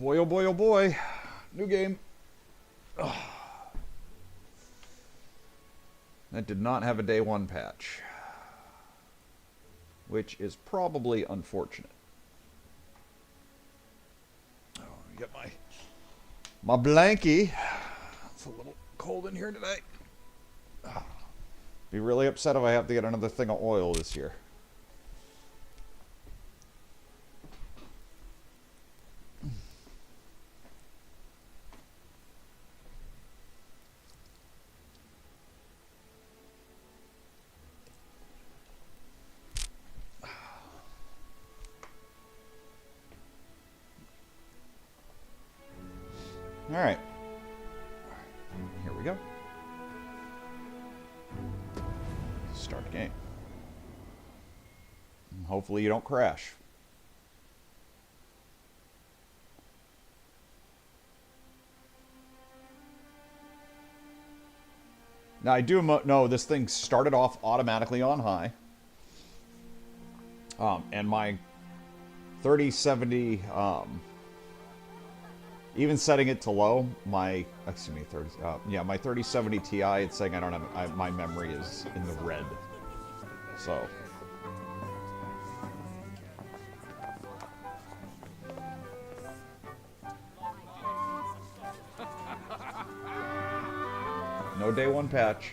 Boy, oh boy, oh boy. New game. Ugh. That did not have a day one patch. Which is probably unfortunate. Oh, get my blankie. It's a little cold in here today. Be really upset if I have to get another thing of oil this year. All right. Here we go. Start the game. Hopefully you don't crash. Now I do know this thing started off automatically on high. And my 3070, even setting it to low, my 3070 Ti, it's saying I don't have, my memory is in the red. So. No day one patch.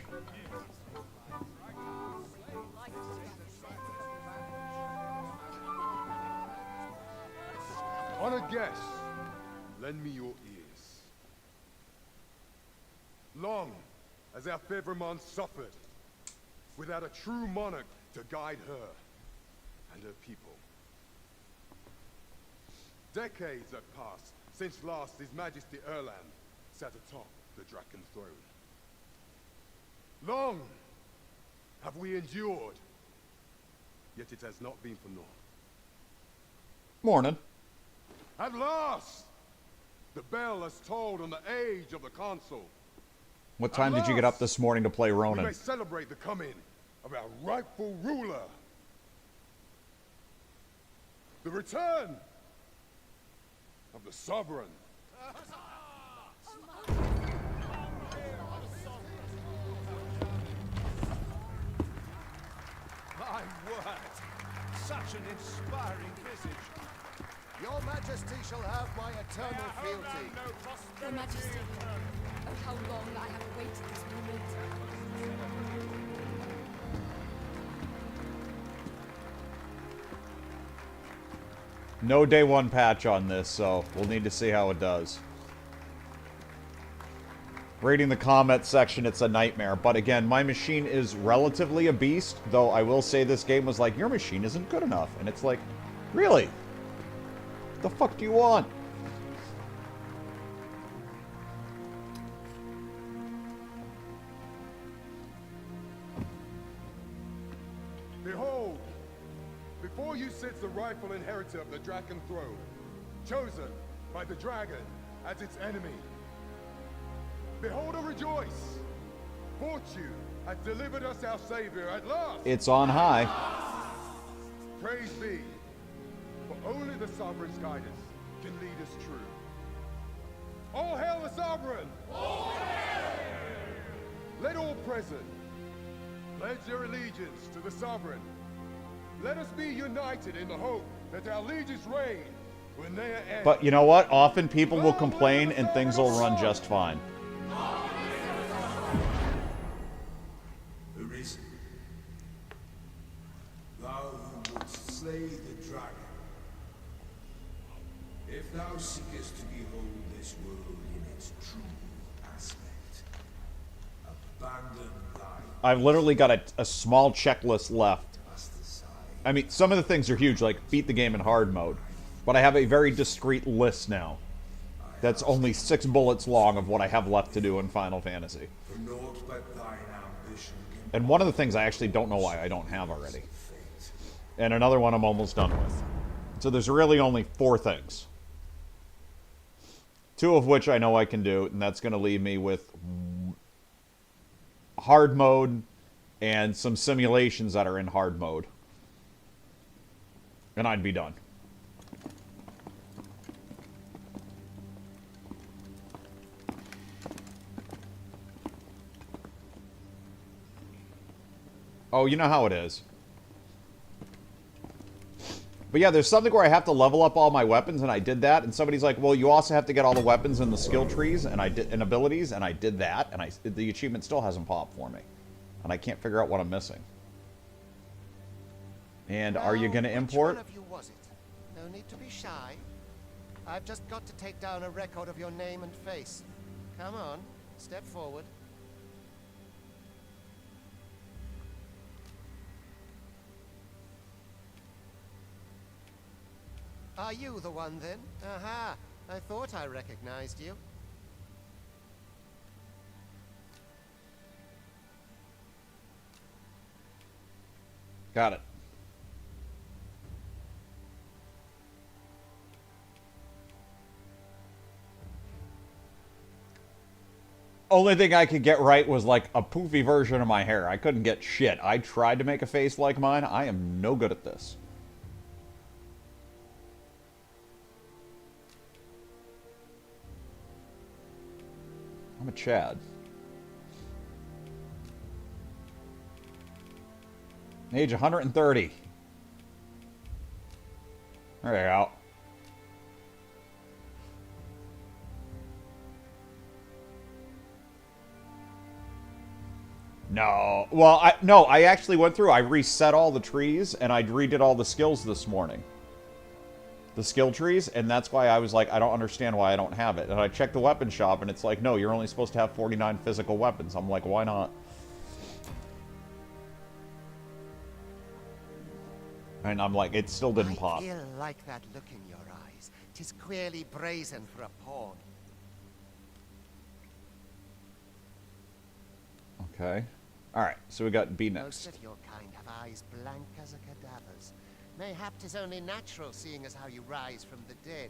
On a guess, lend me your ears. Long has our Fevrimon suffered, without a true monarch to guide her and her people. Decades have passed since last His Majesty Erland sat atop the Draken throne. Long have we endured, yet it has not been for naught. Morning. At last, the bell has tolled on the age of the console. What time did you get up this morning to play Ronin? We may celebrate the coming of our rightful ruler. The return of the sovereign. My word! Such an inspiring visage. Your Majesty shall have my eternal fealty. Your Majesty, oh how long I have awaited this moment. No day one patch on this, so we'll need to see how it does. Reading the comment section, it's a nightmare. But again, my machine is relatively a beast, though I will say this game was like, your machine isn't good enough. And it's like, really? What the fuck do you want? Behold, before you sits the rightful inheritor of the Draken throne, chosen by the dragon as its enemy. Behold and rejoice! Fortune has delivered us our Savior at last! It's on high. Praise be, for only the Sovereign's guidance can lead us true. All hail the Sovereign! All hail! Let all present pledge their allegiance to the Sovereign. Let us be united in the hope that our allegiance reign when they are end. But you know what? Often people will complain and things will run just fine. Arisen, thou who wouldst slay the dragon, if thou seekest to behold this world in its true aspect, abandon thy... I've literally got a small checklist left. I mean, some of the things are huge, like beat the game in hard mode. But I have a very discreet list now. That's only 6 bullets long of what I have left to do in Final Fantasy. And one of the things I actually don't know why I don't have already. And another one I'm almost done with. So there's really only 4 things. 2 of which I know I can do, and that's going to leave me with hard mode and some simulations that are in hard mode. And I'd be done. Oh, you know how it is. But yeah, there's something where I have to level up all my weapons, and I did that. And somebody's like, "Well, you also have to get all the weapons and the skill trees, and I did and abilities, and I did that, and the achievement still hasn't popped for me, and I can't figure out what I'm missing." And are you going to import? Which one of you was it? No need to be shy. I've just got to take down a record of your name and face. Come on, step forward. Are you the one then? Aha! I thought I recognized you. Got it. Only thing I could get right was like a poofy version of my hair. I couldn't get shit. I tried to make a face like mine. I am no good at this. I'm a Chad. Age 130. There you go. No. Well, I actually went through. I reset all the trees, and I redid all the skills this morning. The skill trees, and that's why I was like, I don't understand why I don't have it. And I checked the weapon shop, and it's like, no, you're only supposed to have 49 physical weapons. I'm like, why not? And I'm like, it still didn't pop. I feel like that look in your eyes. 'Tis queerly brazen for a pawn. Okay. Alright, so we got B next. Most of your kind have eyes blank as a cadaver's. Mayhap 'tis only natural, seeing as how you rise from the dead.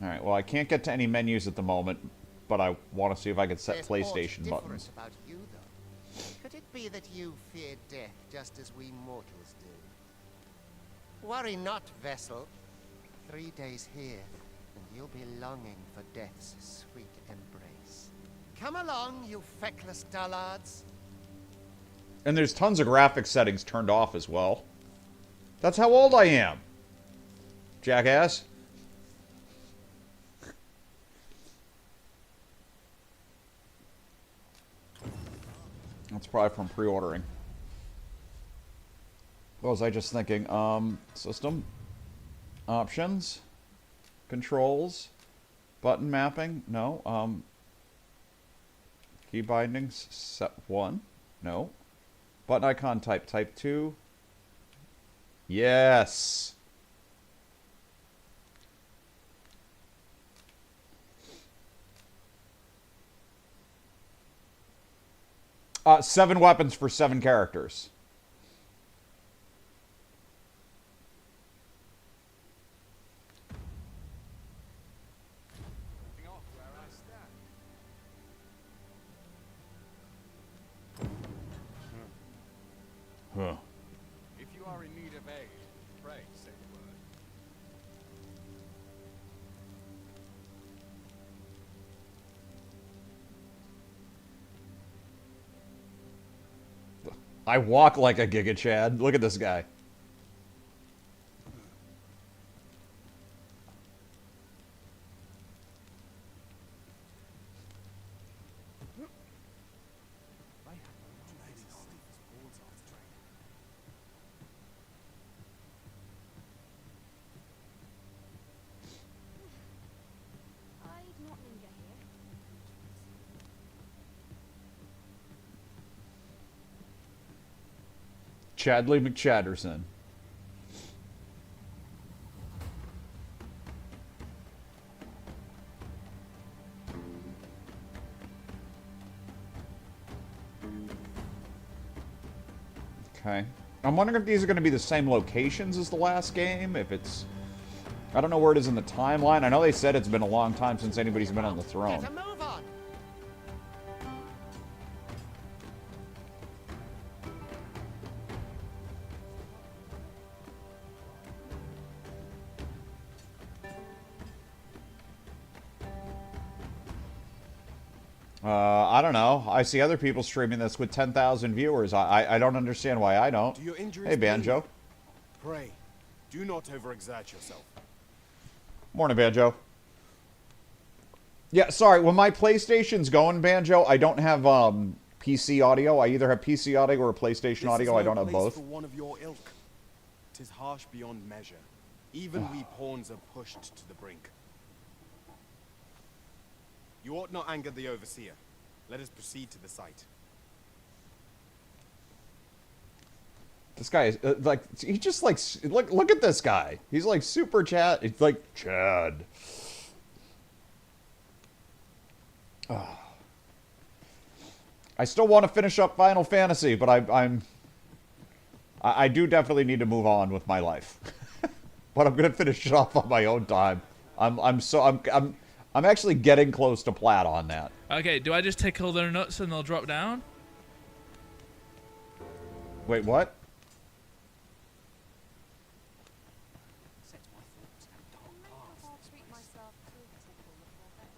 Alright, well, I can't get to any menus at the moment, but I want to see if I can set There's PlayStation aught buttons. different about you, though. Could it be that you fear death just as we mortals do? Worry not, vessel. 3 days here, and you'll be longing for death's sweet embrace. Come along, you feckless dullards. And there's tons of graphic settings turned off as well. That's how old I am. Jackass. That's probably from pre-ordering. What was I just thinking? System. Options. Controls. Button mapping. No. Key bindings. Set 1. No. Button icon type. Type 2. Yes. Seven weapons for 7 characters. Huh. If you are in need of aid, pray say the word. I walk like a Giga Chad. Look at this guy. I do not linger here. Chadley McChatterson. Okay. I'm wondering if these are going to be the same locations as the last game. If it's... I don't know where it is in the timeline. I know they said it's been a long time since anybody's been on the throne. Get a move on. I don't know. I see other people streaming this with 10,000 viewers. I don't understand why I don't. Do your injuries Hey, Banjo. pain you? Pray, do not overexert yourself. Morning, Banjo. Yeah, sorry. When my PlayStation's going, Banjo, I don't have PC audio. I either have PC audio or PlayStation audio. I don't have both. For one of your ilk. 'Tis harsh beyond measure. Even we pawns are pushed to the brink. You ought not anger the overseer. Let us proceed to the site. This guy is like, he just like, look at this guy. He's like super Chad. It's like Chad. Oh. I still want to finish up Final Fantasy, but I do definitely need to move on with my life. But I'm gonna finish it off on my own time. I'm actually getting close to plat on that. Okay, do I just tickle their nuts and they'll drop down? Wait, what? I'll treat myself to a tickle before bed.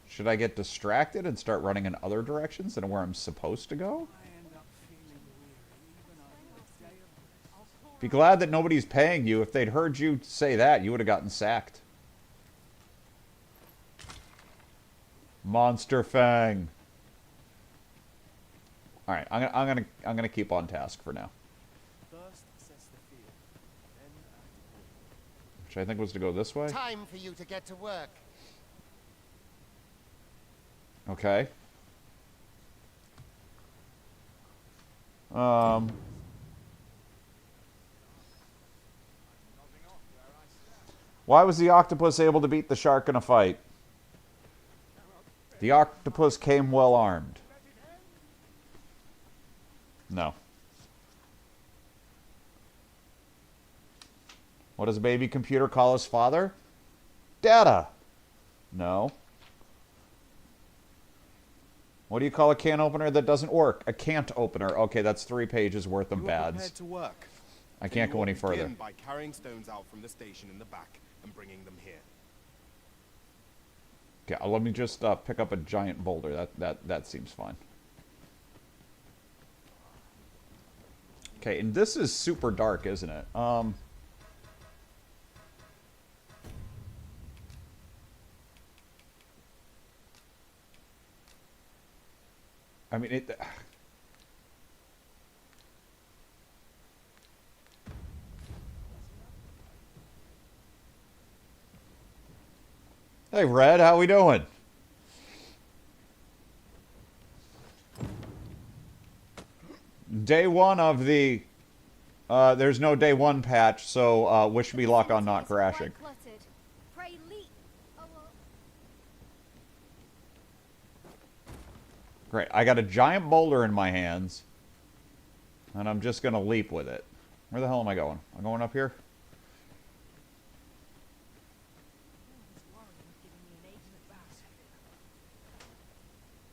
Should I get distracted and start running in other directions than where I'm supposed to go? Be glad that nobody's paying you. If they'd heard you say that, you would have gotten sacked. Monster Fang. All right, I'm gonna keep on task for now. First assess the field, then Which I think was to go this way. Time for you to get to work. Okay. Why was the octopus able to beat the shark in a fight? The octopus came well armed. No. What does a baby computer call his father? Data. No. What do you call a can opener that doesn't work? A can't opener. Okay, that's 3 pages worth of you are bads. prepared to work. I can't go any further. Begin by carrying stones out from the station in the back and bringing them here. Okay, let me just pick up a giant boulder. That seems fine. Okay, and this is super dark, isn't it? I mean, it... Hey, Red, how we doing? Day 1 of the... there's no day 1 patch, so wish me luck on not crashing. Pray leap. Oh, well. Great, I got a giant boulder in my hands, and I'm just gonna leap with it. Where the hell am I going? I'm going up here?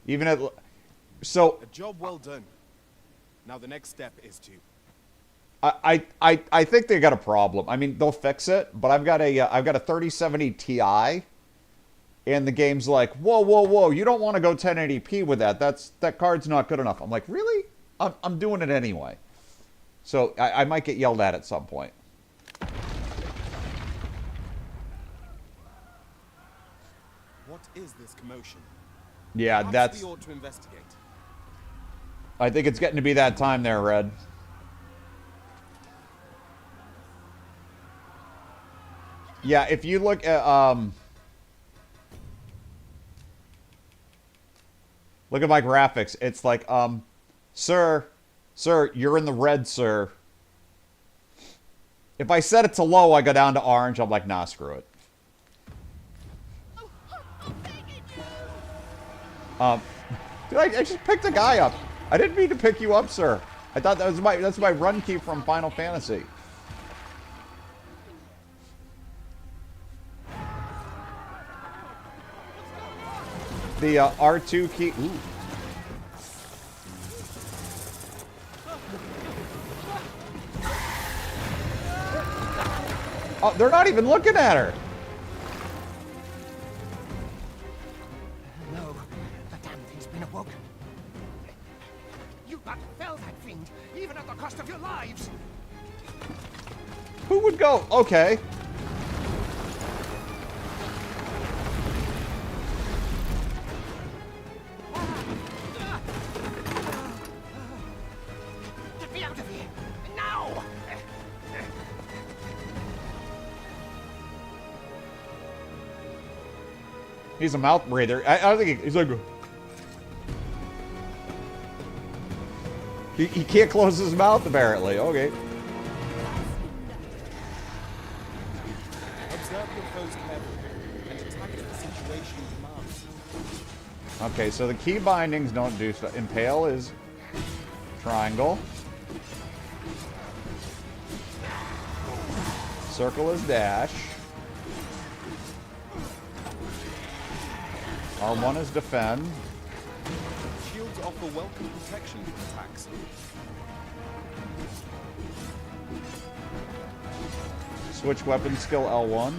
Even at... So... A job well done. Now the next step is to... I think they got a problem. I mean, they'll fix it, but I've got a 3070 Ti, and the game's like, whoa, you don't want to go 1080p with that. That card's not good enough. I'm like, really? I'm doing it anyway. So I might get yelled at some point. What is this commotion? Yeah, Perhaps we ought to investigate. I think it's getting to be that time there, Red. Yeah, if you look at look at my graphics, it's like sir, you're in the red, sir. If I set it to low, I go down to orange. I'm like, nah, screw it. Dude, I just picked a guy up. I didn't mean to pick you up, sir. I thought that's my run key from Final Fantasy. The R2 key. Ooh. Oh, they're not even looking at her. No, the damn thing's been awoken. You but fell that fiend, even at the cost of your lives. Who would go? Okay. Get me out of here, now! He's a mouth breather. I don't think he's like. He can't close his mouth apparently. Okay. Observe your foes carefully and attack if the situation demands. Okay, so the key bindings don't do stuff. Impale is triangle. Circle is dash. R1 is defend. Shields offer welcome protection with attacks. Switch weapon skill L1.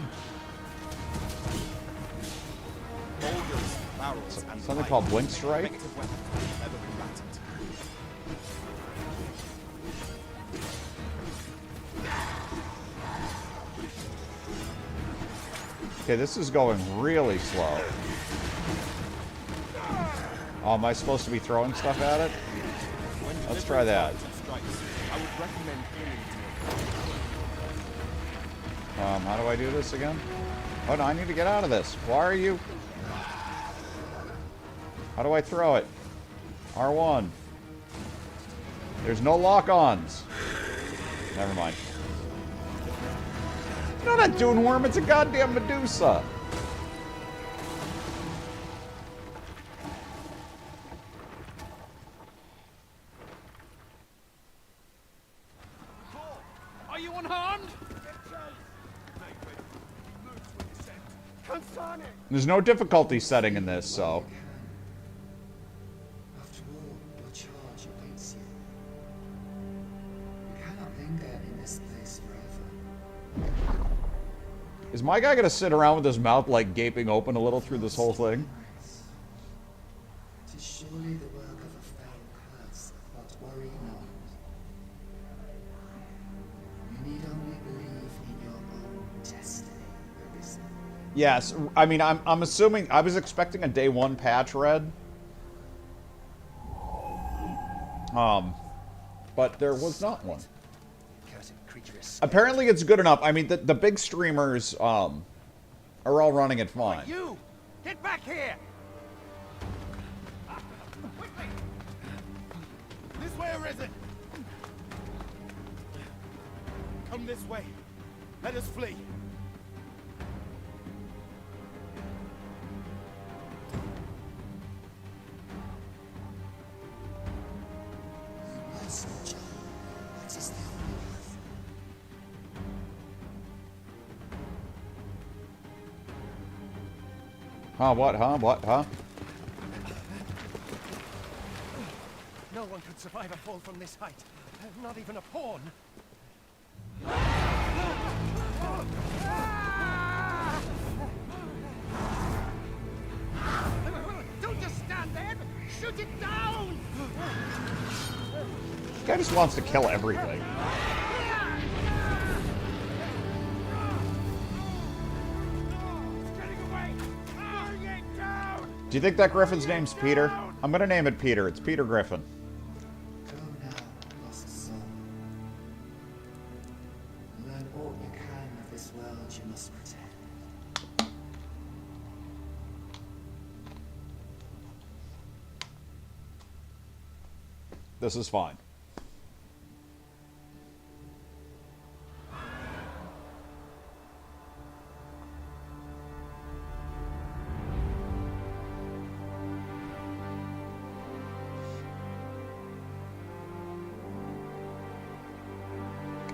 Boulders, barrels, and Something called Blink Strike. effective weapons will never be battered. Okay, this is going really slow. Oh, am I supposed to be throwing stuff at it? When Let's try that. delivering strikes, I would recommend clinging to it. How do I do this again? Oh, no, I need to get out of this. Why are you... How do I throw it? R1. There's no lock-ons. Never mind. It's not a dune worm, it's a goddamn Medusa. Are you unharmed? There's no difficulty setting in this, so... After all, your charge awaits you. You cannot linger in this place forever. Is my guy gonna sit around with his mouth, like, gaping open a little through this whole thing? It is surely the work of a fell curse, but worry not. You need only believe in your own destiny, Rebirth. Yes, I mean, I'm assuming... I was expecting a day one patch red. But there was not one. Cursed creature is Apparently it's good enough. I mean, the big streamers, are all running it fine. You! Get back here! This way or is it? Come this way. Let us flee. Yes, John. That is the only path. Huh, what, huh, what, huh? No one could survive a fall from this height. Not even a pawn. Don't just stand there! Shoot it down! This guy just wants to kill everything. It's getting away! Bring it down! Do you think that griffin's name's Peter? I'm gonna name it Peter. It's Peter Griffin. Go now, lost soul. Learn all you can of this world you must protect. This is fine.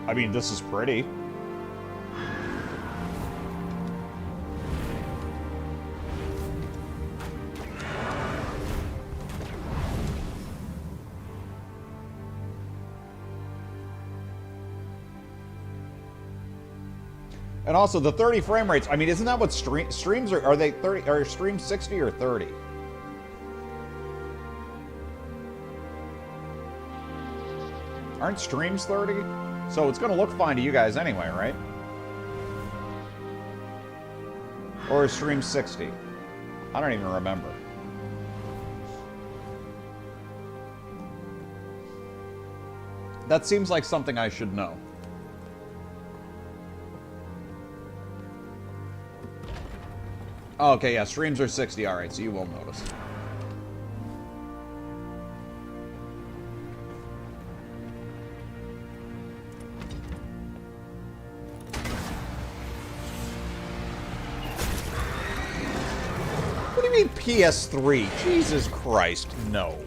I mean, this is pretty. And also, the 30 frame rates, I mean, isn't that what streams are they 30, are streams 60 or 30? Aren't streams 30? So it's gonna look fine to you guys anyway, right? Or is stream 60? I don't even remember. That seems like something I should know. Oh, okay, yeah, streams are 60, alright, so you will notice. What do you mean PS3? Jesus Christ, no.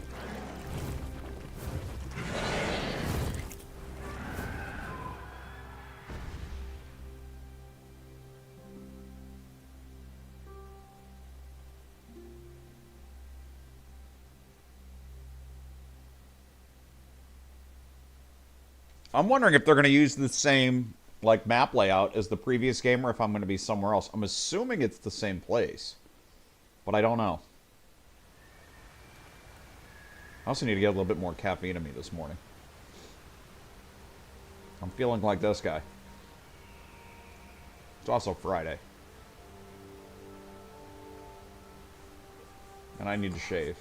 I'm wondering if they're going to use the same, like, map layout as the previous game, or if I'm going to be somewhere else. I'm assuming it's the same place, but I don't know. I also need to get a little bit more caffeine in me this morning. I'm feeling like this guy. It's also Friday. And I need to shave.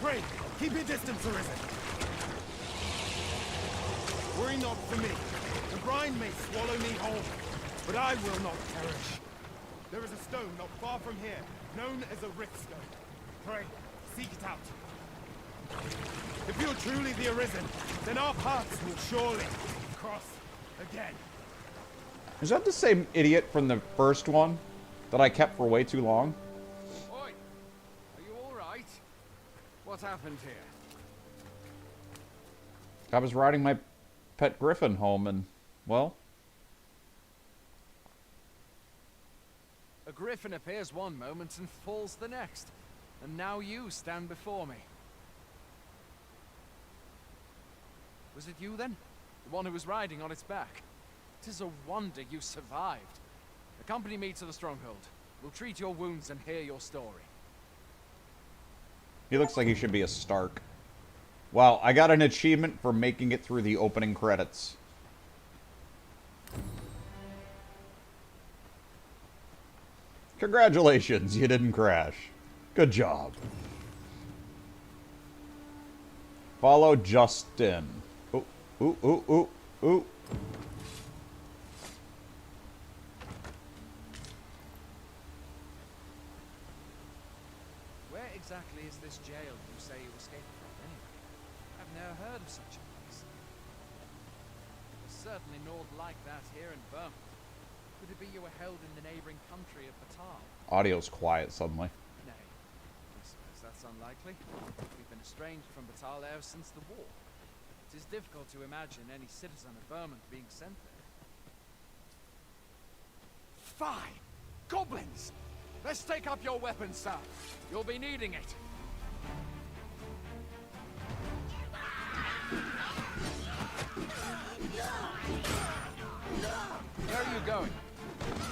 Pray, keep your distance, Arisen. Worry not for me. The brine may swallow me whole, but I will not perish. There is a stone not far from here, known as a rift stone. Pray, seek it out. If you're truly the Arisen, then our paths will surely cross again. Is that the same idiot from the first one that I kept for way too long? Oi! Are you alright? What happened here? I was riding my pet griffin home and, well... A griffin appears one moment and falls the next. And now you stand before me. Was it you then? The one who was riding on its back? 'Tis a wonder you survived. Accompany me to the stronghold. We'll treat your wounds and hear your story. He looks like he should be a Stark. Wow, I got an achievement for making it through the opening credits. Congratulations, you didn't crash. Good job. Follow Justin. Ooh, ooh, ooh, ooh, ooh. Where exactly is this jail you say you escaped from, anyway? I've never heard of such a place. There's certainly naught like that here in Vermont. Could it be you were held in the neighboring country of Batal? Audio's quiet suddenly. Nay, I suppose that's unlikely. We've been estranged from Batal ever since the war. It is difficult to imagine any citizen of Vermont being sent there. Fine! Goblins! Let's take up your weapons, sir. You'll be needing it. Where are you going?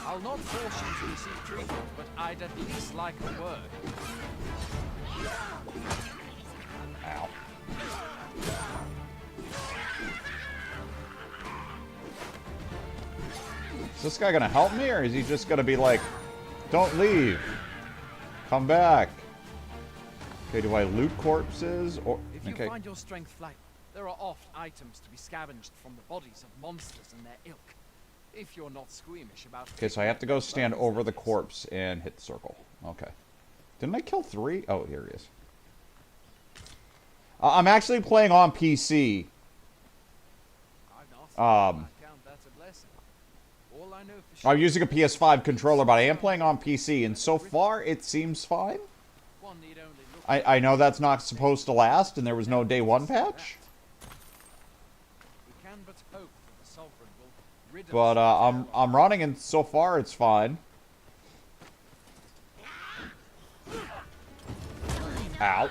I'll not force you to receive treatment, but I'd at least like a word. Ow. Is this guy gonna help me, or is he just gonna be like, don't leave, come back? Okay, do I loot corpses, or... If you okay. find your strength flight, there are oft items to be scavenged from the bodies of monsters and their ilk. If you're not squeamish about... Okay, so I have to go stand over the corpse and hit the circle. Okay. Didn't I kill 3? Oh, here he is. I'm actually playing on PC. I count that a blessing. All I know for sure... I'm using a PS5 controller, but I am playing on PC, and so far it seems fine. One need only look... I know that's not supposed to last, and there was no day 1 patch. We can but hope that the Sovereign will rid us But of I'm running, and so far it's fine. Ow.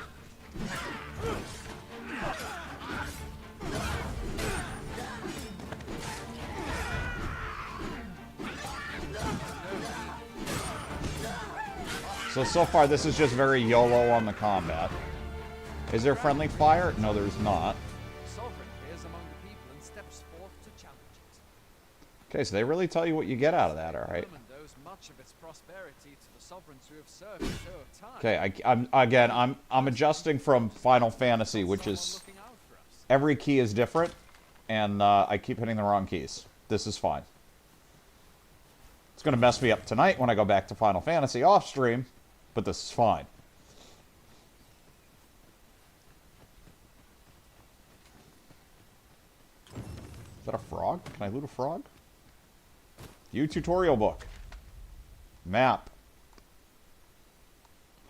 So far this is just very YOLO on the combat. Is there friendly fire? No, there's not. The Sovereign appears among the people and steps forth to challenge it. Okay, so they really tell you what you get out of that, alright. Roman owes much of its prosperity to the sovereigns who have served in show of time. Okay, I'm adjusting from Final Fantasy, which is Looking out for us. every key is different, and I keep hitting the wrong keys. This is fine. It's gonna mess me up tonight when I go back to Final Fantasy off stream, but this is fine. Is that a frog? Can I loot a frog? View tutorial book. Map.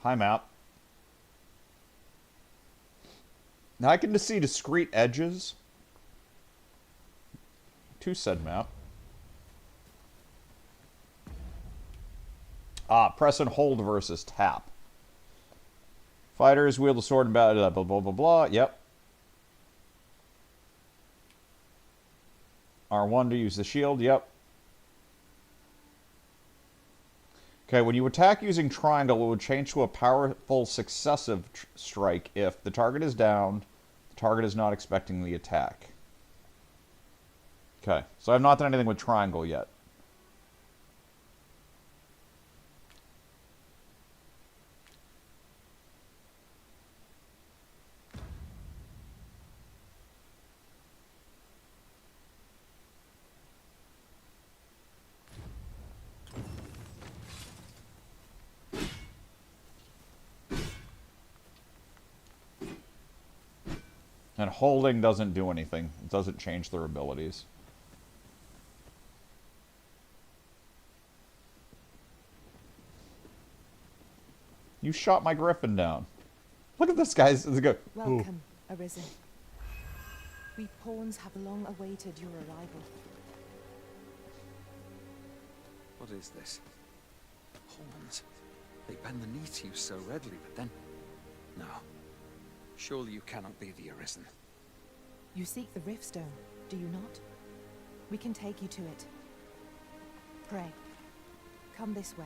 Hi, map. Now I can just see discrete edges to said map. Press and hold versus tap. Fighters wield the sword and blah, blah, blah, blah, blah. Yep. R1 to use the shield. Yep. Okay, when you attack using triangle, it would change to a powerful successive strike if the target is down, the target is not expecting the attack. Okay, so I've not done anything with triangle yet. And holding doesn't do anything. It doesn't change their abilities. You shot my griffin down. Look at this guy's. Welcome, Arisen. We pawns have long awaited your arrival. What is this? Horns. They bend the knee to you so readily, but then... No. Surely you cannot be the Arisen. You seek the Riftstone, do you not? We can take you to it. Pray. Come this way.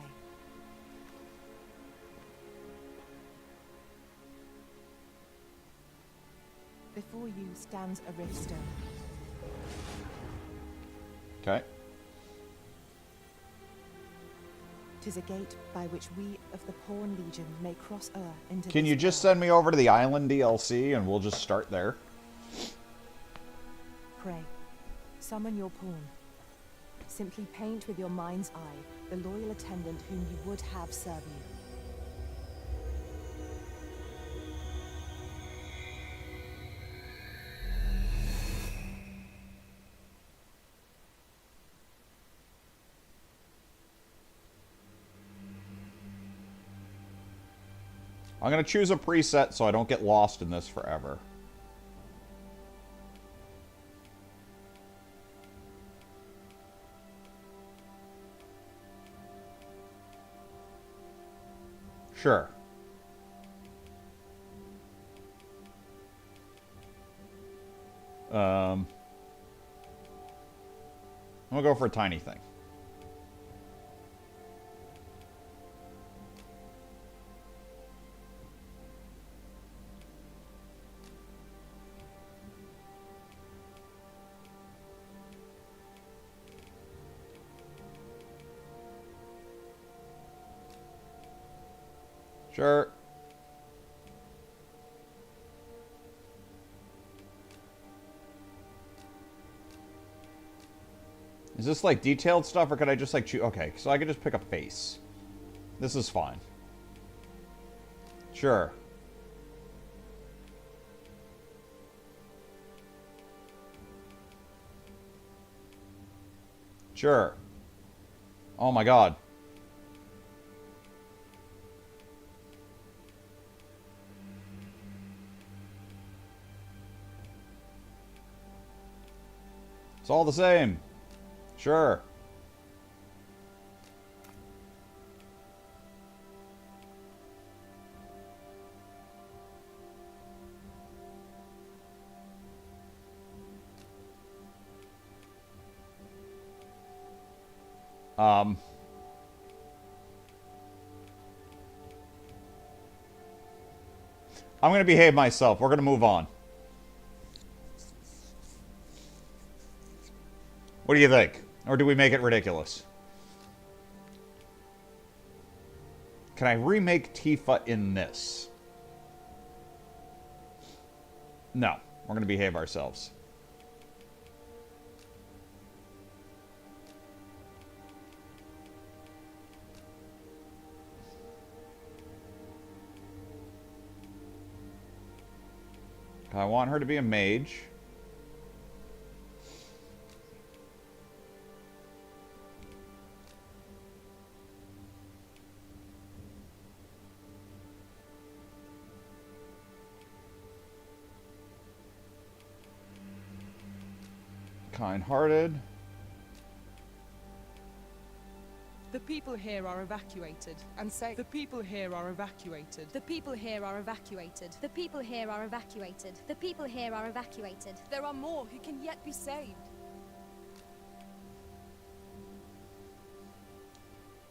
Before you stands a Riftstone. Okay. 'Tis a gate by which we of the Pawn Legion may cross o'er into Can this you just world. send me over to the island DLC and we'll just start there? Pray. Summon your pawn. Simply paint with your mind's eye the loyal attendant whom you would have serve you. I'm going to choose a preset so I don't get lost in this forever. Sure. I'm going to go for a tiny thing. Sure. Is this like detailed stuff or could I just like choose? Okay, so I could just pick a face. This is fine. Sure. Sure. Oh my god. It's all the same. Sure. I'm going to behave myself. We're going to move on. What do you think? Or do we make it ridiculous? Can I remake Tifa in this? No. We're going to behave ourselves. I want her to be a mage. Kind-hearted. The people here are evacuated. And say, the people here are evacuated. The people here are evacuated. The people here are evacuated. The people here are evacuated. There are more who can yet be saved.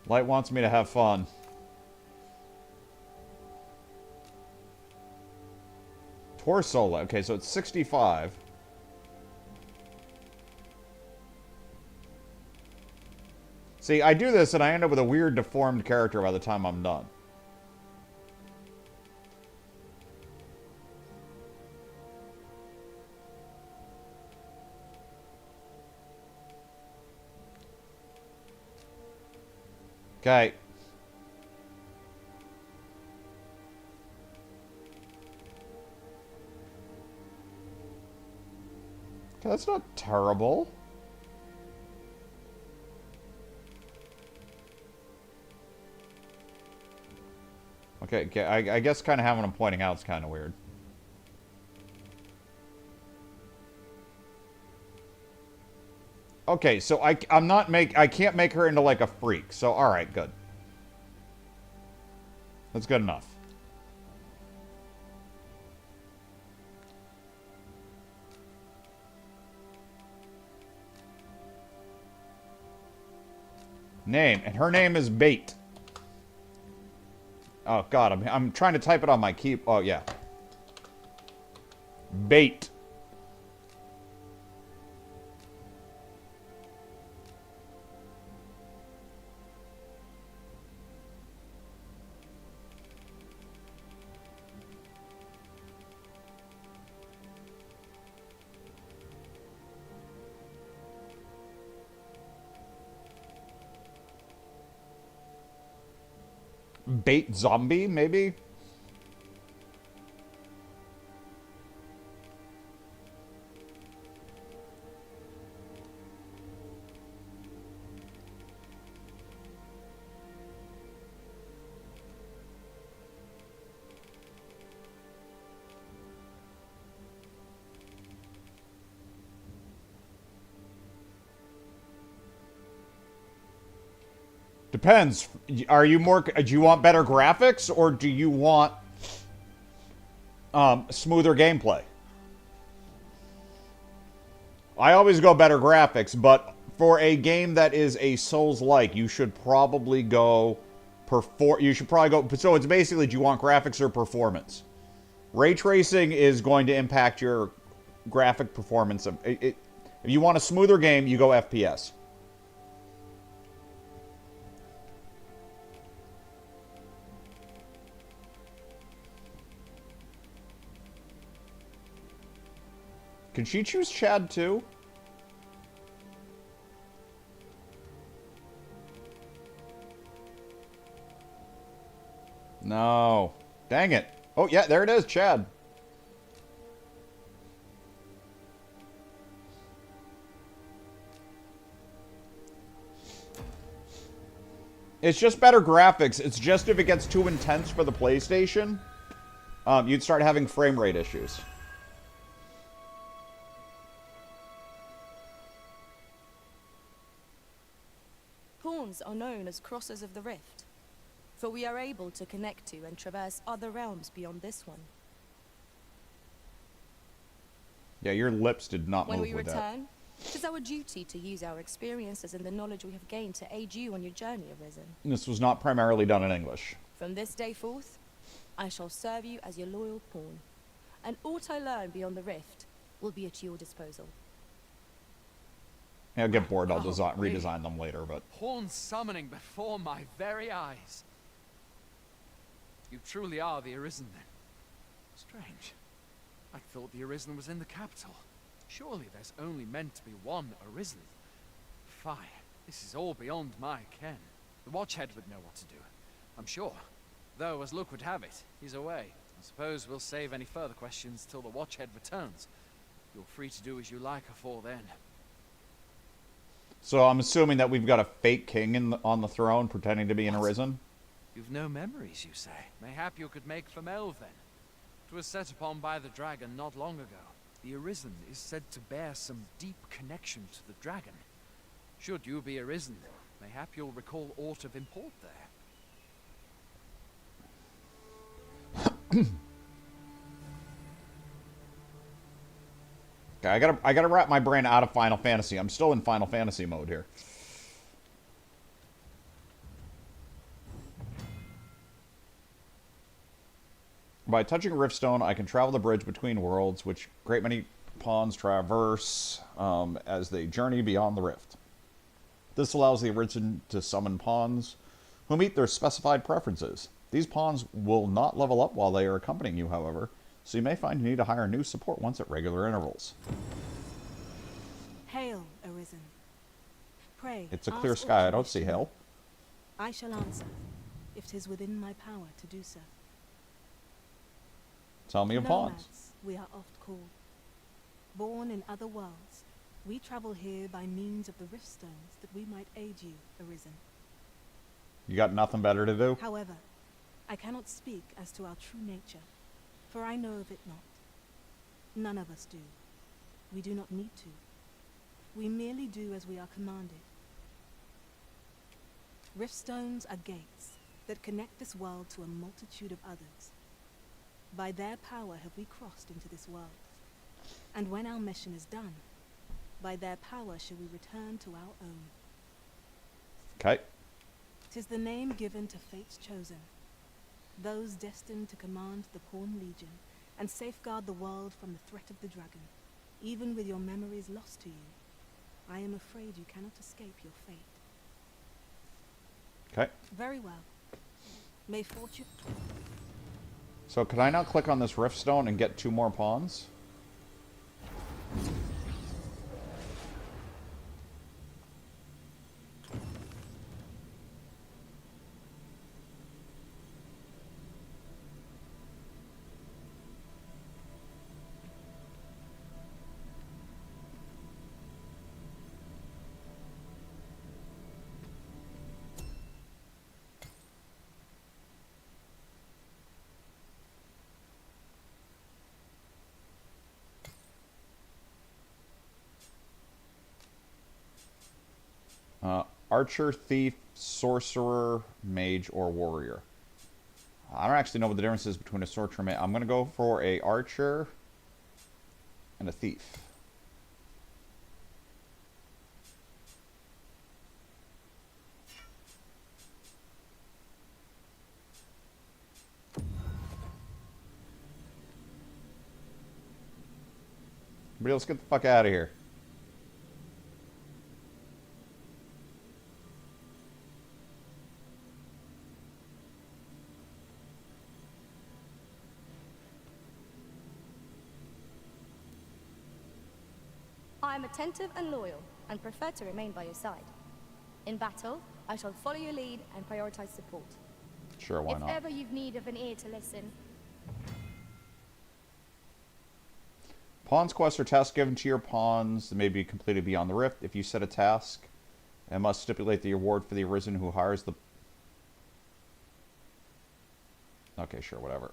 Light wants me to have fun. Torso. Okay, so it's 65. See, I do this and I end up with a weird deformed character by the time I'm done. Okay. Okay, that's not terrible. Okay, I guess kind of having them pointing out is kind of weird. Okay, so I can't make her into like a freak. So all right, good. That's good enough. Name, and her name is Bait. Oh god, I'm trying to type it on my key. Oh yeah. Bait. Bait zombie, maybe? Depends. Are you more... Do you want better graphics, or do you want smoother gameplay? I always go better graphics, but for a game that is a Souls-like, you should probably go... You should probably go... So it's basically, do you want graphics or performance? Ray tracing is going to impact your graphic performance. If you want a smoother game, you go FPS. Can she choose Chad too? No. Dang it. Oh, yeah, there it is, Chad. It's just better graphics. It's just if it gets too intense for the PlayStation, you'd start having frame rate issues. pawns are known as crossers of the rift, for we are able to connect to and traverse other realms beyond this one. Yeah, your lips did not When move we with that. return, it is our duty to use our experiences and the knowledge we have gained to aid you on your journey, Arisen. This was not primarily done in English. From this day forth, I shall serve you as your loyal pawn, and aught I learn beyond the rift will be at your disposal. I'll get bored, I'll Oh, redesign them later, but... Pawn summoning before my very eyes. You truly are the Arisen, then. Strange. I thought the Arisen was in the capital. Surely there's only meant to be one Arisen. Fie, this is all beyond my ken. The Watchhead would know what to do, I'm sure. Though, as luck would have it, he's away. I suppose we'll save any further questions till the Watchhead returns. You're free to do as you like afore then. So I'm assuming that we've got a fake king on the throne pretending to be an What? Arisen? You've no memories, you say? Mayhap you could make for Melve, then. 'Twas set upon by the dragon not long ago. The Arisen is said to bear some deep connection to the dragon. Should you be Arisen, mayhap you'll recall aught of import there. Okay, I gotta wrap my brain out of Final Fantasy. I'm still in Final Fantasy mode here. By touching Riftstone, I can travel the bridge between worlds, which a great many pawns traverse as they journey beyond the rift. This allows the Arisen to summon pawns who meet their specified preferences. These pawns will not level up while they are accompanying you, however, so you may find you need to hire new support once at regular intervals. Hail, Arisen. Pray, It's a ask clear what sky, I you don't wish see to hell. know. I shall answer, if 'tis within my power to do so. Tell me of pawns. Nomads, we are oft called. Born in other worlds, we travel here by means of the riftstones that we might aid you, Arisen. You got nothing better to do? However, I cannot speak as to our true nature, for I know of it not. None of us do. We do not need to. We merely do as we are commanded. Riftstones are gates that connect this world to a multitude of others. By their power have we crossed into this world. And when our mission is done, by their power shall we return to our own. Okay. 'Tis the name given to fates chosen, those destined to command the Pawn Legion and safeguard the world from the threat of the dragon. Even with your memories lost to you, I am afraid you cannot escape your fate. Okay. Very well. May fortune... So can I now click on this Riftstone and get 2 more pawns? Archer, thief, sorcerer, mage, or warrior. I don't actually know what the difference is between a sorcerer and mage. I'm going to go for a archer and a thief. Everybody else get the fuck out of here. I am attentive and loyal, and prefer to remain by your side. In battle, I shall follow your lead and prioritize support. Sure, why if not? ever you've need of an ear to listen. Pawns quests are tasks given to your pawns that may be completed beyond the rift. If you set a task, it must stipulate the reward for the Arisen who hires the... Okay, sure, whatever.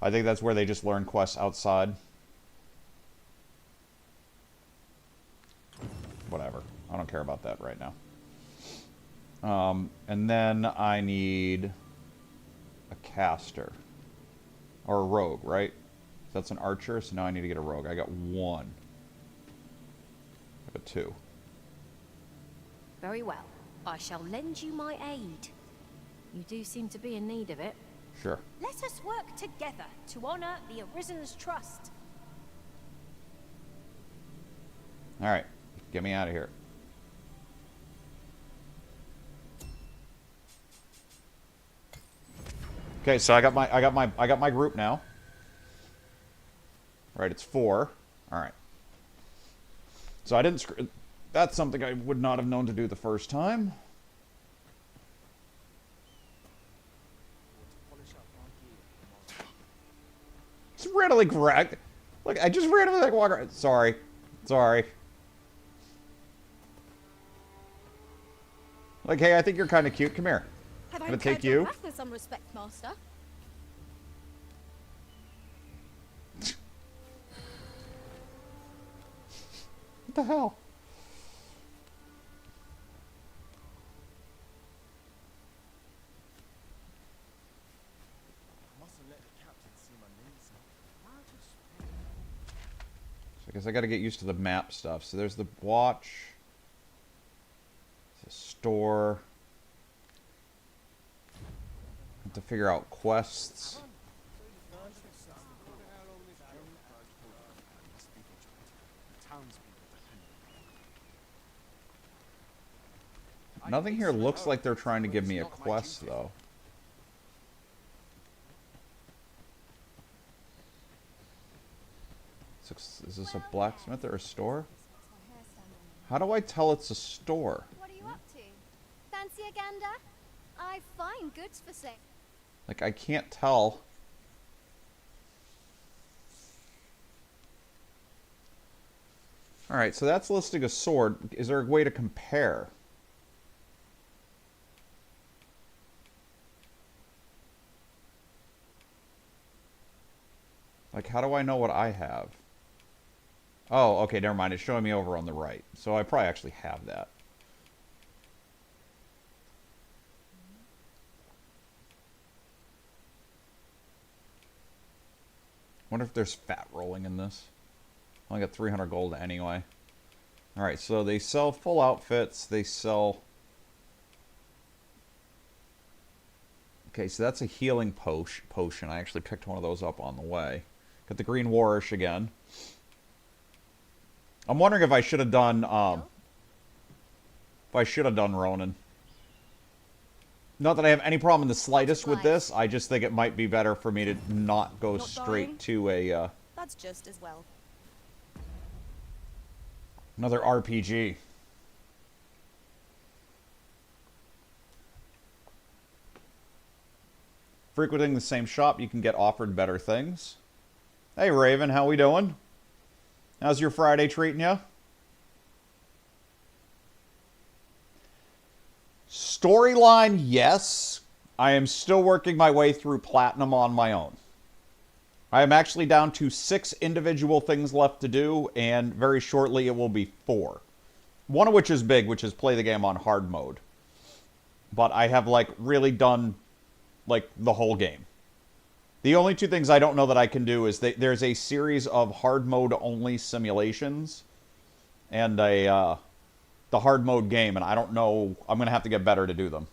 I think that's where they just learn quests outside. Whatever. I don't care about that right now. And then I need a caster. Or a rogue, right? That's an archer, so now I need to get a rogue. I got 1. I got 2. Very well. I shall lend you my aid. You do seem to be in need of it. Sure. Let us work together to honor the Arisen's trust. Alright. Get me out of here. Okay, so I got my group now. Right, it's 4. Alright. So I didn't screw... That's something I would not have known to do the first time. Just randomly correct. Look, I just randomly like walk around. Sorry. Sorry. Like, hey, I think you're kind of cute. Come here. Have I'm I gonna take incurred your you. wrath with some respect, Master? What the hell? So I guess I gotta get used to the map stuff. So there's the watch. There's a store. Have to figure out quests. Nothing here looks like they're trying to give me a quest, though. Is this a blacksmith or a store? How do I tell it's a store? What are you up to? Fancy a gander? I find goods for sale. Like, I can't tell. Alright, so that's listing a sword. Is there a way to compare? Like, how do I know what I have? Oh, okay, never mind. It's showing me over on the right. So I probably actually have that. Wonder if there's fat rolling in this. Only got 300 gold anyway. Alright, so they sell full outfits. They sell... Okay, so that's a healing potion. I actually picked one of those up on the way. Got the green warish again. I'm wondering if I should have done, Ronin. Not that I have any problem in the slightest with this. I just think it might be better for me to not go straight to a, That's just as well. another RPG. Frequenting the same shop, you can get offered better things. Hey, Raven, how we doing? How's your Friday treating you? Storyline, yes. I am still working my way through Platinum on my own. I am actually down to 6 individual things left to do, and very shortly it will be 4. One of which is big, which is play the game on hard mode. But I have, like, really done, like, the whole game. The only 2 things I don't know that I can do is there's a series of hard mode only simulations and the hard mode game, and I don't know. I'm going to have to get better to do them.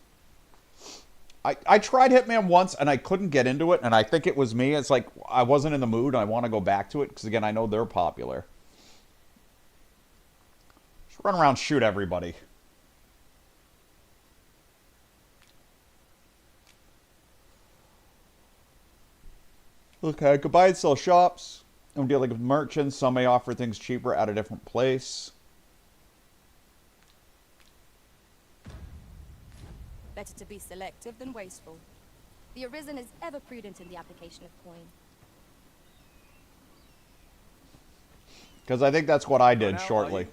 I tried Hitman once, and I couldn't get into it, and I think it was me. It's like I wasn't in the mood, and I want to go back to it, because, again, I know they're popular. Just run around and shoot everybody. Okay, I could buy and sell shops. I'm dealing with merchants. Some may offer things cheaper at a different place. Better to be selective than wasteful. The Arisen is ever prudent in the application of coin. Because I think that's what I did Now, shortly.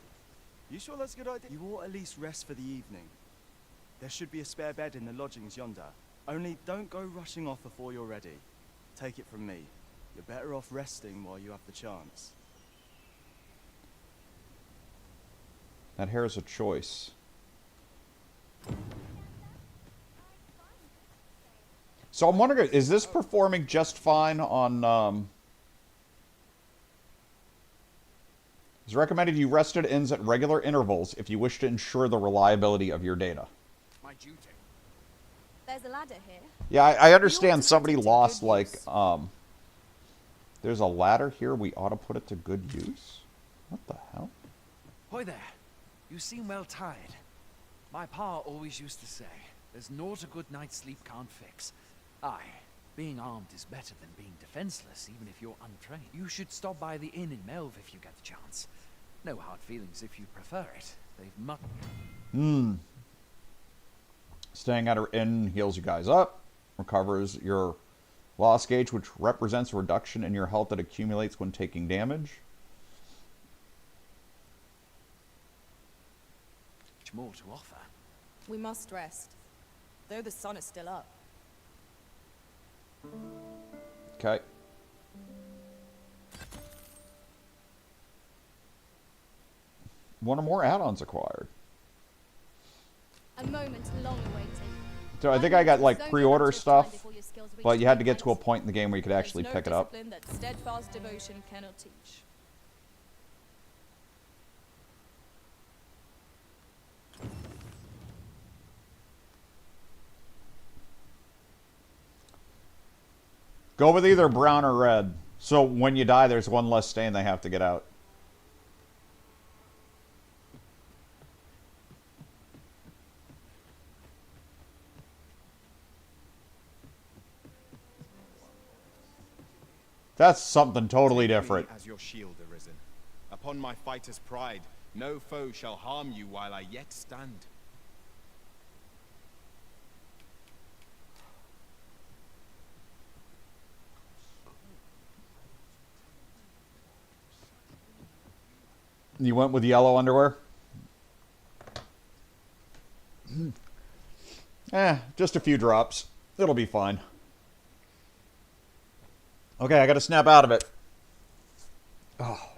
You sure that's a good idea? You ought at least rest for the evening. There should be a spare bed in the lodgings yonder. Only don't go rushing off before you're ready. Take it from me. You're better off resting while you have the chance. That hair is a choice. So I'm wondering, is this performing just fine on, It's recommended you rest at inns at regular intervals if you wish to ensure the reliability of your data. My duty. There's a ladder here. Yeah, I understand somebody lost, like, there's a ladder here, we ought to put it to good use? What the hell? Hoy there. You seem well tired. My pa always used to say, there's naught a good night's sleep can't fix. Aye, being armed is better than being defenseless, even if you're untrained. You should stop by the inn in Melve if you get the chance. No hard feelings if you prefer it. They've Staying at an inn heals you guys up, recovers your loss gauge, which represents a reduction in your health that accumulates when taking damage. much more to offer. We must rest, though the sun is still up. Okay. One or more add-ons acquired. A moment long awaited. So I think I got like pre-order stuff, but you had to get to a point in the game where you could actually pick it up. There's no discipline that steadfast devotion cannot teach. Go with either brown or red. So when you die, there's one less stain they have to get out. That's something totally different. As your shield arisen. Upon my fighter's pride, no foe shall harm you while I yet stand. You went with yellow underwear? Just a few drops. It'll be fine. Okay, I gotta snap out of it. Oh.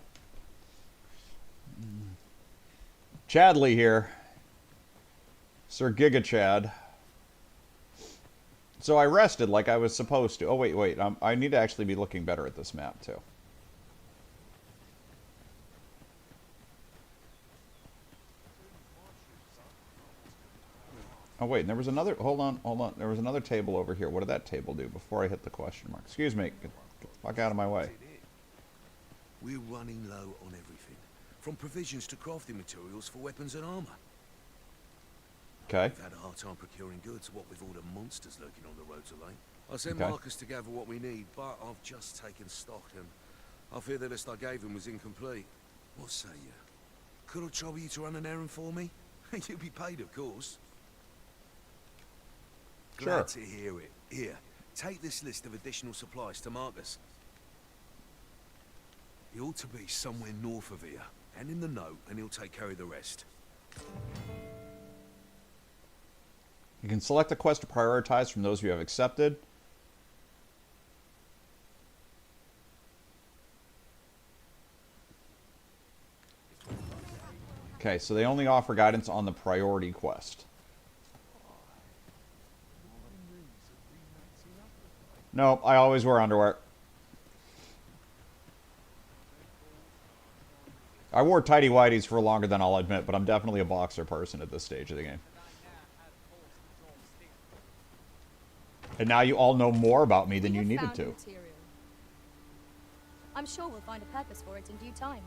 Chadley here. Sir Giga Chad. So I rested like I was supposed to. Oh, wait. I need to actually be looking better at this map, too. Oh, wait, and there was another... Hold on. There was another table over here. What did that table do before I hit the question mark? Excuse me. Get the fuck out of my way. We're running low on everything. From provisions to crafting materials for weapons and armor. Okay. We've had a hard time procuring goods, what with all the monsters lurking on the roads of late. I sent Okay. Marcus to gather what we need, but I've just taken stock and I fear the list I gave him was incomplete. What say you? Could I trouble you to run an errand for me? You'll be paid, of course. Glad to hear it. Here, take this list of additional supplies to Marcus. He ought to be somewhere north of here, and in the note, and he'll take care of the rest. You can select a quest to prioritize from those you have accepted. Okay, so they only offer guidance on the priority quest. No, I always wear underwear. I wore tighty whities for longer than I'll admit, but I'm definitely a boxer person at this stage of the game. And now you all know more about me than you needed to. Material. I'm sure we'll find a purpose for it in due time.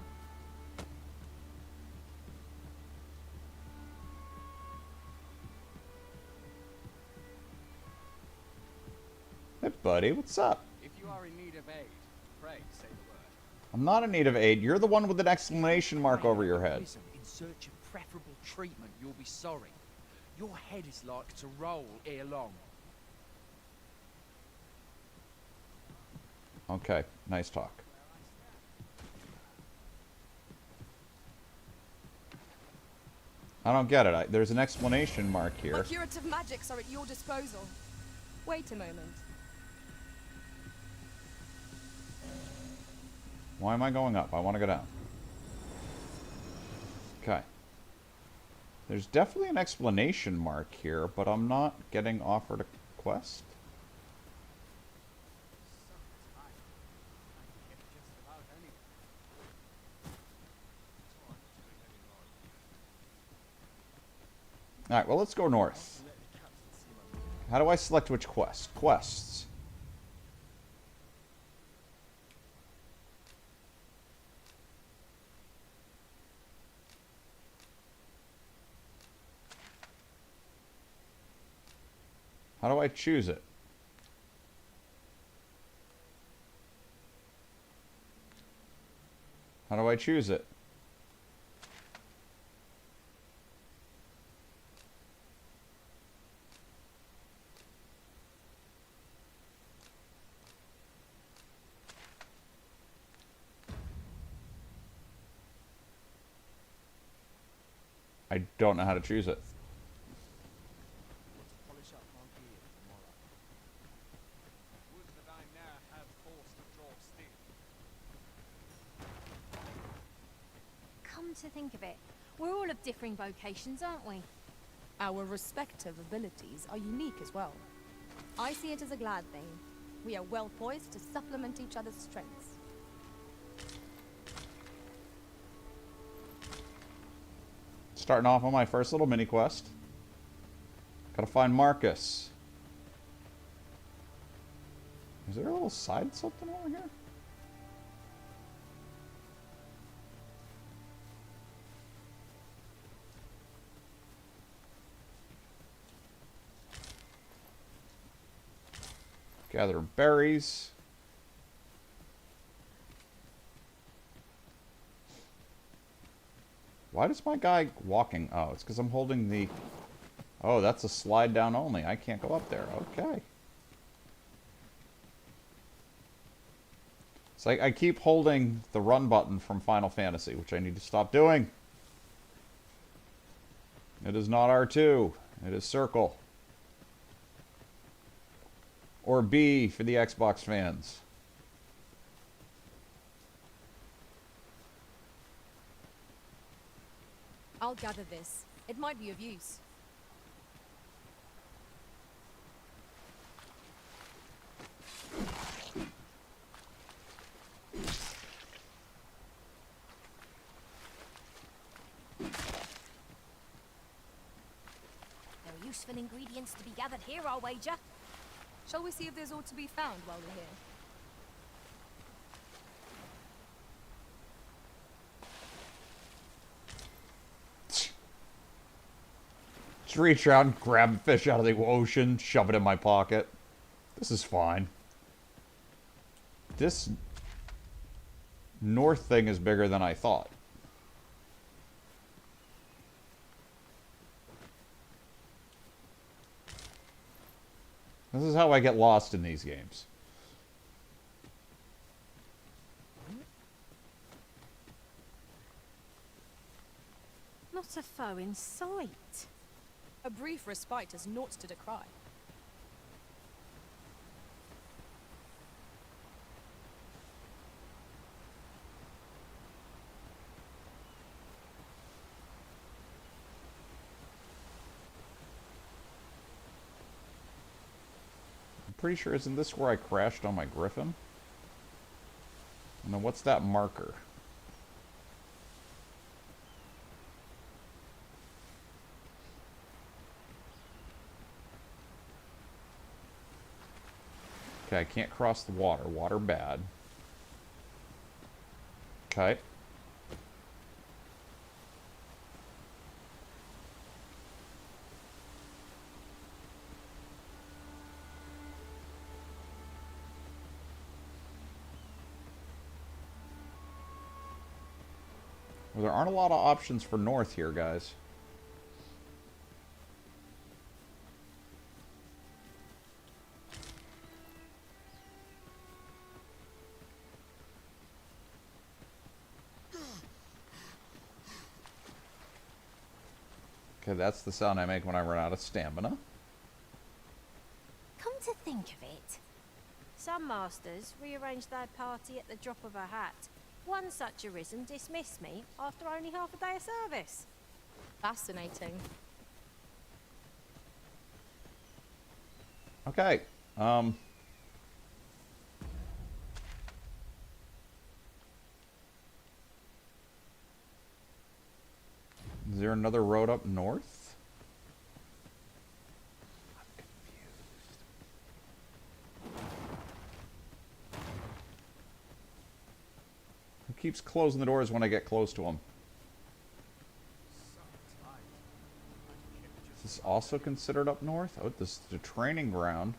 Hey, buddy, what's up? If you are in need of aid, pray say the word. I'm not in need of aid. You're the one with an exclamation mark over your head. Listen, in search of preferable treatment, you'll be sorry. Your head is like to roll ere long. Okay, nice talk. I don't get it. There's an exclamation mark My here. curative magics are at your disposal. Wait a moment. Why am I going up? I want to go down. Okay. There's definitely an explanation mark here, but I'm not getting offered a quest. Alright, well, let's go north. How do I select which quest? Quests. How do I choose it? How do I choose it? I don't know how to choose it. Polish up my gear tomorrow. Would that I now had force to draw steel. Come to think of it, we're all of differing vocations, aren't we? Our respective abilities are unique as well. I see it as a glad thing. We are well poised to supplement each other's strengths. Starting off on my first little mini quest. Gotta find Marcus. Is there a little side something over here? Gather berries. Why does my guy walking? Oh, it's because I'm holding the... Oh, that's a slide down only. I can't go up there. Okay. It's like I keep holding the run button from Final Fantasy, which I need to stop doing. It is not R2. It is circle. Or B for the Xbox fans. I'll gather this. It might be of use. There are useful ingredients to be gathered here, I'll wager. Shall we see if there's aught to be found while we're here? Just reach out and grab a fish out of the ocean, shove it in my pocket. This is fine. This north thing is bigger than I thought. This is how I get lost in these games. Not a foe in sight. A brief respite is naught to decry. I'm pretty sure, isn't this where I crashed on my Griffin? And then what's that marker? Okay, I can't cross the water. Water bad. Okay. Well, there aren't a lot of options for north here, guys. Okay, that's the sound I make when I run out of stamina. Come to think of it, some masters rearrange their party at the drop of a hat. One such arisen dismissed me after only half a day of service. Fascinating. Okay. Is there another road up north? keeps closing the doors when I get close to him. Is this also considered up north? Oh, this is the training ground.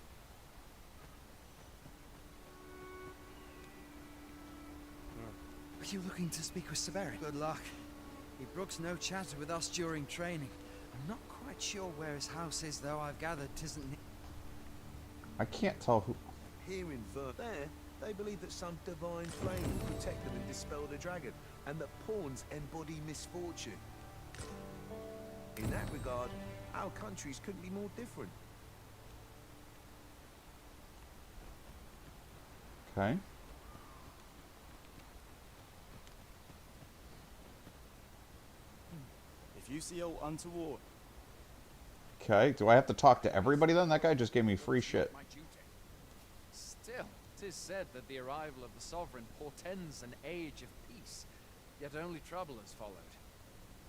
Are you looking to speak with Severi? Good luck. He brooks no chatter with us during training. I'm not quite sure where his house is, though I've gathered 'tisn't. I can't tell who. Here in Ver, there, they believe that some divine flame will protect them and dispel the dragon, and that pawns embody misfortune. In that regard, our countries couldn't be more different. Okay. If you see aught untoward, Okay, do I have to talk to everybody then? That guy just gave me free shit. My duty. Still, 'tis said that the arrival of the sovereign portends an age of peace, yet only trouble has followed.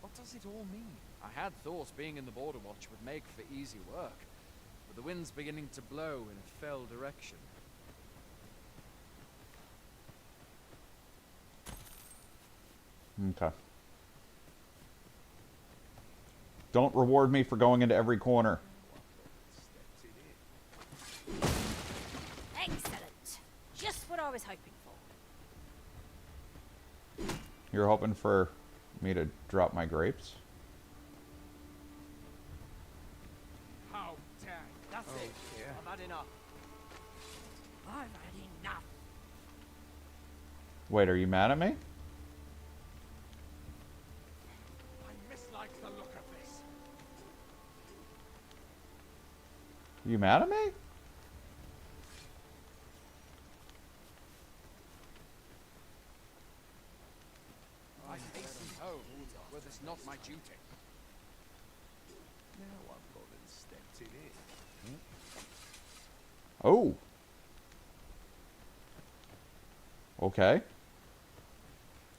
What does it all mean? I had thought being in the Border Watch would make for easy work, but the wind's beginning to blow in a fell direction. Okay. Don't reward me for going into every corner. Excellent. Just what I was hoping for. You're hoping for me to drop my grapes? How dare you? that's it. I've had enough. I've had enough. Wait, are you mad at me? I mislike the look of this. You mad at me? I hasten home, were this not my duty. Now I've gone and stepped it in. Oh. Okay.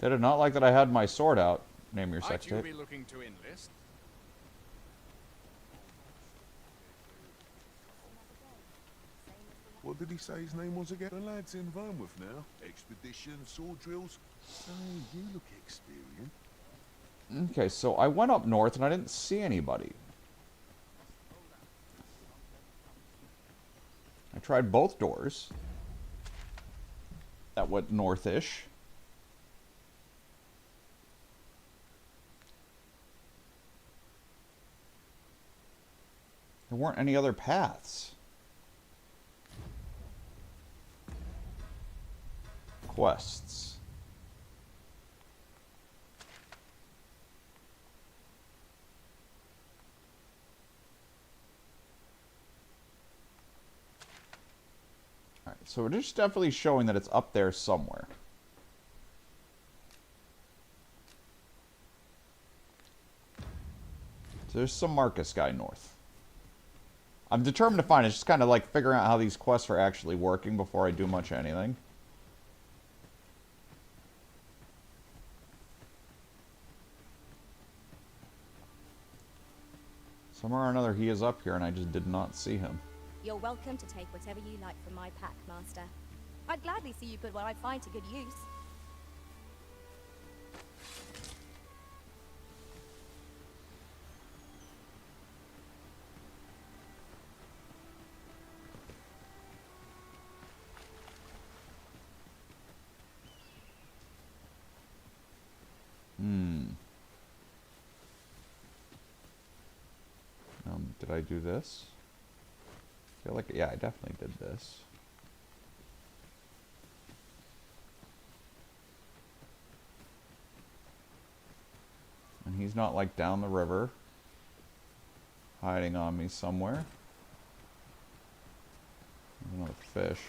They did not like that I had my sword out. Name your sex Might you tape. be looking to enlist? What did he say his name was again? The lad's in Vermouth now. Expedition, sword drills. So, you look experienced. Okay, so I went up north and I didn't see anybody. I tried both doors. That went northish. There weren't any other paths. Quests. Alright, so it is definitely showing that it's up there somewhere. So there's some Marcus guy north. I'm determined to find it. It's just kind of like figuring out how these quests are actually working before I do much of anything. Somewhere or another he is up here and I just did not see him. You're welcome to take whatever you like from my pack, Master. I'd gladly see you put what I find to good use. Did I do this? I feel like, yeah, I definitely did this. And he's not like down the river, hiding on me somewhere. There's another fish.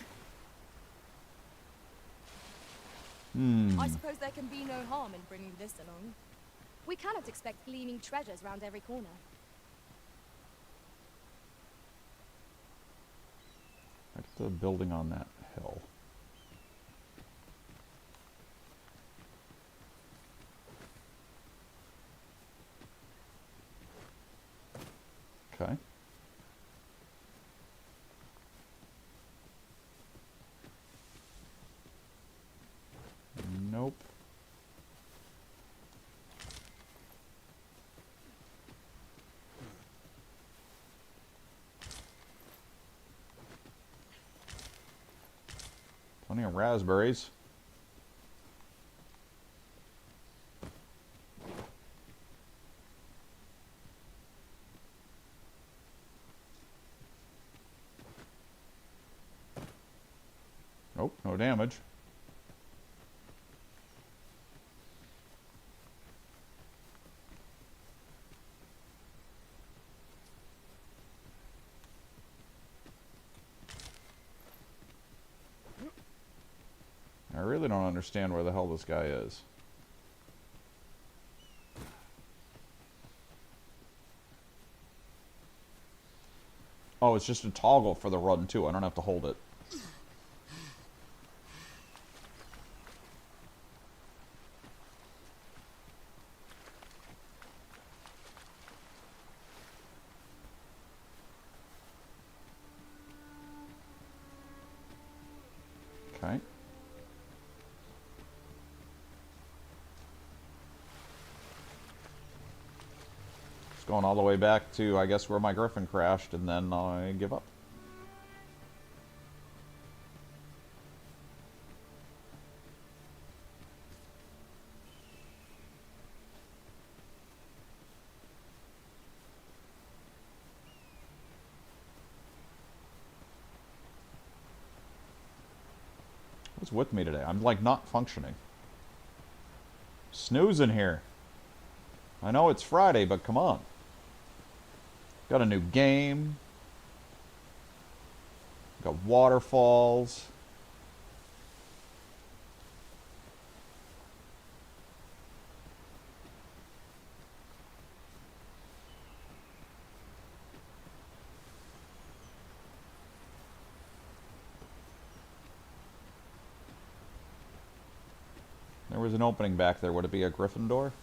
I suppose there can be no harm in bringing this along. We cannot expect gleaming treasures round every corner. That's the building on that hill. Okay. Nope. Plenty of raspberries. Nope, no damage. I really don't understand where the hell this guy is. Oh, it's just a toggle for the run, too. I don't have to hold it. Okay. Just going all the way back to, I guess, where my griffin crashed, and then I give up. What's with me today? I'm like not functioning. Snoozing here. I know it's Friday, but come on. Got a new game. Got waterfalls. There was an opening back there. Would it be a Gryffindor?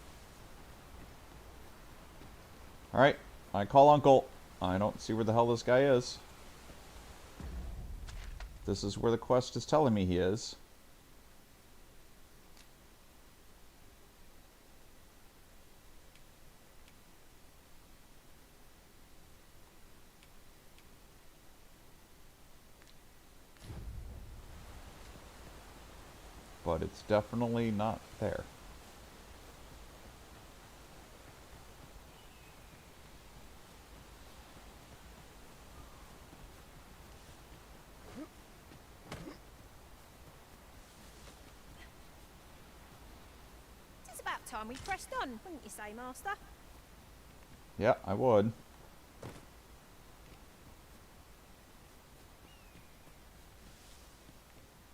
Alright, I call Uncle. I don't see where the hell this guy is. This is where the quest is telling me he is. But it's definitely not there. It's about time we pressed on, wouldn't you say, Master? Yeah, I would.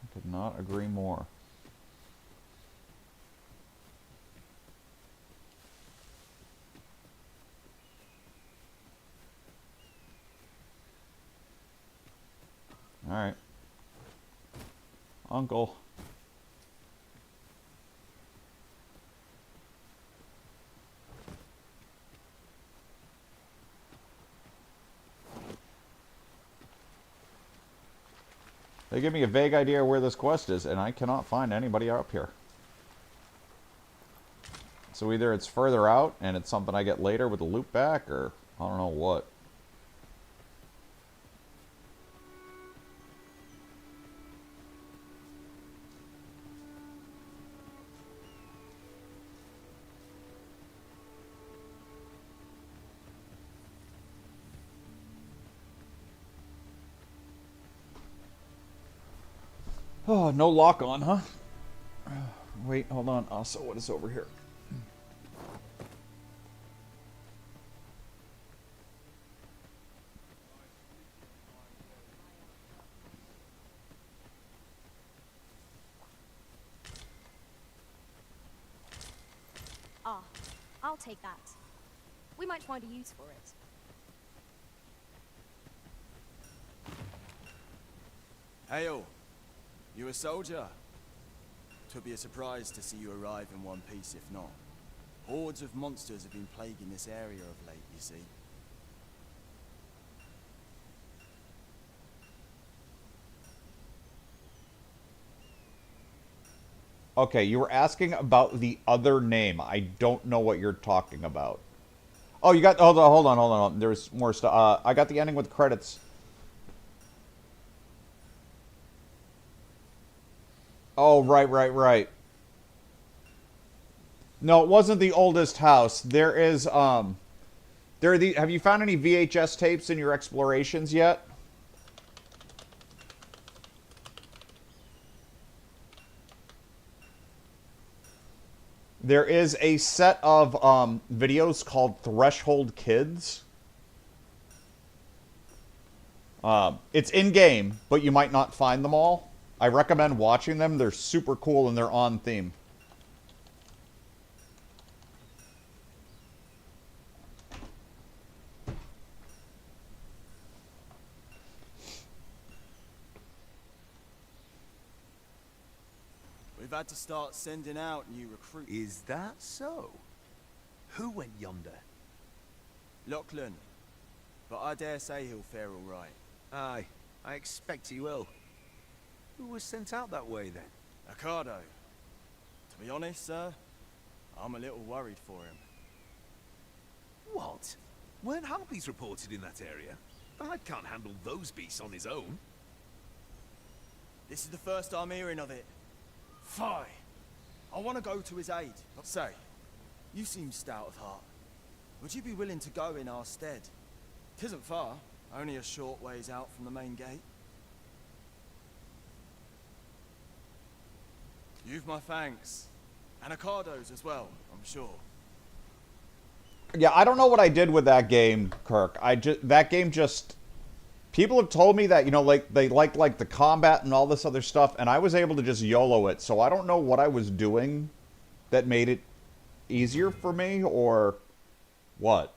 I could not agree more. Alright. Uncle. They give me a vague idea where this quest is, and I cannot find anybody up here. So either it's further out, and it's something I get later with a loop back, or I don't know what. Oh, no lock on, huh? Wait, hold on. Also, what is over here? Ah, I'll take that. We might find a use for it. Hail! You a soldier? Twould be a surprise to see you arrive in one piece, if not. Hordes of monsters have been plaguing this area of late, you see. Okay, you were asking about the other name. I don't know what you're talking about. Oh, you got... Hold on. There's more stuff. I got the ending with credits. Oh, right. No, it wasn't the oldest house. There is, have you found any VHS tapes in your explorations yet? There is a set of videos called Threshold Kids. It's in-game, but you might not find them all. I recommend watching them. They're super cool and they're on theme. We've had to start sending out new recruits. Is that so? Who went yonder? Lachlan. But I dare say he'll fare all right. Aye, I expect he will. Who was sent out that way then? Ricardo. To be honest, sir, I'm a little worried for him. What? Weren't harpies reported in that area? Bard can't handle those beasts on his own. This is the first I'm hearing of it. Fie! I want to go to his aid. But say, you seem stout of heart. Would you be willing to go in our stead? 'Tisn't far, only a short ways out from the main gate. You've my thanks. And Ricardo's as well, I'm sure. Yeah, I don't know what I did with that game, Kirk. That game just... People have told me that, you know, like, they liked, like, the combat and all this other stuff, and I was able to just YOLO it, so I don't know what I was doing that made it easier for me, or what.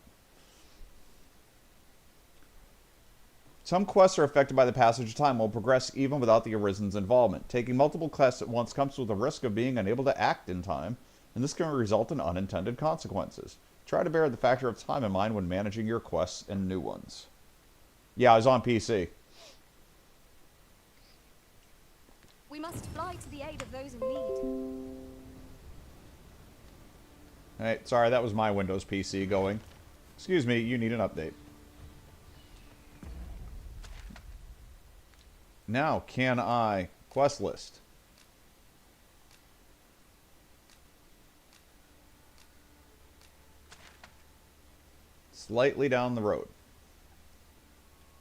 Some quests are affected by the passage of time, will progress even without the Arisen's involvement. Taking multiple quests at once comes with the risk of being unable to act in time, and this can result in unintended consequences. Try to bear the factor of time in mind when managing your quests and new ones. Yeah, I was on PC. We must fly to the aid of those in need. Alright, sorry, that was my Windows PC going. Excuse me, you need an update. Now, can I... Quest list. Slightly down the road.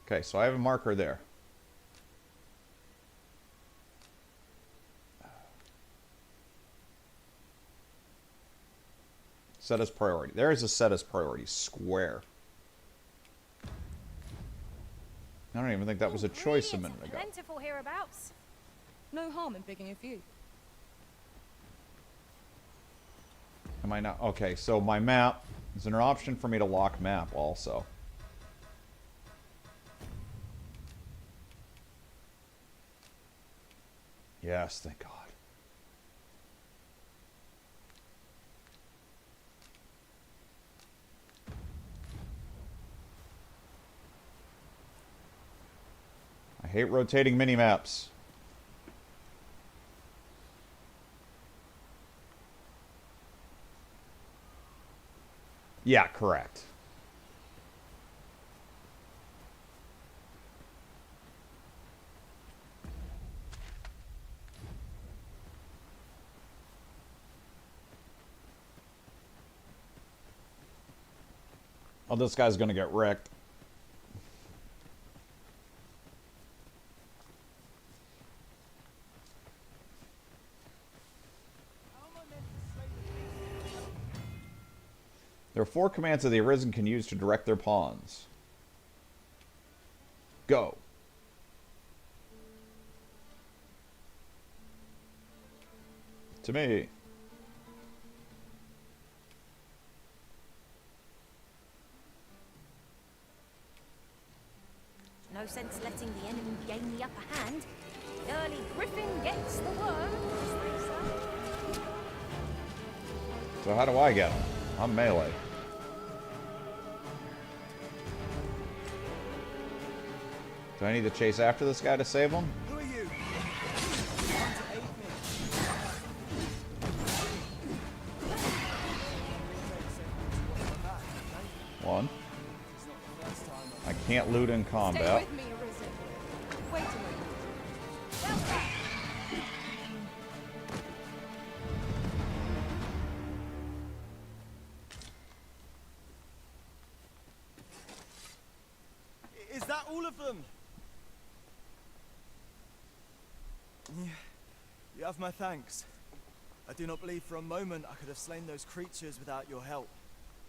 Okay, so I have a marker there. Set as priority. There is a set as priority. Square. I don't even think that was a choice a minute ago. Plentiful hereabouts. No harm in picking a few. Am I not? Okay, so my map. Is there an option for me to lock map also? Yes, thank God. I hate rotating mini-maps. Yeah, correct. Oh, this guy's gonna get wrecked. There are 4 commands that the Arisen can use to direct their pawns. Go. To me. No sense letting the enemy gain the upper hand. The early griffin gets the worm, as they say. So how do I get him? I'm melee. Do I need to chase after this guy to save him? Who are you? One. I can't loot in combat. Stay with me, Arisen. Wait a moment. Is that all of them? You have my thanks. I do not believe for a moment I could have slain those creatures without your help.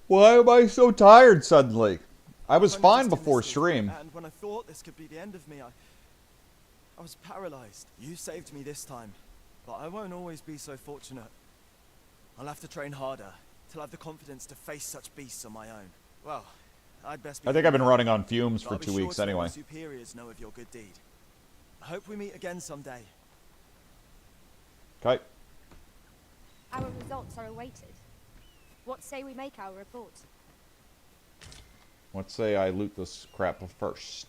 Why am I so tired suddenly? I was fine before stream. And when I thought this could be the end of me, I was paralyzed. You saved me this time, but I won't always be so fortunate. I'll have to train harder till I have the confidence to face such beasts on my own. Well, I'd best be... I think I've been running on fumes for I'll be 2 weeks sure to let anyway. my superiors know of your good deed. I hope we meet again someday. Okay. Our results are awaited. What say we make our report? Let's say I loot this crap first.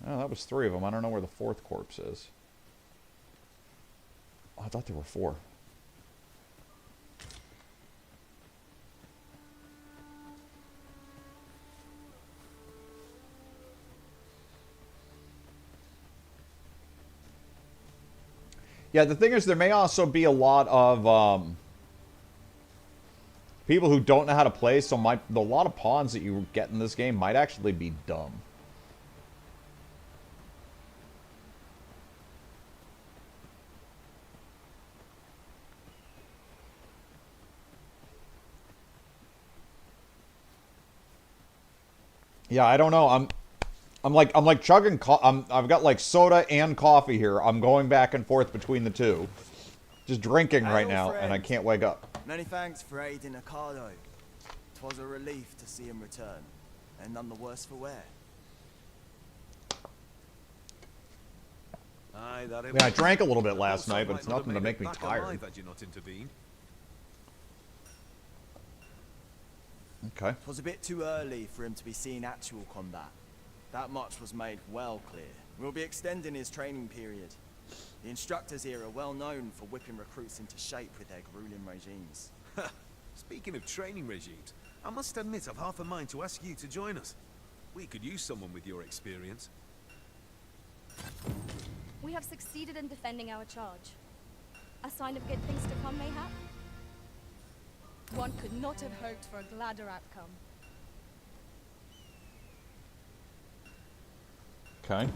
Oh, that was 3 of them. I don't know where the 4th corpse is. Oh, I thought there were 4. Yeah, the thing is, there may also be a lot of people who don't know how to play, so a lot of pawns that you get in this game might actually be dumb. Yeah, I don't know. I'm like chugging. I've got like soda and coffee here. I'm going back and forth between the two, just drinking right now, and I can't wake up. Many thanks for aiding Ocado. 'Twas a relief to see him return, and none the worse for wear. Aye, that Yeah, I drank a little bit last night, but it's nothing to make me tired. Had you not intervened. Okay. 'Twas a bit too early for him to be seeing actual combat. That much was made well clear. We'll be extending his training period. The instructors here are well known for whipping recruits into shape with their grueling regimes. Speaking of training regimes, I must admit I've half a mind to ask you to join us. We could use someone with your experience. We have succeeded in defending our charge. A sign of good things to come, mayhap? One could not have hoped for a gladder outcome. Okay.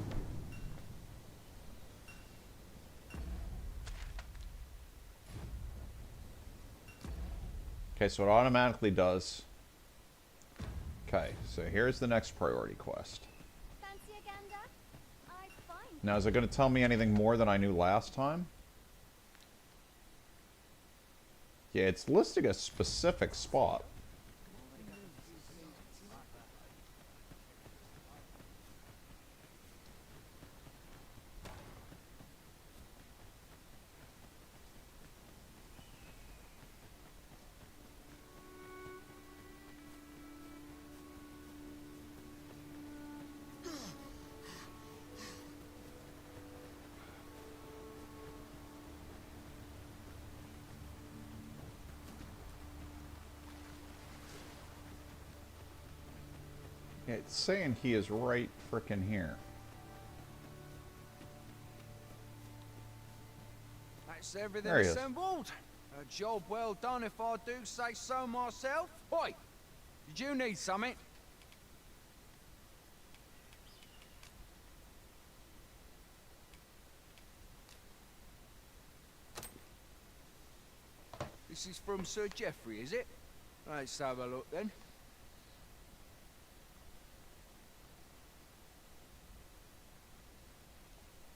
Okay, so it automatically does. Okay, so here's the next priority quest. Fancy a gander? I'd find. Now, is it going to tell me anything more than I knew last time? Yeah, it's listing a specific spot. Yeah, it's saying he is right frickin' here. That's everything There he is. assembled. A job well done if I do say so myself. Oi, did you need something? This is from Sir Geoffrey, is it? Let's have a look then.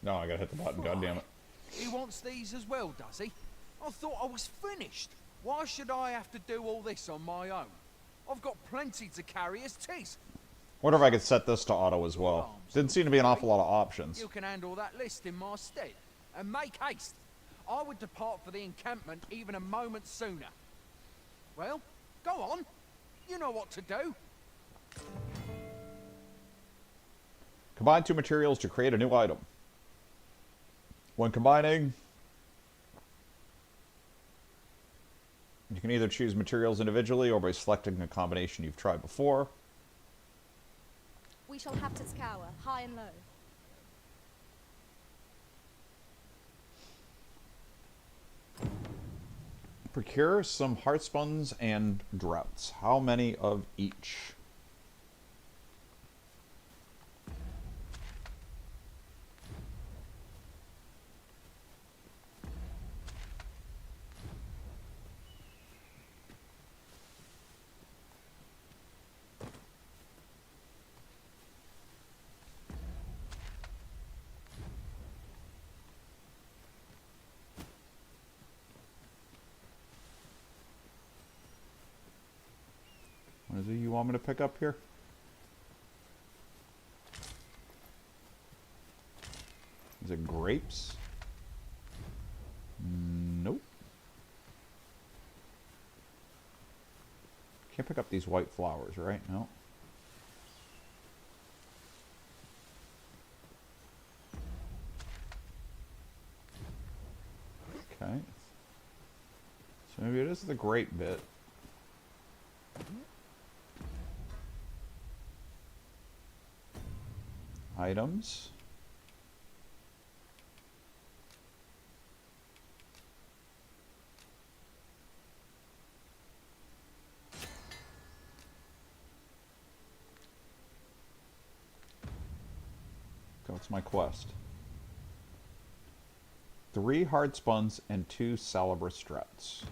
No, I gotta hit the button, goddammit. He wants these as well, does he? I thought I was finished. Why should I have to do all this on my own? I've got plenty to carry as tis. Wonder if I could set this to auto as well. Didn't seem to be an awful lot of options. You can handle that list in my stead. And make haste. I would depart for the encampment even a moment sooner. Well, go on. You know what to do. Combine 2 materials to create a new item. When combining, you can either choose materials individually or by selecting a combination you've tried before. We shall have to scour, high and low. Procure some heartspuns and droughts. How many of each? What is it you want me to pick up here? Is it grapes? Nope. Can't pick up these white flowers, right? No. Okay. So maybe it is the grape bit. Items. Okay, what's my quest? 3 hard spuns and 2 salabra struts.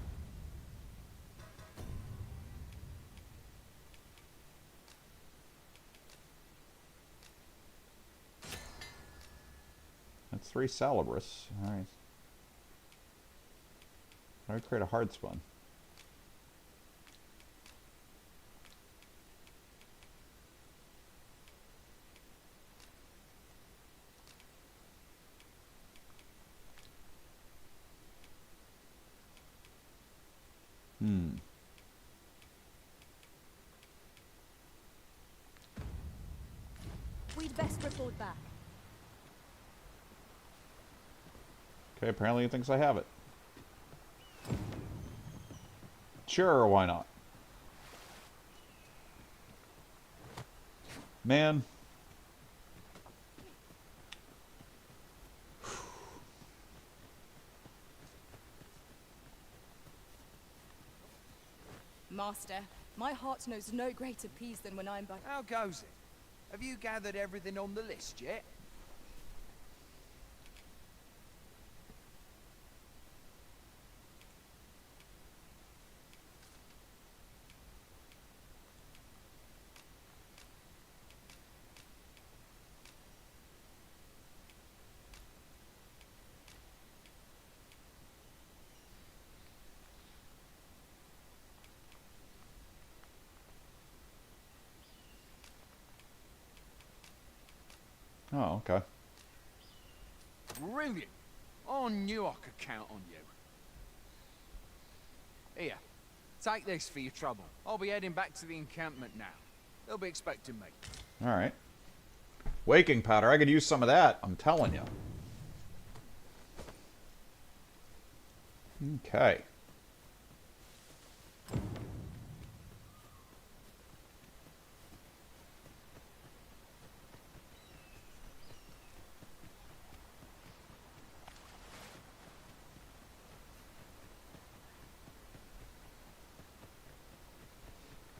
That's 3 salabras. Alright. How do I create a hard spun? We'd best report back. Okay, apparently he thinks I have it. Sure, why not? Man. Master, my heart knows no greater peace than when I'm by... How goes it? Have you gathered everything on the list yet? Oh, okay. Brilliant! I knew I could count on you. Here, take this for your trouble. I'll be heading back to the encampment now. They'll be expecting me. Alright. Waking powder. I could use some of that. I'm telling you. Okay.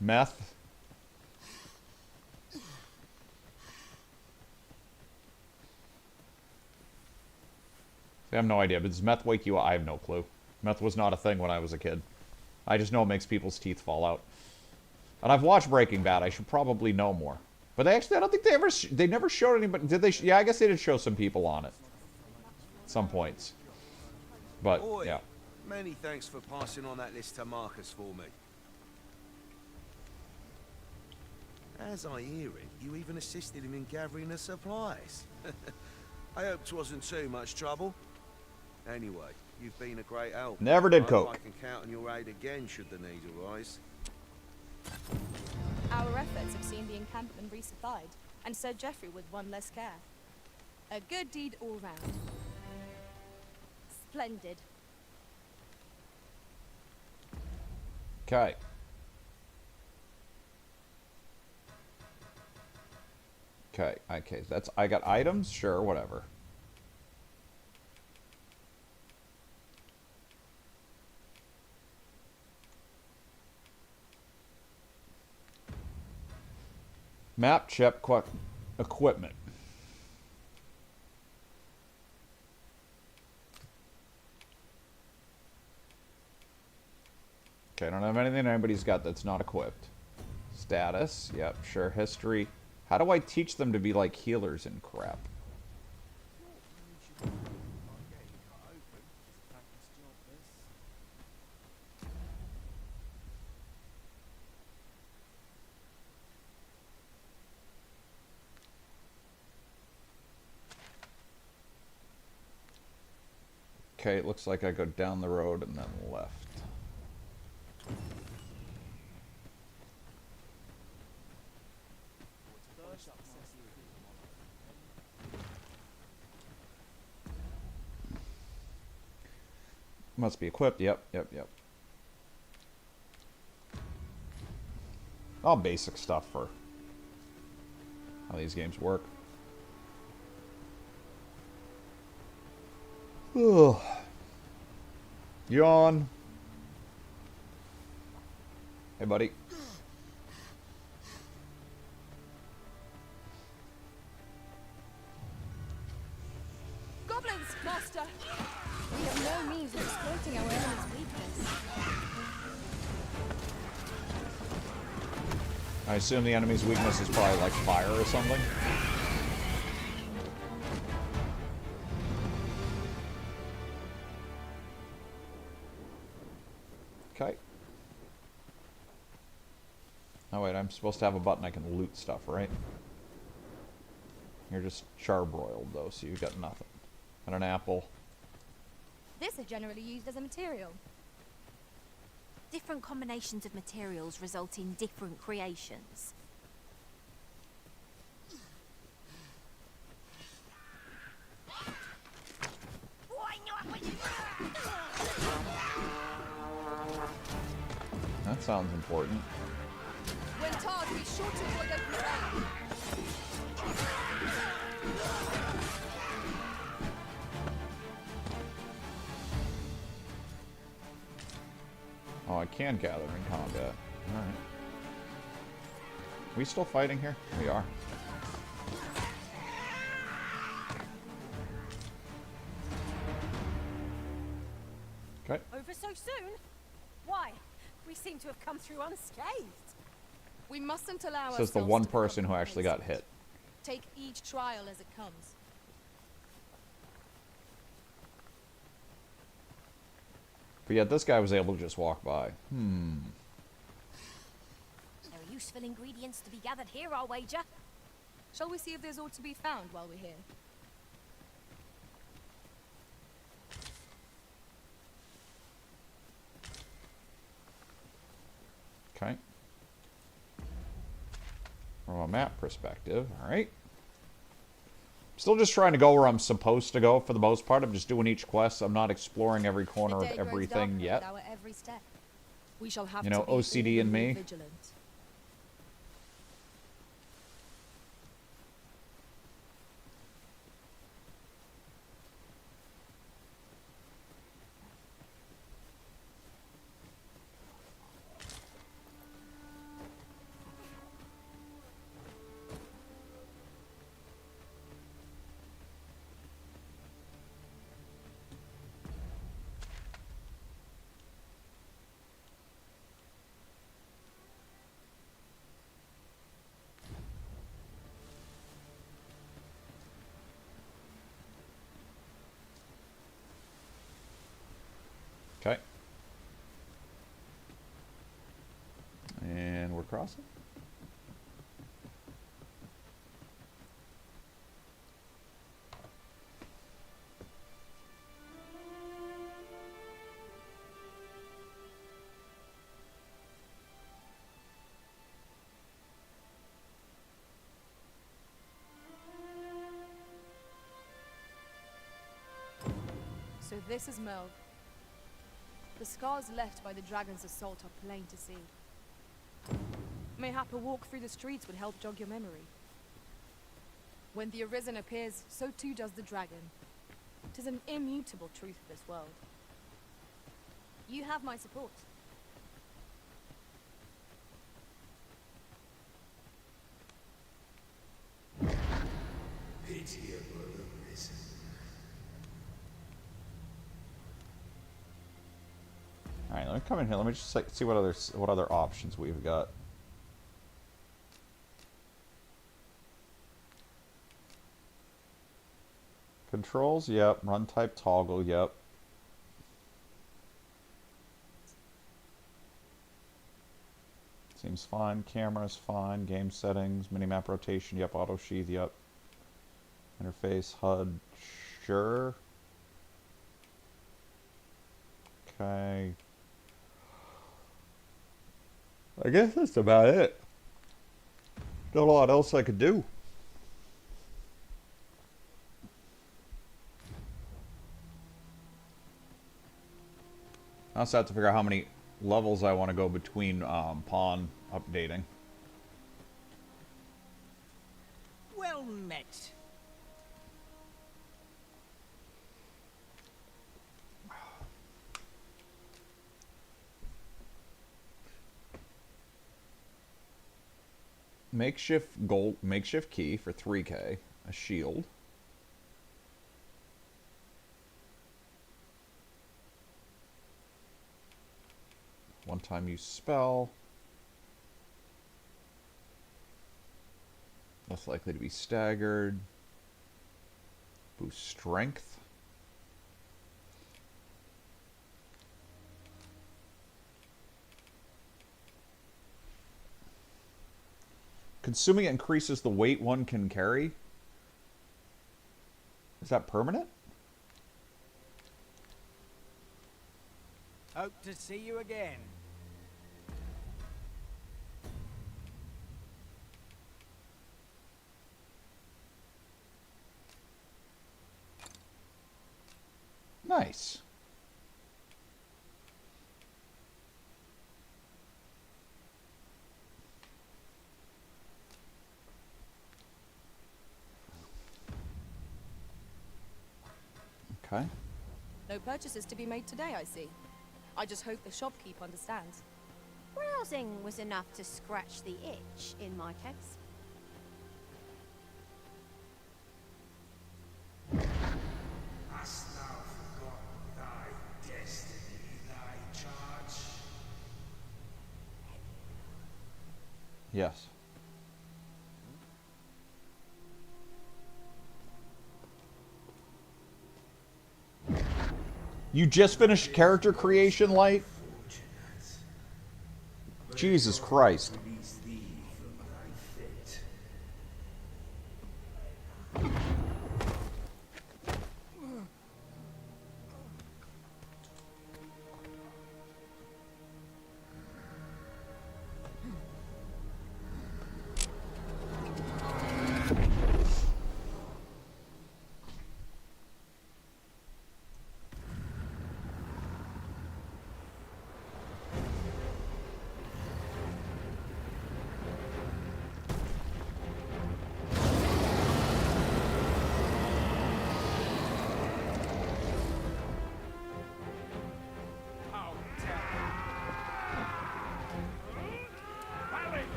Meth. I have no idea, but does meth wake you up? I have no clue. Meth was not a thing when I was a kid. I just know it makes people's teeth fall out. And I've watched Breaking Bad. I should probably know more. But they actually, I don't think they never showed anybody. Did they? Yeah, I guess they did show some people on it. At some points. But, Boy, yeah. Many thanks for passing on that list to Marcus for me. As I hear it, you even assisted him in gathering the supplies. I hope 'twasn't too much trouble. Anyway, you've been a great help. Never did I hope coke. I can count on your aid again should the need arise. Our efforts have seen the encampment resupplied, and Sir Geoffrey with one less care. A good deed all round. Splendid. Okay. Okay, that's, I got items? Sure, whatever. Map chip equipment. Okay, I don't have anything anybody's got that's not equipped. Status, yep, sure. History. How do I teach them to be like healers and crap? Okay, it looks like I go down the road and then left. Must be equipped. Yep. All basic stuff for how these games work. Ugh. Yawn. Hey, buddy. Goblins, master! We have no means of exploiting our enemy's weakness. I assume the enemy's weakness is probably like fire or something. Okay. Oh wait, I'm supposed to have a button I can loot stuff, right? You're just charbroiled though, so you got nothing. And an apple. This is generally used as a material. Different combinations of materials result in different creations. That sounds important. When tarred, be sure to avoid open ground. Oh, I can gather in combat. Alright. We still fighting here? We are. Okay. Over so soon? Why? We seem to have come through unscathed. We mustn't allow Says the ourselves one to become person who actually got hit. Take each trial as it comes. But yet this guy was able to just walk by. There are useful ingredients to be gathered here, I'll wager. Shall we see if there's aught to be found while we're here? Okay. From a map perspective, alright. Still just trying to go where I'm supposed to go for the most part. I'm just doing each quest. I'm not exploring every corner of everything yet. Every step. We shall have You know, to be OCD in me. vigilant. Okay. And we're crossing. So this is Melv. The scars left by the dragon's assault are plain to see. Mayhap a walk through the streets would help jog your memory. When the Arisen appears, so too does the dragon. 'Tis an immutable truth of this world. You have my support. Come in here. Let me just see what other options we've got. Controls, yep. Run type toggle, yep. Seems fine. Cameras, fine. Game settings, minimap rotation, yep. Auto sheath, yep. Interface, HUD, sure. Okay. I guess that's about it. Not a lot else I could do. I also have to figure out how many levels I want to go between pawn updating. Well met. Makeshift key for 3K, a shield. One-time use spell. Less likely to be staggered. Boost strength. Consuming it increases the weight one can carry. Is that permanent? Hope to see you again. Nice. Okay. No purchases to be made today, I see. I just hope the shopkeep understands. Browsing was enough to scratch the itch, in my case. Hast thou forgotten thy destiny, thy charge? Yes. You just finished character creation, Light? Jesus Christ.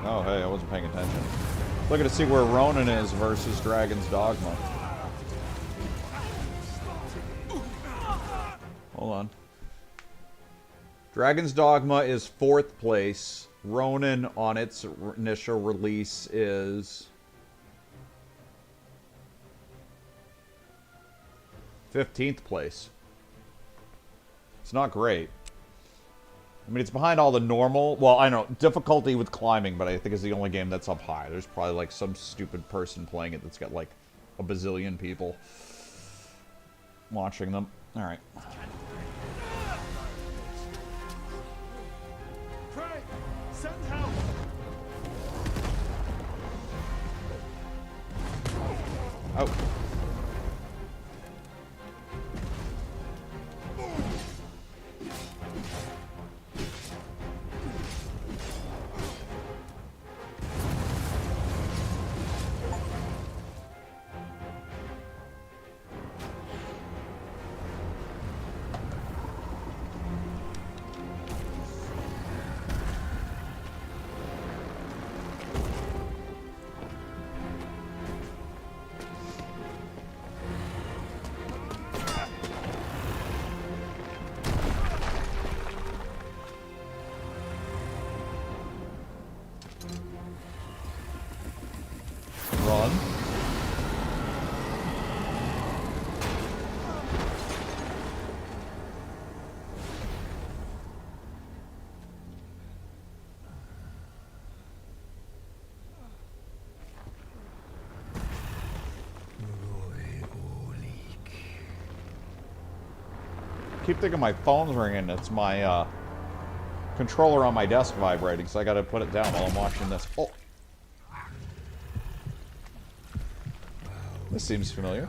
Oh, hey, I wasn't paying attention. Looking to see where Ronin is versus Dragon's Dogma. Hold on. Dragon's Dogma is 4th place. Ronin, on its initial release, is 15th place. It's not great. I mean, it's behind all the normal... Well, I know, difficulty with climbing, but I think it's the only game that's up high. There's probably, like, some stupid person playing it that's got, like, a bazillion people watching them. Alright. Send help! Oh. Run. Keep thinking my phone's ringing. It's my controller on my desk vibrating, so I gotta put it down while I'm watching this. Oh. This seems familiar.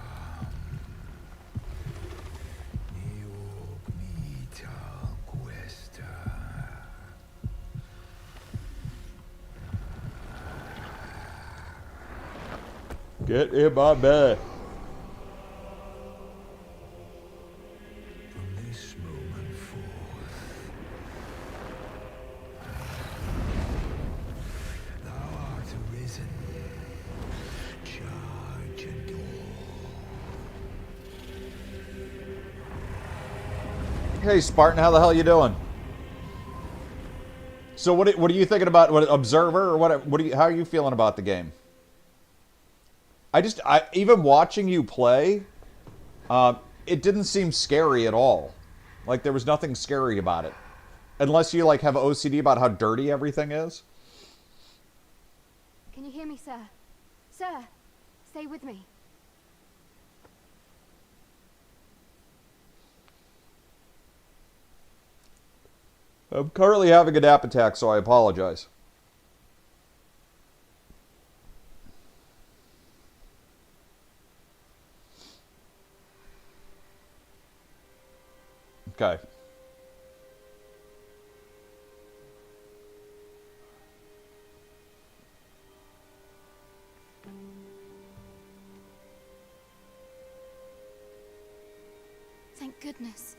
Get in my bed. Hey Spartan, how the hell you doing? So what are you thinking about? What, Observer or what? How are you feeling about the game? I even watching you play, it didn't seem scary at all. Like there was nothing scary about it, unless you like have OCD about how dirty everything is. Can you hear me, sir? Sir, stay with me. I'm currently having a nap attack, so I apologize. Okay. Thank goodness.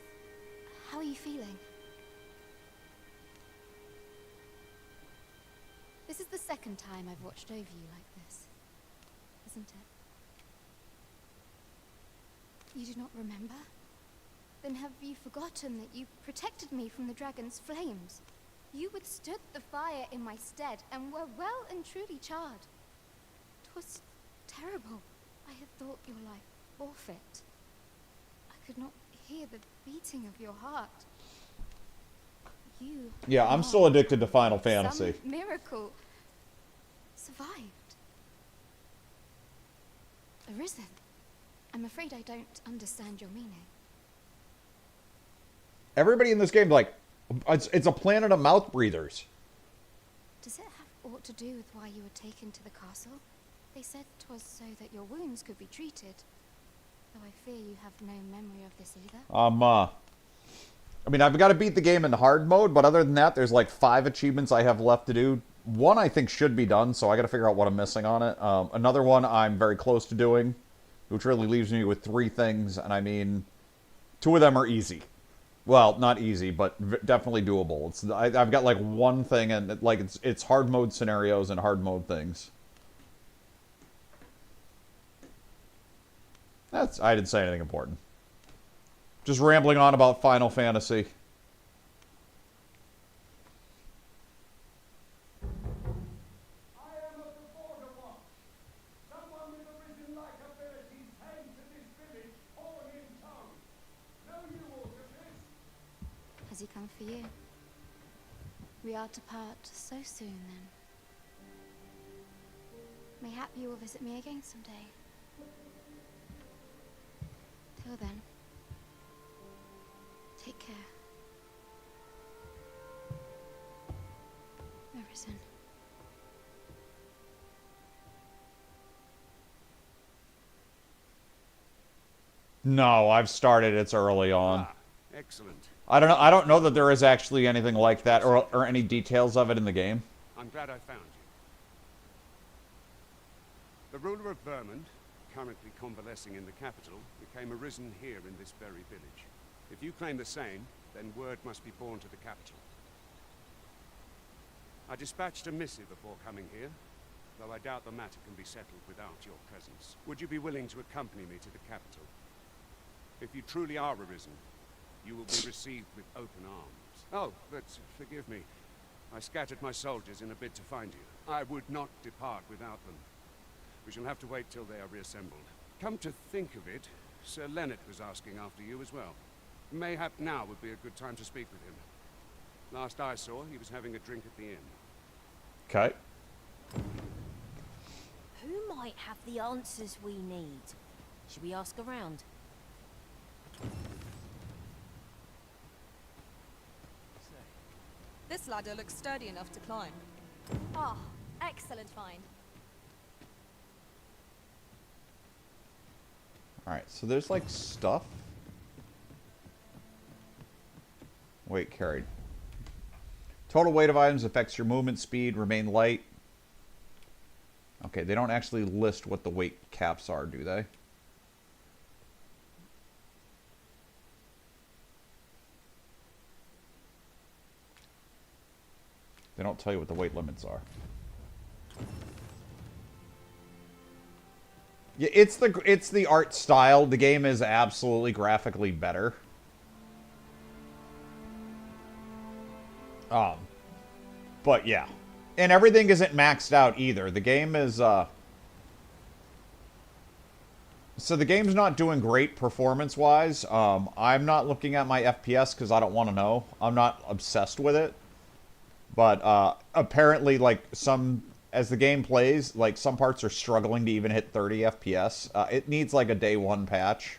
How are you feeling? This is the second time I've watched over you like this, isn't it? You do not remember? Then have you forgotten that you protected me from the dragon's flames? You withstood the fire in my stead and were well and truly charred. 'Twas terrible. I had thought your life forfeit. I could not hear the beating of your heart. You... Yeah, I'm still addicted to Final Fantasy. Some miracle survived. Arisen. I'm afraid I don't understand your meaning. Everybody in this game, like, it's a planet of mouth breathers. Does it have aught to do with why you were taken to the castle? They said 'twas so that your wounds could be treated. Though I fear you have no memory of this either. I mean, I've got to beat the game in hard mode, but other than that, there's like 5 achievements I have left to do. One I think should be done, so I got to figure out what I'm missing on it. Another one I'm very close to doing, which really leaves me with 3 things, and I mean, 2 of them are easy. Well, not easy, but definitely doable. I've got like 1 thing, and like it's hard mode scenarios and hard mode things. I didn't say anything important. Just rambling on about Final Fantasy. Has he come for you? We are to part so soon, then. Mayhap you will visit me again someday. Till then, take care. Arisen. No, I've started. It's early on. Excellent. I don't know. I don't know that there is actually anything like that, or any details of it in the game. I'm glad I found you. The ruler of Vermont, currently convalescing in the capital, became arisen here in this very village. If you claim the same, then word must be borne to the capital. I dispatched a missive before coming here, though I doubt the matter can be settled without your presence. Would you be willing to accompany me to the capital? If you truly are arisen, you will be received with open arms. Oh, but forgive me. I scattered my soldiers in a bid to find you. I would not depart without them. We shall have to wait till they are reassembled. Come to think of it, Sir Leonard was asking after you as well. Mayhap now would be a good time to speak with him. Last I saw, he was having a drink at the inn. Okay. Who might have the answers we need? Should we ask around? This ladder looks sturdy enough to climb. Ah, excellent find. Alright, so there's like stuff. Weight carried. Total weight of items affects your movement speed. Remain light. Okay, they don't actually list what the weight caps are, do they? They don't tell you what the weight limits are. Yeah, it's the art style. The game is absolutely graphically better. But yeah. And everything isn't maxed out either. The game is, so the game's not doing great performance-wise. I'm not looking at my FPS because I don't want to know. I'm not obsessed with it. But, apparently, like, as the game plays, like, some parts are struggling to even hit 30 FPS. It needs, like, a day one patch.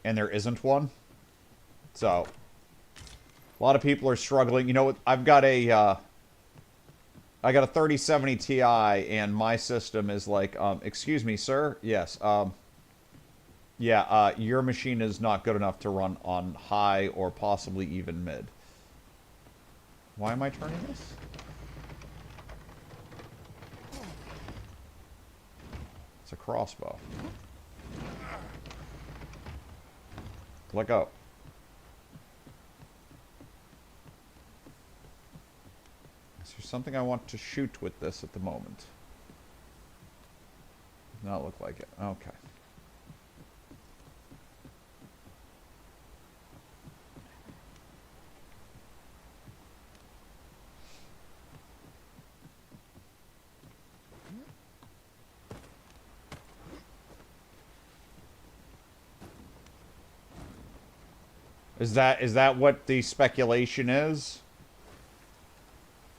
And there isn't one. So, a lot of people are struggling. You know, I've got a, I got a 3070 Ti, and my system is like, excuse me, sir? Yes, yeah, your machine is not good enough to run on high or possibly even mid. Why am I turning this? It's a crossbow. Let go. Is there something I want to shoot with this at the moment? Does not look like it. Okay. Is that what the speculation is?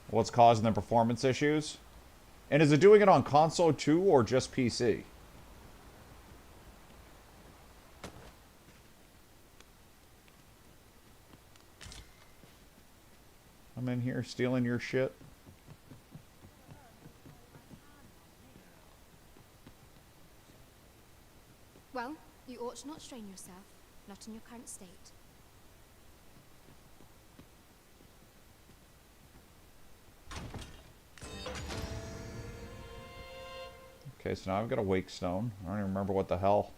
What's causing the performance issues? And is it doing it on console too, or just PC? I'm in here stealing your shit. Well, you ought to not strain yourself, not in your current state. Okay, so now I've got a wake stone. I don't even remember what the hell.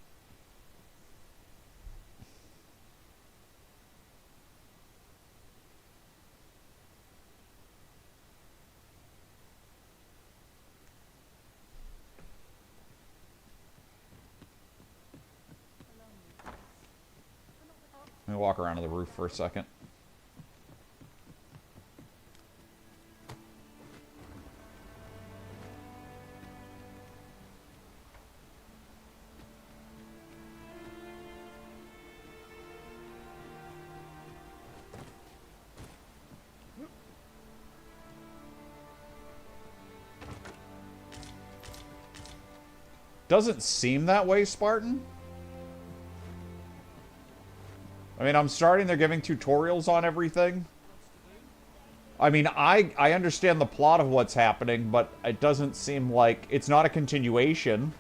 Let me walk around to the roof for a second. Doesn't seem that way, Spartan. I mean, I'm starting, they're giving tutorials on everything. I mean, I understand the plot of what's happening, but it doesn't seem like... It's not a continuation.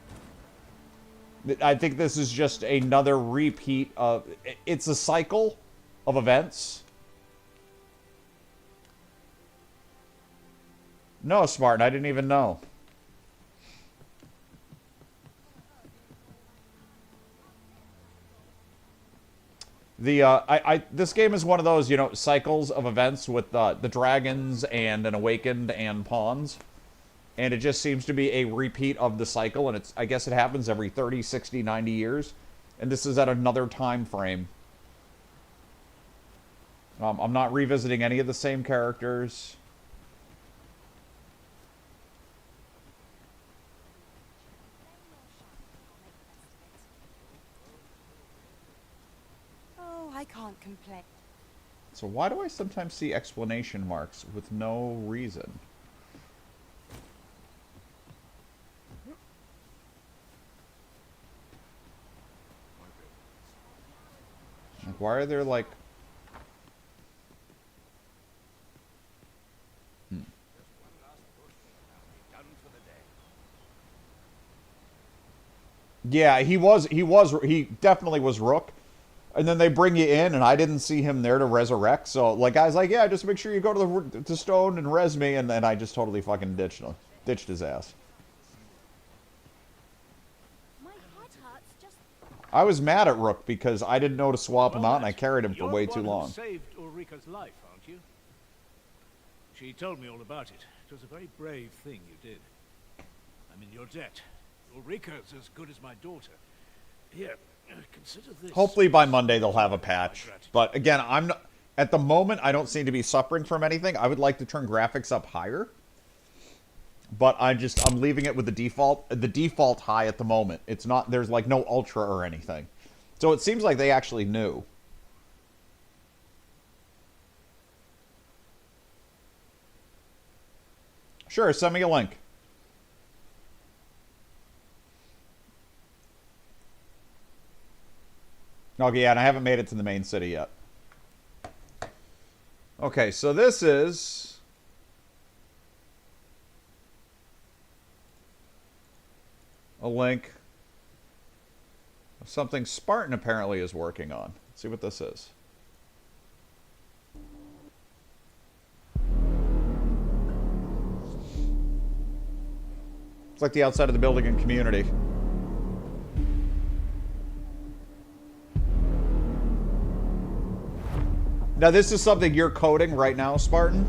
I think this is just another repeat of... It's a cycle of events. No, Spartan, I didn't even know. This game is one of those, you know, cycles of events with the dragons and an awakened and pawns. And it just seems to be a repeat of the cycle, and I guess it happens every 30, 60, 90 years. And this is at another time frame. I'm not revisiting any of the same characters. and play. So why do I sometimes see explanation marks with no reason? Like, why are there, like... Yeah, he definitely was Rook. And then they bring you in, and I didn't see him there to resurrect. So, like, I was like, yeah, just make sure you go to Stone and res me, and then I just totally fucking ditched his ass. I was mad at Rook because I didn't know to swap him out, and I carried him for way too long. You're the one who saved Ulrika's life, aren't you? She told me all about it. It was a very brave thing you did. I'm in your debt. Ulrika's as good as my daughter. Here, consider this. Hopefully by Monday they'll have a patch. But again, I'm not, at the moment I don't seem to be suffering from anything. I would like to turn graphics up higher. But I'm leaving it with the default high at the moment. It's not, there's like no ultra or anything. So it seems like they actually knew. Sure, send me a link. Okay, yeah, and I haven't made it to the main city yet. Okay, so this is... a link of something Spartan apparently is working on. Let's see what this is. It's like the outside of the building in Community. Now, this is something you're coding right now, Spartan?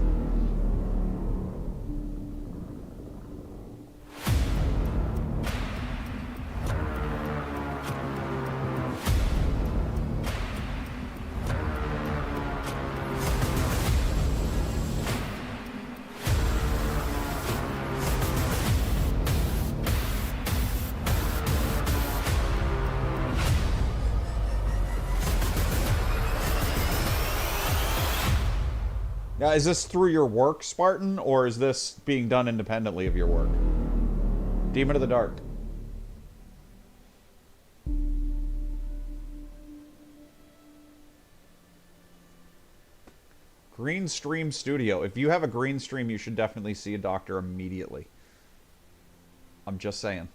Now, is this through your work, Spartan, or is this being done independently of your work? Demon of the Dark. Green Stream Studio. If you have a green stream, you should definitely see a doctor immediately. I'm just saying.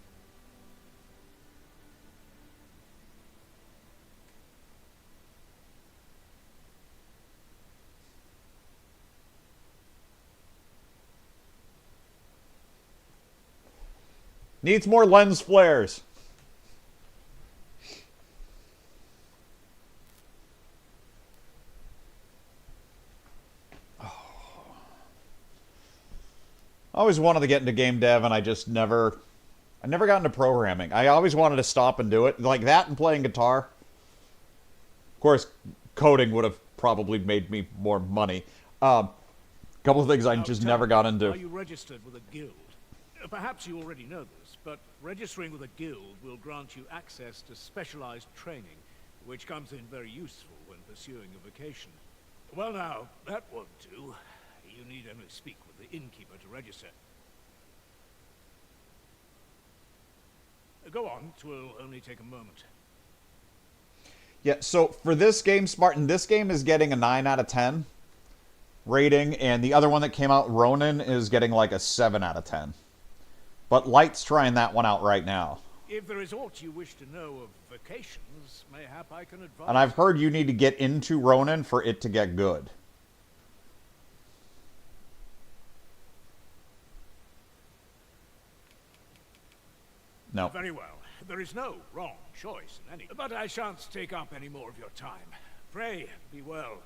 Needs more lens flares. I always wanted to get into game dev, and I never got into programming. I always wanted to stop and do it. Like that and playing guitar. Of course, coding would have probably made me more money. Couple of things I just never got into. Are you registered with a guild? Perhaps you already know this, but registering with a guild will grant you access to specialized training, which comes in very useful when pursuing a vocation. Well now, that won't do. You need only speak with the innkeeper to register. Go on, 'twill only take a moment. Yeah, so for this game, Spartan, this game is getting a 9 out of 10 rating, and the other one that came out, Ronin, is getting like a 7 out of 10. But Light's trying that one out right now. If there is aught you wish to know of vocations, mayhap I can advise. And I've heard you need to get into Ronin for it to get good. No. Very well. There is no wrong choice in any. But I shan't take up any more of your time. Pray, be well.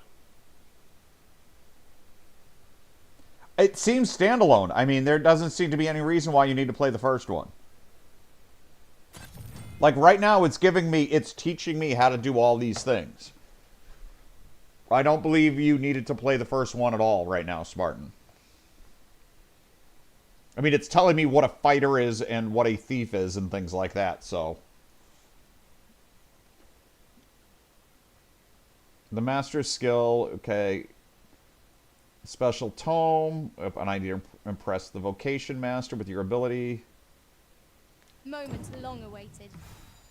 It seems standalone. I mean, there doesn't seem to be any reason why you need to play the first one. Like, right now, it's teaching me how to do all these things. I don't believe you needed to play the first one at all right now, Spartan. I mean, it's telling me what a fighter is and what a thief is and things like that, so... The master's skill, okay. Special tome, an idea to impress the vocation master with your ability. Moment long awaited.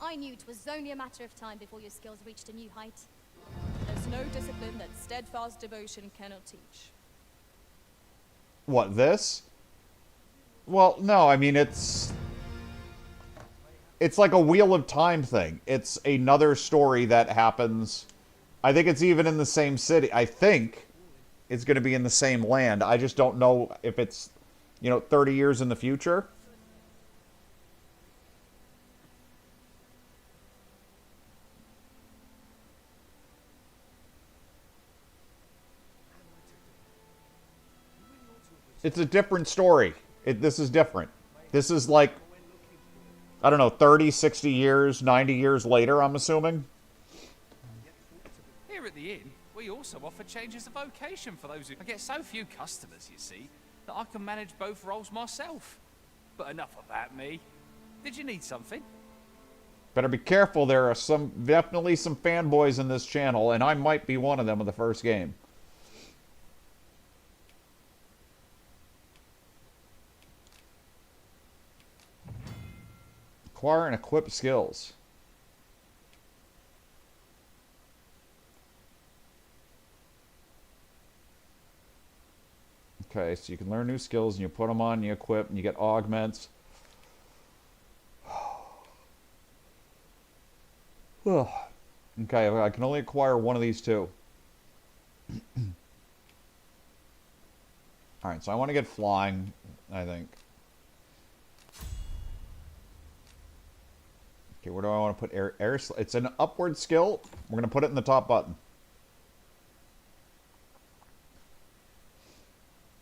I knew 'twas only a matter of time before your skills reached a new height. There's no discipline that steadfast devotion cannot teach. What, this? Well, no, I mean, it's like a Wheel of Time thing. It's another story that happens. I think it's even in the same city. I think it's going to be in the same land. I just don't know if it's, 30 years in the future. It's a different story. This is different. This is like, I don't know, 30, 60 years, 90 years later, I'm assuming. Here at the inn, we also offer changes of vocation for those who... I get so few customers, you see, that I can manage both roles myself. But enough of that, me. Did you need something? Better be careful, there are definitely some fanboys in this channel, and I might be one of them in the first game. Acquire and equip skills. Okay, so you can learn new skills and you put them on and you equip and you get augments. Okay, I can only acquire one of these two. Alright, so I want to get flying, I think. Okay, where do I want to put air? It's an upward skill. We're going to put it in the top button.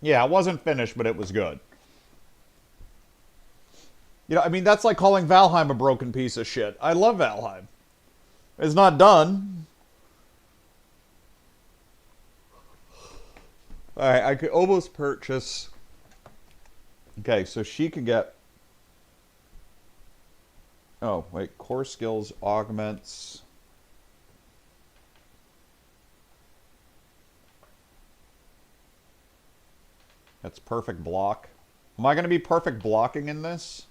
Yeah, it wasn't finished, but it was good. I mean, that's like calling Valheim a broken piece of shit. I love Valheim. It's not done. Alright, I could almost purchase... Okay, so she could get... Oh, wait, core skills, augments. That's perfect block. Am I going to be perfect blocking in this?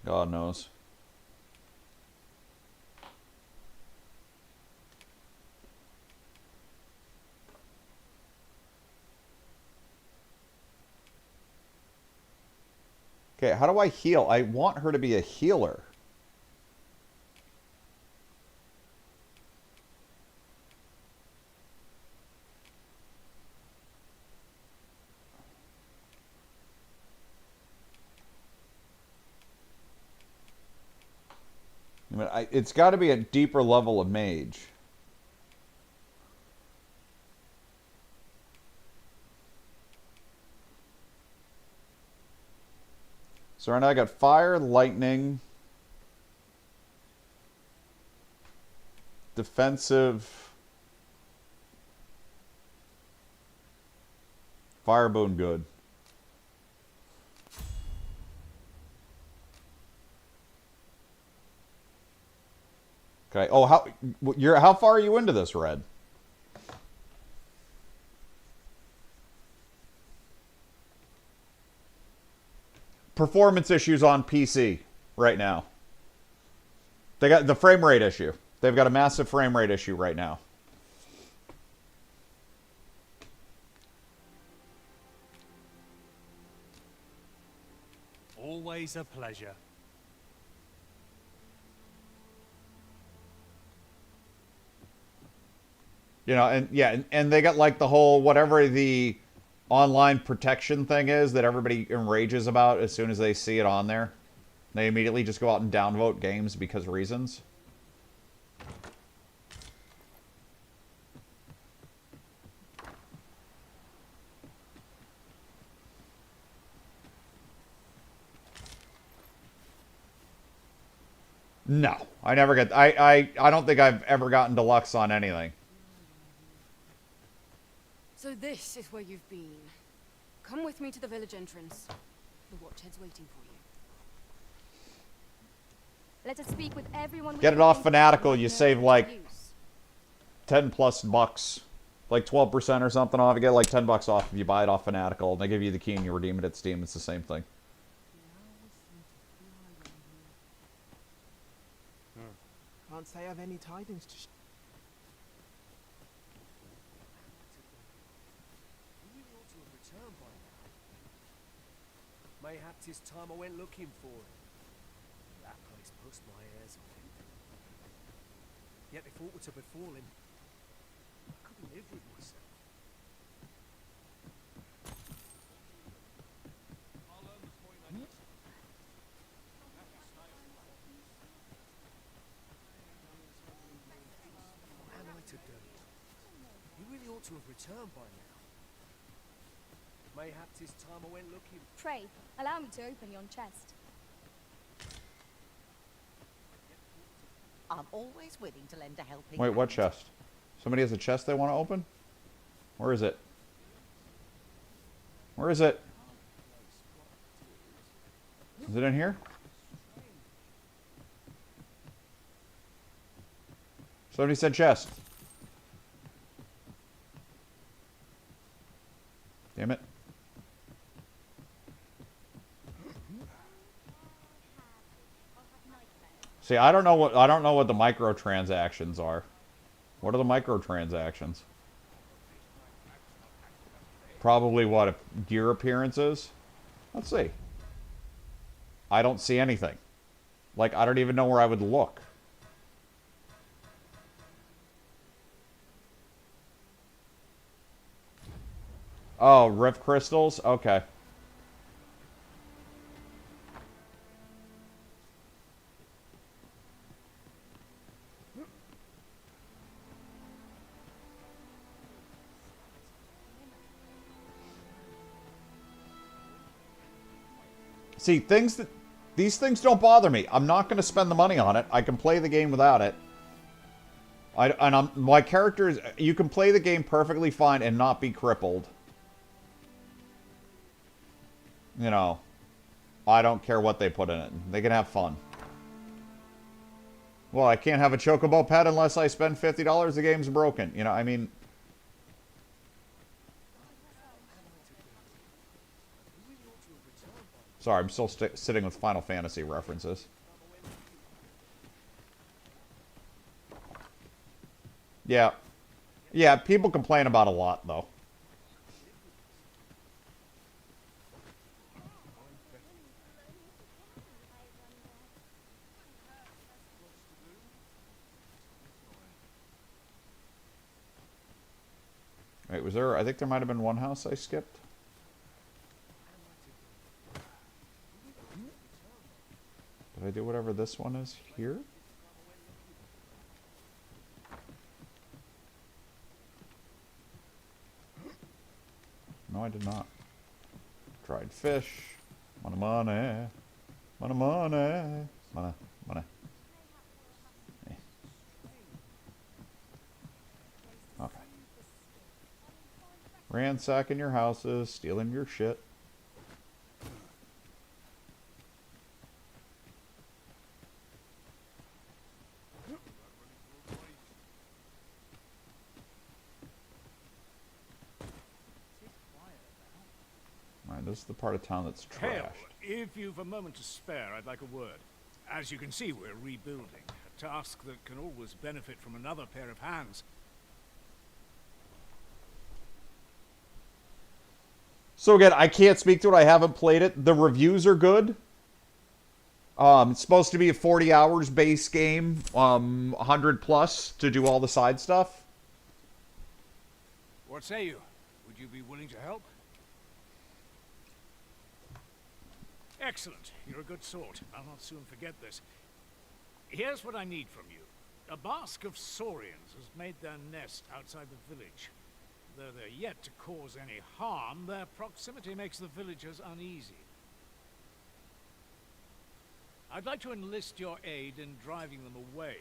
God knows. Okay, how do I heal? I want her to be a healer. I mean, it's got to be a deeper level of mage. So right now I got fire, lightning, defensive, firebone good. Okay. Oh, how far are you into this, Red? Performance issues on PC right now. They got the frame rate issue. They've got a massive frame rate issue right now. Always a pleasure. And yeah, and they got like the whole whatever the online protection thing is that everybody enrages about as soon as they see it on there. They immediately just go out and downvote games because of reasons. No, I never get. I don't think I've ever gotten deluxe on anything. So this is where you've been. Come with me to the village entrance. The watchhead's waiting for you. Let us speak with everyone. Get it off Fanatical, you save like 10 plus bucks. Like 12% or something off. You get like 10 bucks off if you buy it off Fanatical. And they give you the key and you redeem it at Steam. It's the same thing. Can't say I've any tidings to Mayhap 'tis time I went looking for it. That place puts my hairs on end. Yet if aught were to befall him, I couldn't live with myself. What am I to do? You really ought to have returned by now. Mayhap 'tis time I went looking. Pray, allow me to open yon chest. I'm always willing to lend a helping Wait, what hand. chest? Somebody has a chest they want to open? Where is it? Where is it? Is it in here? Somebody said chest. Damn it. See, I don't know what the microtransactions are. What are the microtransactions? Probably what, gear appearances? Let's see. I don't see anything. Like, I don't even know where I would look. Oh, Rift Crystals? Okay. See, these things don't bother me. I'm not going to spend the money on it. I can play the game without it. My character is... You can play the game perfectly fine and not be crippled. You know, I don't care what they put in it. They can have fun. Well, I can't have a Chocobo pet unless I spend $50. The game's broken. You know, I mean... Sorry, I'm still sitting with Final Fantasy references. Yeah. Yeah, people complain about a lot, though. Wait, was there... I think there might have been one house I skipped. Did I do whatever this one is here? No, I did not. Dried fish. Money, money. Money, money. Money, money. Eh. Okay. Ransacking your houses, stealing your shit. This is the part of town that's trashed. Hale, if you've a moment to spare, I'd like a word. As you can see, we're rebuilding. A task that can always benefit from another pair of hands. So again, I can't speak to it. I haven't played it. The reviews are good. It's supposed to be a 40 hours base game. 100 plus to do all the side stuff. What say you? Would you be willing to help? Excellent. You're a good sort. I'll not soon forget this. Here's what I need from you. A bask of saurians has made their nest outside the village. Though they're yet to cause any harm, their proximity makes the villagers uneasy. I'd like to enlist your aid in driving them away.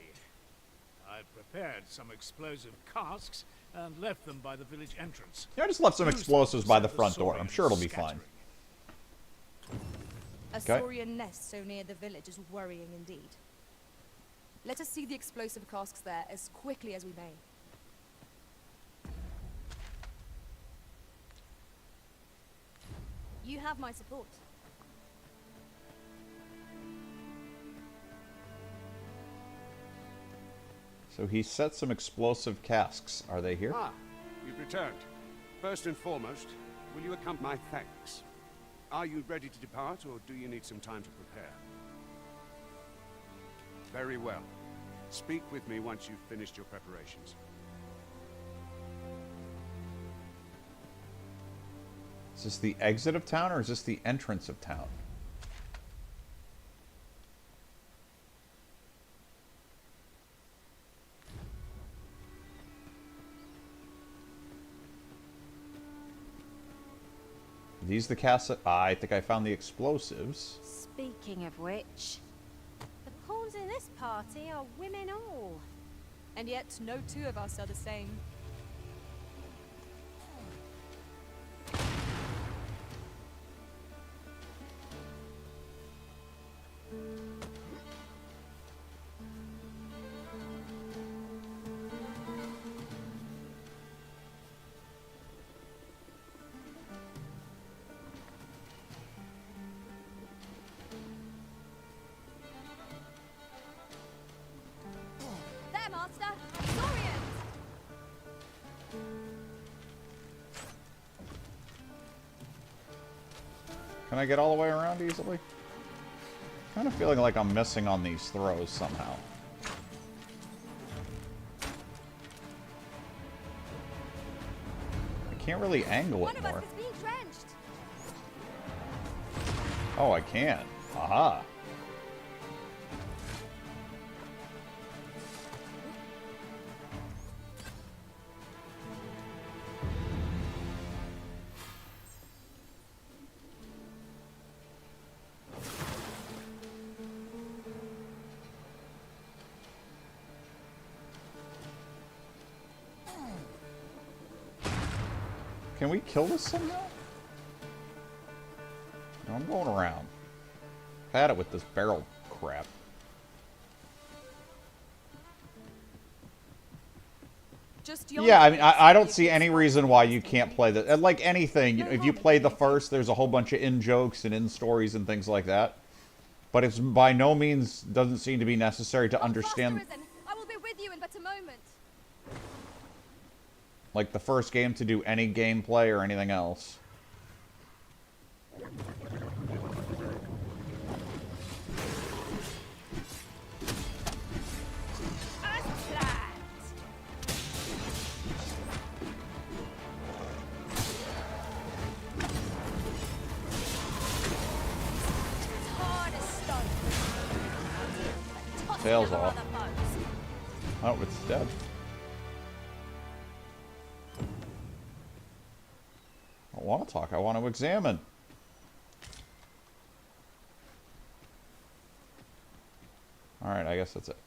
I've prepared some explosive casks and left them by the village entrance. Yeah, I just left some explosives by the front door. I'm sure it'll be fine. A saurian nest so near the village is worrying indeed. Let us see the explosive casks there as quickly as we may. You have my support. So he set some explosive casks. Are they here? Ah, you've returned. First and foremost, will you accompany my thanks? Are you ready to depart, or do you need some time to prepare? Very well. Speak with me once you've finished your preparations. Is this the exit of town, or is this the entrance of town? Are these the castle? I think I found the explosives. Speaking of which, the pawns in this party are women all. And yet, no two of us are the same. There, Master! Saurians! Can I get all the way around easily? Kind of feeling like I'm missing on these throws somehow. I can't really angle it more. Being drenched. Oh, I can. Aha. Can we kill this somehow? No, I'm going around. I've had it with this barrel crap. Yeah, I mean, I don't see any reason why you can't play this. Like anything, you know, if you play the first, there's a whole bunch of in-jokes and in-stories and things like that. But it's by no means doesn't seem to be necessary to understand. I will be with you in but a moment. Like the first game to do any gameplay or anything else. Tails off. Oh, it's dead. I don't want to talk, I want to examine. Alright, I guess that's it.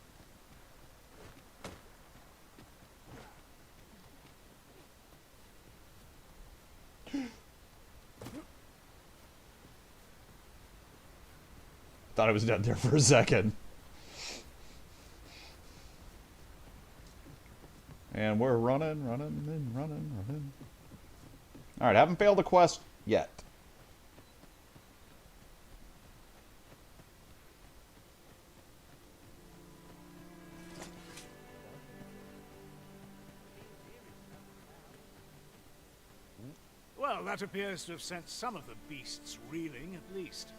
Thought I was dead there for a second. And we're running. Alright, haven't failed the quest yet. Well, that appears to have sent some of the beasts reeling, at least.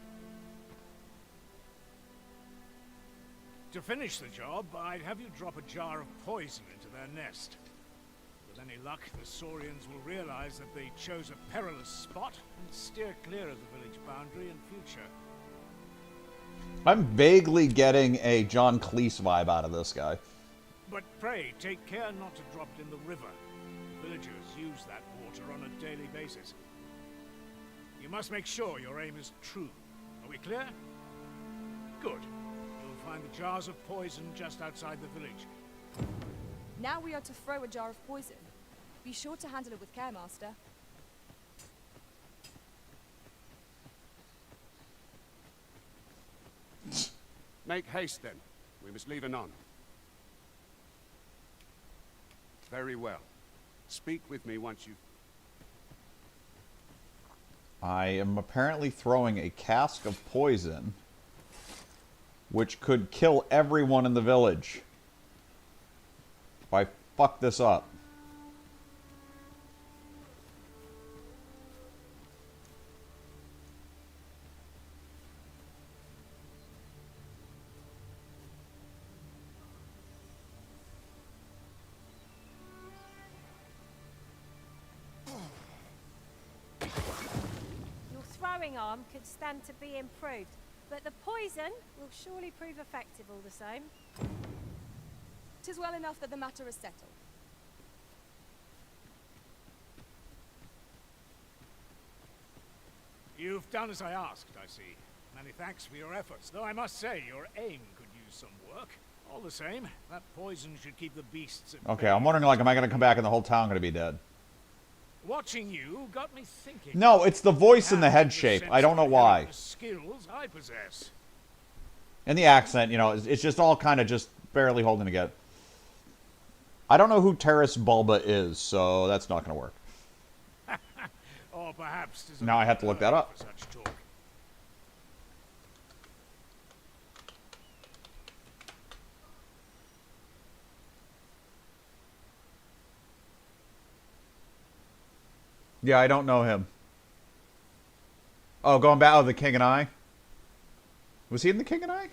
To finish the job, I'd have you drop a jar of poison into their nest. With any luck, the Saurians will realize that they chose a perilous spot and steer clear of the village boundary in future. I'm vaguely getting a John Cleese vibe out of this guy. But pray, take care not to drop it in the river. Villagers use that water on a daily basis. You must make sure your aim is true. Are we clear? Good. You'll find the jars of poison just outside the village. Now we are to throw a jar of poison. Be sure to handle it with care, Master. Make haste, then. We must leave anon. Very well. Speak with me once you've... I am apparently throwing a cask of poison, which could kill everyone in the village if I fuck this up. Your throwing arm could stand to be improved, but the poison will surely prove effective all the same. 'Tis well enough that the matter is settled. You've done as I asked, I see. Many thanks for your efforts, though I must say your aim could use some work. All the same, that poison should keep the beasts at Okay, I'm wondering, like, am I going to come back and the whole town going to be dead? Watching you got me thinking. No, it's the voice and the head shape. I don't know why. The skills I possess. And the accent, you know, it's just all kind of just barely holding together. I don't know who Terrace Bulba is, so that's not going to work. Or perhaps Now I have to look that up. for such talk. Yeah, I don't know him. Oh, going back. Oh, the King and I? Was he in the King and I?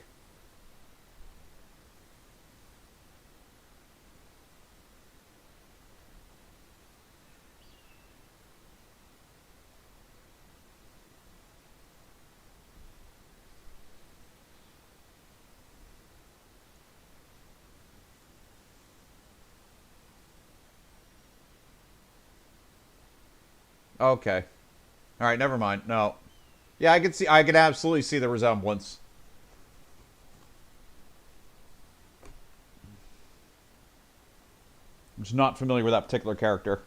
Okay. Alright, never mind. No. Yeah, I could absolutely see the resemblance. I'm just not familiar with that particular character.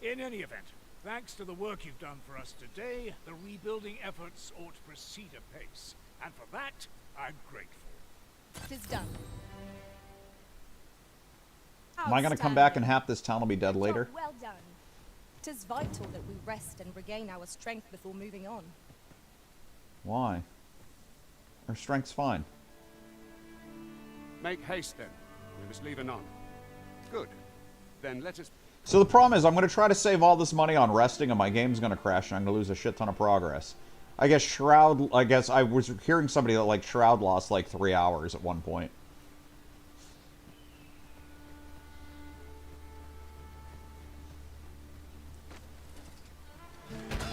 In any event, thanks to the work you've done for us today, the rebuilding efforts ought to proceed apace. And for that, I'm grateful. 'Tis done. Am I going to come back and half this town will be dead later? Well done. 'Tis vital that we rest and regain our strength before moving on. Why? Our strength's fine. Make haste, then. We must leave anon. Good. Then let us... So the problem is I'm going to try to save all this money on resting and my game's going to crash and I'm going to lose a shit ton of progress. I guess I was hearing somebody that like Shroud lost like 3 hours at one point.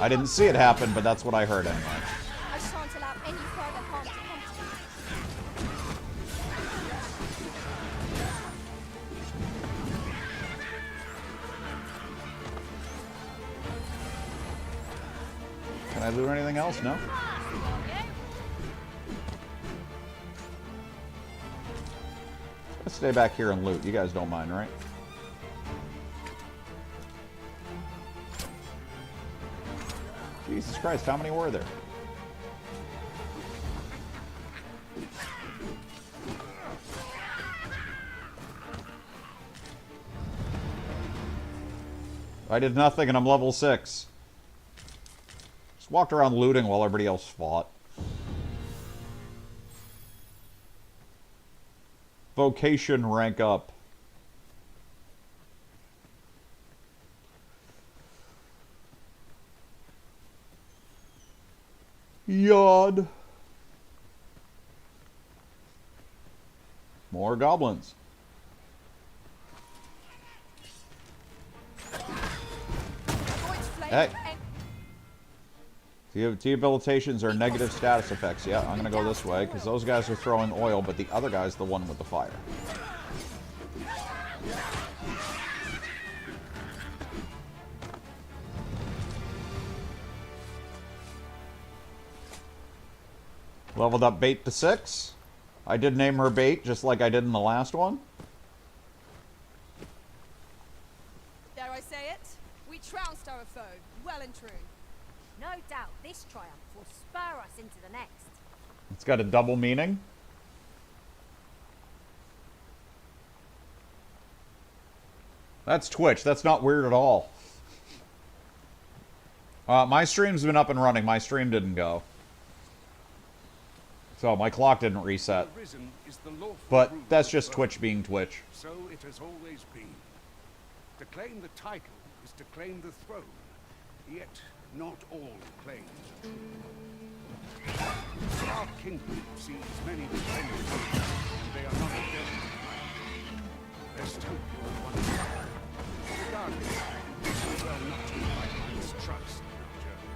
I didn't see it happen, but that's what I heard anyway. I shan't allow any further harm to come to you. Can I loot anything else? No? Let's stay back here and loot. You guys don't mind, right? Jesus Christ, how many were there? I did nothing and I'm level 6. Just walked around looting while everybody else fought. Vocation rank up. Yod. More goblins. Hey. Rehabilitations are negative status effects. Yeah, I'm gonna go this way, because those guys are throwing oil, but the other guy's the one with the fire. Leveled up bait to 6. I did name her bait, just like I did in the last one. Dare I say it? We trounced our foe, well and true. No doubt this triumph will spur us into the next. It's got a double meaning. That's Twitch. That's not weird at all. My stream's been up and running. My stream didn't go. So my clock didn't reset. But that's just Twitch being Twitch. So it has always been. To claim the title is to claim the throne. Yet not all claim the throne. Our kingdom sees many defenders, and they are not dead. They're still pure one side. Regardless, we do well not to invite my mistrust in our journey.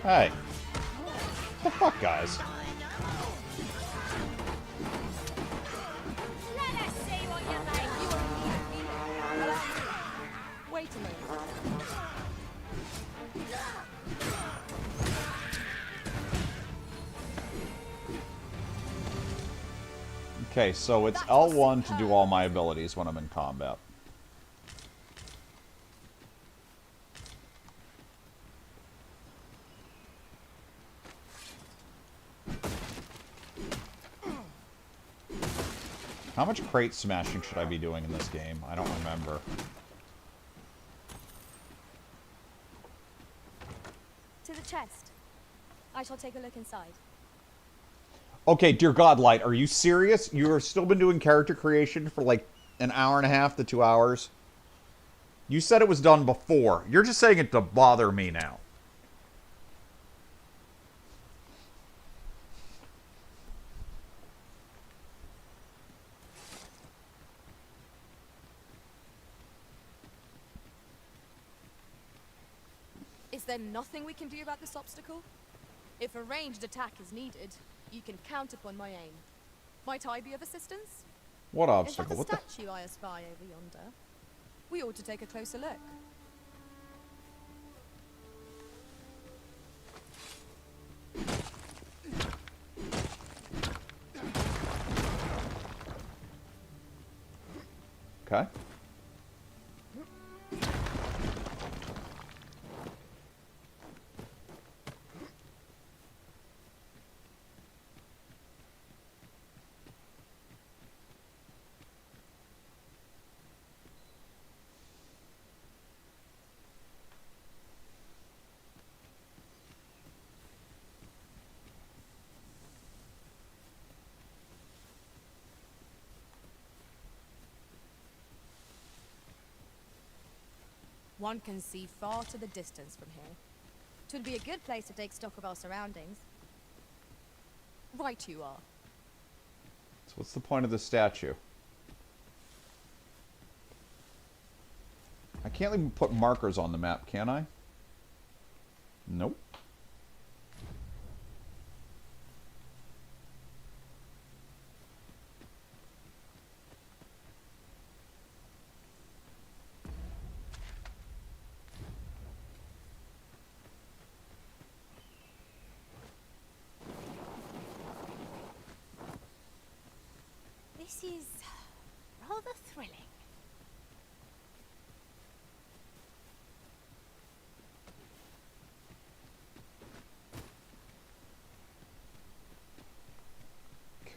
Hey. What the fuck, guys? Let us see what you make. Wait a minute. Okay, so it's L1 to do all my abilities when I'm in combat. How much crate smashing should I be doing in this game? I don't remember. To the chest. I shall take a look inside. Okay, dear God, Light, are you serious? You've still been doing character creation for like an hour and a half to 2 hours? You said it was done before. You're just saying it to bother me now. Is there nothing we can do about this obstacle? If a ranged attack is needed, you can count upon my aim. Might I be of assistance? What Is obstacle? that What the the... statue I espy over yonder? We ought to take a closer look. Okay. One can see far to the distance from here. 'Twould be a good place to take stock of our surroundings. Right you are. So what's the point of the statue? I can't even put markers on the map, can I? Nope. This is rather thrilling.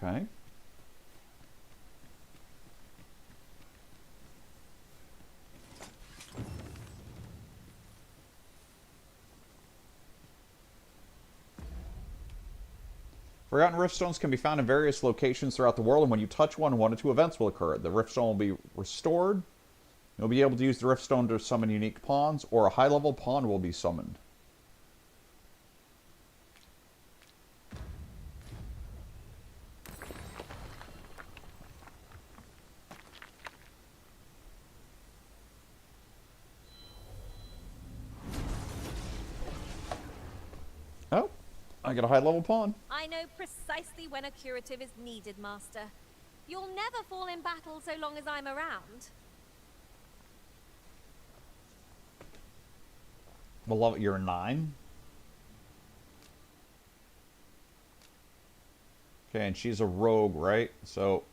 Okay. Forgotten riftstones can be found in various locations throughout the world, and when you touch one of two events will occur. The riftstone will be restored. You'll be able to use the riftstone to summon unique pawns, or a high-level pawn will be summoned. Oh, I got a high-level pawn. I know precisely when a curative is needed, Master. You'll never fall in battle so long as I'm around. Beloved, you're 9? Okay, and she's a rogue, right? So,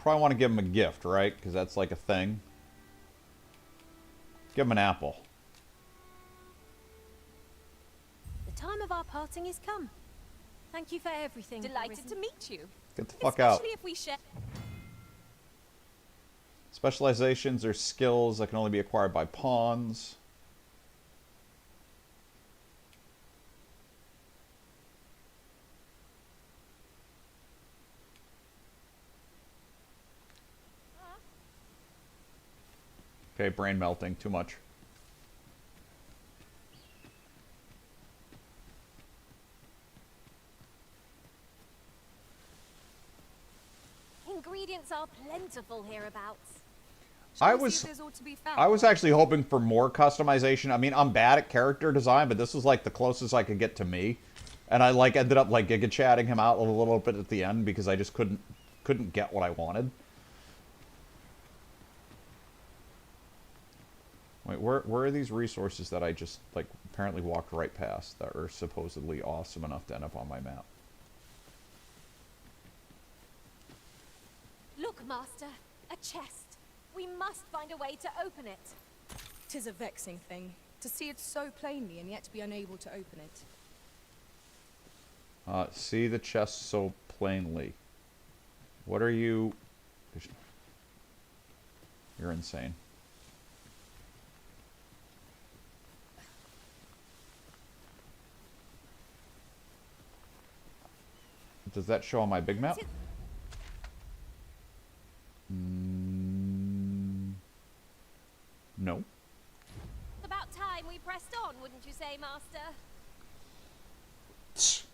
Probably want to give him a gift, right? Because that's like a thing. Give him an apple. The time of our parting is come. Thank you for everything. Delighted to meet you. Get the fuck out. Especially if we share. Specializations or skills that can only be acquired by pawns. Okay, brain melting. Too much. Ingredients are plentiful hereabouts. I was actually hoping for more customization. I mean, I'm bad at character design, but this was like the closest I could get to me. And I like ended up like giga chatting him out a little bit at the end because I just couldn't get what I wanted. Wait, where are these resources that I just, like, apparently walked right past that are supposedly awesome enough to end up on my map? Look, Master, a chest. We must find a way to open it. 'Tis a vexing thing, to see it so plainly and yet be unable to open it. See the chest so plainly. What are you... You're insane. Does that show on my big map? No. About time we pressed on, wouldn't you say, Master? It's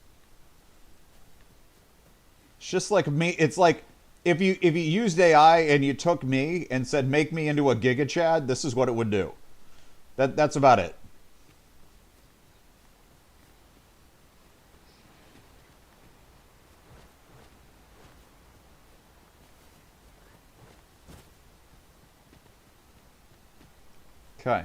just like me. It's like if you used AI and you took me and said make me into a Giga Chad, this is what it would do. That's about it. Okay.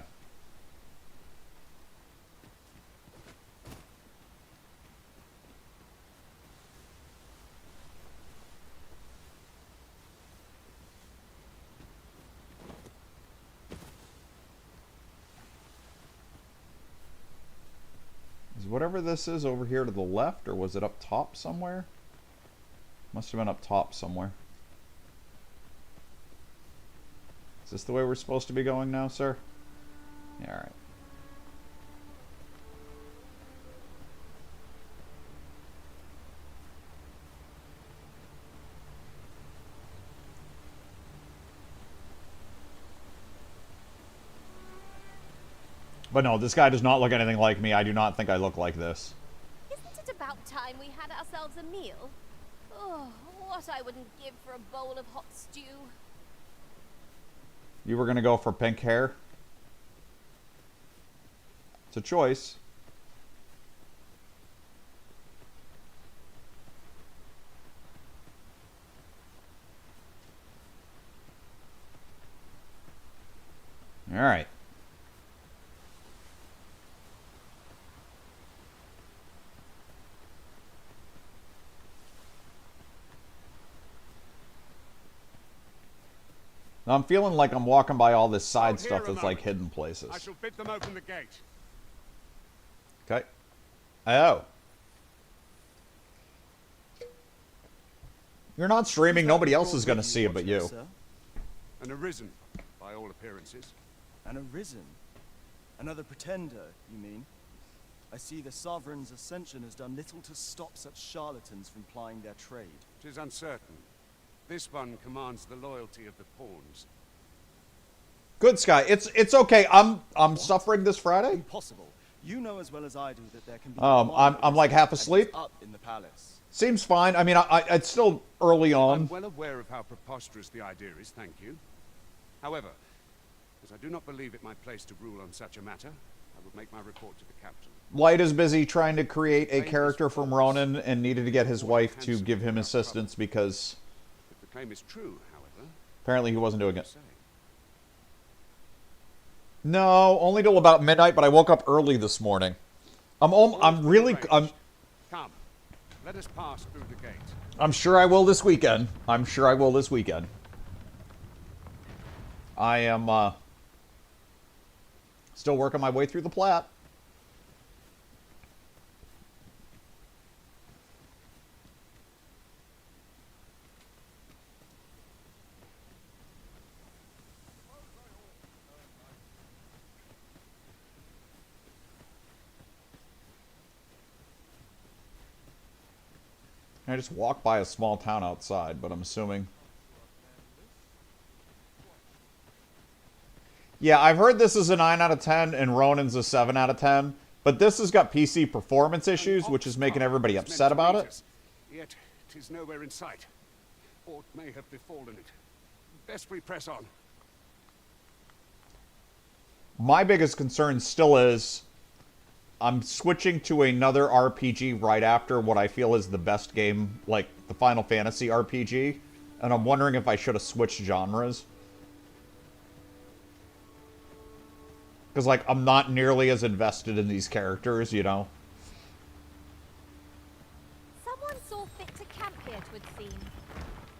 Is whatever this is over here to the left, or was it up top somewhere? Must have been up top somewhere. Is this the way we're supposed to be going now, sir? Yeah, alright. But no, this guy does not look anything like me. I do not think I look like this. Isn't it about time we had ourselves a meal? Oh, what I wouldn't give for a bowl of hot stew. You were gonna go for pink hair? It's a choice. All right. Now I'm feeling like I'm walking by all this side stuff that's like hidden places. I shall bid them open the gate. Okay. Oh. You're not streaming. Nobody else is going to see it but you. An arisen, by all appearances. An arisen? Another pretender, you mean? I see the Sovereign's ascension has done little to stop such charlatans from plying their trade. 'Tis uncertain. This one commands the loyalty of the pawns. Good, Sky. It's okay. I'm suffering this Friday. Impossible. You know as well as I do that there can be. I'm like half asleep. Up in the palace. Seems fine. I mean, it's still early on. I'm well aware of how preposterous the idea is, thank you. However, as I do not believe it my place to rule on such a matter, I will make my report to the captain. Light is busy trying to create a character from Ronin and needed to get his wife to give him assistance because If the claim is true, however, apparently he wasn't doing it. No, only till about midnight, but I woke up early this morning. I'm Come, let us pass through the gate. I'm sure I will this weekend. I'm sure I will this weekend. I am, still working my way through the plat. I just walked by a small town outside, but I'm assuming... Yeah, I've heard this is a 9 out of 10 and Ronin's a 7 out of 10, but this has got PC performance issues, which is making everybody upset about it. Yet, 'tis nowhere in sight. Aught may have befallen it. Best we press on. My biggest concern still is I'm switching to another RPG right after what I feel is the best game, like the Final Fantasy RPG, and I'm wondering if I should have switched genres. Because, like, I'm not nearly as invested in these characters, you know? Someone saw fit to camp here, 'twould seem.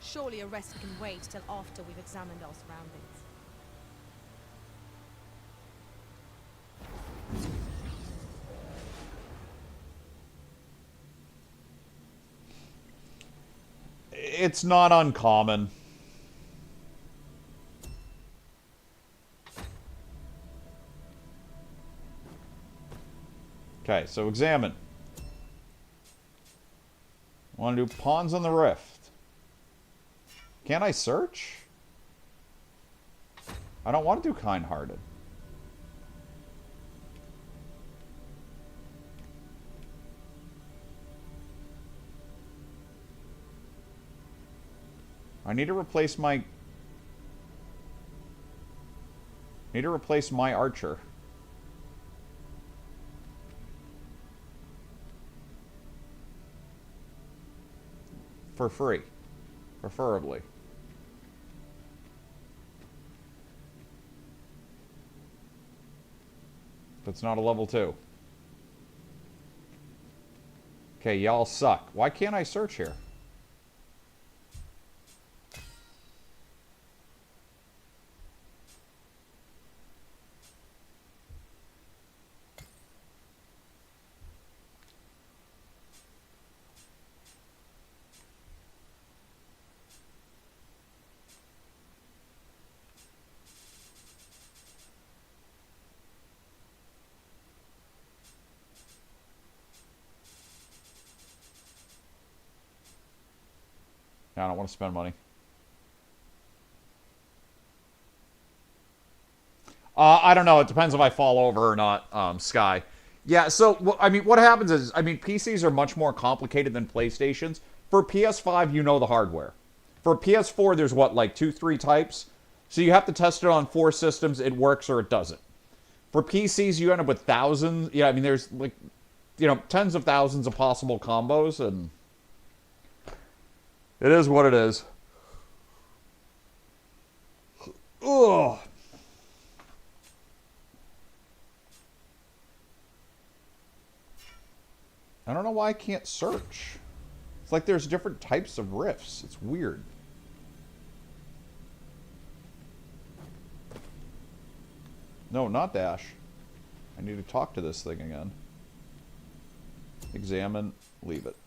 Surely a rest can wait till after we've examined our surroundings. It's not uncommon. Okay, so examine. Want to do pawns on the rift. Can I search? I don't want to do kind-hearted. I need to replace my... archer. For free. Preferably. If it's not a level 2. Okay, y'all suck. Why can't I search here? I don't want to spend money. I don't know. It depends if I fall over or not, Sky. Yeah, so, I mean, what happens is, I mean, PCs are much more complicated than PlayStations. For PS5, you know the hardware. For PS4, there's what, like 2-3 types? So you have to test it on 4 systems. It works or it doesn't. For PCs, you end up with thousands. Yeah, I mean, there's, like, you know, tens of thousands of possible combos, and... it is what it is. Ugh. I don't know why I can't search. It's like there's different types of rifts. It's weird. No, not dash. I need to talk to this thing again. Examine, leave it.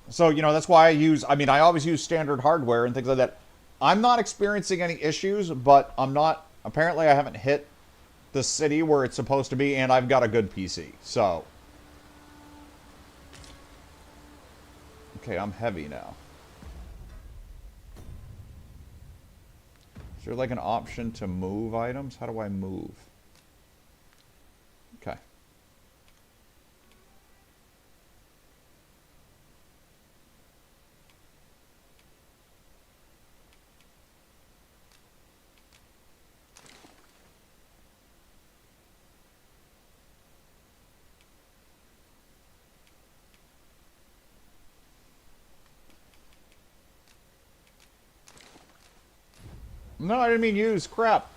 So, you know, that's why I always use standard hardware and things like that. I'm not experiencing any issues, but apparently I haven't hit the city where it's supposed to be, and I've got a good PC, so. Okay, I'm heavy now. Is there like an option to move items? How do I move? Okay. No, I didn't mean use. Crap.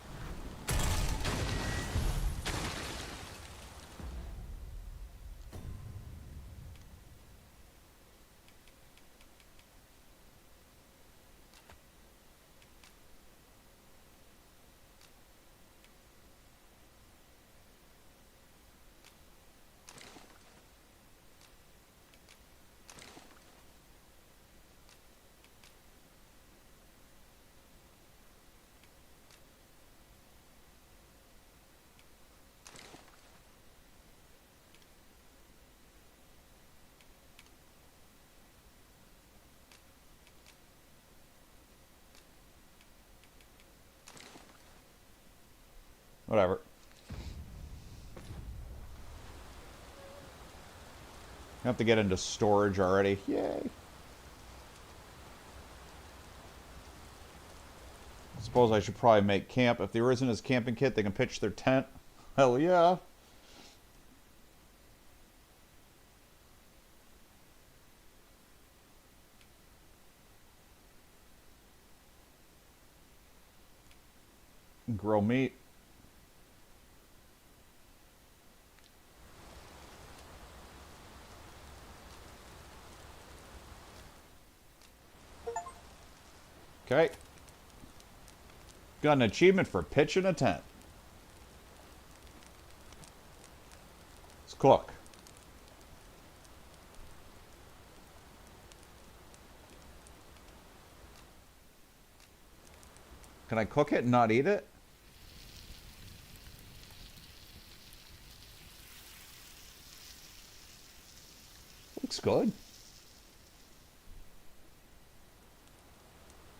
Whatever. I have to get into storage already. Yay. I suppose I should probably make camp. If there isn't his camping kit, they can pitch their tent. Hell yeah. Grow meat. Okay. Got an achievement for pitching a tent. Let's cook. Can I cook it and not eat it? Looks good.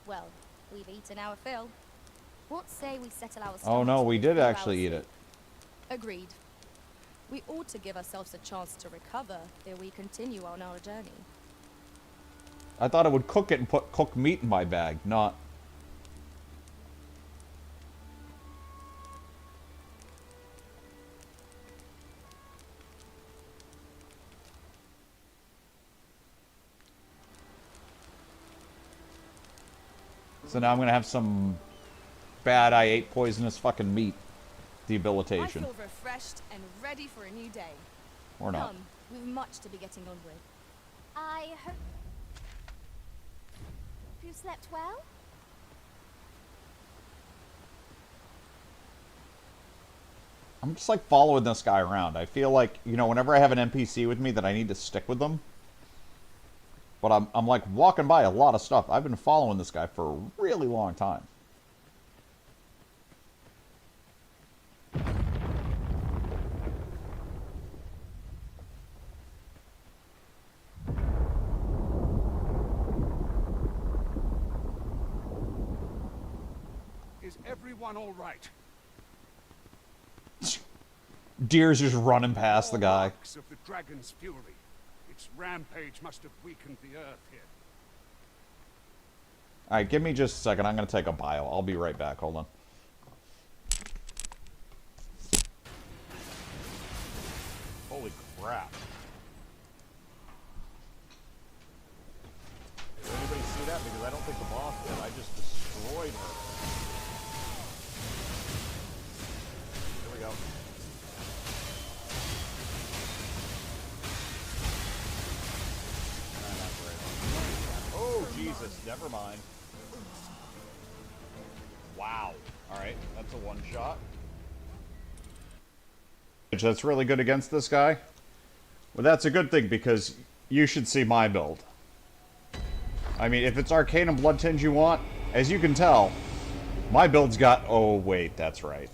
Well, we've eaten our fill. What say we settle our Oh no, we did actually eat it. Agreed. We ought to give ourselves a chance to recover ere we continue on our journey. I thought I would cook it and put cooked meat in my bag, not... So now I'm gonna have some bad I ate poisonous fucking meat debilitation. I feel refreshed and ready for a new day. Or not. Come, we've much to be getting on with. I hope you slept well? I'm just like following this guy around. I feel like, you know, whenever I have an NPC with me that I need to stick with them. But I'm like walking by a lot of stuff. I've been following this guy for a really long time. Is everyone all right? Deer's just running past the guy. Marks of the dragon's fury. Its rampage must have weakened the earth here. Alright, give me just a second. I'm going to take a bio. I'll be right back. Hold on. Holy crap. Did anybody see that? Because I don't think the boss did. I just destroyed her. Here we go. Oh, Jesus. Never mind. Wow. Alright, that's a one-shot. That's really good against this guy. Well, that's a good thing, because you should see my build. I mean, if it's Arcane and Blood Tinge you want, as you can tell, my build's got... Oh, wait, that's right.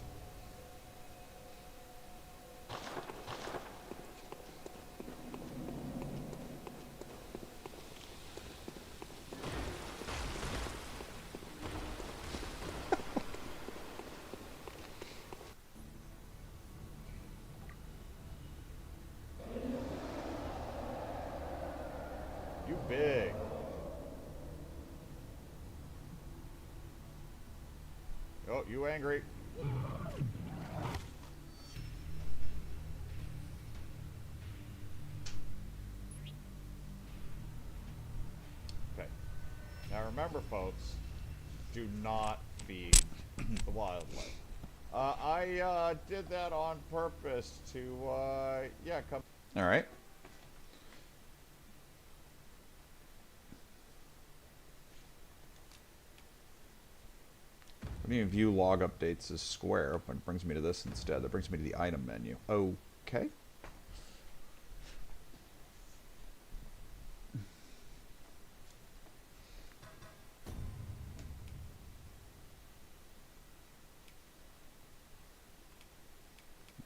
You big. Oh, you angry. Okay. Now remember, folks, do not feed the wildlife. I did that on purpose to, yeah, come... Alright. Putting in view log updates is square, but it brings me to this instead. That brings me to the item menu. Okay.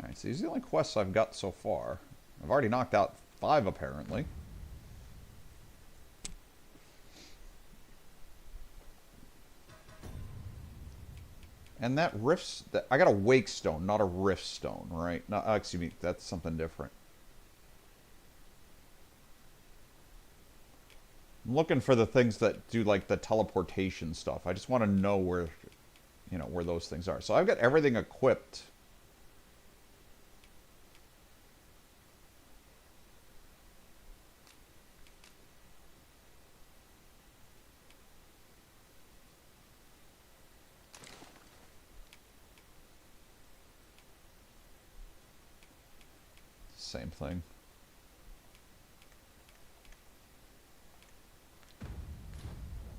Alright, so these are the only quests I've got so far. I've already knocked out 5 apparently. And that rift... I got a wake stone, not a rift stone, right? No, excuse me, that's something different. I'm looking for the things that do, like, the teleportation stuff. I just want to know where, you know, where those things are. So I've got everything equipped. Same thing.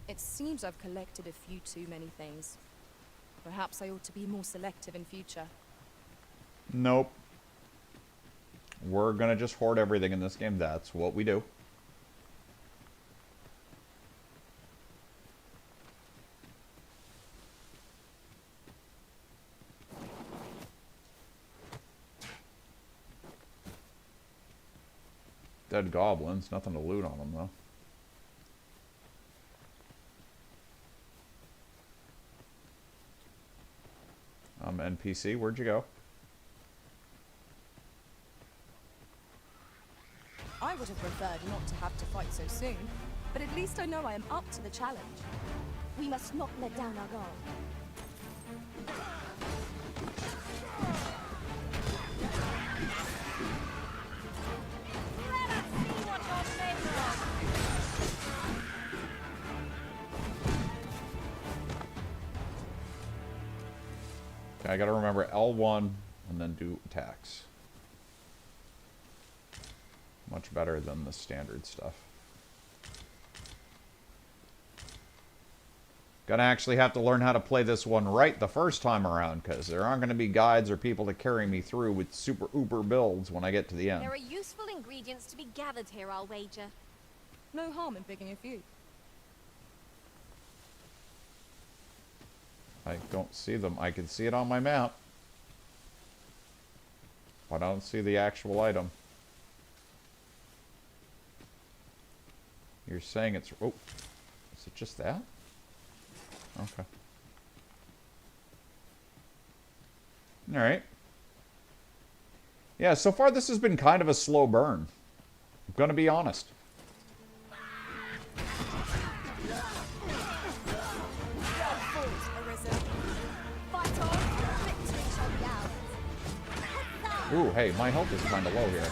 It seems I've collected a few too many things. Perhaps I ought to be more selective in future. Nope. We're gonna just hoard everything in this game. That's what we do. Dead goblins. Nothing to loot on them, though. NPC, where'd you go? I would have preferred not to have to fight so soon, but at least I know I am up to the challenge. We must not let down our guard. Okay, I gotta remember L1 and then do attacks. Much better than the standard stuff. Gonna actually have to learn how to play this one right the first time around, because there aren't gonna be guides or people to carry me through with super uber builds when I get to the end. There are useful ingredients to be gathered here, I'll wager. No harm in picking a few. I don't see them. I can see it on my map. I don't see the actual item. You're saying it's... Oh, is it just that? Okay. Alright. Yeah, so far this has been kind of a slow burn. I'm gonna be honest. Ooh, hey, my health is kind of low here.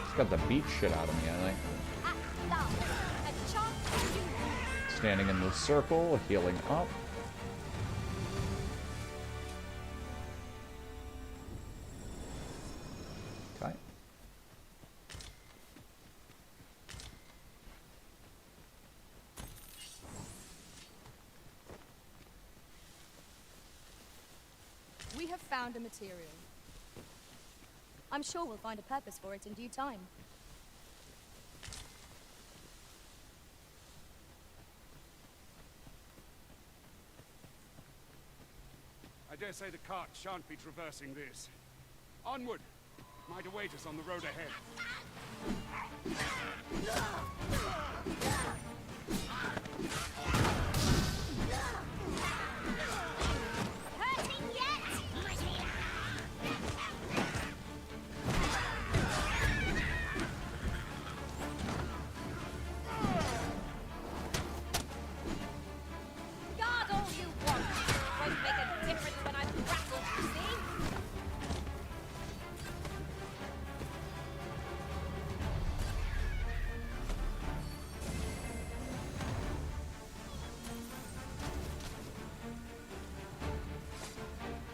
It's got the beat shit out of me, I think. Standing in the circle, healing up. Okay. We have found a material. I'm sure we'll find a purpose for it in due time. I dare say the cart shan't be traversing this. Onward! Might await us on the road ahead. Guard all you want. Won't make a difference when I'm grappled, you see?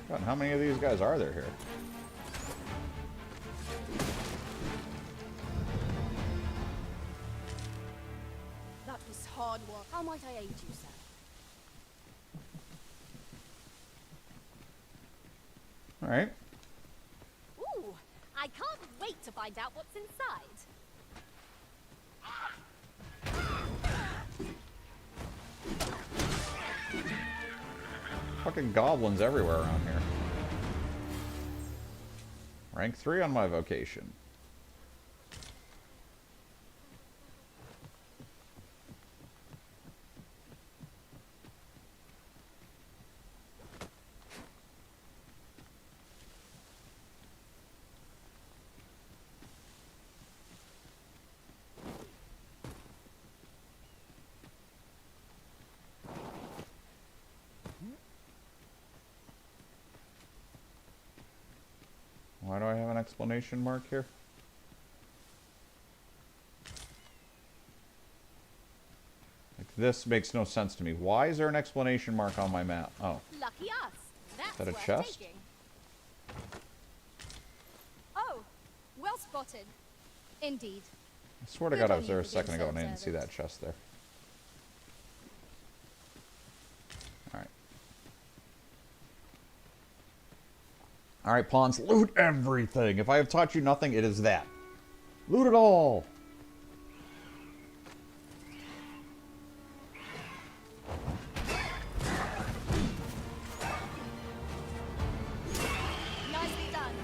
God, how many of these guys are there here? That was hard work. How might I aid you, sir? Alright. Ooh, I can't wait to find out what's inside. Fucking goblins everywhere around here. Rank 3 on my vocation. exclamation mark here? Like, this makes no sense to me. Why is there an exclamation mark on my map? Oh. Lucky us. That's Is that a worth chest? taking. Oh, well spotted. Indeed. I swear to Good God I on was you there a for being second ago so and I didn't see observant. that chest there. Alright. Alright, pawns, loot everything! If I have taught you nothing, it is that. Loot it all! Nicely done.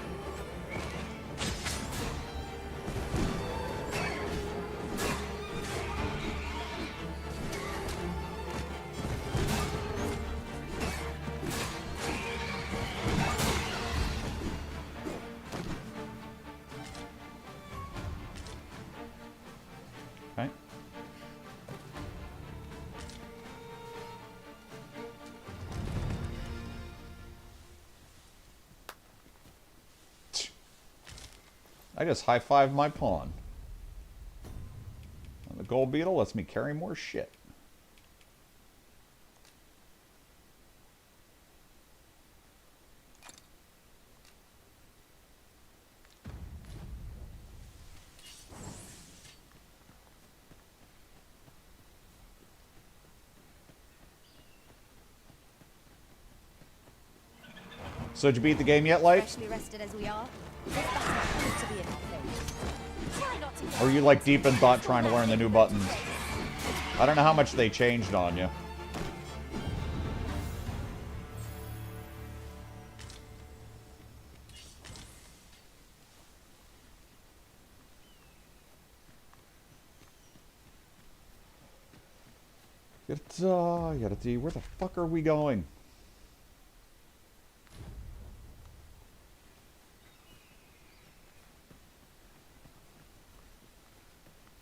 Okay. I just high-fived my pawn. And the gold beetle lets me carry more shit. So did you beat the game yet, Light? Freshly rested as we are, this battle proved to be an uphill. Try not to get Or are you like deep in thought trying to learn the new buttons? I don't know how much they changed on you. Gotta see, where the fuck are we going?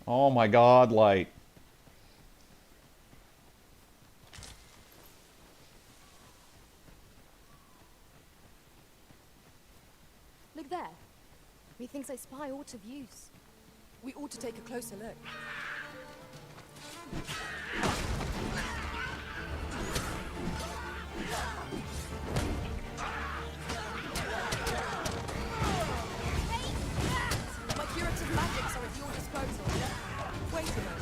Oh my God, Light. Look there. Methinks I spy aught of use. We ought to take a closer look. My curative magics are at your disposal. Wait a moment.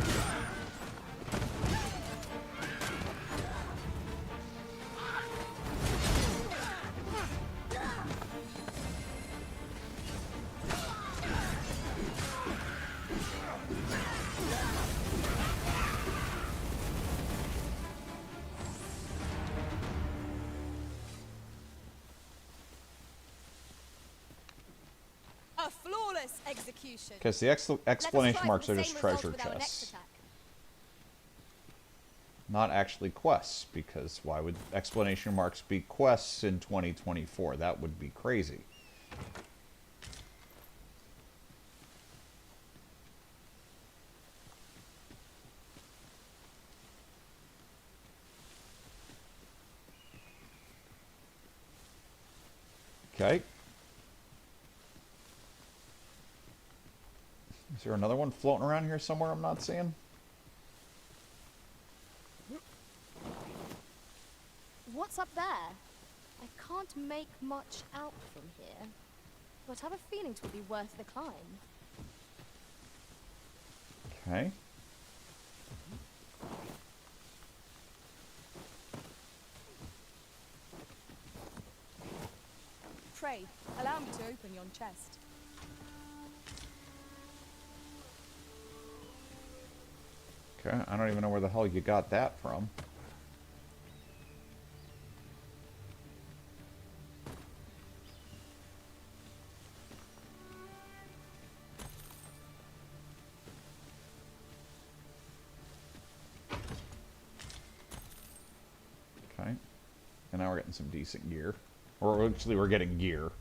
A flawless execution. Because the exclamation marks are just treasure with our next chests. attack. Not actually quests, because why would exclamation marks be quests in 2024? That would be crazy. Okay. Is there another one floating around here somewhere I'm not seeing? What's up there? I can't make much out from here, but I have a feeling it will be worth the climb. Okay. Pray, allow me to open yon chest. Okay, I don't even know where the hell you got that from. Okay. And now we're getting some decent gear. Or actually, we're getting gear.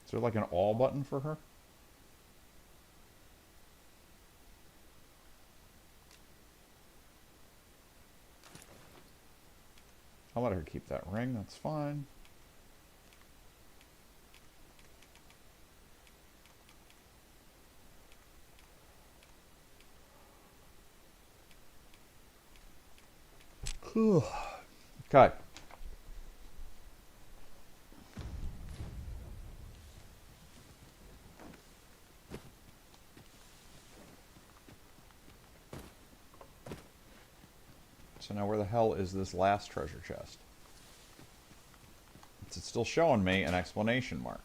Is there like an all button for her? Keep that ring, that's fine. Okay. So now where the hell is this last treasure chest? It's still showing me an exclamation mark.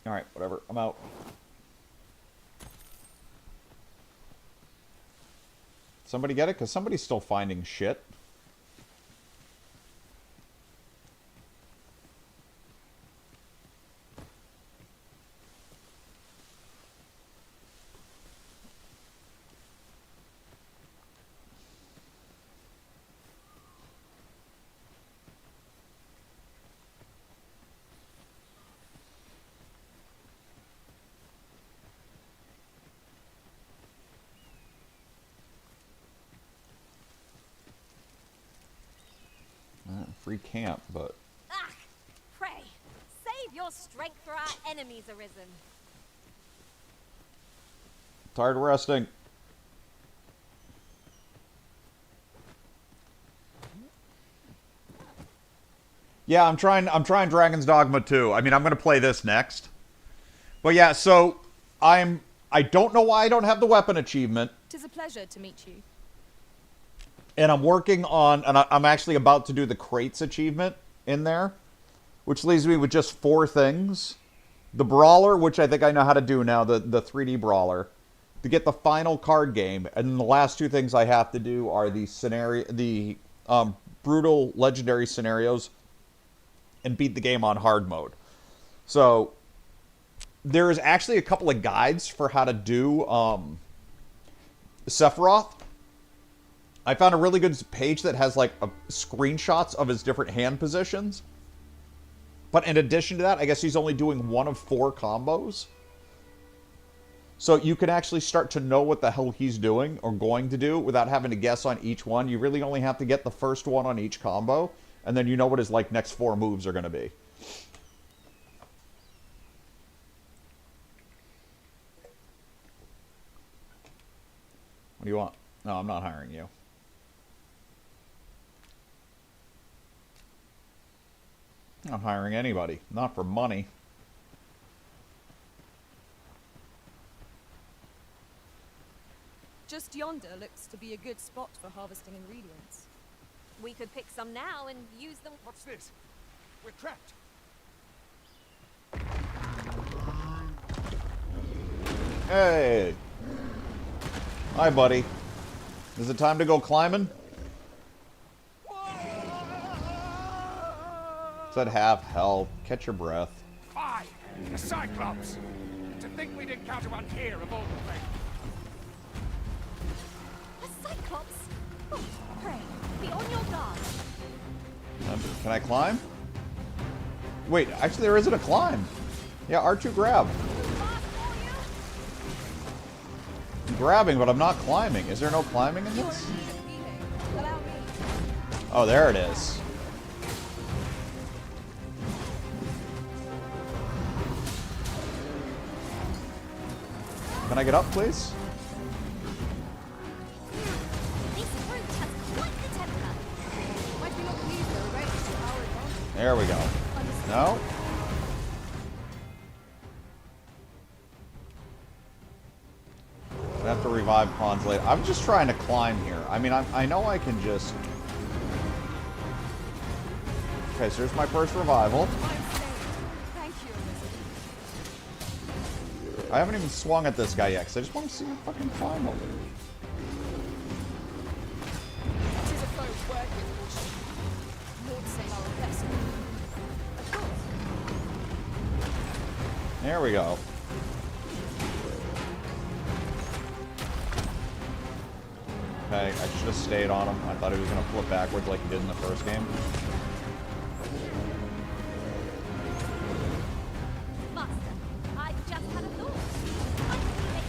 Alright, whatever. I'm out. Somebody get it? Because somebody's still finding shit. Free camp, but... Ah! Pray, save your strength for our enemies arisen. Tired of resting. Yeah, I'm trying Dragon's Dogma 2. I mean, I'm going to play this next. But yeah, so I don't know why I don't have the weapon achievement. 'Tis a pleasure to meet you. And I'm working on, and I'm actually about to do the crates achievement in there, which leaves me with just 4 things. The brawler, which I think I know how to do now, the 3D brawler, to get the final card game, and then the last 2 things I have to do are the brutal legendary scenarios, and beat the game on hard mode. So there is actually a couple of guides for how to do Sephiroth. I found a really good page that has like screenshots of his different hand positions. But in addition to that, I guess he's only doing 1 of 4 combos. So you can actually start to know what the hell he's doing or going to do without having to guess on each one. You really only have to get the first one on each combo, and then you know what his like next 4 moves are going to be. What do you want? No, I'm not hiring you. I'm not hiring anybody. Not for money. Just yonder looks to be a good spot for harvesting ingredients. We could pick some now and use them. What's this? We're trapped. Hey! Hi, buddy. Is it time to go climbing? Said half health. Catch your breath. Aye, the Cyclops. To think we'd encounter one here of all the things. A Cyclops? Oh, pray, be on your guard. Can I climb? Wait, actually there isn't a climb. Yeah, R2 grab. I'm grabbing, but I'm not climbing. Is there no climbing in this? Oh, there it is. Can I get up, please? There we go. No? I have to revive pawns later. I'm just trying to climb here. I mean, I know I can just... Okay, so here's my first revival. I haven't even swung at this guy yet, because I just want to see him fucking climb over. There we go. Okay, I should have stayed on him. I thought he was going to flip backwards like he did in the first game. Master, I've just had a thought. I can make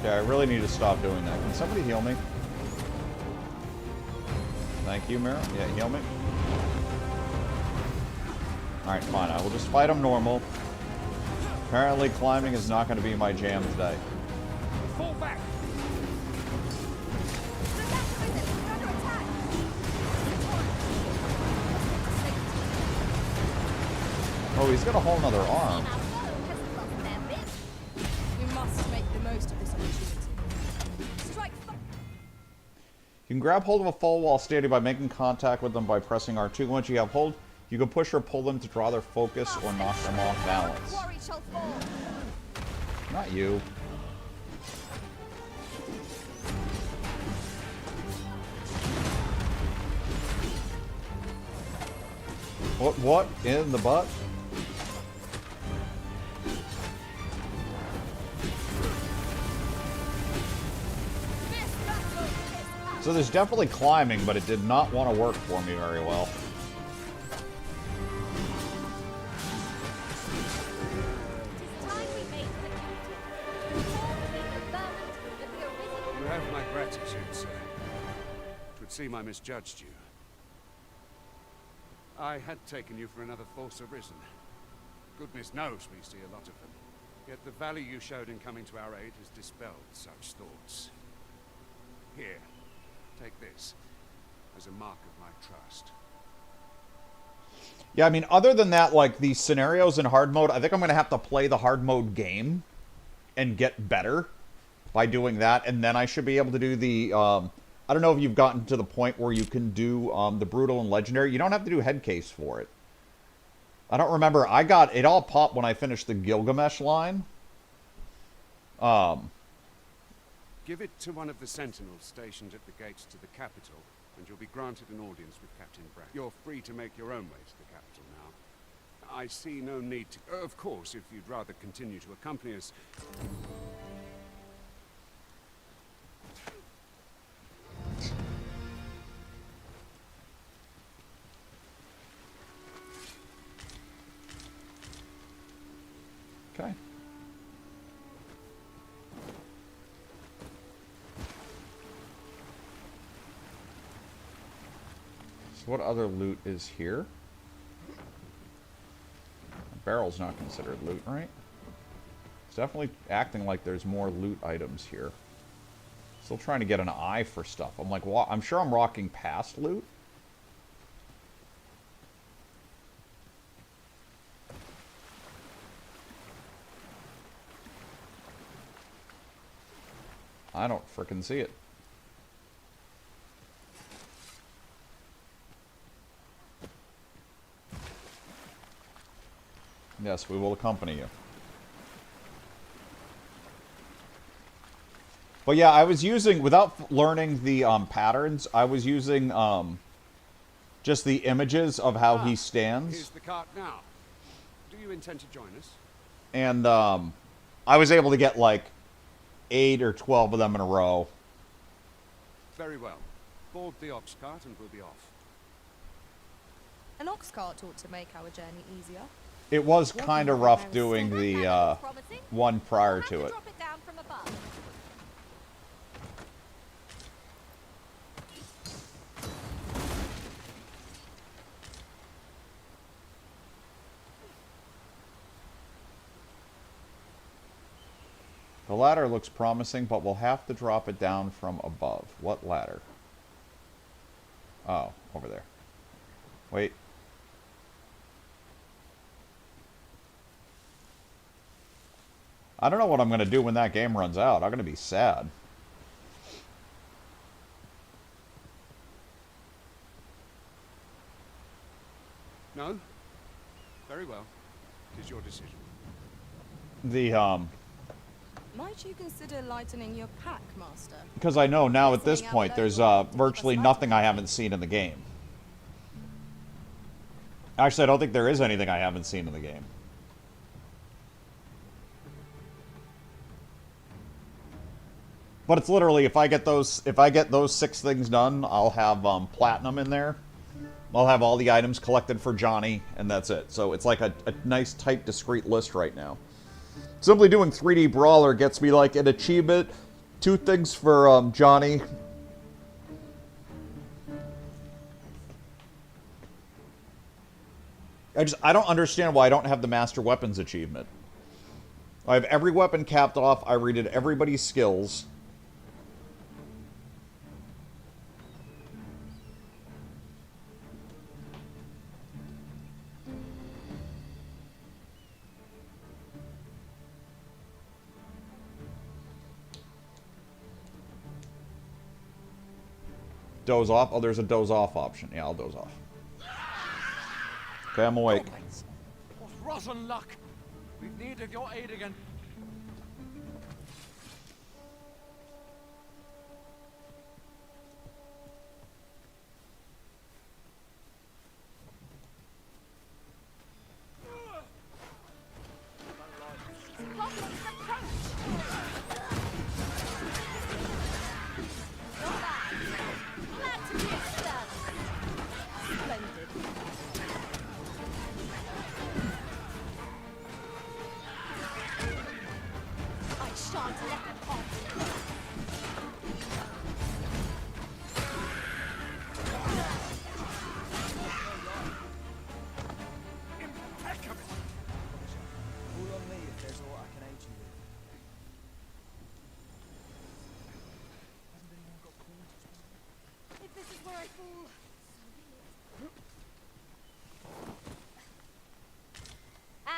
Okay, I really need to stop doing that. Can somebody heal me? Thank you, Mira. Yeah, heal me. Alright, fine. I will just fight him normal. Apparently, climbing is not going to be my jam today. Fall back! Oh, he's got a whole nother arm. We must make the most of this opportunity. Strike You can grab hold of a foe while standing by making contact with them by pressing R2. Once you have hold, you can push or pull them to draw their focus or knock them off balance. Not you. What in the butt? So there's definitely climbing, but it did not want to work for me very well. You have my gratitude, sir. It would seem I misjudged you. I had taken you for another false arisen. Goodness knows we see a lot of them. Yet the value you showed in coming to our aid has dispelled such thoughts. Here, take this as a mark of my trust. Yeah, I mean, other than that, like, these scenarios in hard mode, I think I'm going to have to play the hard mode game and get better by doing that, and then I should be able to do the, I don't know if you've gotten to the point where you can do the Brutal and Legendary. You don't have to do head case for it. I don't remember. I got, it all popped when I finished the Gilgamesh line. Give it to one of the sentinels stationed at the gates to the capital, and you'll be granted an audience with Captain Bragg. You're free to make your own way to the capital now. I see no need to... Of course, if you'd rather continue to accompany us... Okay. So what other loot is here? A barrel's not considered loot, right? It's definitely acting like there's more loot items here. Still trying to get an eye for stuff. I'm like, well, I'm sure I'm rocking past loot. I don't frickin' see it. Yes, we will accompany you. But yeah, I was using, without learning the patterns, I was using just the images of how he stands. Here's the cart now. Do you intend to join us? And I was able to get like 8 or 12 of them in a row. Very well. Board the ox cart and we'll be off. An ox cart ought to make our journey easier. It was kind of rough doing the one prior to it. Drop it down from above. The ladder looks promising, but we'll have to drop it down from above. What ladder? Oh, over there. Wait. I don't know what I'm going to do when that game runs out. I'm going to be sad. No? Very well. It is your decision. The, Might you consider lightening your pack, Master? because I know now at this point there's virtually nothing I haven't seen in the game. Actually, I don't think there is anything I haven't seen in the game. But it's literally, if I get those 6 things done, I'll have platinum in there. I'll have all the items collected for Johnny, and that's it. So it's like a nice, tight, discrete list right now. Simply doing 3D Brawler gets me like an achievement Two things for Johnny. I don't understand why I don't have the Master Weapons achievement. I have every weapon capped off. I rated everybody's skills. Doze off? Oh, there's a doze off option. Yeah, I'll doze off. Okay, I'm awake. What rotten luck! We've needed your aid again.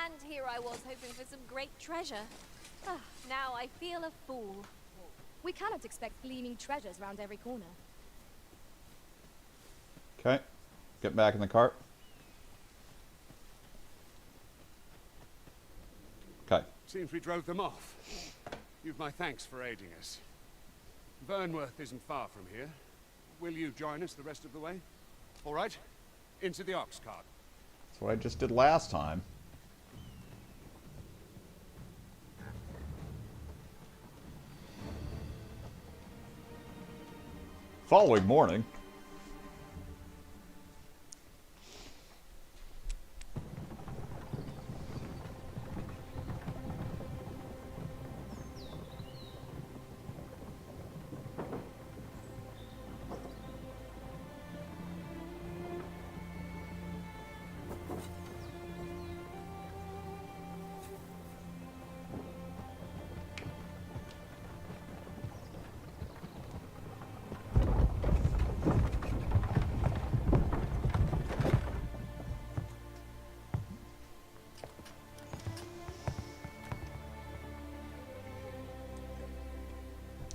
And here I was hoping for some great treasure. Ah, now I feel a fool. We cannot expect gleaming treasures round every corner. Okay. Get back in the cart. Okay. Seems we drove them off. You've my thanks for aiding us. Vernworth isn't far from here. Will you join us the rest of the way? All right. Into the ox cart. That's what I just did last time. Following morning.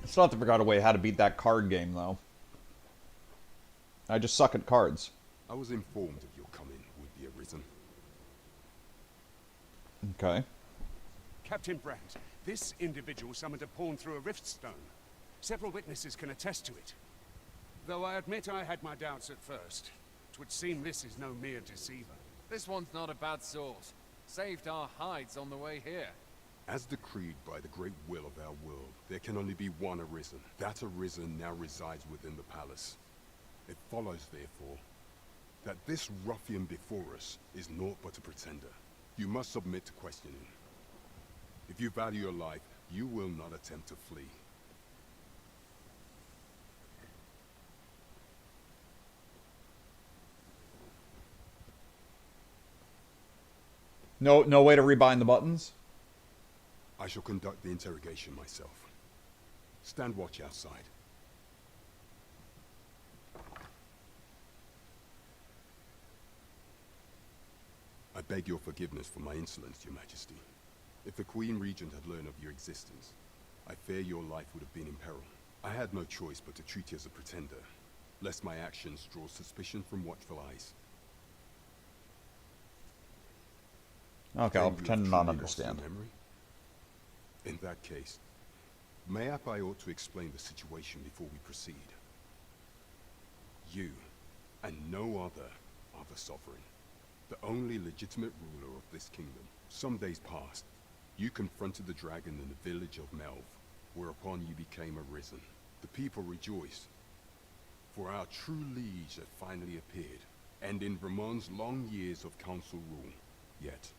Still have to figure out a way how to beat that card game, though. I just suck at cards. I was informed of your coming would be arisen. Okay. Captain Brandt, this individual summoned a pawn through a rift stone. Several witnesses can attest to it. Though I admit I had my doubts at first. It would seem this is no mere deceiver. This one's not a bad sort. Saved our hides on the way here. As decreed by the great will of our world, there can only be one arisen. That arisen now resides within the palace. It follows, therefore, that this ruffian before us is naught but a pretender. You must submit to questioning. If you value your life, you will not attempt to flee. No way to rebind the buttons? I shall conduct the interrogation myself. Stand watch outside. I beg your forgiveness for my insolence, Your Majesty. If the Queen Regent had learned of your existence, I fear your life would have been in peril. I had no choice but to treat you as a pretender, lest my actions draw suspicion from watchful eyes. Okay, I'll pretend to not understand. In that case, mayhap I ought to explain the situation before we proceed. You, and no other, are the sovereign, the only legitimate ruler of this kingdom. Some days past, you confronted the dragon in the village of Melv, whereupon you became arisen. The people rejoiced, for our true liege had finally appeared, and in Vermon's long years of council rule. Yet,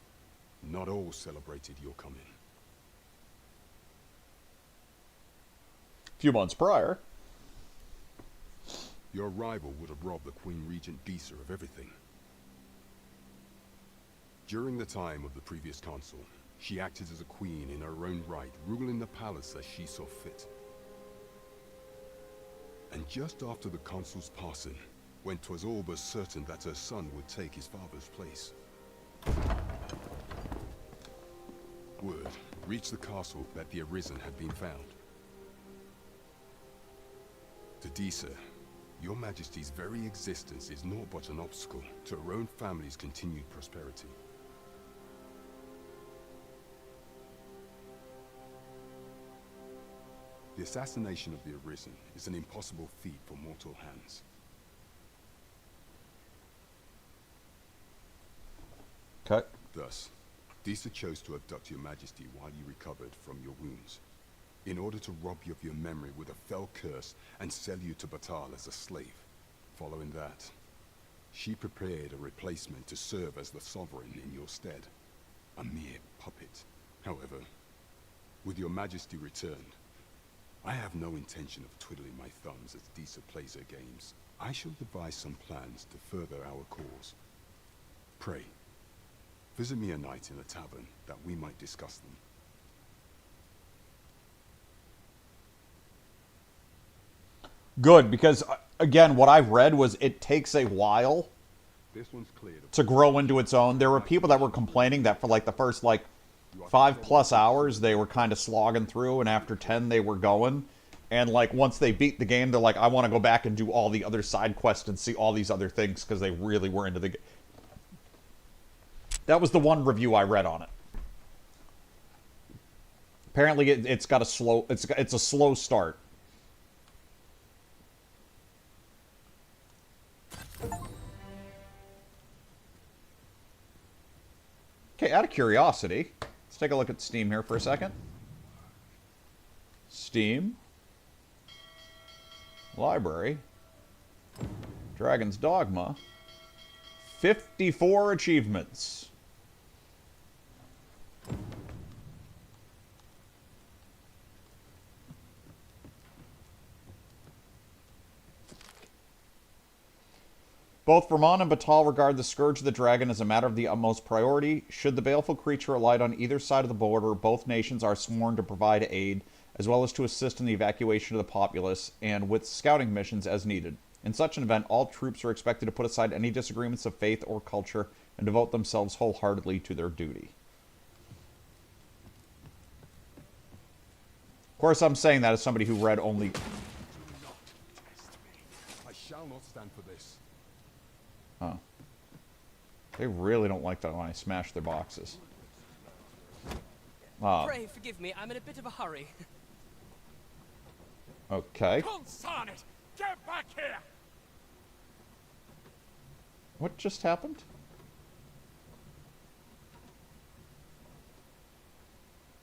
not all celebrated your coming. few months prior. Your rival would have robbed the Queen Regent Disa of everything. During the time of the previous consul, she acted as a queen in her own right, ruling the palace as she saw fit. And just after the consul's passing, when 'twas all but certain that her son would take his father's place, word reached the castle that the Arisen had been found. To Disa, your Majesty's very existence is naught but an obstacle to her own family's continued prosperity. The assassination of the Arisen is an impossible feat for mortal hands. Okay. Thus, Disa chose to abduct your Majesty while you recovered from your wounds, in order to rob you of your memory with a fell curse and sell you to Batal as a slave. Following that, she prepared a replacement to serve as the sovereign in your stead. A mere puppet. However, with your Majesty returned, I have no intention of twiddling my thumbs as Disa plays her games. I shall devise some plans to further our cause. Pray, visit me a night in a tavern that we might discuss them. Good, because, again, what I've read was it takes a while This one's clear to grow into its own. There were people that were complaining that for, like, the first, like, 5+ hours, they were kind of slogging through, and after 10, they were going. And, like, once they beat the game, they're like, I want to go back and do all the other side quests and see all these other things, because they really were into the game. That was the one review I read on it. Apparently, it's got a slow... It's a slow start. Okay, out of curiosity, let's take a look at Steam here for a second. Steam. Library. Dragon's Dogma. 54 achievements. Both Vermont and Batal regard the Scourge of the Dragon as a matter of the utmost priority. Should the baleful creature alight on either side of the border, both nations are sworn to provide aid, as well as to assist in the evacuation of the populace, and with scouting missions as needed. In such an event, all troops are expected to put aside any disagreements of faith or culture, and devote themselves wholeheartedly to their duty. Of course, I'm saying that as somebody who read only... I shall not stand for this. Huh. They really don't like that when I smash their boxes. Pray forgive me, I'm in a bit of a hurry. Okay. Consarn it! Get back here! What just happened?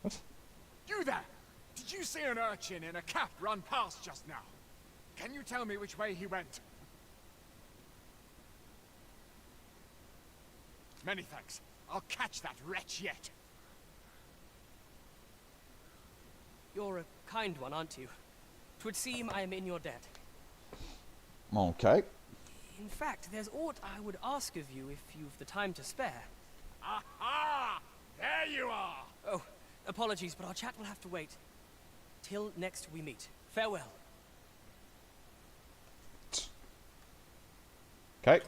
What? You there! Did you see an urchin in a cap run past just now? Can you tell me which way he went? Many thanks. I'll catch that wretch yet. You're a kind one, aren't you? 'Twould seem I am in your debt. Okay. In fact, there's aught I would ask of you if you've the time to spare. Aha! There you are! Oh, apologies, but our chat will have to wait. Till next we meet. Farewell. Okay.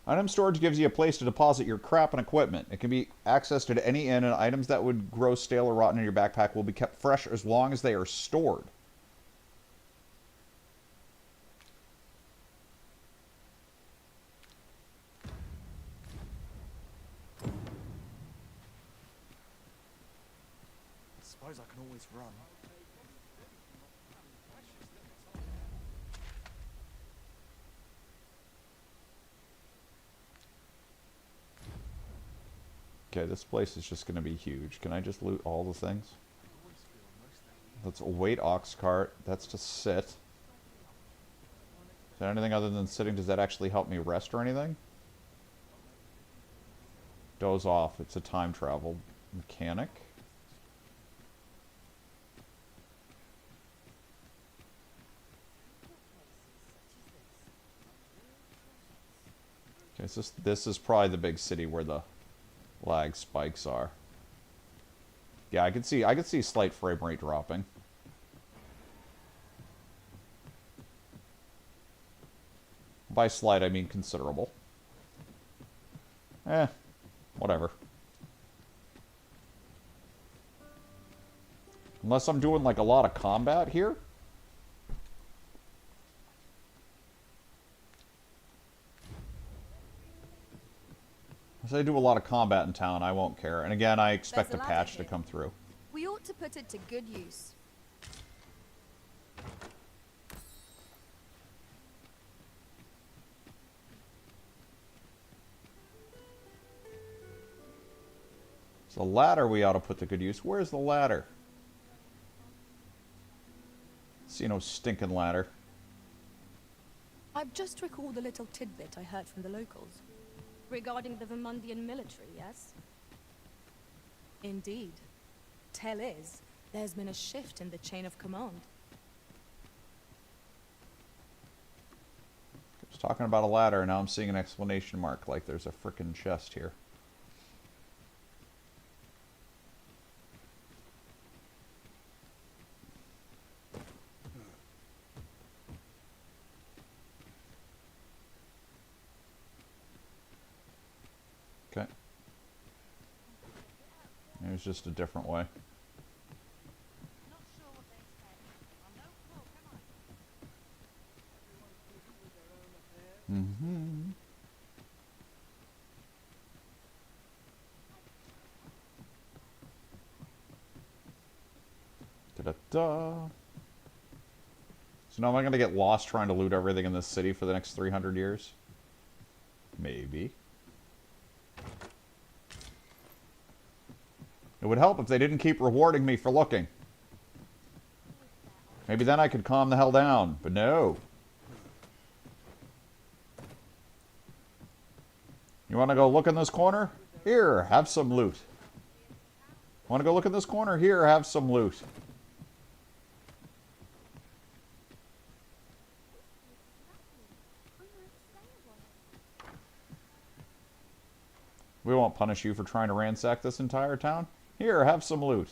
Item storage gives you a place to deposit your crap and equipment. It can be accessed at any inn, and items that would grow stale or rotten in your backpack will be kept fresh as long as they are stored. I suppose I can always run. Okay, this place is just going to be huge. Can I just loot all the things? Let's await ox cart. That's to sit. Is there anything other than sitting? Does that actually help me rest or anything? Doze off. It's a time travel mechanic. Okay, so this is probably the big city where the lag spikes are. Yeah, I could see slight frame rate dropping. By slight, I mean considerable. Whatever. Unless I'm doing like a lot of combat here. If I do a lot of combat in town, I won't care. And again, I expect a patch to come through. We ought to put it to good use. So the ladder we ought to put to good use. Where's the ladder? See no stinking ladder. I've just recalled a little tidbit I heard from the locals. Regarding the Vermundian military, yes? Indeed. Tell is, there's been a shift in the chain of command. I was talking about a ladder, and now I'm seeing an exclamation mark, like there's a frickin' chest here. Okay. It was just a different way. Mm-hmm. Da-da-da. So now am I going to get lost trying to loot everything in this city for the next 300 years? Maybe. It would help if they didn't keep rewarding me for looking. Maybe then I could calm the hell down, but no. You want to go look in this corner? Here, have some loot. Want to go look in this corner? Here, have some loot. We won't punish you for trying to ransack this entire town. Here, have some loot.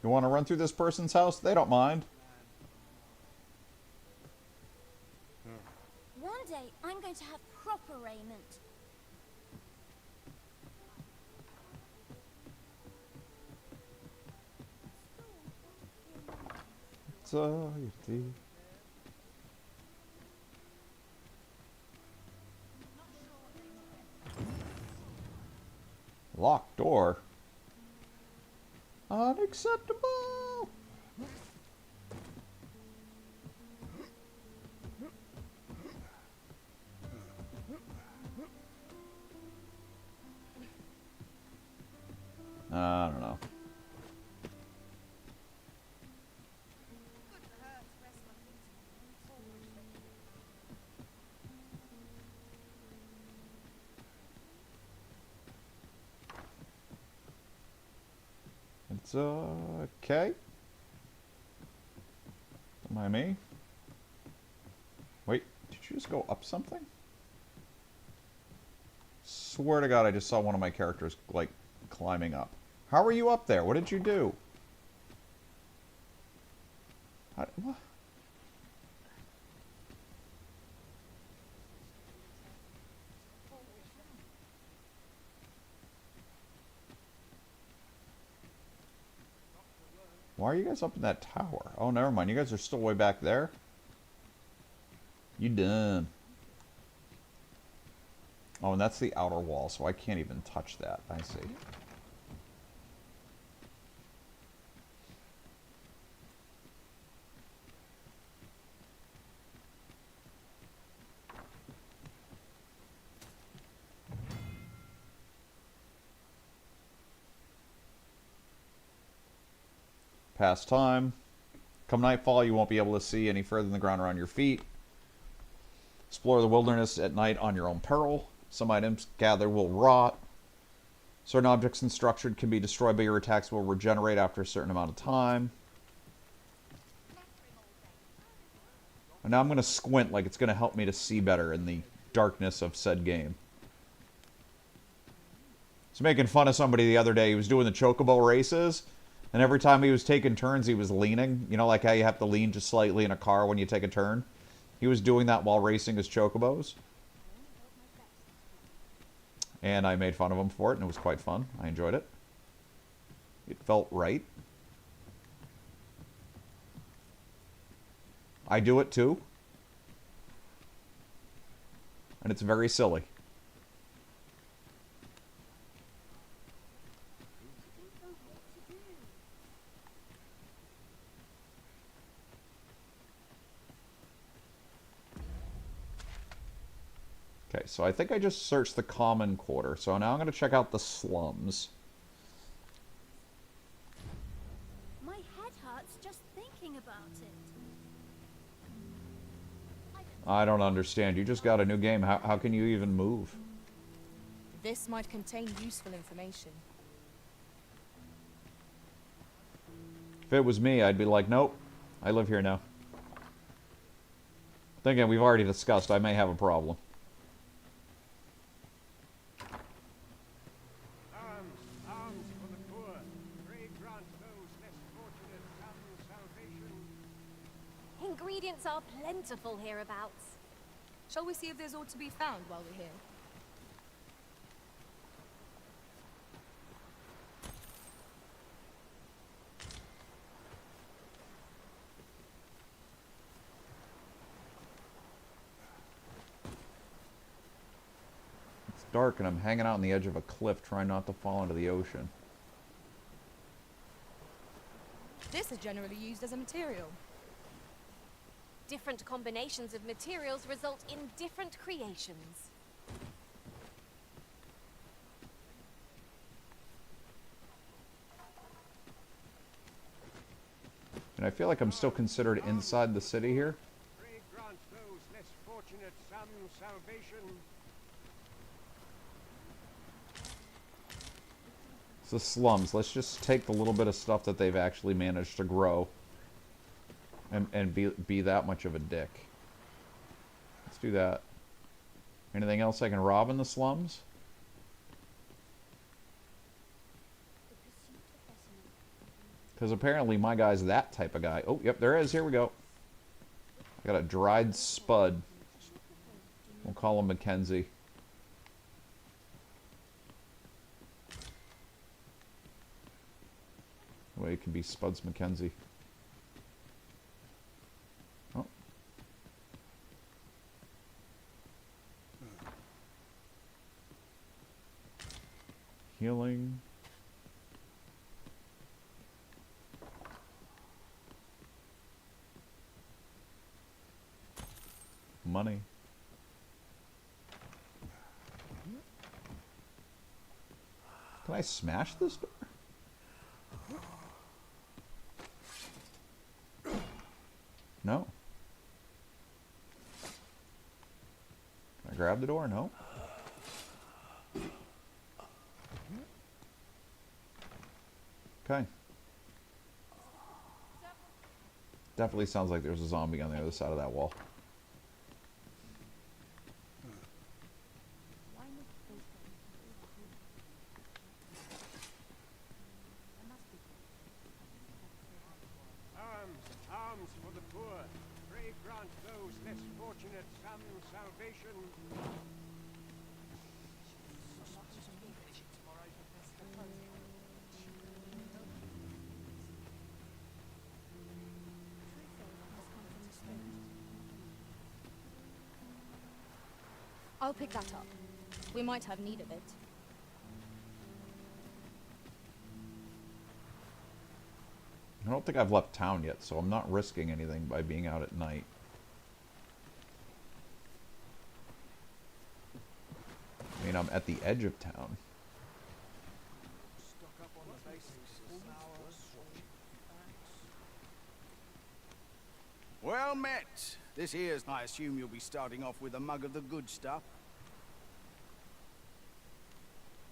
You want to run through this person's house? They don't mind. One day, I'm going to have proper raiment. Anxiety. Locked door. Unacceptable. I don't know. It's okay. Don't mind me. Wait, did you just go up something? Swear to God, I just saw one of my characters, like, climbing up. How are you up there? What did you do? What? Why are you guys up in that tower? Oh, never mind. You guys are still way back there? You dumb. Oh, and that's the outer wall, so I can't even touch that. I see. Past time. Come nightfall, you won't be able to see any further than the ground around your feet. Explore the wilderness at night on your own peril. Some items gathered will rot. Certain objects and structures can be destroyed, but your attacks will regenerate after a certain amount of time. And now I'm going to squint like it's going to help me to see better in the darkness of said game. I was making fun of somebody the other day. He was doing the chocobo races, and every time he was taking turns, he was leaning. You know, like how you have to lean just slightly in a car when you take a turn? He was doing that while racing his chocobos. And I made fun of him for it, and it was quite fun. I enjoyed it. It felt right. I do it too. And it's very silly. Okay, so I think I just searched the common quarter. So now I'm going to check out the slums. My head hurts just thinking about it. I don't understand. You just got a new game. How can you even move? This might contain useful information. If it was me, I'd be like, nope, I live here now. Then again, we've already discussed I may have a problem. Ingredients are plentiful hereabouts. Shall we see if there's aught to be found while we're here? It's dark and I'm hanging out on the edge of a cliff trying not to fall into the ocean. This is generally used as a material. Different combinations of materials result in different creations. And I feel like I'm still considered inside the city here. Pray grant those less fortunate some salvation. It's the slums. Let's just take the little bit of stuff that they've actually managed to grow. And be that much of a dick. Let's do that. Anything else I can rob in the slums? Because apparently my guy's that type of guy. Oh, yep, there is. Here we go. I got a dried spud. We'll call him Mackenzie. Well, it can be Spuds Mackenzie. Oh. Healing. Money. Can I smash this door? No. Can I grab the door? No. Okay. Definitely sounds like there's a zombie on the other side of that wall. Arms for the poor. Pray grant those less fortunate some salvation. I'll pick that up. We might have need of it. I don't think I've left town yet, so I'm not risking anything by being out at night. I mean, I'm at the edge of town. Well met. This here's, I assume you'll be starting off with a mug of the good stuff.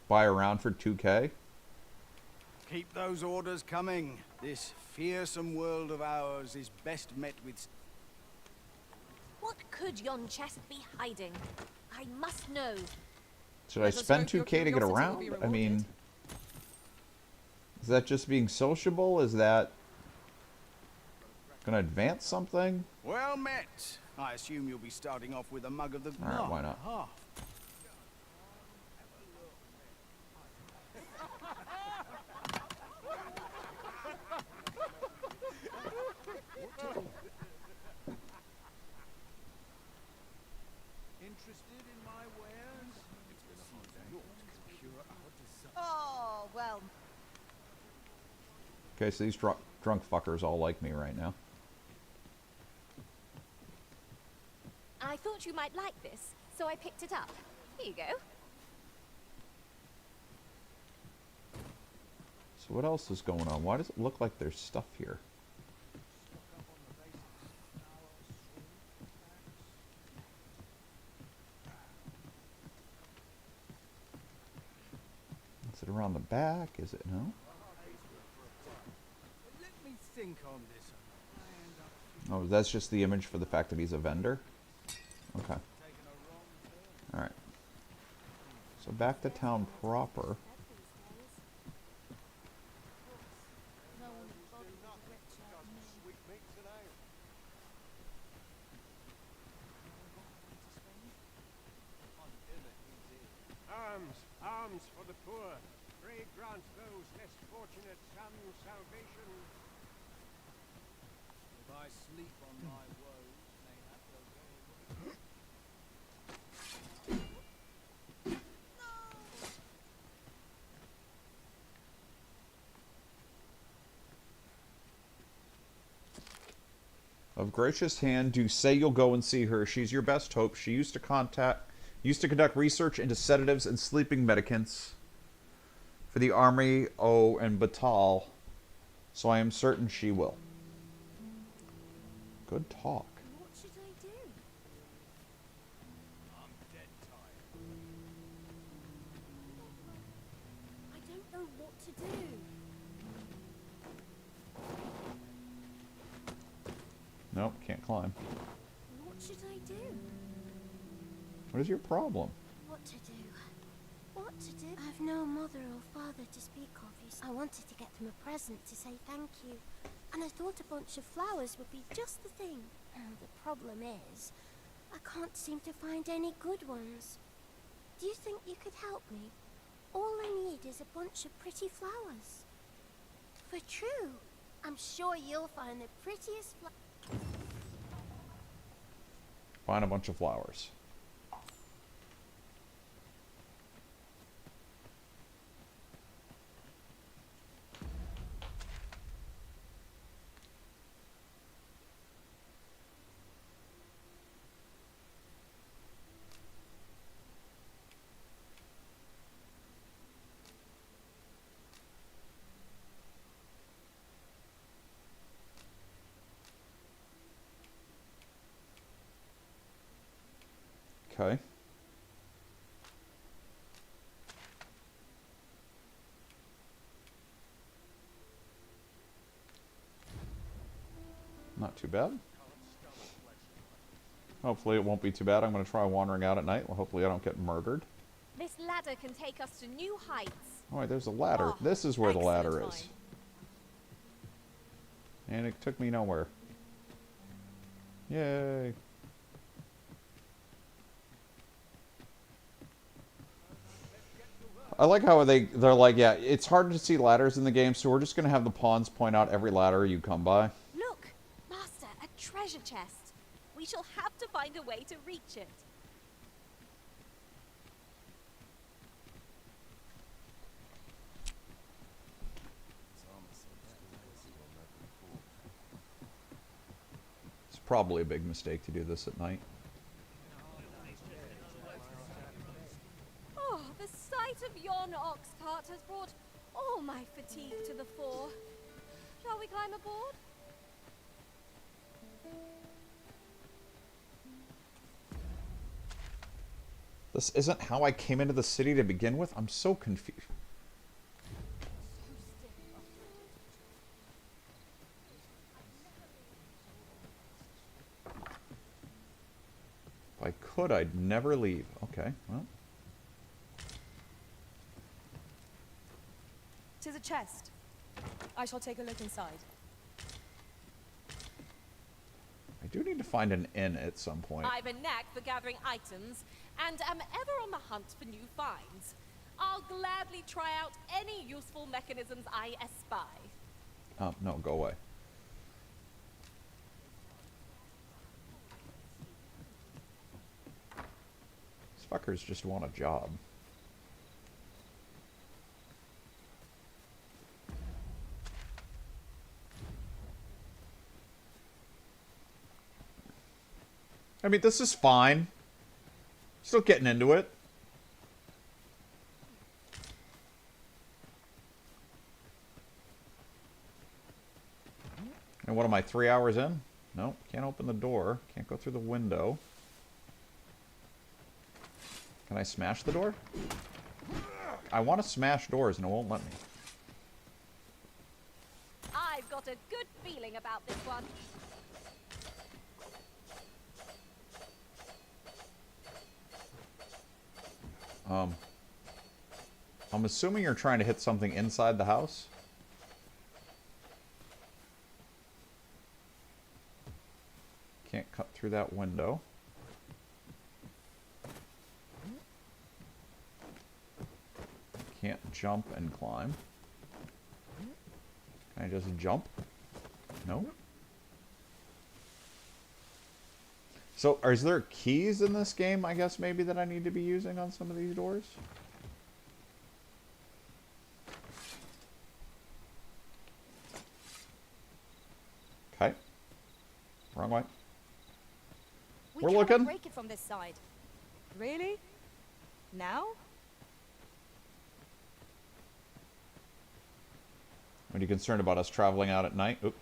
Buy a round for 2K? Keep those orders coming. This fearsome world of ours is best met with... What could yon chest be hiding? I must know. Should I spend 2K to get a round? I mean... Is that just being sociable? Is that... gonna advance something? Well met. I assume you'll be starting off with a mug of the... Alright, why not? Interested in my wares? Oh, well. Okay, so these drunk fuckers all like me right now. I thought you might like this, so I picked it up. Here you go. So what else is going on? Why does it look like there's stuff here? Is it around the back? Is it? No? Let me think on this. Oh, that's just the image for the fact that he's a vendor? Okay. Alright. So back to town proper. Arms for the poor. Pray grant those less fortunate some salvation. If I sleep on my woes, mayhap they'll go. Of gracious hand, do say you'll go and see her. She's your best hope. She used to conduct research into sedatives and sleeping medicaments for the army, and Batal, so I am certain she will. Good talk. What should I do? I'm dead tired. I don't know what to do. Nope, can't climb. What should I do? What is your problem? What to do? What to do? I've no mother or father to speak of. I wanted to get them a present to say thank you, and I thought a bunch of flowers would be just the thing. The problem is, I can't seem to find any good ones. Do you think you could help me? All I need is a bunch of pretty flowers. For true, I'm sure you'll find the prettiest flowers. Find a bunch of flowers. Okay. Not too bad. Hopefully it won't be too bad. I'm going to try wandering out at night. Well, hopefully I don't get murdered. This ladder can take us to new heights. Oh, wait, there's a ladder. Oh, this is where the ladder excellent is. And it took me nowhere. Yay. I like how they're like, yeah, it's hard to see ladders in the game, so we're just going to have the pawns point out every ladder you come by. Look, Master, a treasure chest. We shall have to find a way to reach it. It's probably a big mistake to do this at night. Oh, the sight of yon ox cart has brought all my fatigue to the fore. Shall we climb aboard? This isn't how I came into the city to begin with? I'm so confused. If I could, I'd never leave. Okay, well. 'Tis a chest. I shall take a look inside. I do need to find an inn at some point. I've a knack for gathering items, and am ever on the hunt for new finds. I'll gladly try out any useful mechanisms I espy. No, go away. These fuckers just want a job. I mean, this is fine. Still getting into it. And what am I, 3 hours in? Nope, can't open the door. Can't go through the window. Can I smash the door? I want to smash doors and it won't let me. I've got a good feeling about this one. I'm assuming you're trying to hit something inside the house. Can't cut through that window. Can't jump and climb. Can I just jump? No. So, is there keys in this game, I guess, maybe, that I need to be using on some of these doors? Okay. Wrong way. We're looking. Break it from this side. Really? Now? Are you concerned about us traveling out at night? Oop.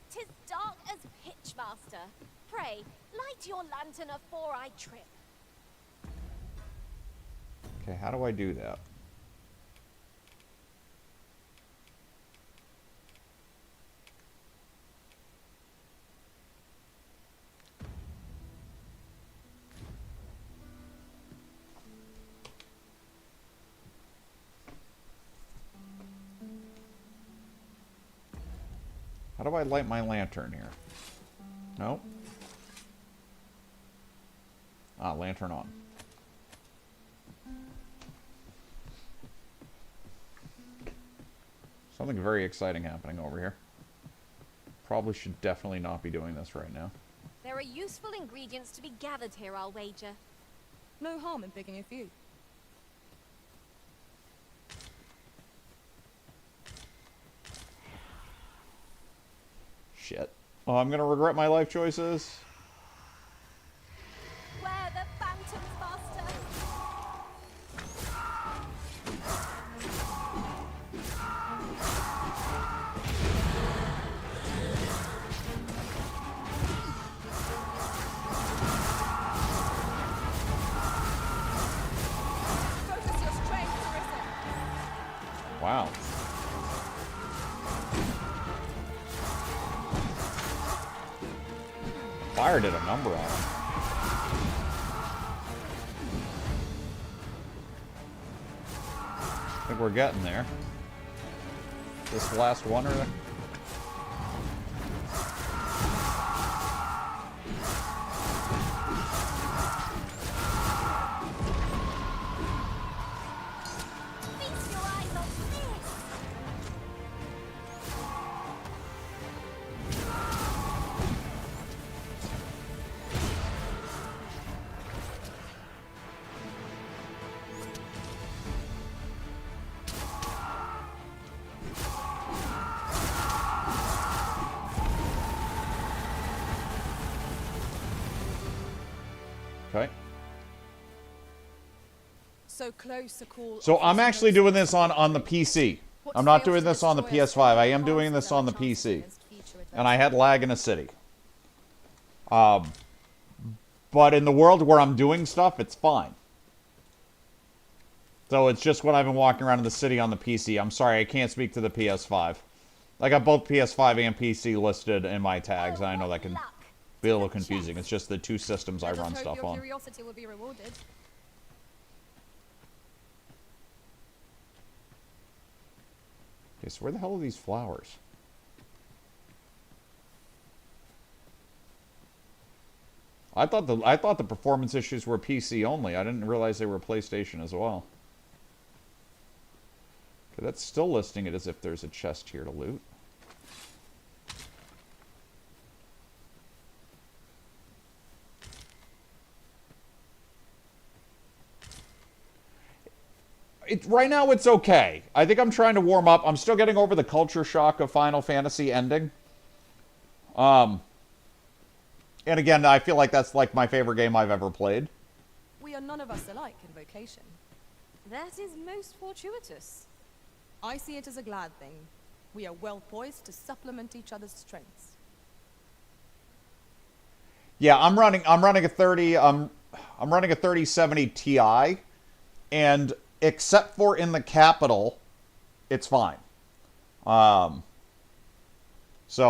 'Tis dark as pitch, master. Pray, light your lantern afore I trip. Okay, how do I do that? How do I light my lantern here? No? Ah, lantern on. Something very exciting happening over here. Probably should definitely not be doing this right now. There are useful ingredients to be gathered here, I'll wager. No harm in picking a few. Shit. Oh, I'm gonna regret my life choices. Where the phantoms, master? Focus your strength, Carissa. Wow. Fire did a number on him. I think we're getting there. This last one or... Feast your eyes on this! Okay. So close a call. So I'm actually doing this on the PC. I'm not doing this on the PS5. I am doing this on the PC. And I had lag in a city. But in the world where I'm doing stuff, it's fine. So it's just when I've been walking around in the city on the PC. I'm sorry, I can't speak to the PS5. I got both PS5 and PC listed in my tags, and I know that can be a little confusing. It's just the two systems I run stuff your on. curiosity will be rewarded. Okay, so where the hell are these flowers? I thought the performance issues were PC only. I didn't realize they were PlayStation as well. Okay, that's still listing it as if there's a chest here to loot. Right now it's okay. I think I'm trying to warm up. I'm still getting over the culture shock of Final Fantasy ending. And again, I feel like that's like my favorite game I've ever played. We are none of us alike in vocation. That is most fortuitous. I see it as a glad thing. We are well poised to supplement each other's strengths. Yeah, I'm running a 3070 Ti, and except for in the capital, it's fine. So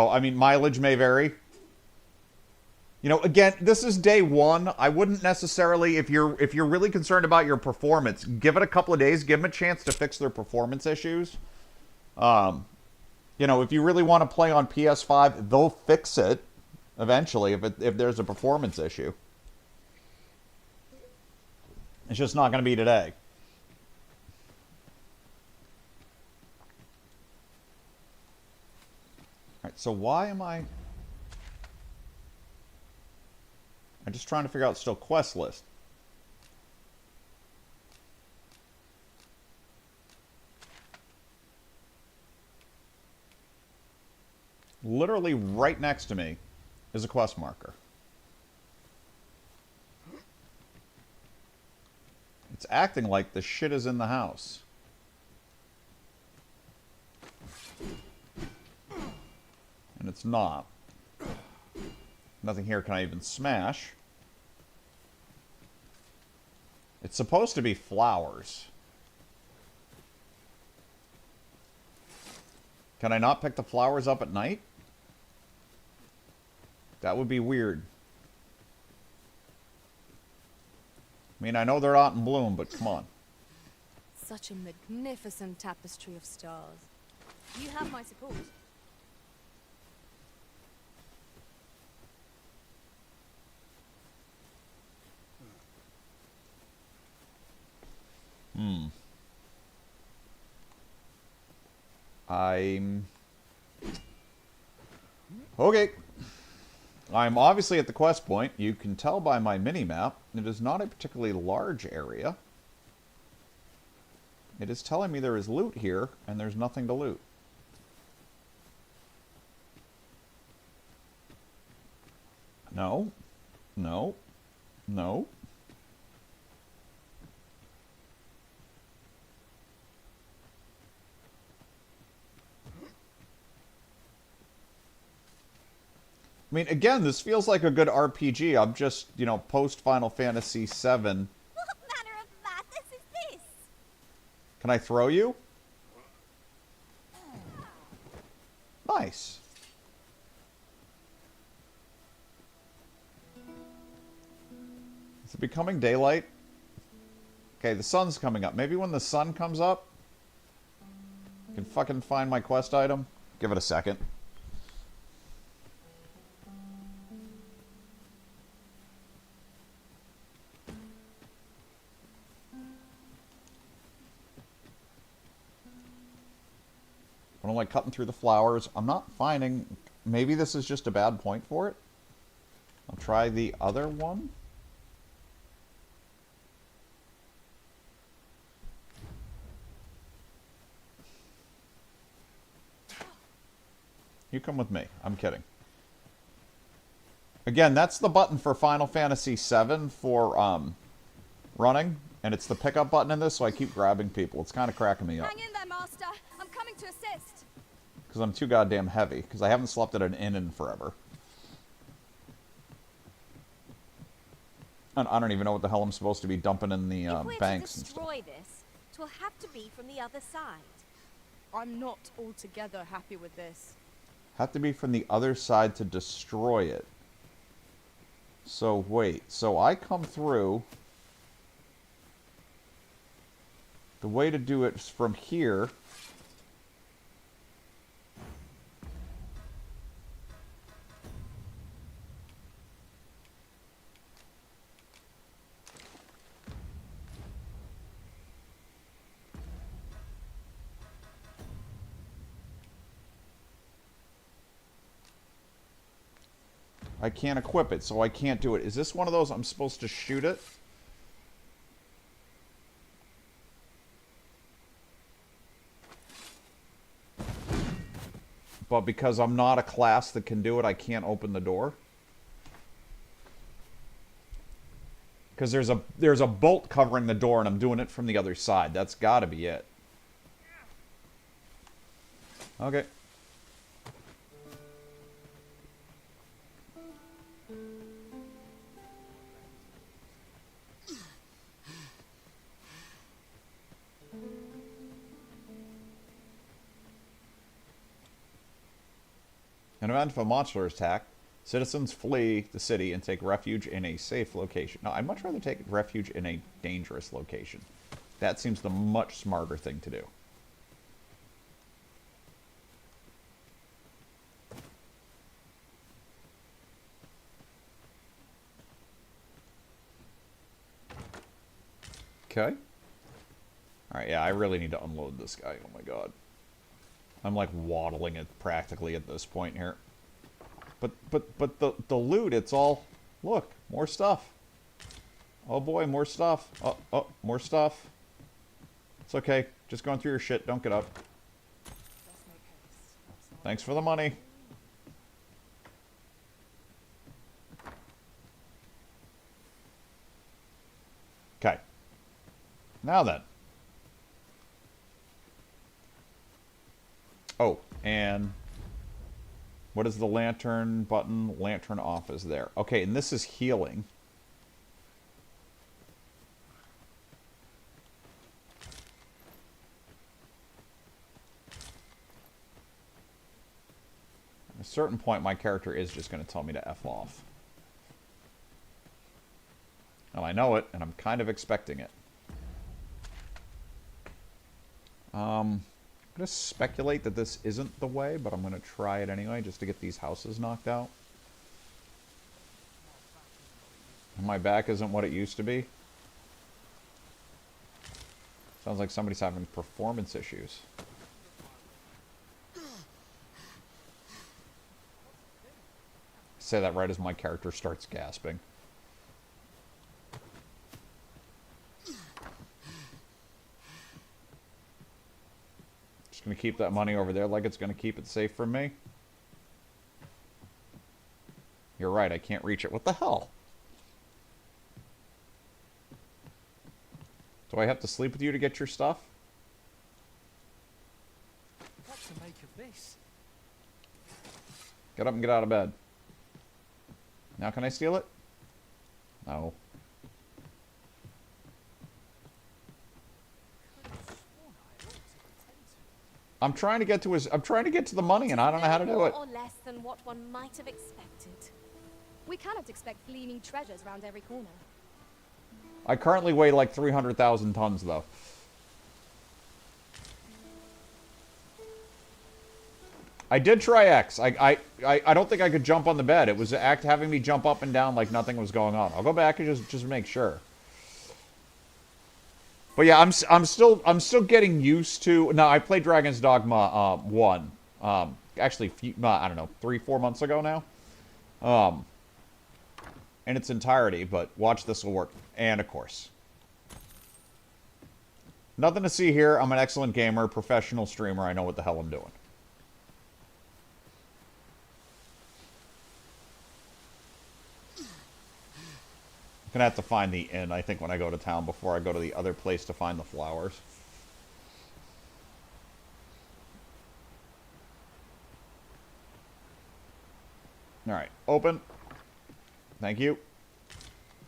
I mean, mileage may vary. You know, again, this is day one. I wouldn't necessarily, if you're really concerned about your performance, give it a couple of days. Give them a chance to fix their performance issues. You know, if you really want to play on PS5, they'll fix it eventually if there's a performance issue. It's just not going to be today. All right, so why am I... I'm just trying to figure out still quest list. Literally right next to me is a quest marker. It's acting like the shit is in the house. And it's not. Nothing here can I even smash. It's supposed to be flowers. Can I not pick the flowers up at night? That would be weird. I mean, I know they're not in bloom, but come on. Such a magnificent tapestry of stars. You have my support. Okay. I'm obviously at the quest point. You can tell by my mini-map, it is not a particularly large area. It is telling me there is loot here, and there's nothing to loot. No. No. No. I mean, again, this feels like a good RPG. I'm just, you know, post Final Fantasy VII. What manner of madness is this? Can I throw you? Nice. Is it becoming daylight? Okay, the sun's coming up. Maybe when the sun comes up, I can fucking find my quest item. Give it a second. I don't like cutting through the flowers. I'm not finding... Maybe this is just a bad point for it. I'll try the other one. You come with me. I'm kidding. Again, that's the button for Final Fantasy VII for running. And it's the pickup button in this, so I keep grabbing people. It's kind of cracking me up. Hang in there, Master. I'm coming to assist. Because I'm too goddamn heavy. Because I haven't slept at an inn in forever. I don't even know what the hell I'm supposed to be dumping in the If we're banks to and stuff. destroy this, it will have to be from the other side. I'm not altogether happy with this. Have to be from the other side to destroy it. So, wait. So I come through. The way to do it is from here. I can't equip it, so I can't do it. Is this one of those I'm supposed to shoot it? But because I'm not a class that can do it, I can't open the door? Because there's a bolt covering the door and I'm doing it from the other side. That's gotta be it. Okay. In the event of a monster attack, citizens flee the city and take refuge in a safe location. No, I'd much rather take refuge in a dangerous location. That seems the much smarter thing to do. Okay. Alright, yeah, I really need to unload this guy. Oh my god. I'm like waddling it practically at this point here. But the loot, it's all... Look, more stuff. Oh boy, more stuff. Oh, more stuff. It's okay. Just going through your shit. Don't get up. Thanks for the money. Okay. Now then. Oh, and what is the lantern button? Lantern off is there. Okay, and this is healing. At a certain point, my character is just going to tell me to F off. And I know it, and I'm kind of expecting it. I'm going to speculate that this isn't the way, but I'm going to try it anyway, just to get these houses knocked out. And my back isn't what it used to be. Sounds like somebody's having performance issues. Say that right as my character starts gasping. Gonna keep that money over there like it's gonna keep it safe from me. You're right, I can't reach it. What the hell? Do I have to sleep with you to get your stuff? What to make of this? Get up and get out of bed. Now can I steal it? No. I'm trying to get to the money, and I don't know how to do it. More or less than what one might have expected. We cannot expect gleaming treasures around every corner. I currently weigh like 300,000 tons, though. I did try X. I don't think I could jump on the bed. It was having me jump up and down like nothing was going on. I'll go back and just make sure. But yeah, I'm still getting used to. No, I played Dragon's Dogma 1. Actually, I don't know, 3-4 months ago now. In its entirety. But watch, this will work. And of course, nothing to see here. I'm an excellent gamer, professional streamer. I know what the hell I'm doing. Gonna have to find the inn, I think, when I go to town before I go to the other place to find the flowers. Alright, open. Thank you.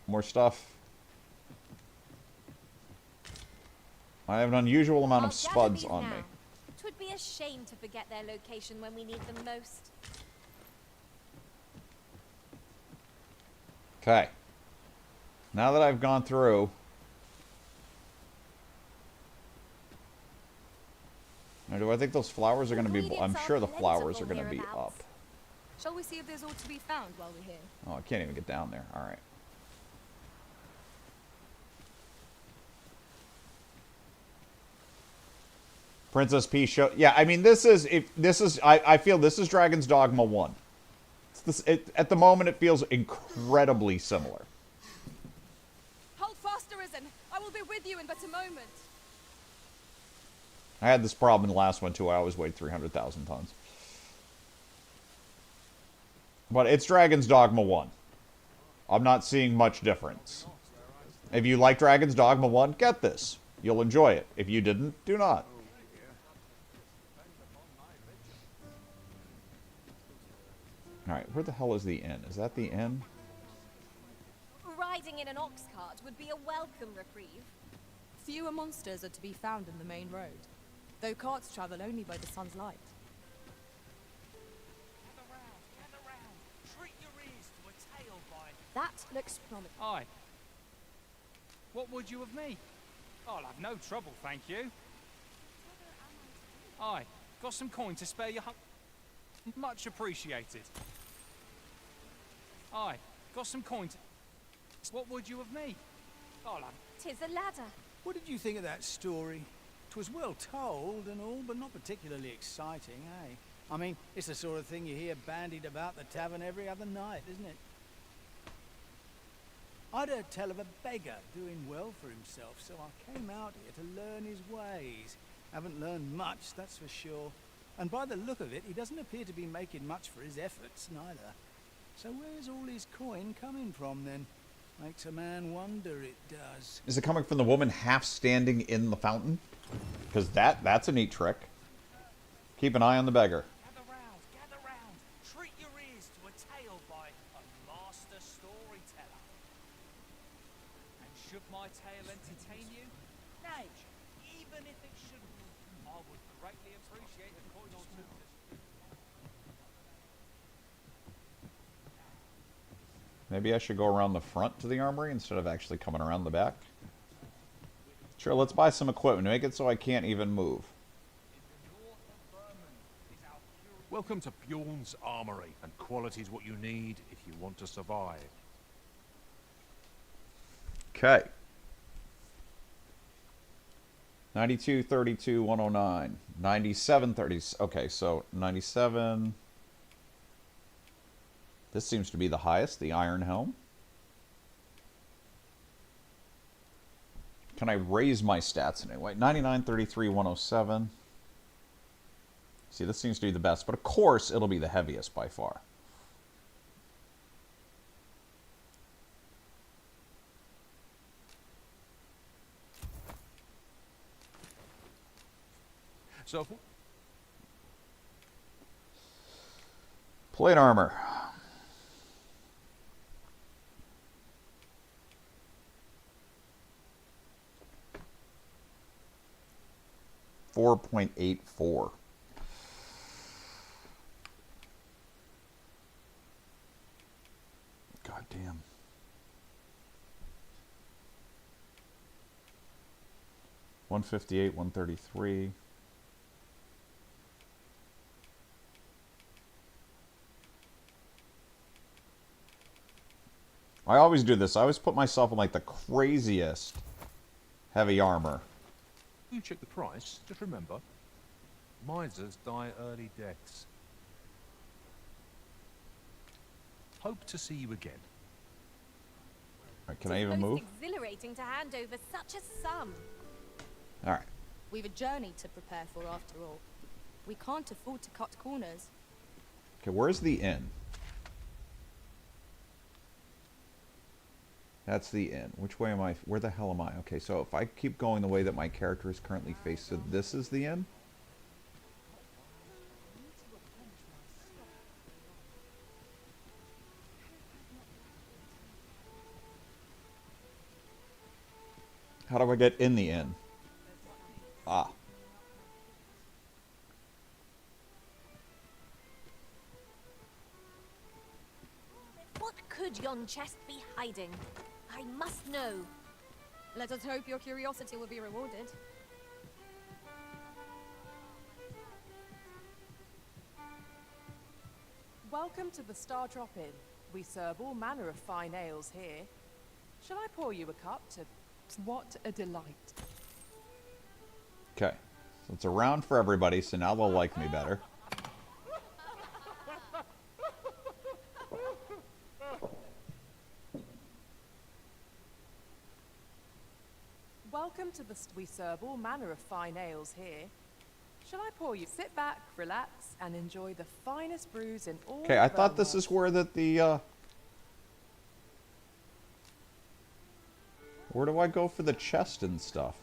More stuff. I have an unusual amount of spuds on me. Twould be a shame to forget their location when we need them most. Okay. Now that I've gone through... Now, do I think those flowers are going to be... I'm sure the flowers are going to be up. Shall we see if there's aught to be found while we're here? Oh, I can't even get down there. All right. Princess Peace show. Yeah, I mean, this is... I feel this is Dragon's Dogma 1. At the moment, it feels incredibly similar. Hold fast, Arisen! I will be with you in but a moment. I had this problem in the last one, too. I always weighed 300,000 tons. But it's Dragon's Dogma 1. I'm not seeing much difference. If you like Dragon's Dogma 1, get this. You'll enjoy it. If you didn't, do not. Alright, where the hell is the inn? Is that the inn? Riding in an ox cart would be a welcome reprieve. Fewer monsters are to be found in the main road, though carts travel only by the sun's light. Gather round. Treat your ears to a tale by... That looks promising. Aye. What would you of me? I'll have no trouble, thank you. Aye. Got some coin to spare your much appreciated. Aye. Got some coin to... What would you of me? I'll have... 'Tis a ladder. What did you think of that story? 'Twas well told and all, but not particularly exciting, eh? I mean, it's the sort of thing you hear bandied about the tavern every other night, isn't it? I'd heard tell of a beggar doing well for himself, so I came out here to learn his ways. Haven't learned much, that's for sure. And by the look of it, he doesn't appear to be making much for his efforts, neither. So where's all his coin coming from, then? Makes a man wonder, it does. Is it coming from the woman half standing in the fountain? Because that's a neat trick. Keep an eye on the beggar. Gather round. Treat your ears to a tale by a master storyteller. And should my tale entertain you? Nay, even if it shouldn't, I would greatly appreciate a coin or two. Maybe I should go around the front to the armory instead of actually coming around the back. Sure, let's buy some equipment. Make it so I can't even move. Welcome to Bjorn's Armory, and quality's what you need if you want to survive. Okay. 92, 32, 109. 97, 30. Okay, so 97... This seems to be the highest, the Iron Helm. Can I raise my stats in any way? 99, 33, 107. See, this seems to be the best, but of course it'll be the heaviest by far. So, plate armor. .84. God damn. $158, $133. I always do this. I always put myself in like the craziest heavy armor. you check the price, just remember, misers die early deaths. Hope to see you again. Right, can I even move? Exhilarating to hand over such a sum. All right. We've a journey to prepare for after all. We can't afford to cut corners. Okay, where's the inn? That's the inn. Which way am I? Where the hell am I? Okay, so if I keep going the way that my character is currently faced, so this is the inn? How do I get in the inn? Ah. What could yon chest be hiding? I must know. Let us hope your curiosity will be rewarded. Welcome to the Star Drop Inn. We serve all manner of fine ales here. Shall I pour you a cup to... What a delight. Okay. So it's a round for everybody, so now they'll like me better. Welcome to the... We serve all manner of fine ales here. Shall I pour you... Sit back, relax, and enjoy the finest brews in all... Okay, I thought this is where the where do I go for the chest and stuff?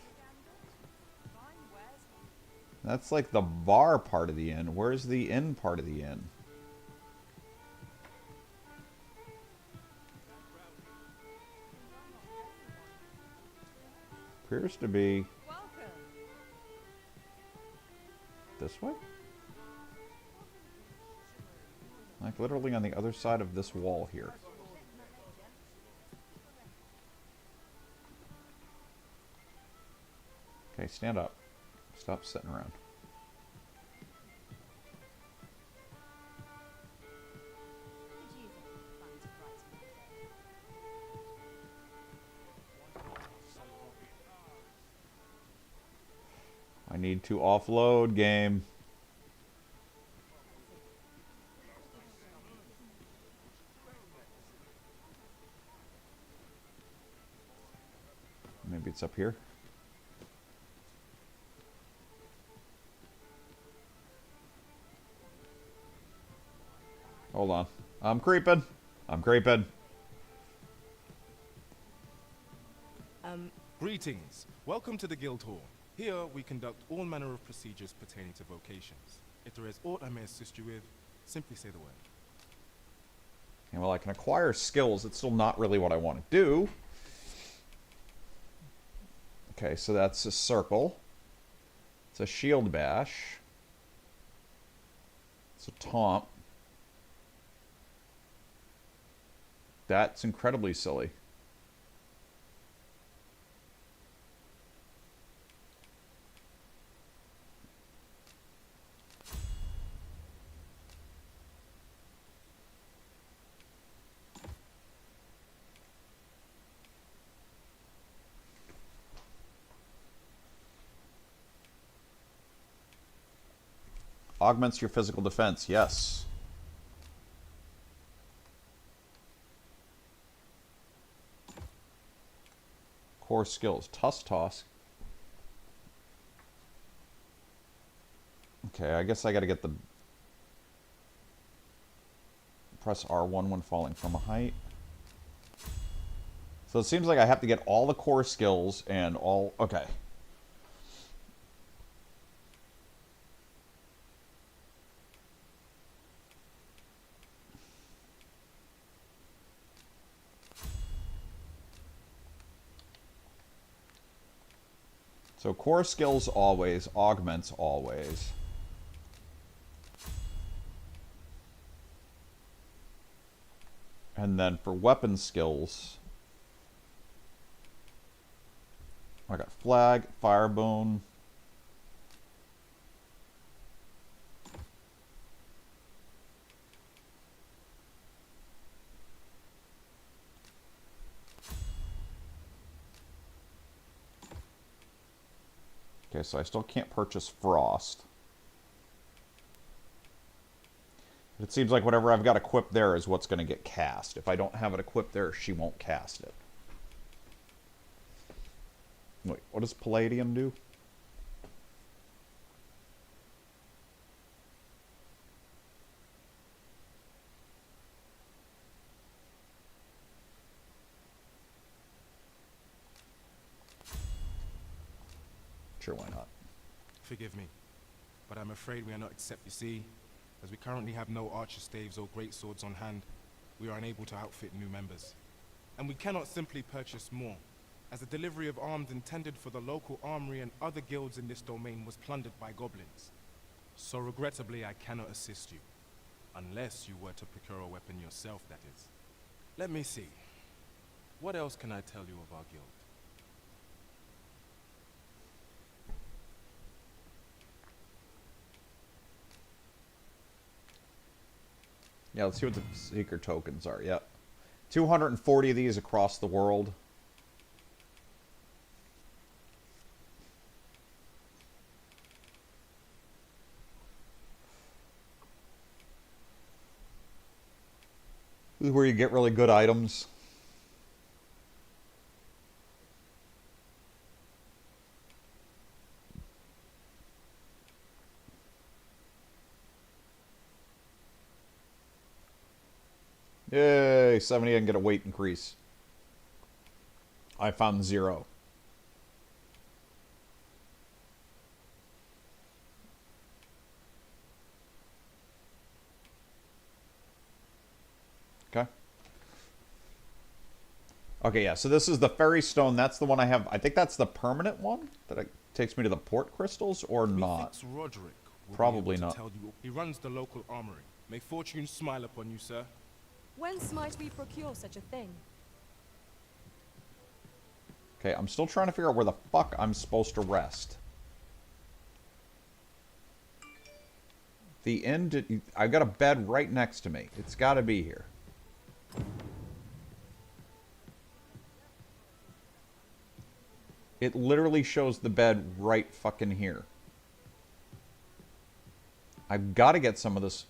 That's like the bar part of the inn. Where's the inn part of the inn? Appears to be this way? Like literally on the other side of this wall here. Okay, stand up. Stop sitting around. I need to offload, game. Maybe it's up here. Hold on. I'm creeping. I'm creeping. Greetings. Welcome to the Guild Hall. Here we conduct all manner of procedures pertaining to vocations. If there is aught I may assist you with, simply say the word. Okay, well, I can acquire skills. It's still not really what I want to do. Okay, so that's a circle. It's a shield bash. It's a taunt. That's incredibly silly. Augments your physical defense, yes. Core skills, toss. Okay, I guess I gotta get the... Press R1 when falling from a height. So it seems like I have to get all the core skills and all... Okay. So core skills always, augments always. And then for weapon skills, I got flag, firebone. Okay, so I still can't purchase Frost. It seems like whatever I've got equipped there is what's going to get cast. If I don't have it equipped there, she won't cast it. Wait, what does Palladium do? Sure, why not? Forgive me, but I'm afraid we are not accept. You see, as we currently have no archer staves or great swords on hand, we are unable to outfit new members. And we cannot simply purchase more, as the delivery of arms intended for the local armory and other guilds in this domain was plundered by goblins. So regrettably, I cannot assist you. Unless you were to procure a weapon yourself, that is. Let me see. What else can I tell you of our guild? Yeah, let's see what the secret tokens are. Yep. 240 of these across the world. This is where you get really good items. Yay, 70 and get a weight increase. I found 0. Okay. Okay, yeah, so this is the fairy stone. That's the one I have. I think that's the permanent one that takes me to the port crystals, or not. Roderick will Probably be able not. to tell you. He runs the local armory. May fortune smile upon you, sir. Whence might we procure such a thing? Okay, I'm still trying to figure out where the fuck I'm supposed to rest. The inn, I got a bed right next to me. It's got to be here. It literally shows the bed right fucking here. I've got to get some of this.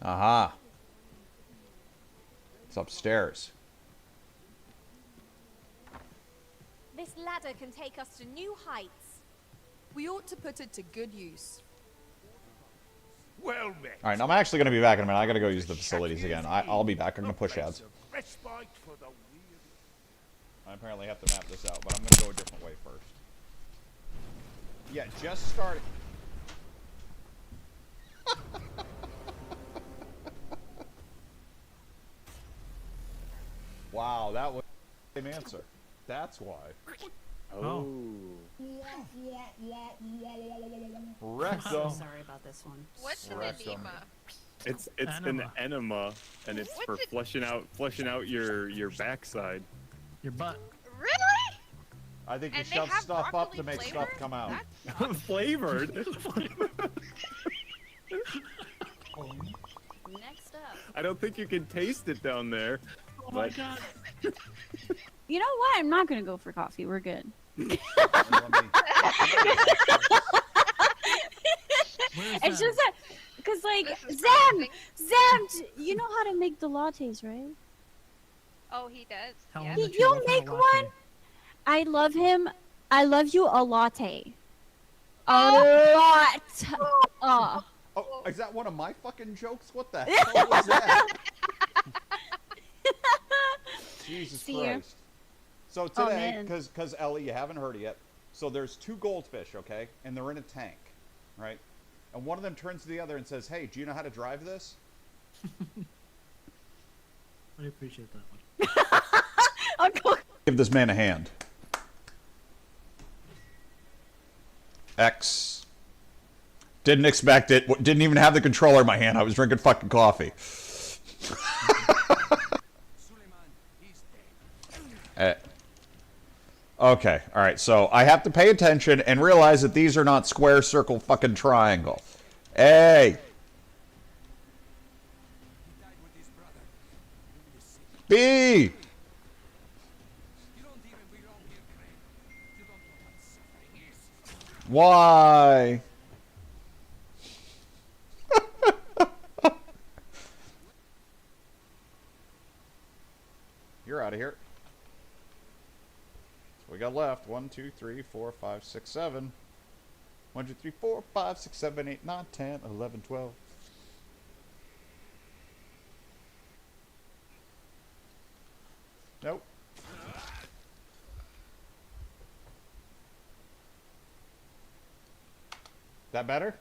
Aha. It's upstairs. This ladder can take us to new heights. We ought to put it to good use. Well met. Alright, I'm actually going to be back in a minute. I got to go use the facilities again. I'll be back. I'm going to push ads. I apparently have to map this out, but I'm going to go a different way first. Yeah, just started. Wow, that was the same answer. That's why. Oh. Rectum. So sorry about this one. What's an Rectum. enema? It's an enema, and it's for flushing out your backside. Your butt. Really? I think you And they shove have stuff up broccoli to make flavor? stuff come out. Flavored. Next up. I don't think you can taste it down there. Oh my god. You know what? I'm not gonna go for coffee. We're good. It's just that, cause like Zam, you know how to make the lattes, right? Oh, he does. You'll make one. I love him. I love you a latte. A lot. Oh, is that one of my fucking jokes? What the hell was that? Jesus See ya. Christ. So Oh, today, man. because Ellie, you haven't heard it yet. So there's 2 goldfish, okay? And they're in a tank, right? And one of them turns to the other and says, "Hey, do you know how to drive this?" I appreciate that one. Give this man a hand. X. Didn't expect it. Didn't even have the controller in my hand. I was drinking fucking coffee. Okay, alright, so I have to pay attention and realize that these are not square, circle, fucking triangle. Hey! B! Why? You're out of here. So we got left 1, 2, 3, 4, 5, 6, 7. 1, 2, 3, 4, 5, 6, 7, 8, 9, 10, 11, 12. Nope. That better?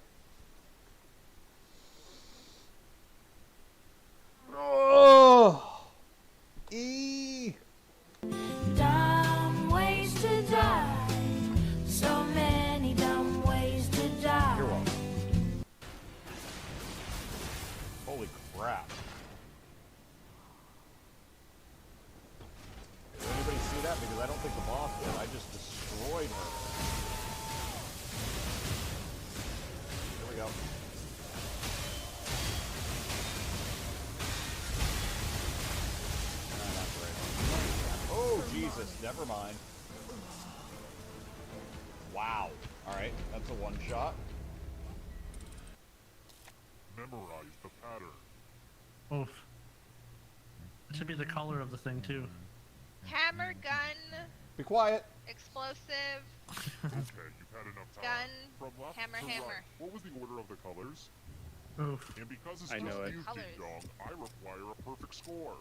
Jesus, never mind. Wow. Alright, that's a one shot. Memorize the pattern. Oof. It should be the color of the thing, too. Hammer, gun, Be quiet. explosive, Okay, you've had enough time. gun, From left hammer, to hammer. right, what was the order of the colors? Oof. And because it's I just know it. you, Colors. Ding Dong, I require a perfect score.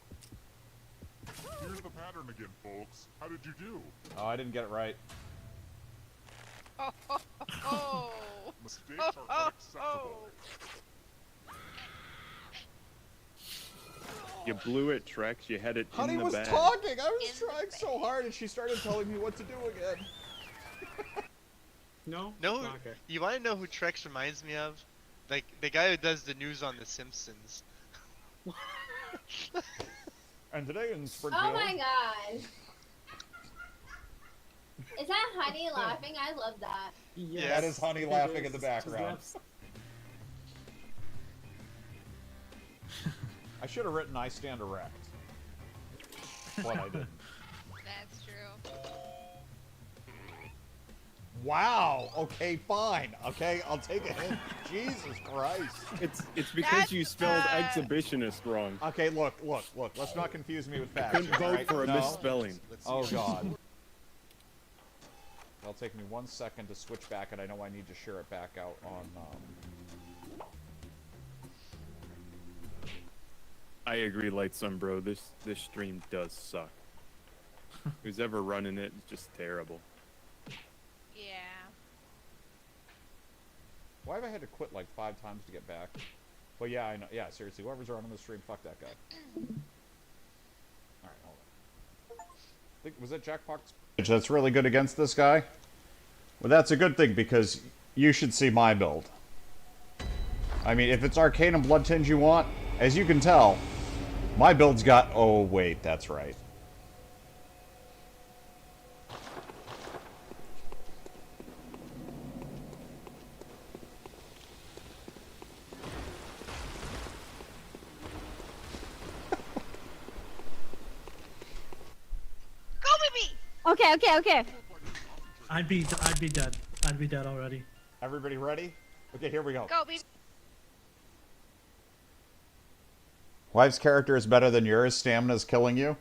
Here's the pattern again, folks. How did you do? Oh, I didn't get it right. Oh, oh, oh. Mistakes are unacceptable. You blew it, Trex. You had it Honey in the was bag. talking! I was trying so hard and she started telling me what to do again. No? No, Okay. you want to know who Trex reminds me of? Like, the guy who does the news on The Simpsons. And today in Springfield... Oh my god. Is that Honey laughing? I love that. Yes, that is Honey laughing in the background. I should have written I stand erect. But I didn't. That's true. Wow. Okay, fine. Okay, I'll take a hint. Jesus Christ. It's because you spelled exhibitionist wrong. Okay, look. Let's not confuse me with facts. Couldn't vote right? for a No. misspelling. Oh God. It'll take me 1 second to switch back, and I know I need to share it back out on. I agree, Lightsum, bro. This stream does suck. Who's ever running it is just terrible. Yeah. Why have I had to quit like 5 times to get back? But yeah, I know. Yeah, seriously, whoever's running the stream, fuck that guy. All right, hold on. Was that Jackpot's? That's really good against this guy. Well, that's a good thing because you should see my build. I mean, if it's Arcane and Blood Tinge you want, as you can tell, my build's got. Oh wait, that's right. Go with me! Okay. I'd be dead. I'd be dead already. Everybody ready? Okay, here we go. Go, baby. Wife's character is better than yours. Stamina's killing you.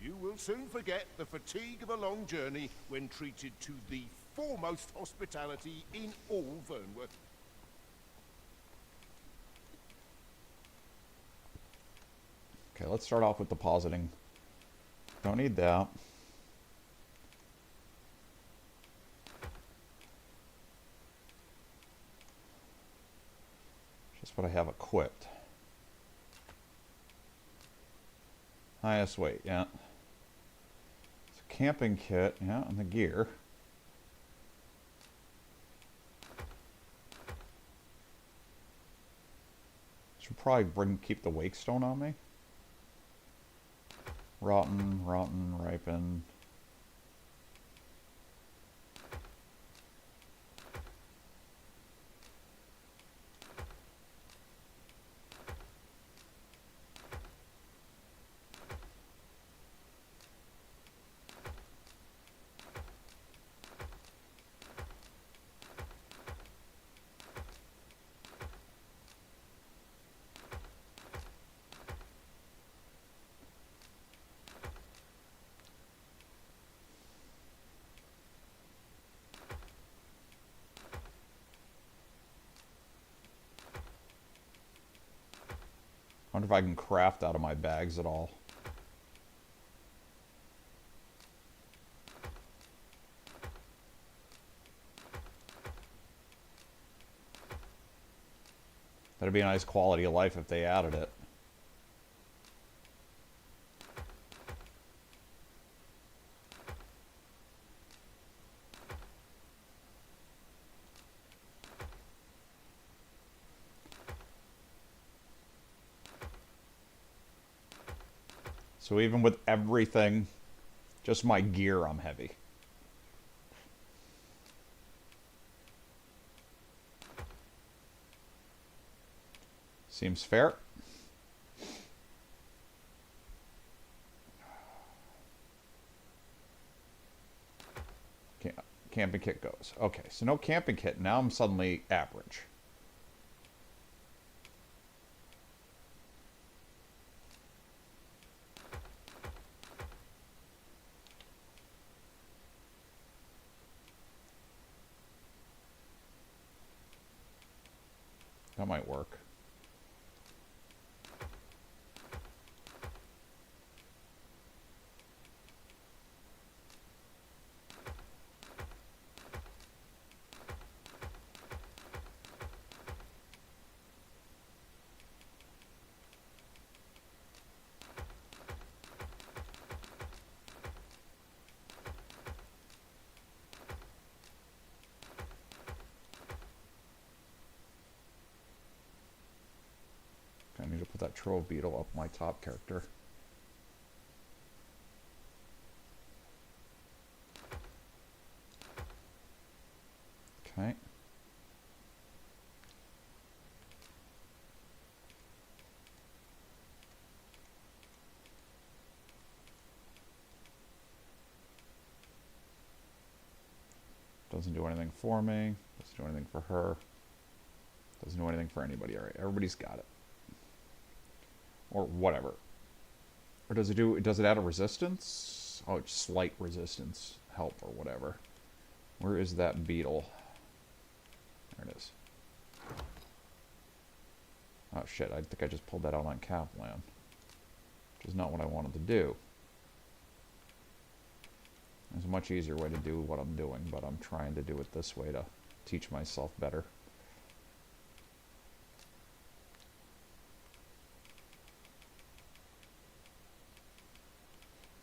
You will soon forget the fatigue of a long journey when treated to the foremost hospitality in all Vernworth. Okay, let's start off with depositing. Don't need that. Just what I have equipped. Highest weight, yeah. It's a camping kit, yeah, and the gear. Should probably keep the wake stone on me. Rotten, ripen. I wonder if I can craft out of my bags at all. That'd be a nice quality of life if they added it. So even with everything, just my gear, I'm heavy. Seems fair. Camping kit goes. Okay, so no camping kit. Now I'm suddenly average. That might work. I need to put that trove beetle up my top character. Okay. Doesn't do anything for me. Doesn't do anything for her. Doesn't do anything for anybody. Alright, everybody's got it. Or whatever. Or does it add a resistance? Oh, it's slight resistance. Help or whatever. Where is that beetle? There it is. Oh shit, I think I just pulled that out on Kaplan. Which is not what I wanted to do. There's a much easier way to do what I'm doing, but I'm trying to do it this way to teach myself better.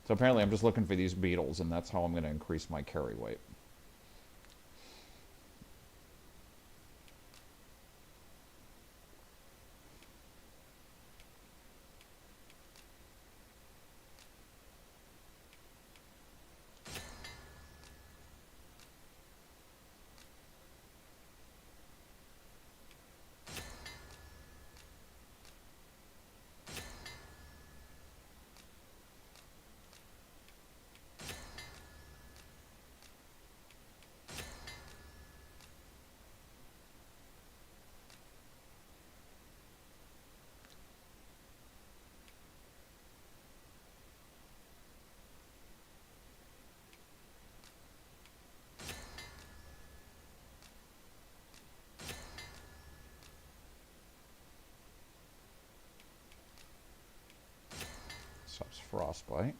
So apparently I'm just looking for these beetles, and that's how I'm going to increase my carry weight. Stops frostbite.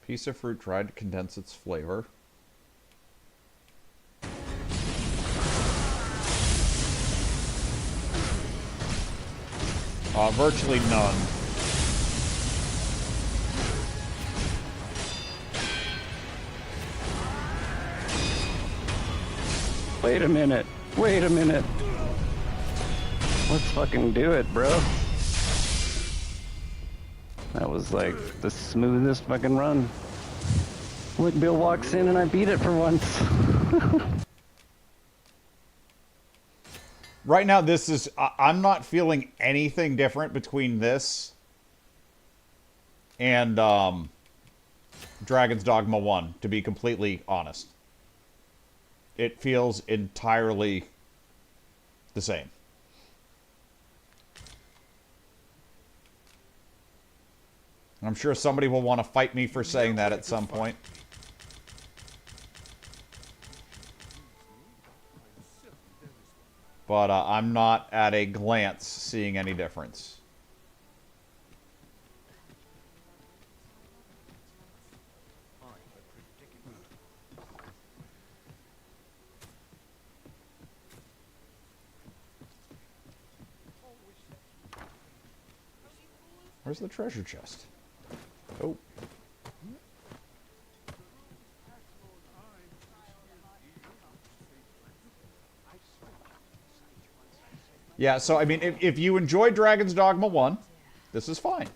Piece of fruit dried to condense its flavor. Virtually none. Wait a minute. Wait a minute. Let's fucking do it, bro. That was like the smoothest fucking run. Look, Bill walks in and I beat it for once. Right now, this is... I'm not feeling anything different between this and Dragon's Dogma 1, to be completely honest. It feels entirely the same. I'm sure somebody will want to fight me for saying that at some point. But I'm not at a glance seeing any difference. Where's the treasure chest? Oh. Yeah, so, I mean, if you enjoyed Dragon's Dogma 1, this is fine.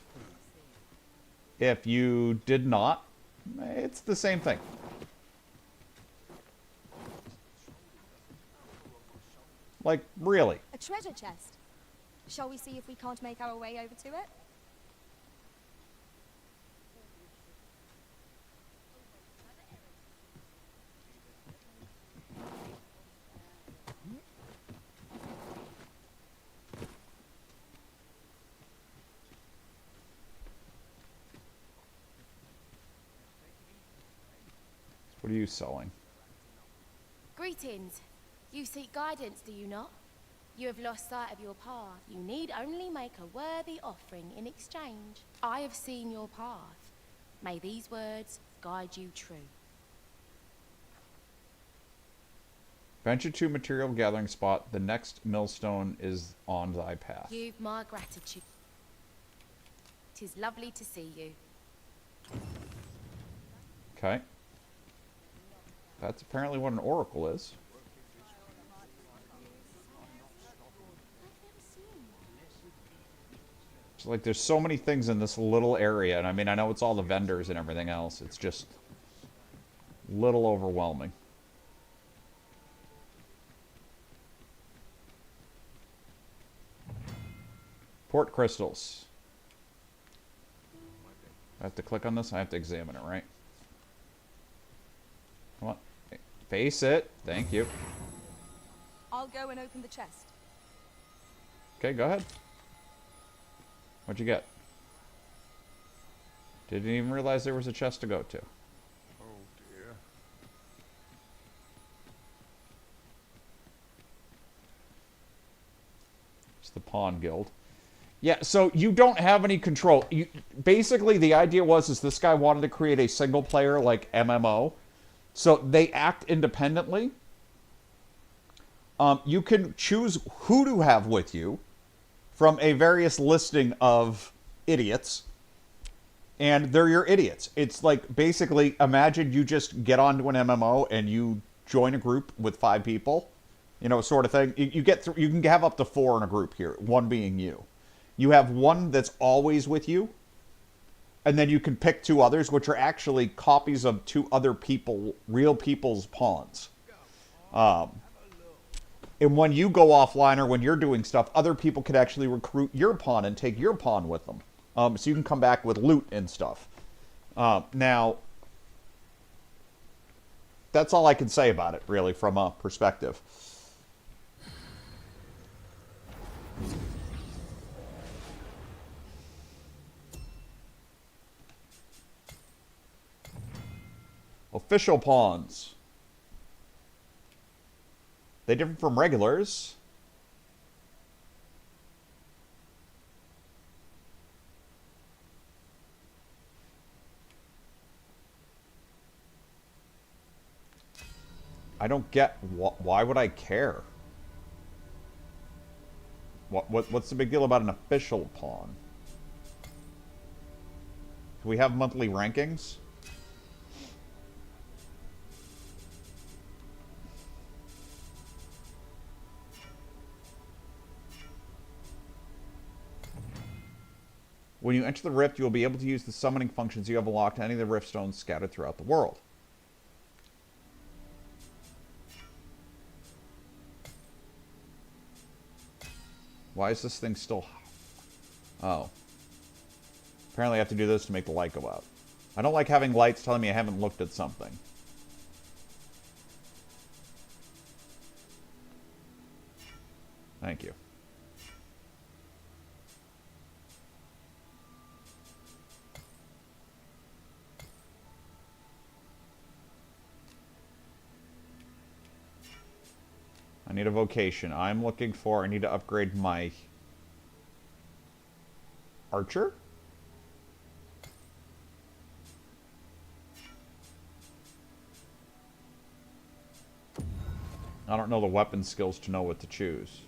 If you did not, it's the same thing. Like, really. A treasure chest. Shall we see if we can't make our way over to it? What are you selling? Greetings. You seek guidance, do you not? You have lost sight of your path. You need only make a worthy offering in exchange. I have seen your path. May these words guide you true. Venture to material gathering spot. The next millstone is on thy path. You've my gratitude. 'Tis lovely to see you. Okay. That's apparently what an oracle is. It's like there's so many things in this little area, and I mean, I know it's all the vendors and everything else. It's just a little overwhelming. Port crystals. I have to click on this. I have to examine it, right? Come on. Face it. Thank you. I'll go and open the chest. Okay, go ahead. What'd you get? Didn't even realize there was a chest to go to. Oh dear. It's the Pawn Guild. Yeah, so you don't have any control. Basically, the idea was this guy wanted to create a single-player, like, MMO. So they act independently. You can choose who to have with you from a various listing of idiots. And they're your idiots. It's like, basically, imagine you just get onto an MMO and you join a group with 5 people. You know, sort of thing. You can have up to 4 in a group here, 1 being you. You have 1 that's always with you, and then you can pick 2 others, which are actually copies of 2 other people, real people's pawns. And when you go offline or when you're doing stuff, other people can actually recruit your pawn and take your pawn with them. So you can come back with loot and stuff. Now, that's all I can say about it, really, from a perspective. Official pawns. They differ from regulars. I don't get why would I care? What's the big deal about an official pawn? Do we have monthly rankings? When you enter the rift, you will be able to use the summoning functions you have unlocked to any of the rift stones scattered throughout the world. Why is this thing still... Oh. Apparently I have to do this to make the light go out. I don't like having lights telling me I haven't looked at something. Thank you. I need a vocation. I'm looking for... I need to upgrade my... Archer? I don't know the weapon skills to know what to choose.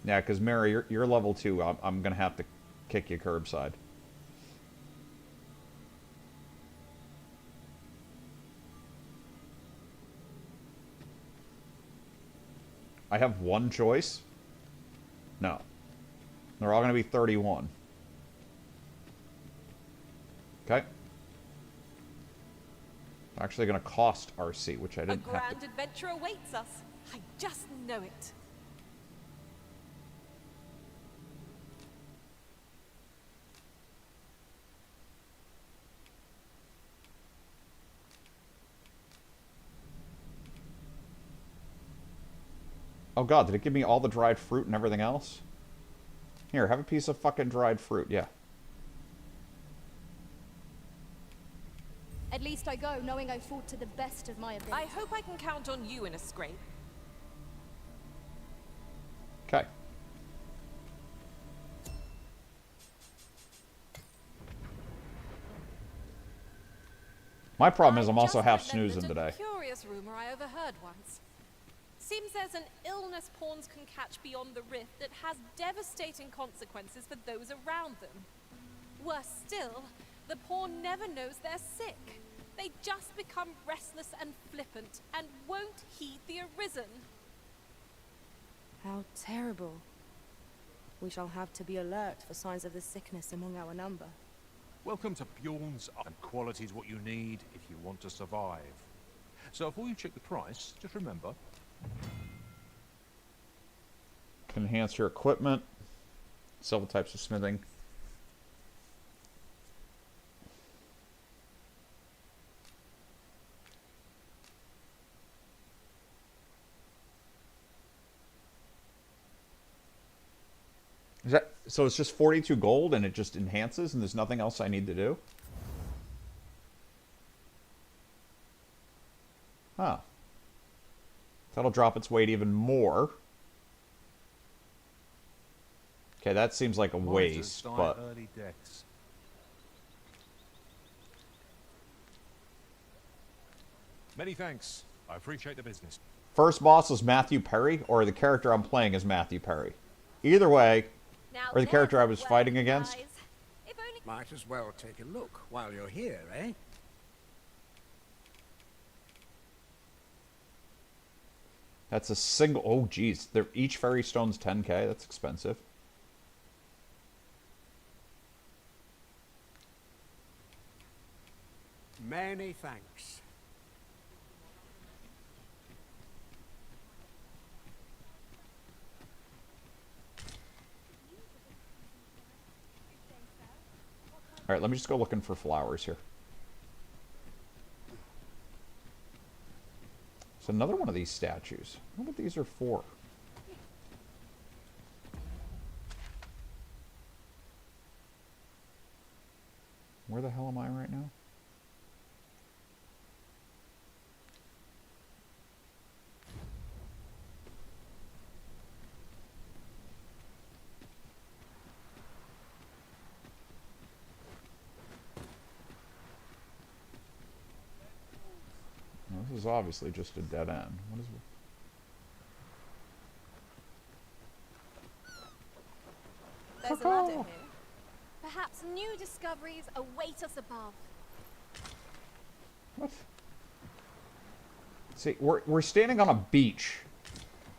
Yeah, because Mary, you're level 2. I'm going to have to kick you curbside. I have 1 choice? No. They're all going to be 31. Okay. Actually going to cost RC, which I didn't have to... A grand adventure awaits us. I just know it. Oh god, did it give me all the dried fruit and everything else? Here, have a piece of fucking dried fruit, yeah. At least I go knowing I fought to the best of my ability. I hope I can count on you in a scrape. Okay. My problem is I'm also half snoozing today. Curious rumor I overheard once. Seems there's an illness pawns can catch beyond the rift that has devastating consequences for those around them. Worse still, the pawn never knows they're sick. They just become restless and flippant and won't heed the arisen. How terrible. We shall have to be alert for signs of the sickness among our number. Welcome to Bjorn's, and quality is what you need if you want to survive. So before you check the price, just remember. Can enhance your equipment. Several types of smithing. Is that, so it's just 42 gold and it just enhances and there's nothing else I need to do? Huh. That'll drop its weight even more. Okay, that seems like a waste, but... Early deaths. Many thanks. I appreciate the business. First boss is Matthew Perry, or the character I'm playing is Matthew Perry. Either way, or the character I was fighting against. Might as well take a look while you're here, eh? That's a single... Oh, geez. Each fairy stone's 10k. That's expensive. Many thanks. Alright, let me just go looking for flowers here. It's another one of these statues. I wonder what these are for. Where the hell am I right now? This is obviously just a dead end. What is it? There's a ladder here. Perhaps new discoveries await us above. What? See, we're standing on a beach.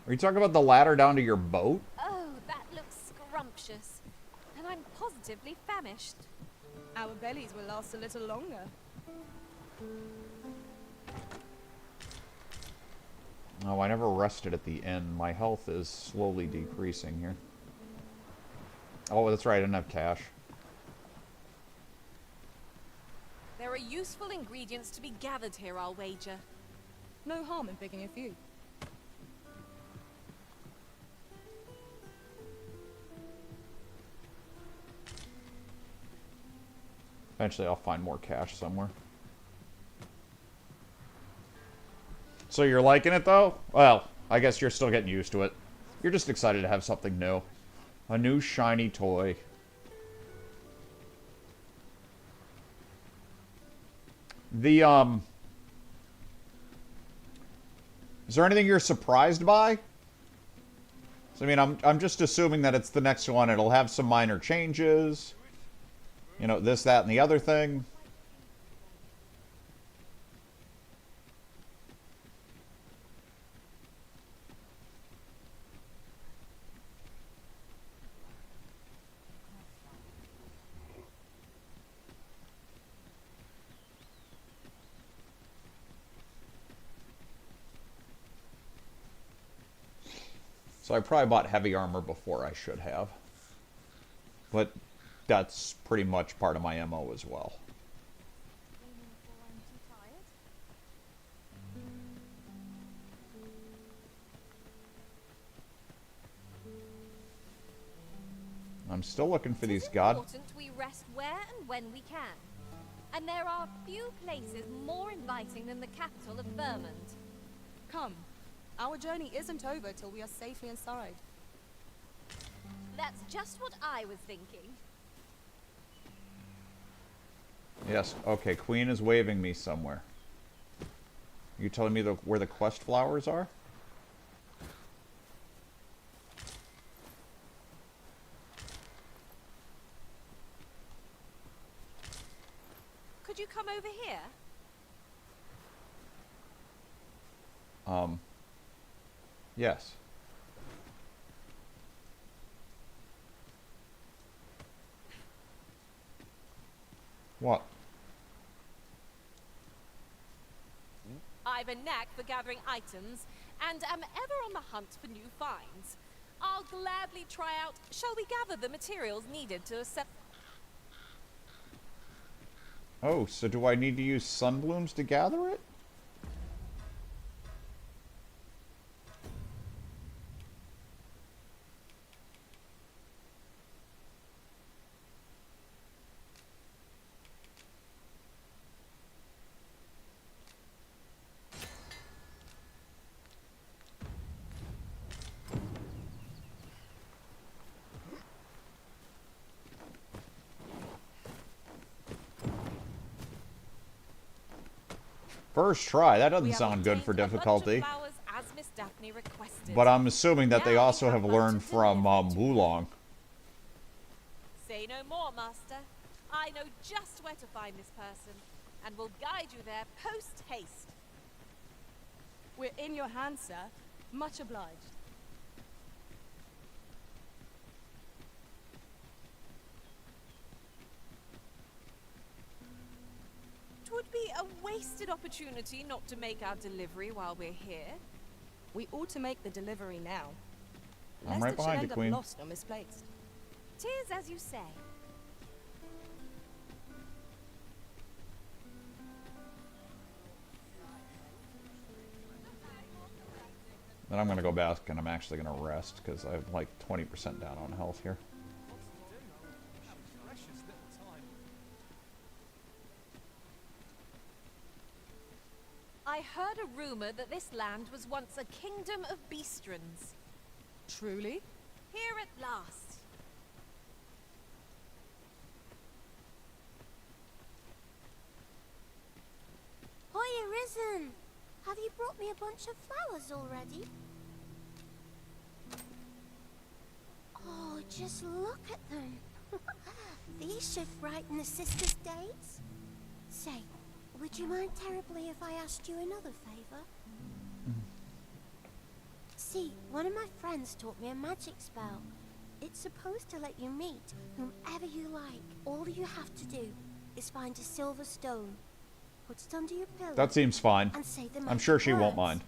Are you talking about the ladder down to your boat? Oh, that looks scrumptious. And I'm positively famished. Our bellies will last a little longer. Oh, I never rested at the end. My health is slowly decreasing here. Oh, that's right. I didn't have cash. There are useful ingredients to be gathered here, I'll wager. No harm in picking a few. Eventually I'll find more cash somewhere. So you're liking it, though? Well, I guess you're still getting used to it. You're just excited to have something new. A new shiny toy. The, is there anything you're surprised by? So, I mean, I'm just assuming that it's the next one. It'll have some minor changes. You know, this, that, and the other thing. So I probably bought heavy armor before I should have. But that's pretty much part of my MO as well. I'm still looking for these It's god... important we rest where and when we can. And there are few places more inviting than the capital of Vermont. Come. Our journey isn't over till we are safely inside. That's just what I was thinking. Yes, okay, Queen is waving me somewhere. You telling me where the quest flowers are? Could you come over here? Yes. What? I've a knack for gathering items, and am ever on the hunt for new finds. I'll gladly try out. Shall we gather the materials needed to set? Oh, so do I need to use sunblooms to gather it? First try. That doesn't sound good for difficulty. As Miss Daphne requested. But I'm assuming that they also have learned from Wulong. Say no more, Master. I know just where to find this person, and will guide you there post haste. We're in your hands, sir. Much obliged. 'Twould be a wasted opportunity not to make our delivery while we're here. We ought to make the delivery now. I'm right behind you, Queen. Lost or misplaced. 'Tis as you say. Then I'm gonna go back and I'm actually gonna rest because I have like 20% down on health here. I heard a rumor that this land was once a kingdom of beastrons. Truly? Here at last. Hiya, Risen! Have you brought me a bunch of flowers already? Oh, just look at them. These should brighten the sisters' days. Say, would you mind terribly if I asked you another favor? See, one of my friends taught me a magic spell. It's supposed to let you meet whomever you like. All you have to do is find a silver stone, put it under your pillow. That seems fine. And say the I'm sure magic she won't words. mind.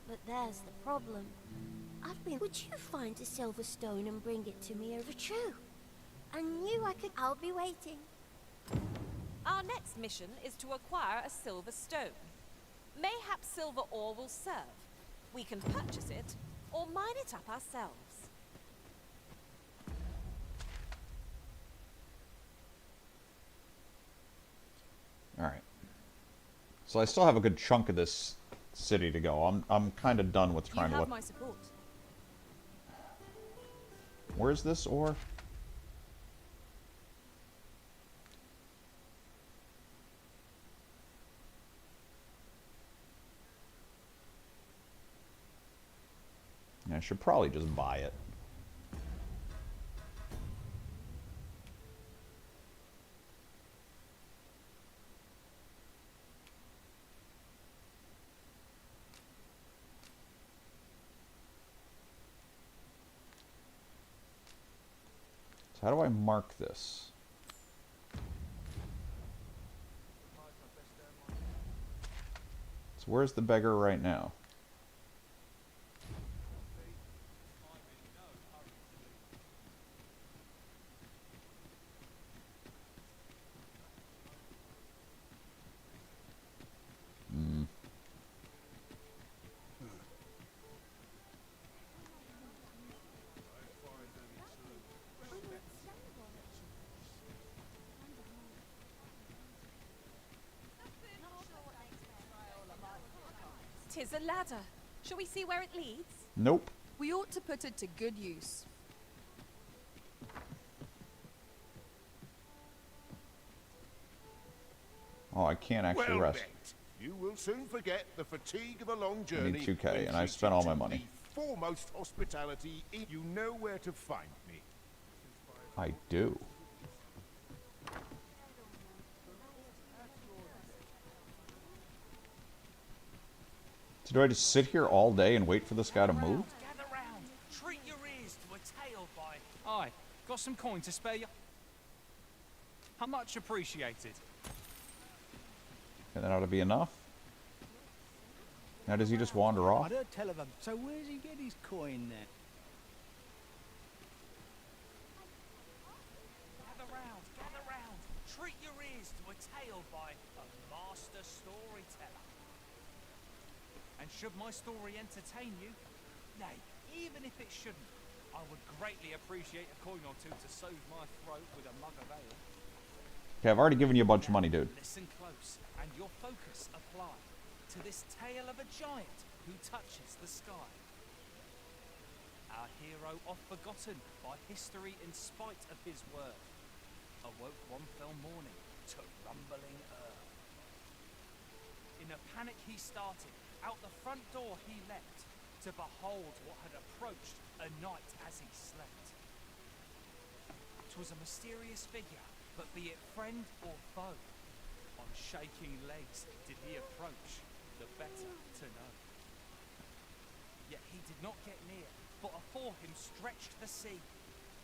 But there's the problem. Would you find a silver stone and bring it to me over true? I knew I could. I'll be waiting. Our next mission is to acquire a silver stone. Mayhap silver ore will serve. We can purchase it, or mine it up ourselves. Alright. So I still have a good chunk of this city to go. I'm kind of done with trying to look. You have my support. Where's this ore? I should probably just buy it. So how do I mark this? So where's the beggar right now? a ladder. Shall we see where it leads? Nope. We ought to put it to good use. Oh, I can't actually Well rest. bet. You will soon forget the fatigue of a long I journey. need 2K, when and I treated spent all my to money. the foremost hospitality. You know where to find me. I do. So do I just sit here all day and wait for this guy to move? Gather round. Treat your ears to a tale by... Aye, got some coin to spare you? How much appreciated. And that ought to be enough. Now does he just wander off? I heard tell of him. So where's he get his coin then? Gather round. Treat your ears to a tale by a master storyteller. And should my story entertain you, nay, even if it shouldn't, I would greatly appreciate a coin or two to soothe my throat with a mug of ale. Okay, I've already given you a bunch of money, dude. Listen close, and your focus apply to this tale of a giant who touches the sky. Our hero, oft forgotten by history in spite of his word, awoke one fell morning to rumbling earth. In a panic he started, out the front door he leapt, to behold what had approached a night as he slept. 'Twas a mysterious figure, but be it friend or foe, on shaking legs did he approach, the better to know. Yet he did not get near, for afore him stretched the sea.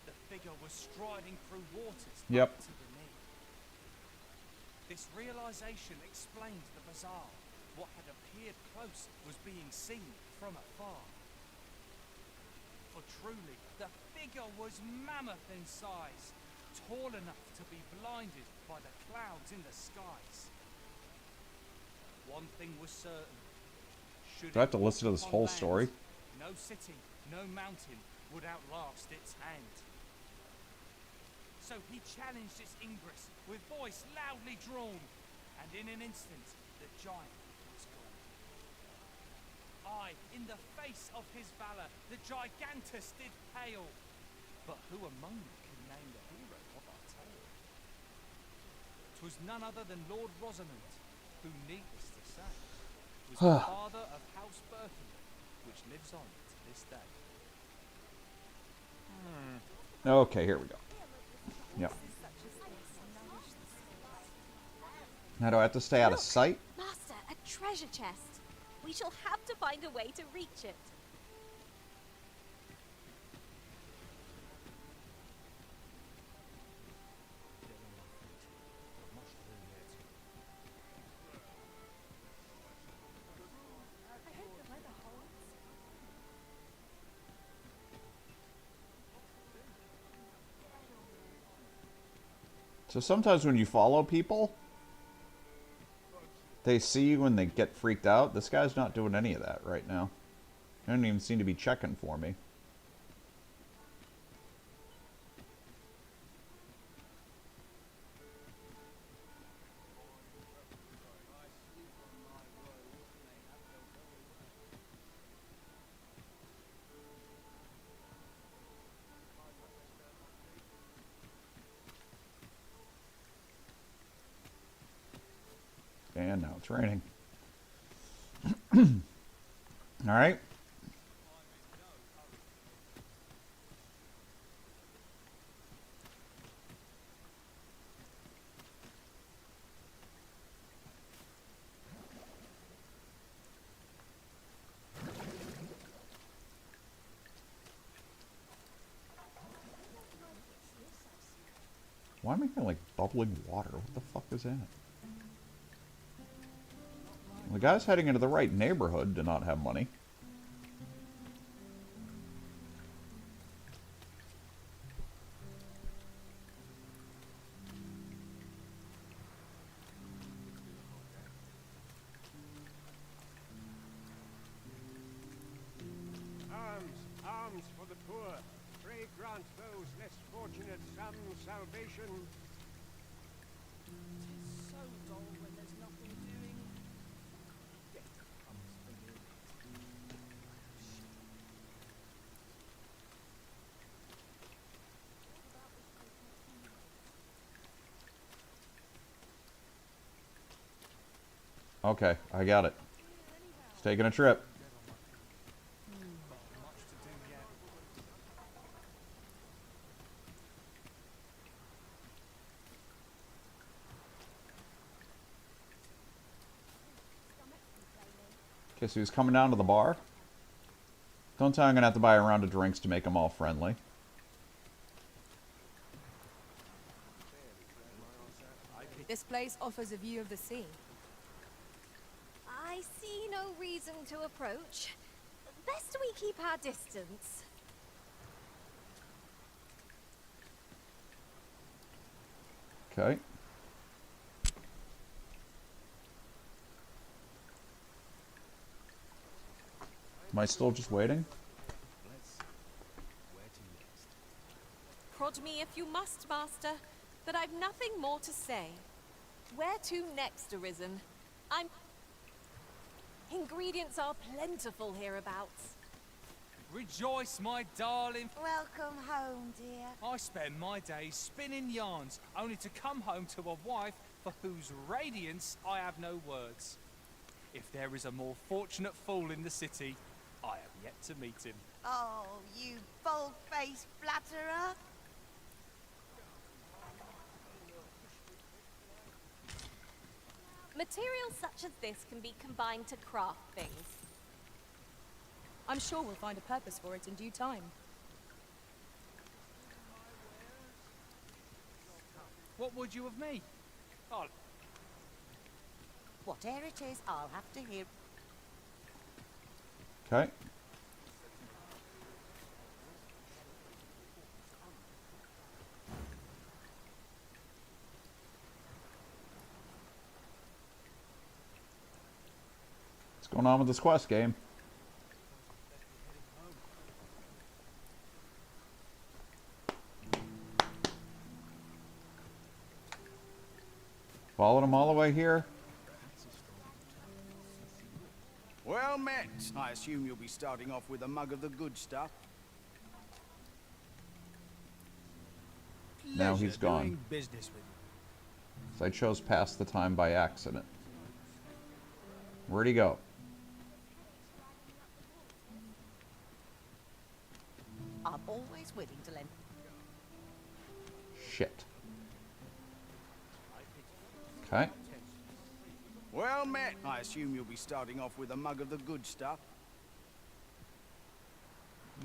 The figure was striding through waters Yep. up to the knee. This realization explained the bizarre. What had appeared close was being seen from afar. For truly, the figure was mammoth in size, tall enough to be blinded by the clouds in the skies. One thing was certain. Do I have to listen to this whole story? No city, no mountain would outlast its hand. So he challenged its ingress with voice loudly drawn, and in an instant the giant was gone. Aye, in the face of his valour the gigantus did pale, but who among them can name the hero of our tale? 'Twas none other than Lord Rosamond, who, needless to say, was the father of House Berkeley, which lives on to this day. Okay, here we go. Yep. Now do I have to stay out of sight? Master, a treasure chest. We shall have to find a way to reach it. So sometimes when you follow people, they see you and they get freaked out. This guy's not doing any of that right now. He doesn't even seem to be checking for me. And now it's raining. All right. Why am I getting like bubbling water? What the fuck is that? The guy's heading into the right neighborhood to not have money. Arms for the poor. Pray grant those less fortunate some salvation. 'Tis so dull when there's nothing doing. Death comes for you. Okay, I got it. It's taking a trip. Okay, so he's coming down to the bar. Don't tell me I'm gonna have to buy a round of drinks to make them all friendly. This place offers a view of the sea. I see no reason to approach. Best we keep our distance. Okay. Am I still just waiting? Prod me if you must, Master, but I've nothing more to say. Where to next, Arisen? Ingredients are plentiful hereabouts. Rejoice, my darling. Welcome home, dear. I spend my days spinning yarns, only to come home to a wife for whose radiance I have no words. If there is a more fortunate fool in the city, I have yet to meet him. Oh, you bold-faced flatterer. Materials such as this can be combined to craft things. I'm sure we'll find a purpose for it in due time. What would you of me? Oh, Whatever it is, I'll have to hear. Okay. What's going on with this quest game? Followed him all the way here. Well met. I assume you'll be starting off with a mug of the good stuff. Now he's Pleasure gone. doing business with you. So I chose pass the time by accident. Where'd he go? I'm always willing to lend. Shit. Okay. Well met. I assume you'll be starting off with a mug of the good stuff.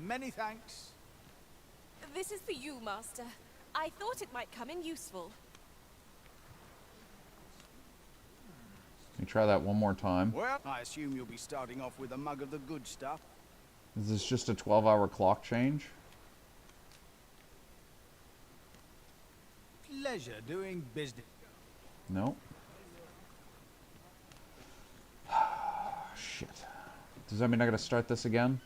Many thanks. This is for you, Master. I thought it might come in useful. Let me try that one more time. Well, I assume you'll be starting off with a mug of the good stuff. Is this just a 12-hour clock change? Pleasure doing business. No. Shit. Does that mean I gotta start this again?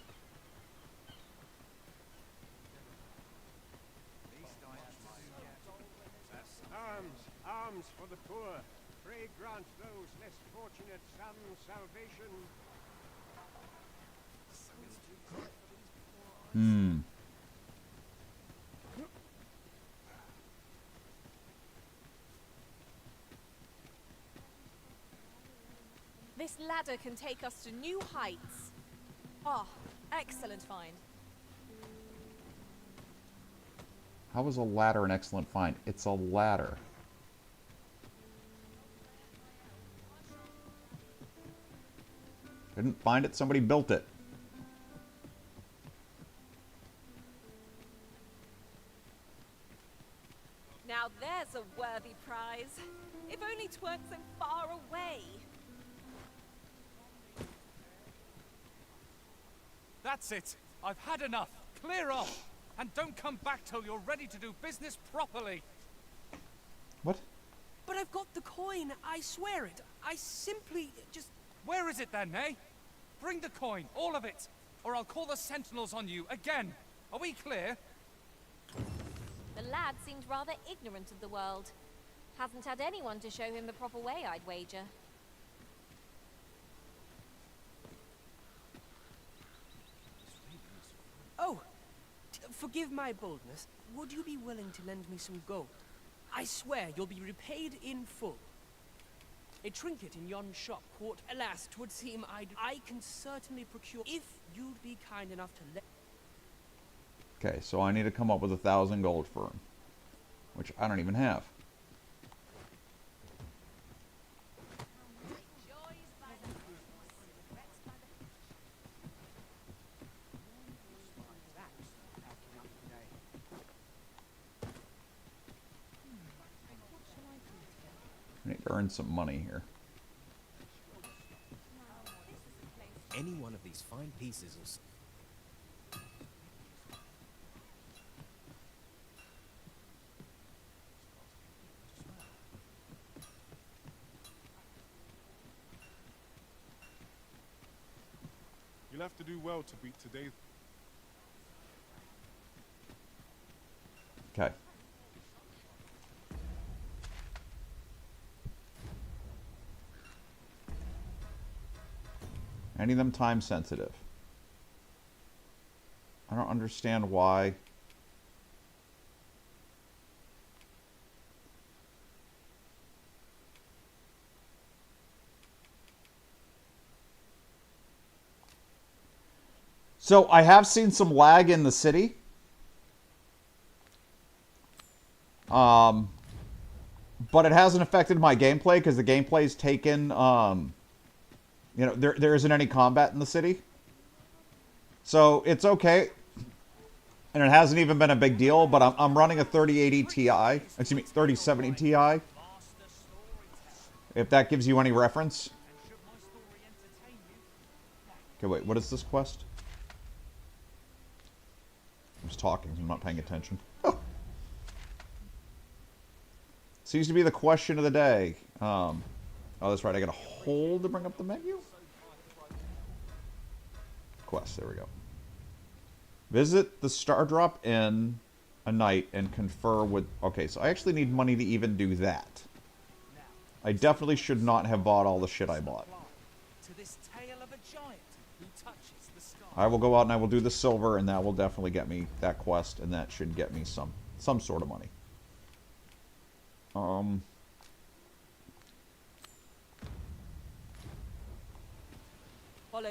Arms, arms for the poor. Pray grant those less fortunate some salvation. This ladder can take us to new heights. Ah, excellent find. How is a ladder an excellent find? It's a ladder. Didn't find it, somebody built it. Now there's a worthy prize. If only 'tweren't so far away. that's it. I've had enough. Clear off. And don't come back till you're ready to do business properly. What? But I've got the coin. I swear it. I simply just... Where is it then, eh? Bring the coin, all of it. Or I'll call the sentinels on you again. Are we clear? The lad seemed rather ignorant of the world. Hasn't had anyone to show him the proper way, I'd wager. Oh, forgive my boldness. Would you be willing to lend me some gold? I swear you'll be repaid in full. A trinket in yon shop, quote. Alas, 'twould seem I can certainly procure if you'd be kind enough to let. Okay, so I need to come up with 1,000 gold for him, which I don't even have. I need to earn some money here. Any one of these fine pieces will. You'll have to do well to beat today. Okay. Any of them time sensitive. I don't understand why. So I have seen some lag in the city. But it hasn't affected my gameplay because the gameplay's taken, you know, there isn't any combat in the city. So it's okay. And it hasn't even been a big deal, but I'm running a 3080 Ti. Excuse me, 3070 Ti. If that gives you any reference. Okay, wait, what is this quest? I'm just talking, I'm not paying attention. Oh. Seems to be the question of the day. Oh, that's right, I gotta hold to bring up the menu? Quest, there we go. Visit the Star Drop in a night and confer with... Okay, so I actually need money to even do that. I definitely should not have bought all the shit I bought. I will go out and I will do the silver, and that will definitely get me that quest, and that should get me some sort of money. Follow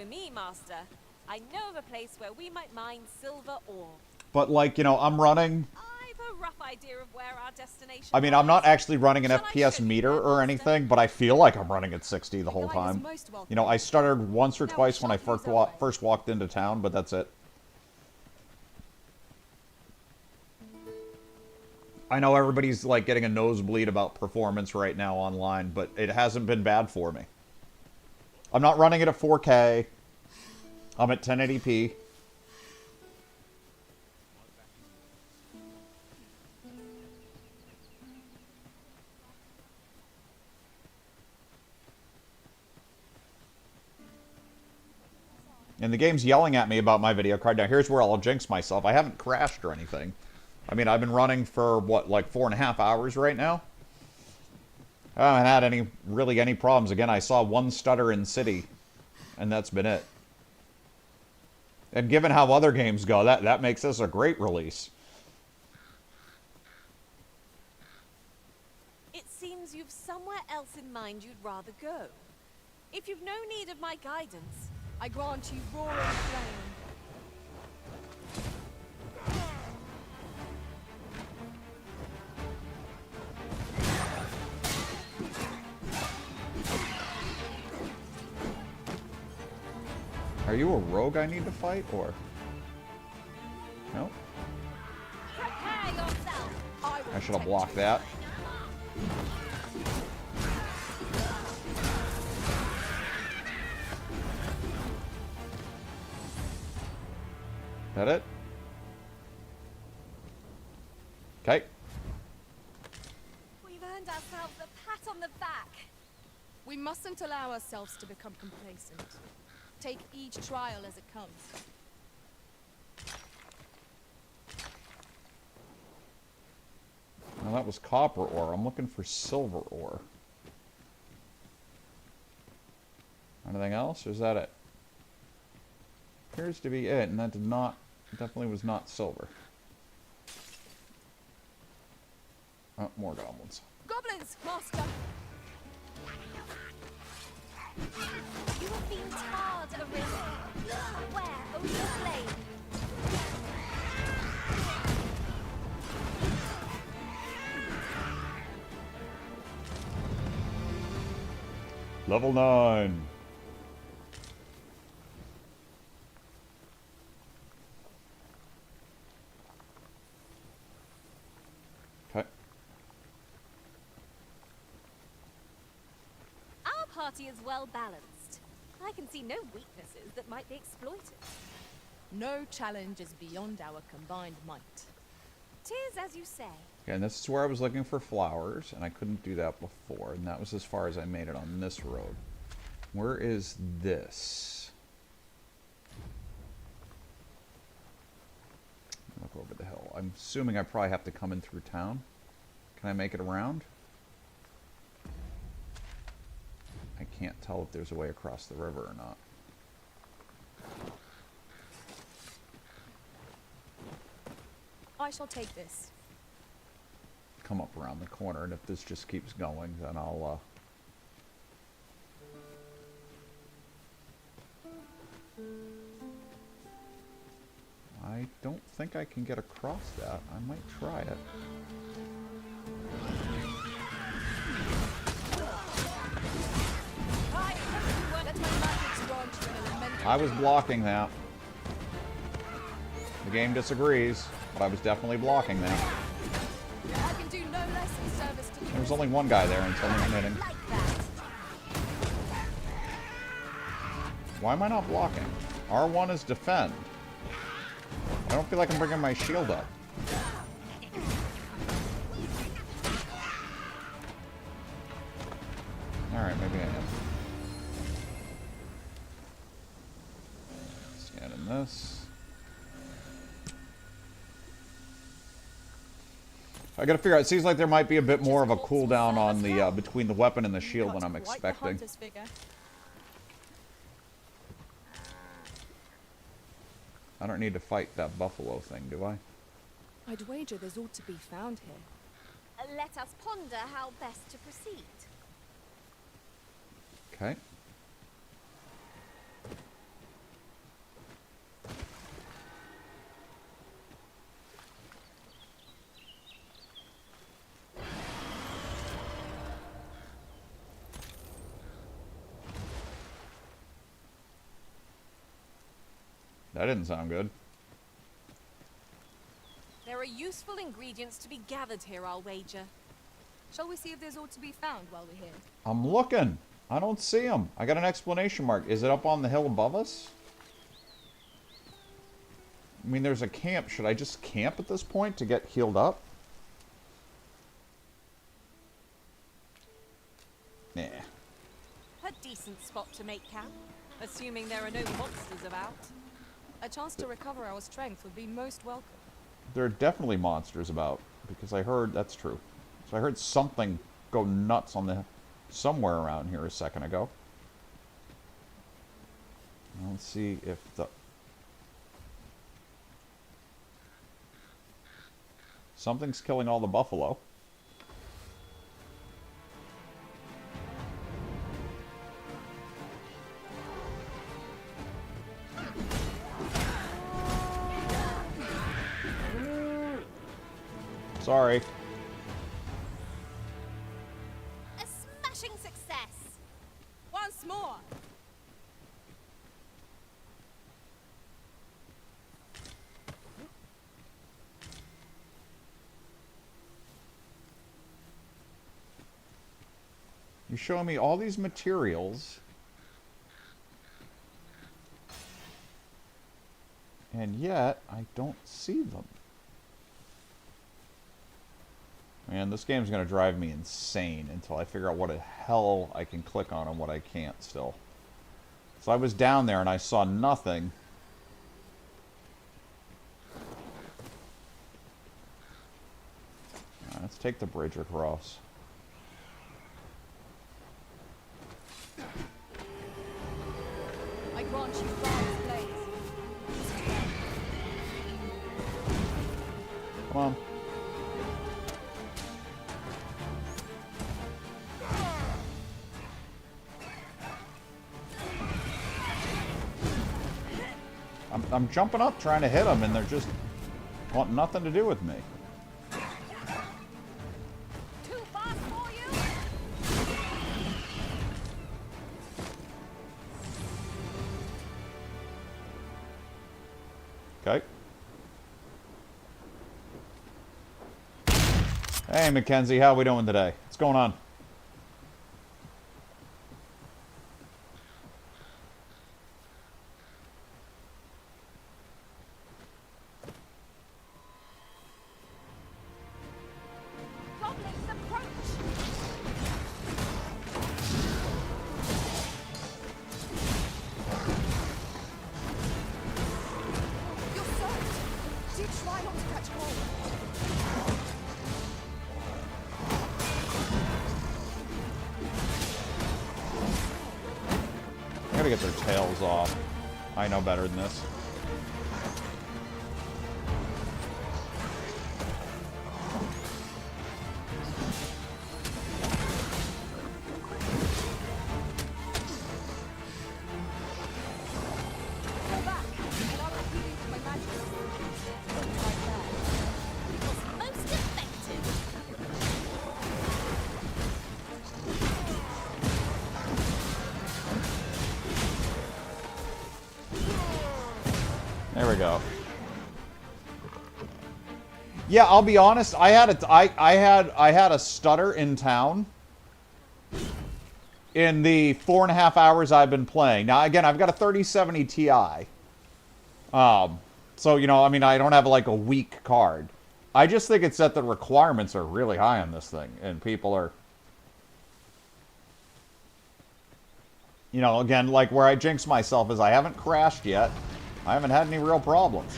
me, Master. I know of a place where we might mine silver ore. But, like, you know, I'm running... I've a rough idea of where our destination I mean, I'm not actually running an FPS meter or anything, but I feel like I'm running at 60 the whole time. You know, I stuttered once or twice when I first walked into town, but that's it. I know everybody's, like, getting a nosebleed about performance right now online, but it hasn't been bad for me. I'm not running it at 4K. I'm at 1080p. And the game's yelling at me about my video card. Now, here's where I'll jinx myself. I haven't crashed or anything. I mean, I've been running for, what, like 4.5 hours right now? I haven't had really any problems. Again, I saw one stutter in City, and that's been it. And given how other games go, that makes this a great release. It seems you've somewhere else in mind you'd rather go. If you've no need of my guidance, I grant you roaring flame. Are you a rogue I need to fight, or... No? I should have blocked that. That it? Okay. we've earned ourselves a pat on the back. We mustn't allow ourselves to become complacent. Take each trial as it comes. Well, that was copper ore. I'm looking for silver ore. Anything else, or is that it? Appears to be it, and that definitely was not silver. Oh, more goblins. Goblins, master! You have been tarred, Arisen. Where, O your blade? Level 9. Okay. Our party is well balanced. I can see no weaknesses that might be exploited. No challenge is beyond our combined might. 'Tis as you say. Okay, and this is where I was looking for flowers, and I couldn't do that before, and that was as far as I made it on this road. Where is this? Look over the hill. I'm assuming I probably have to come in through town. Can I make it around? I can't tell if there's a way across the river or not. I shall take this. Come up around the corner, and if this just keeps going, then I'll I don't think I can get across that. I might try it. I was blocking that. The game disagrees, but I was definitely blocking that. I can do no less in service to There was only one guy there until he went hitting. Why am I not blocking? R1 is defend. I don't feel like I'm bringing my shield up. Alright, maybe I am. Scanning this. I gotta figure out, it seems like there might be a bit more of a cooldown on the, between the weapon and the shield than I'm expecting. I don't need to fight that buffalo thing, do I? I'd wager there's ought to be found here. Let us ponder how best to proceed. Okay. That didn't sound good. There are useful ingredients to be gathered here, I'll wager. Shall we see if there's ought to be found while we're here? I'm looking. I don't see them. I got an exclamation mark. Is it up on the hill above us? I mean, there's a camp. Should I just camp at this point to get healed up? Nah. A decent spot to make camp, assuming there are no monsters about. A chance to recover our strength would be most welcome. There are definitely monsters about, because I heard, that's true. So I heard something go nuts on the, somewhere around here a second ago. Let's see if the... Something's killing all the buffalo. Sorry. A smashing success! Once more! You're showing me all these materials. And yet, I don't see them. Man, this game's going to drive me insane until I figure out what the hell I can click on and what I can't still. So I was down there and I saw nothing. Alright, let's take the bridge across. I grant you God's blades. Come on. I'm jumping up trying to hit them, and they're just want nothing to do with me. Too fast for you? Okay. Hey, Mackenzie, how we doing today? What's going on? I gotta get their tails off. I know better than this. There we go. Yeah, I'll be honest. I had a stutter in town in the 4.5 hours I've been playing. Now, again, I've got a 3070 Ti. So, you know, I mean, I don't have like a weak card. I just think it's that the requirements are really high on this thing, and people are, you know, again, like where I jinx myself is I haven't crashed yet. I haven't had any real problems.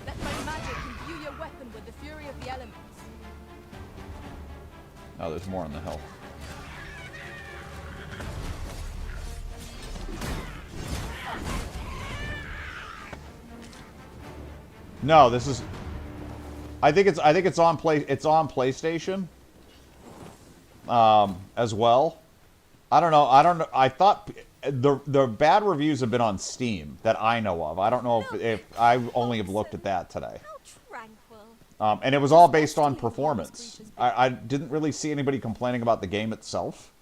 Let my magic imbue your weapon with the fury of the elements. Oh, there's more on the hill. No, this is. I think it's on PlayStation. As well. I don't know. I thought the bad reviews have been on Steam that I know of. I don't know if I only have looked at that today. And it was all based on performance. I didn't really see anybody complaining about the game itself.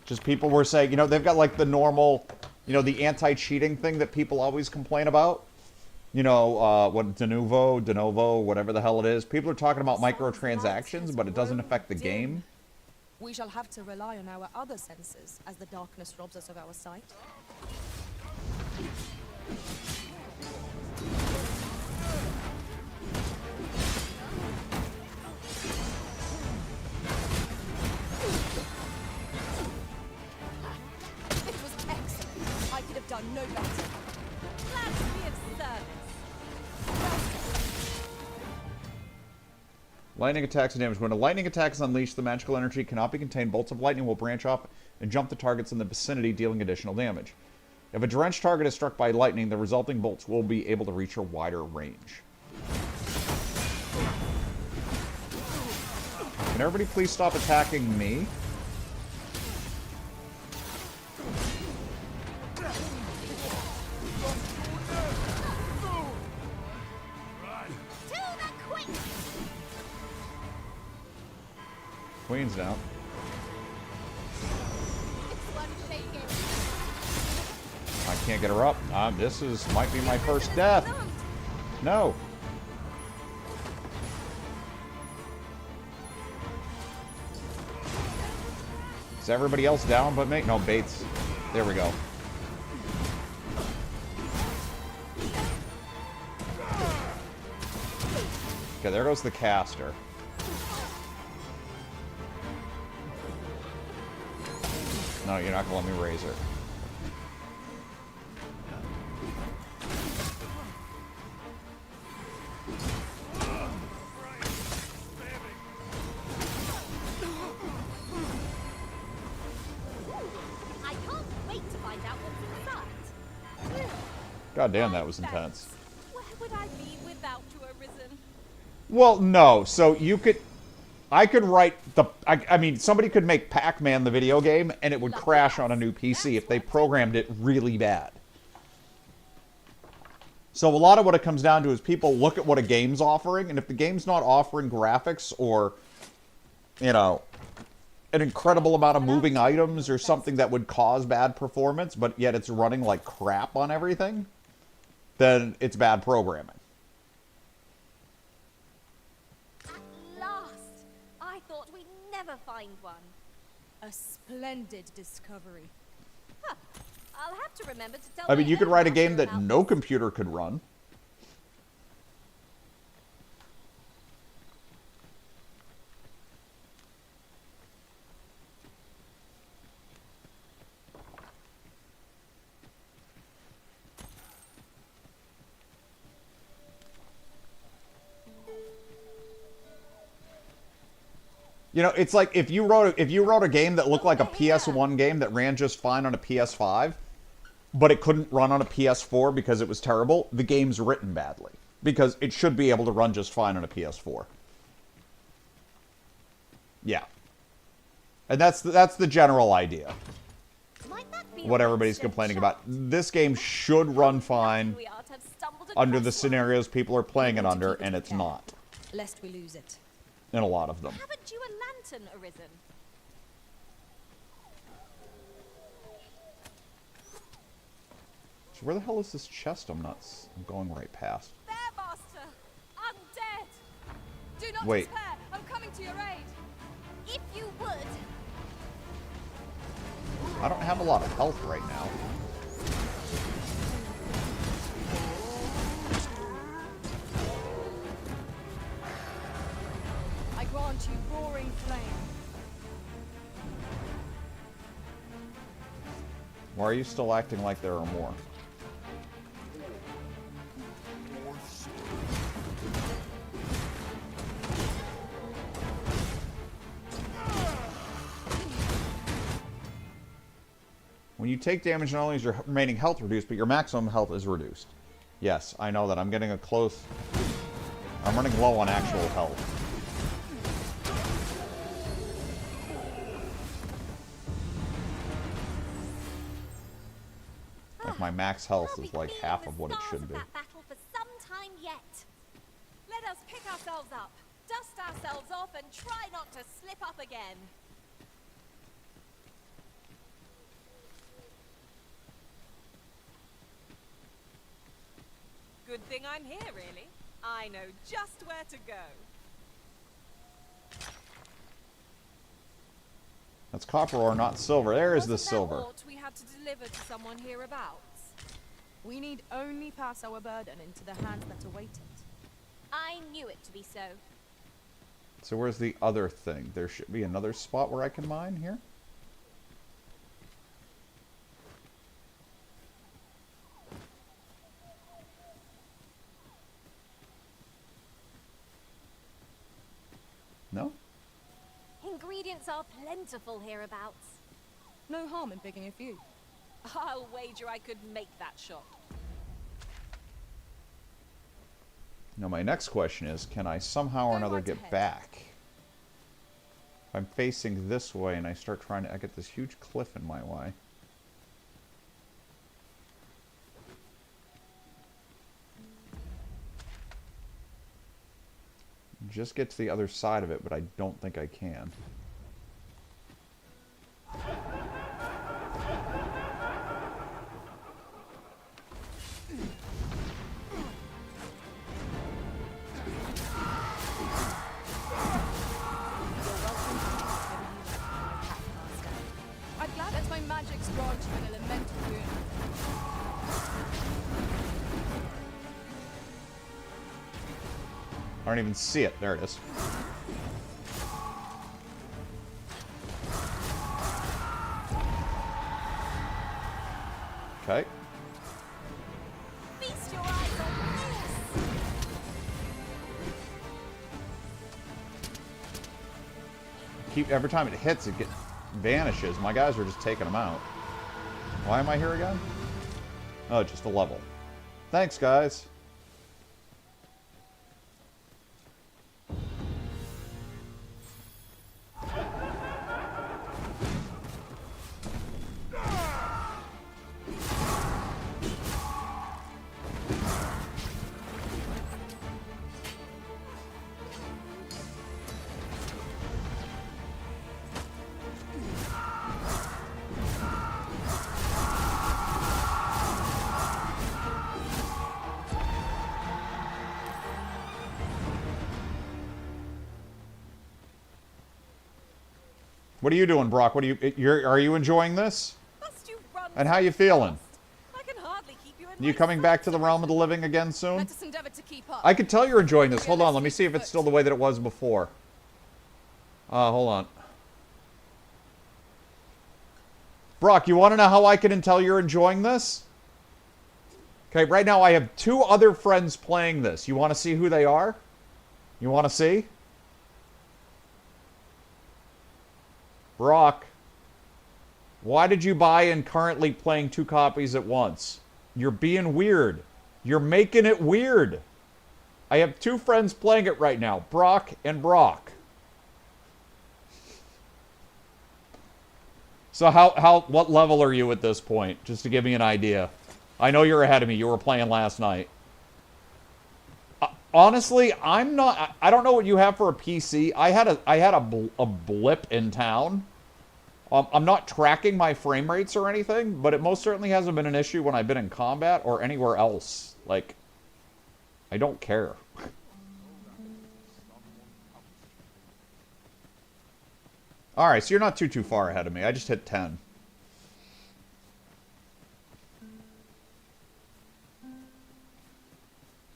Just people were saying, you know, they've got like the normal, you know, the anti-cheating thing that people always complain about. You know, what, de novo, whatever the hell it is. People are talking about microtransactions, but it doesn't affect the game. We shall have to rely on our other senses as the darkness robs us of our sight. It was excellent. I could have done no better. Glad to be of service. Lightning attacks and damage. When a lightning attack is unleashed, the magical energy cannot be contained. Bolts of lightning will branch off and jump the targets in the vicinity, dealing additional damage. If a drenched target is struck by lightning, the resulting bolts will be able to reach a wider range. Can everybody please stop attacking me? Queen's down. I can't get her up. This might be my first death. No. Is everybody else down but me? No, Bates. There we go. Okay, there goes the caster. No, you're not going to let me raise her. I can't wait to find out what's inside. God damn, that was intense. Where would I be without you, Arisen? Well, no. So you could... I could write the... I mean, somebody could make Pac-Man the video game, and it would crash on a new PC if they programmed it really bad. So a lot of what it comes down to is people look at what a game's offering, and if the game's not offering graphics or, you know, an incredible amount of moving items or something that would cause bad performance, but yet it's running like crap on everything, then it's bad programming. At last! I thought we'd never find one. A splendid discovery. Huh. I'll have to remember to tell I mean, my you could own write a master game that about no computer could run. You know, it's like if you wrote a game that looked like a PS1 game that ran just fine on a PS5, but it couldn't run on a PS4 because it was terrible, the game's written badly. Because it should be able to run just fine on a PS4. Yeah. And that's the general idea. What everybody's complaining about. This game should run fine under the scenarios people are playing it under, and it's not. Lest we lose it. In a lot of them. Haven't you a lantern arisen? So where the hell is this chest I'm going right past? There, master! Undead! Do not Wait. despair! I'm coming to your aid! If you would! I don't have a lot of health right now. I grant you roaring flame. Why are you still acting like there are more? When you take damage, not only is your remaining health reduced, but your maximum health is reduced. Yes, I know that. I'm getting a close... I'm running low on actual health. Like my max health is like half of what it should be. Battle for some time yet. Let us pick ourselves up, dust ourselves off, and try not to slip up again. Good thing I'm here, really. I know just where to go. That's copper ore, not silver. There is the silver. Aught we had to deliver to someone hereabouts. We need only pass our burden into the hands that await it. I knew it to be so. So where's the other thing? There should be another spot where I can mine here? No? Ingredients are plentiful hereabouts. No harm in picking a few. I'll wager I could make that shot. Now my next question is, can I somehow or another get back? If I'm facing this way and I start trying to... I get this huge cliff in my way. Just get to the other side of it, but I don't think I can. I'm glad that my magic's grant you an elemental boon. I don't even see it. There it is. Okay. Feast your eyes on this! Every time it hits, it vanishes. My guys are just taking them out. Why am I here again? Oh, just a level. Thanks, guys. What are you doing, Brock? What are are you enjoying this? And how you feeling? You coming back to the realm of the living again soon? Let us endeavor to keep up. I could tell you're enjoying this. Hold on, let me see if it's still the way that it was before. Hold on. Brock, you want to know how I can tell you're enjoying this? Okay, right now I have 2 other friends playing this. You want to see who they are? You want to see? Brock, why did you buy and currently playing 2 copies at once? You're being weird. You're making it weird. I have 2 friends playing it right now, Brock and Brock. So what level are you at this point? Just to give me an idea. I know you're ahead of me. You were playing last night. Honestly, I'm not. I don't know what you have for a PC. I had a blip in town. I'm not tracking my frame rates or anything, but it most certainly hasn't been an issue when I've been in combat or anywhere else. Like, I don't care. All right, so you're not too far ahead of me. I just hit 10.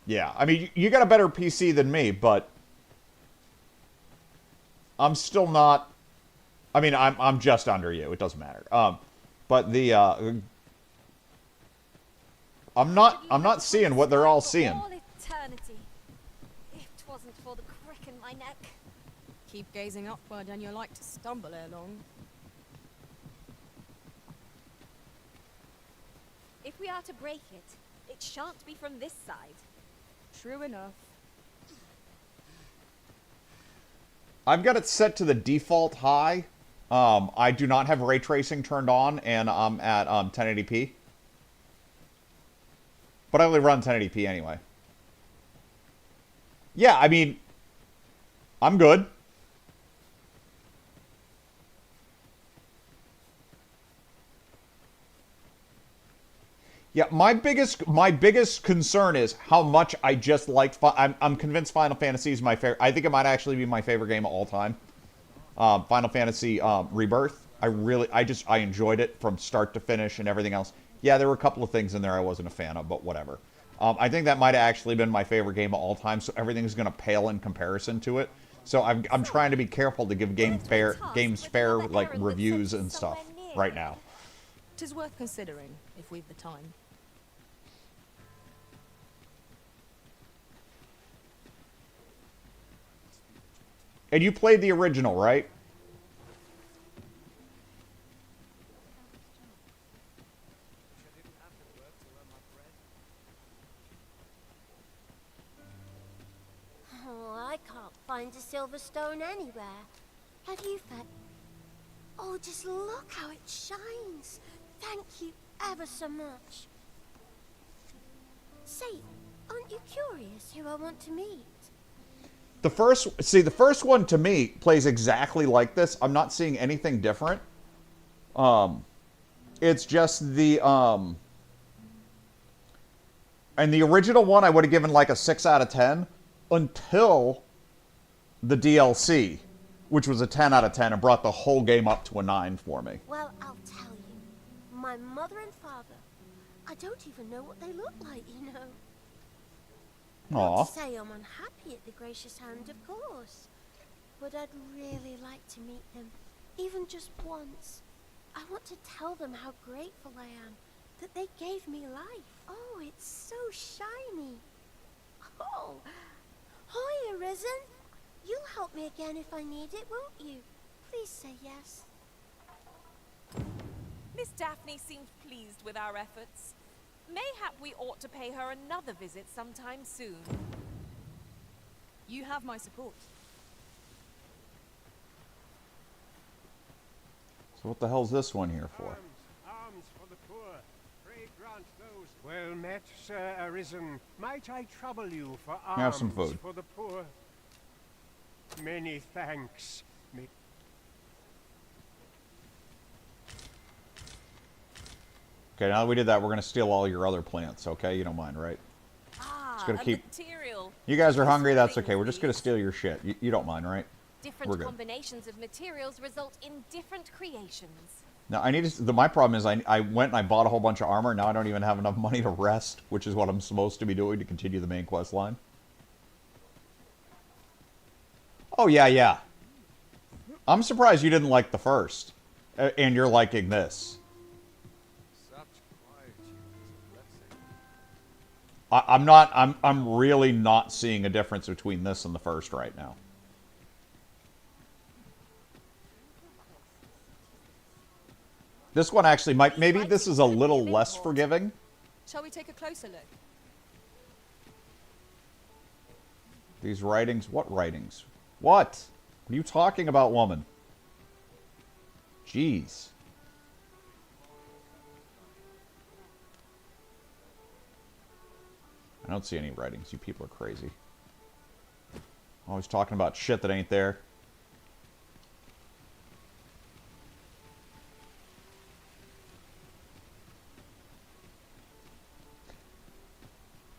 Yeah, I mean, you got a better PC than me, but I'm still not. I mean, I'm just under you. It doesn't matter. But the I'm not seeing what they're all seeing. All eternity. If 'twasn't for the crick in my neck. Keep gazing upward, and you're like to stumble ere long. If we are to break it, it shan't be from this side. True enough. I've got it set to the default high. I do not have ray tracing turned on, and I'm at 1080p. But I only run 1080p anyway. Yeah, I mean, I'm good. Yeah, my biggest concern is how much I just liked. I'm convinced Final Fantasy is my favorite. I think it might actually be my favorite game of all time. Final Fantasy Rebirth. I enjoyed it from start to finish and everything else. Yeah, there were a couple of things in there I wasn't a fan of, but whatever. I think that might have actually been my favorite game of all time. So everything's going to pale in comparison to it. So I'm trying to be careful to give games fair like reviews and stuff right now. 'Tis worth considering if we've the time. And you played the original, right? Oh, I can't find a silver stone anywhere. Have you found? Oh, just look how it shines. Thank you ever so much. Say, aren't you curious who I want to meet? The first one to me plays exactly like this. I'm not seeing anything different. It's just the and the original one I would have given like a 6 out of 10 until the DLC, which was a 10 out of 10 and brought the whole game up to a 9 for me. Well, I'll tell you. My mother and father, I don't even know what they look like, you know. Aw. Not to say I'm unhappy at the gracious hand, of course. But I'd really like to meet them, even just once. I want to tell them how grateful I am that they gave me life. Oh, it's so shiny. Oh, hi, Arisen. You'll help me again if I need it, won't you? Please say yes. Miss Daphne seemed pleased with our efforts. Mayhap we ought to pay her another visit sometime soon. You have my support. So what the hell's this one here for? Arms for the poor. Pray grant those. Well met, Sir Arisen. Might I trouble you for arms Have some food. for the poor? Many thanks. Okay, now that we did that, we're going to steal all your other plants, okay? You don't mind, right? Just gonna keep... material. You guys are hungry, that's okay. We're just going to steal your shit. You don't mind, right? different We're good. combinations of materials result in different creations. Now, I need to... My problem is I went and I bought a whole bunch of armor. Now I don't even have enough money to rest, which is what I'm supposed to be doing to continue the main quest line. Oh, yeah. I'm surprised you didn't like the first. And you're liking this. I'm really not seeing a difference between this and the first right now. This one actually might... Maybe this is a little less forgiving. Shall we take a closer look? These writings... What writings? What? What are you talking about, woman? Jeez. I don't see any writings. You people are crazy. Always talking about shit that ain't there.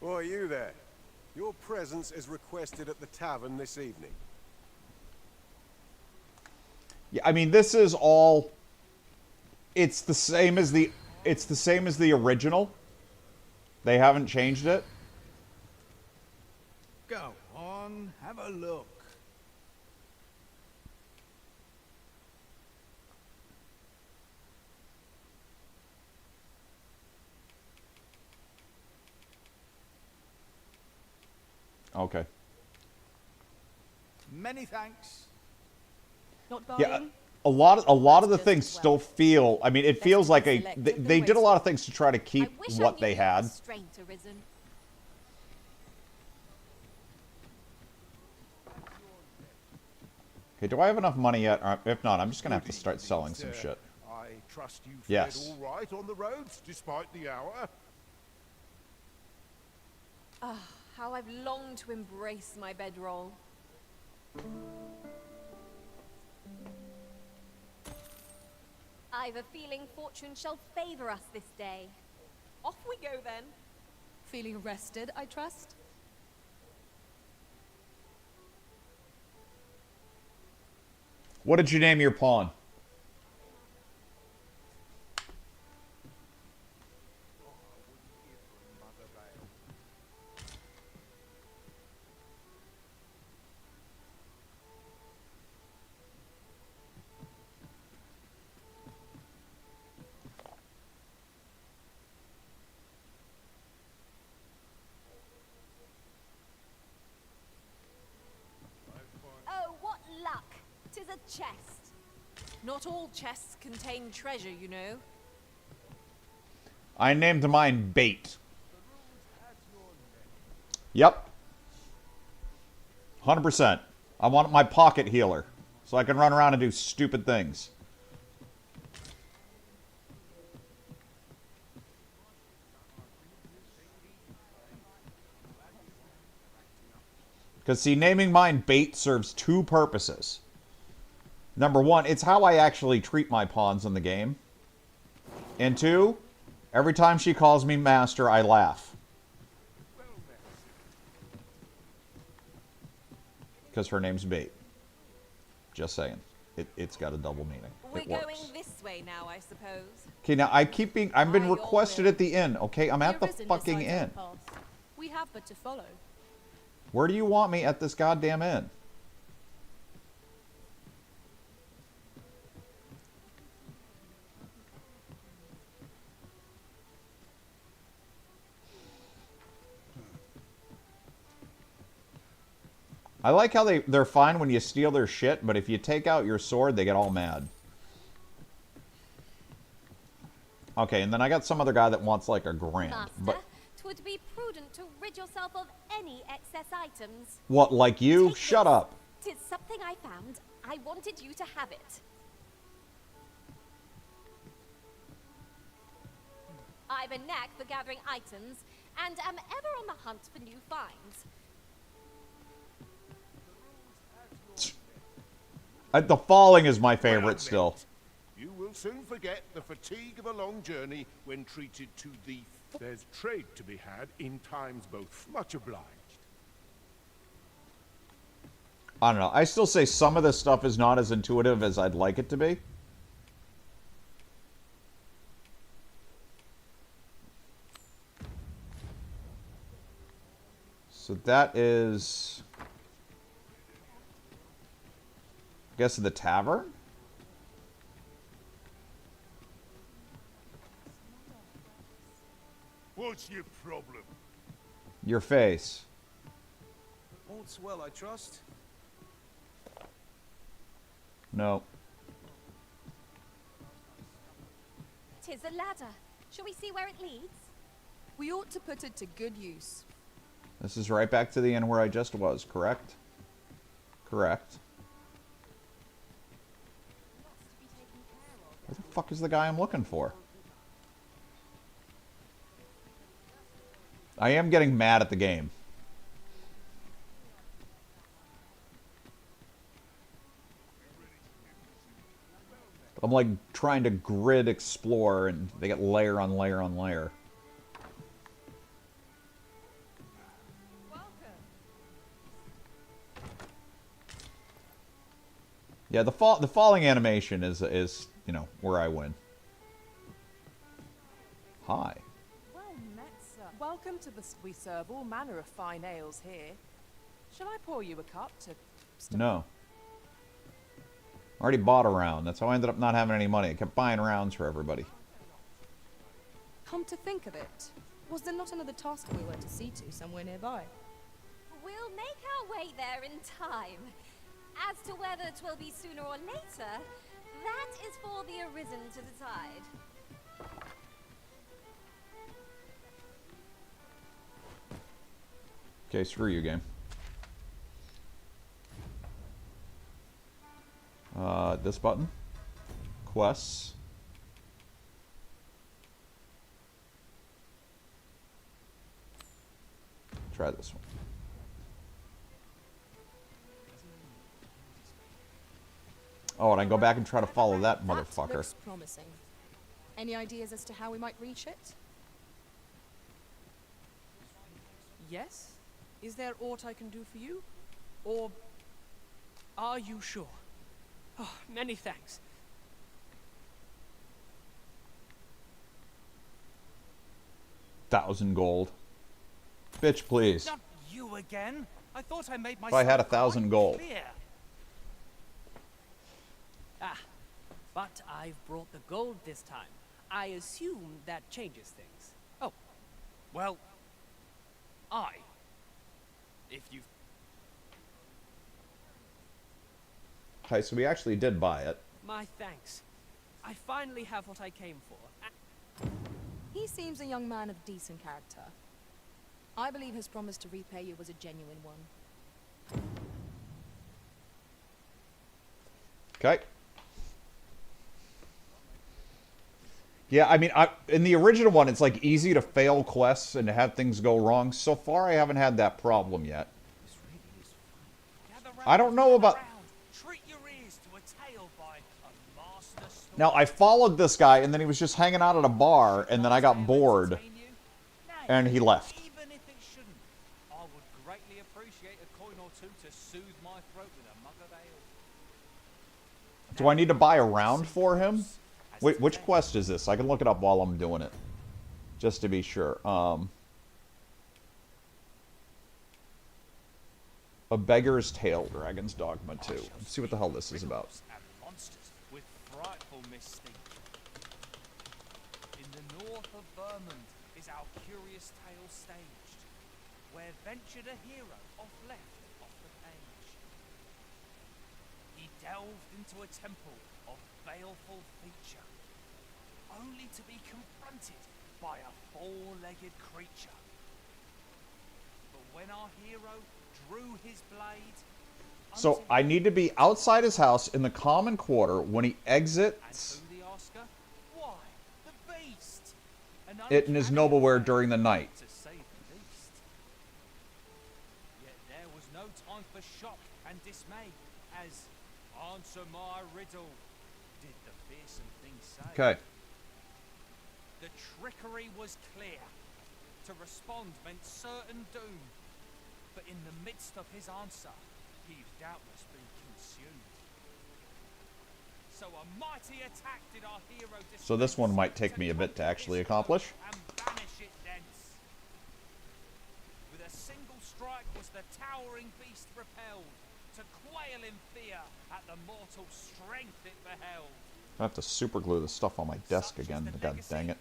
Oi, you there. Your presence is requested at the tavern this evening. Yeah, I mean, this is all... It's the same as the... It's the same as the original. They haven't changed it. Go on, have a look. Okay. Many thanks. Not buying? Yeah, a lot of the things still feel... I mean, it feels like a... They did a lot of things to try to keep what they had. Okay, do I have enough money yet? If not, I'm just going to have to start selling some shit. I trust you fared Yes. all right on the roads, despite the hour. Ah, how I've longed to embrace my bedroll. I've a feeling fortune shall favor us this day. Off we go then. Feeling rested, I trust? What did you name your pawn? Oh, what luck! 'Tis a chest. Not all chests contain treasure, you know. I named mine Bait. Yep. 100%. I want my pocket healer, so I can run around and do stupid things. Because, see, naming mine Bait serves two purposes. Number one, it's how I actually treat my pawns in the game. And two, every time she calls me master, I laugh. Because her name's Bait. Just saying. It's got a double meaning. We're It works. going this way now, I suppose. Okay, now I keep being... I've been requested at the inn, okay? I'm at the Arisen fucking decides our inn. path. We have but to follow. Where do you want me at this goddamn inn? I like how they're fine when you steal their shit, but if you take out your sword, they get all mad. Okay, and then I got some other guy that wants like $1,000, Master, but 'twould be prudent to rid yourself of any excess items. what, like you? Shut up. 'Tis something I found. I wanted you to have it. I've a knack for gathering items, and am ever on the hunt for new finds. The falling is my favorite still. You will soon forget the fatigue of a long journey when treated to the... There's trade to be had in times both. Much obliged. I don't know. I still say some of this stuff is not as intuitive as I'd like it to be. So that is... I guess the tavern? What's your problem? Your face. All's well, I trust. No. Tis a ladder. Shall we see where it leads? We ought to put it to good use. This is right back to the end where I just was, correct? Correct. Where the fuck is the guy I'm looking for? I am getting mad at the game. I'm like trying to grid explore and they get layer on layer on layer. Yeah, the falling animation is you know, where I win. Hi. Well met, sir. Welcome to the... We serve all manner of fine ales here. Shall I pour you a cup to... No. I already bought a round. That's how I ended up not having any money. I kept buying rounds for everybody. Come to think of it, was there not another task we were to see to somewhere nearby? We'll make our way there in time. As to whether 'twill be sooner or later, that is for the Arisen to decide. Okay, screw you, game. This button. Quests. Try this one. Oh, and I go back and try to follow that motherfucker. Looks promising. Any ideas as to how we might reach it? Yes? Is there aught I can do for you? Or are you sure? Oh, many thanks. $1,000 gold. Bitch, please. Not you again. I thought I made myself If I had 1,000 gold. clear. Ah, but I've brought the gold this time. I assume that changes things. Oh, well, if you... Okay, so we actually did buy it. My thanks. I finally have what I came for. He seems a young man of decent character. I believe his promise to repay you was a genuine one. Okay. Yeah, I mean, in the original one, it's like easy to fail quests and to have things go wrong. So far, I haven't had that problem yet. I don't know about... Now, I followed this guy, and then he was just hanging out at a bar, and then I got bored, and he left. Even if it shouldn't, I would greatly appreciate a coin or two to soothe my throat with a mug of ale. Do I need to buy a round for him? Wait, which quest is this? I can look it up while I'm doing it, just to be sure. A Beggar's Tale, Dragon's Dogma 2. Let's see what the hell this is about. With frightful mystique. In the north of Vermont is our curious tale staged, where ventured a hero off the page. He delved into a temple of baleful feature, only to be confronted by a four-legged creature. But when our hero drew his blade, So I need to be outside his house in the common quarter when he exits it in his nobleware during the night. Yet there was no time for shock and dismay, as answer my riddle, did the fearsome thing say. Okay. The trickery was clear. To respond meant certain doom. But in the midst of his answer, he'd doubtless been consumed. So a mighty attack did our hero So this one might take me a bit to actually accomplish. and banish it thence. With a single strike was the towering beast repelled, to quail in fear at the mortal strength it beheld. I have to super glue the stuff on my desk again. God dang it.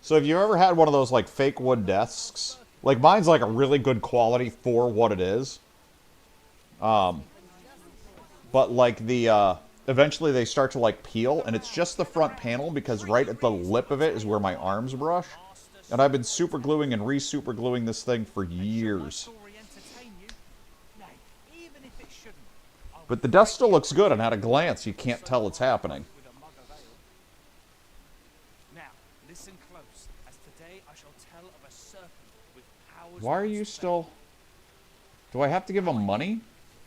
So have you ever had one of those like fake wood desks? Like mine's like a really good quality for what it is. But like the eventually they start to like peel and it's just the front panel because right at the lip of it is where my arms brush. And I've been super gluing and re-super gluing this thing for years. But the dust still looks good, and at a glance, you can't tell it's happening. Now, listen close, as today I shall tell of a serpent with powers. Why are you still... Do I have to give him money?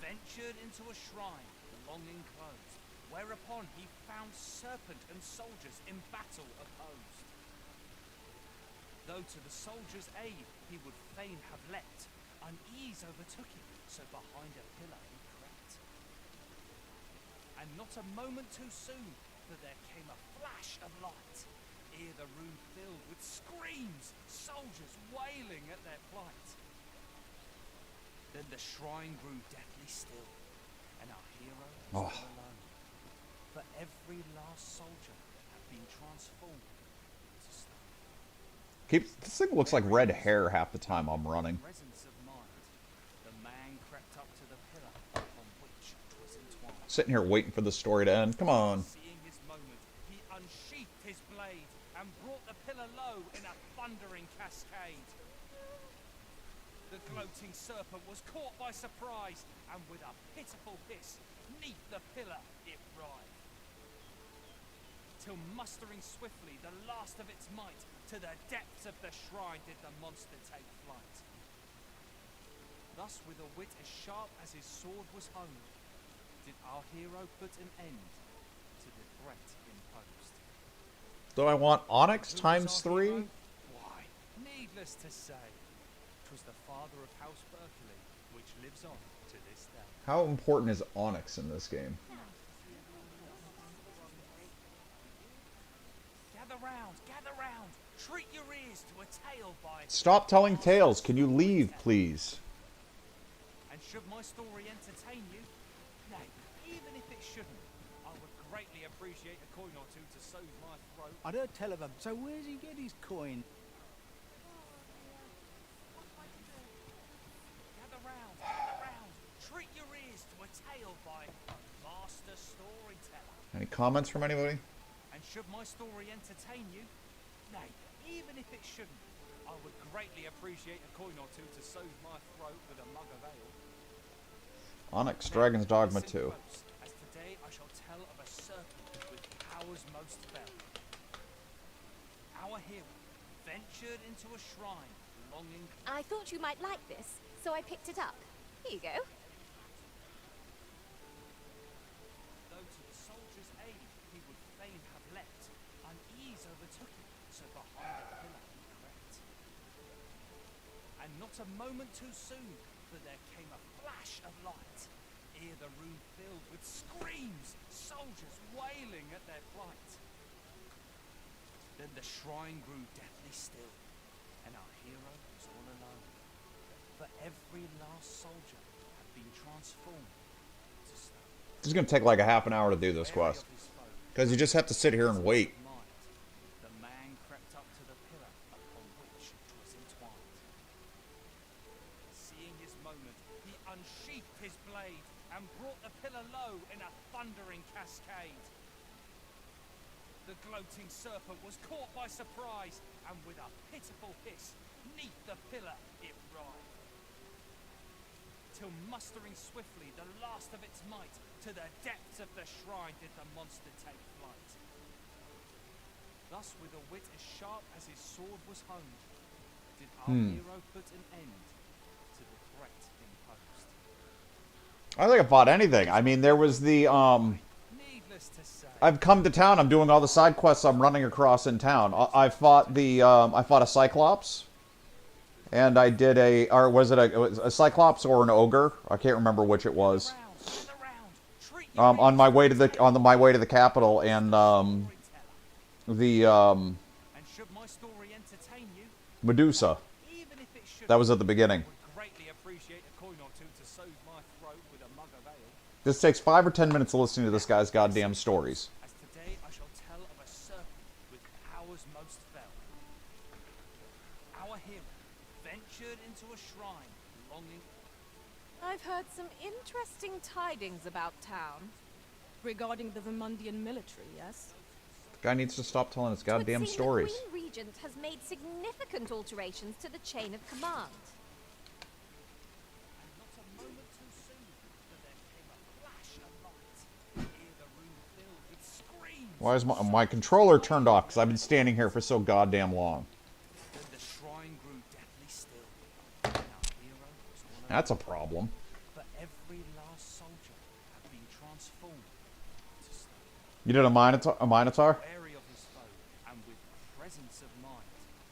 Ventured into a shrine, long enclosed, whereupon he found serpent and soldiers in battle opposed. Though to the soldiers' aid he would fain have leapt, unease overtook him, so behind a pillar he crept. And not a moment too soon, for there came a flash of light, ere the room filled with screams, soldiers wailing at their plight. Then the shrine grew deathly still, and our hero was all alone. For every last soldier had been transformed to stone. This thing looks like red hair half the time I'm running. Presence of mind, the man crept up to the pillar upon which 'twas entwined. Sitting here waiting for the story to end. Come on. Seeing his moment, he unsheathed his blade and brought the pillar low in a thundering cascade. The gloating serpent was caught by surprise, and with a pitiful hiss, 'neath the pillar it writhed. Till mustering swiftly the last of its might, to the depths of the shrine did the monster take flight. Thus with a wit as sharp as his sword was honed, did our hero put an end to the threat imposed. Do I want Onyx times 3? Why, needless to say, 'twas the father of House Berkeley, which lives on to this day. How important is Onyx in this game? Gather round, treat your ears to a tale by... Stop telling tales. Can you leave, please? And should my story entertain you, nay, even if it shouldn't, I would greatly appreciate a coin or two to soothe my throat. I'd heard tell of him, so where's he get his coin? Gather round, treat your ears to a tale by a master storyteller. Any comments from anybody? And should my story entertain you, nay, even if it shouldn't, I would greatly appreciate a coin or two to soothe my throat with a mug of ale. Onyx, Dragon's Dogma 2. Close, as today I shall tell of a serpent with powers most fell. Our hero ventured into a shrine, longing... I thought you might like this, so I picked it up. Here you go. Though to the soldier's aid he would fain have leapt, unease overtook him, so behind a pillar he crept. And not a moment too soon, for there came a flash of light, ere the room filled with screams, soldiers wailing at their plight. Then the shrine grew deathly still, and our hero was all alone. For every last soldier had been transformed to stone. This is going to take like a half an hour to do this quest. Because you just have to sit here and wait. The man crept up to the pillar upon which 'twas entwined. Seeing his moment, he unsheathed his blade and brought the pillar low in a thundering cascade. The gloating serpent was caught by surprise, and with a pitiful hiss, 'neath the pillar it writhed. Till mustering swiftly the last of its might, to the depths of the shrine did the monster take flight. Thus with a wit as sharp as his sword was honed, did our hero put an end to the threat imposed. I don't think I bought anything. I mean, there was the, Needless to say, I've come to town. I'm doing all the side quests I'm running across in town. I fought the, I fought a Cyclops. And I did or was it a Cyclops or an Ogre? I can't remember which it was. On my way to the capital, and Medusa. That was at the beginning. This takes 5 or 10 minutes of listening to this guy's goddamn stories. I've heard some interesting tidings about town. Regarding the Vimundian military, yes? The guy needs to stop telling his goddamn stories. The Queen Regent has made significant alterations to the chain of command. Why is my controller turned off? Because I've been standing here for so goddamn long. That's a problem. You did a Minotaur?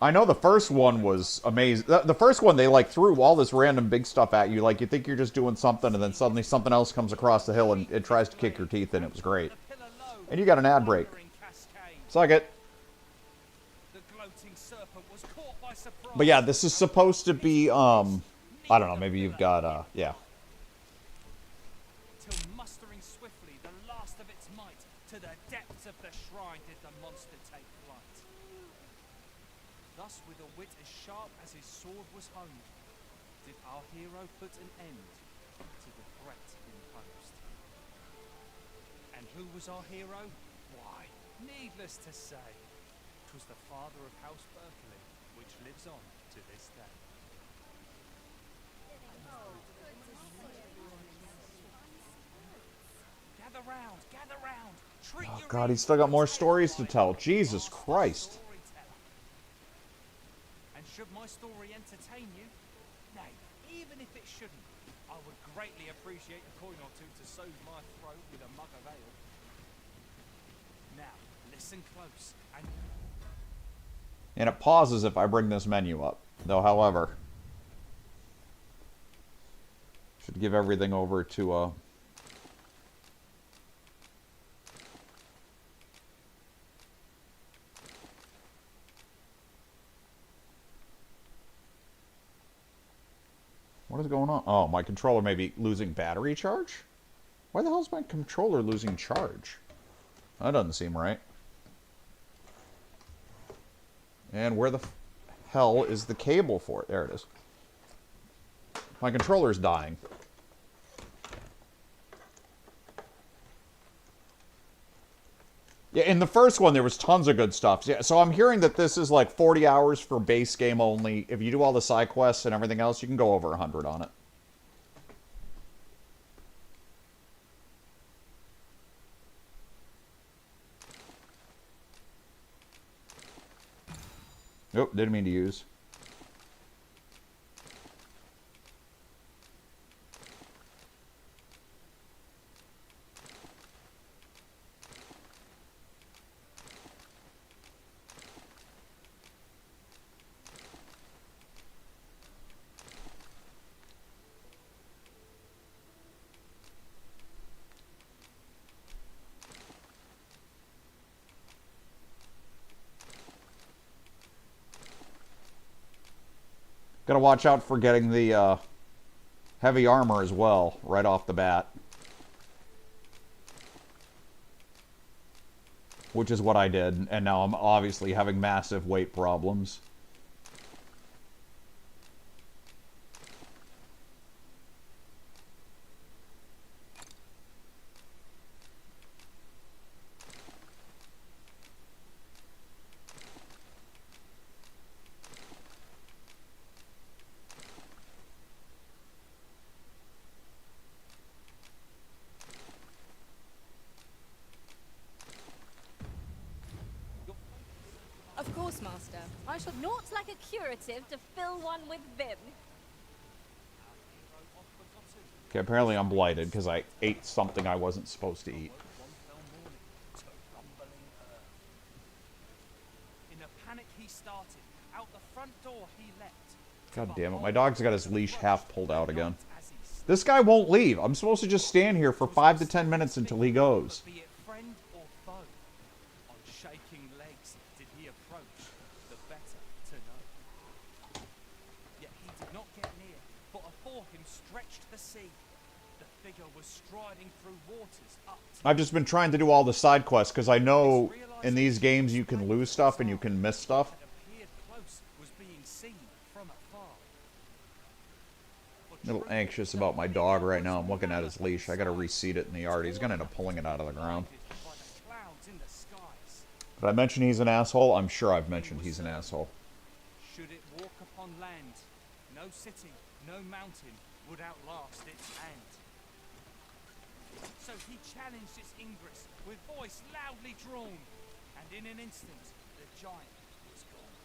I know the first one was amazing. The first one, they like threw all this random big stuff at you. Like, you think you're just doing something, and then suddenly something else comes across the hill and it tries to kick your teeth in. It was great. And you got an ad break. Suck it. But yeah, this is supposed to be, I don't know, maybe you've got, yeah. To the depths of the shrine did the monster take flight. Thus, with a wit as sharp as his sword was honed, did our hero put an end to the threat imposed. And who was our hero? Why, needless to say, 'twas the father of House Berkeley, which lives on to this day. Gather round, gather round. Oh god, he's still got more stories to tell. Jesus Christ. And should my story entertain you, nay, even if it shouldn't, I would greatly appreciate a coin or two to soothe my throat with a mug of ale. Now, listen close And it pauses if I bring this menu up. Though, however, should give everything over to what is going on? Oh, my controller may be losing battery charge? Why the hell is my controller losing charge? That doesn't seem right. And where the hell is the cable for it? There it is. My controller's dying. Yeah, in the first one, there was tons of good stuff. Yeah, so I'm hearing that this is like 40 hours for base game only. If you do all the side quests and everything else, you can go over 100 on it. Nope, didn't mean to use. Gotta watch out for getting the heavy armor as well, right off the bat. Which is what I did, and now I'm obviously having massive weight problems. Of course, Master. I shall not like a curative to fill one with vim. Okay, apparently I'm blighted because I ate something I wasn't supposed to eat. In a panic he started, out the front door he leapt, God damn it, my dog's got his leash half pulled out again. This guy won't leave. I'm supposed to just stand here for 5 to 10 minutes until he goes. Be it friend or foe, on shaking legs did he approach, the better to know. Yet he did not get near, for afore him stretched the sea. The figure was striding through waters up to I've just been trying to do all the side quests, because I know in these games you can lose stuff and you can miss stuff. appeared close, was being seen from afar. A little anxious about my dog right now. I'm looking at his leash. I gotta reseat it in the yard. He's gonna end up pulling it out of the ground. Clouds in the skies. Did I mention he's an asshole? I'm sure I've mentioned he's an asshole. Should it walk upon land, no city, no mountain would outlast its hand. So he challenged its ingress with voice loudly drawn, and in an instant the giant was gone.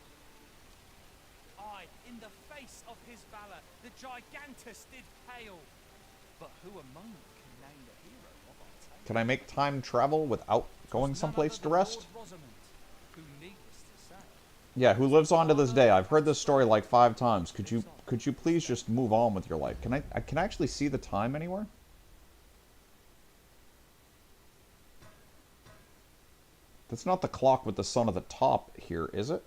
Aye, in the face of his valor, the gigantus did pale. But who among them can name the hero of our tale? Can I make time travel without going someplace to rest? Rosamund, who needless to say, Yeah, who lives on to this day. I've heard this story like 5 times. Could you please just move on with your life? Can I actually see the time anywhere? That's not the clock with the sun at the top here, is it?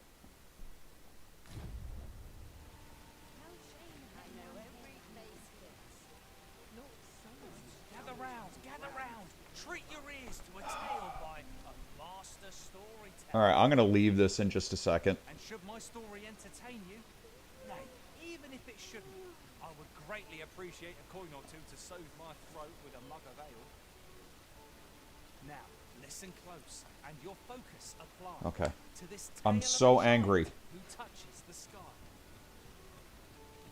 gather round, treat your ears to a tale by a master storyteller. Alright, I'm gonna leave this in just a second. And should my story entertain you, nay, even if it shouldn't, I would greatly appreciate a coin or two to soothe my throat with a mug of ale. Now, listen close, and your focus apply Okay. to this tale I'm of a so giant angry. who touches the sky.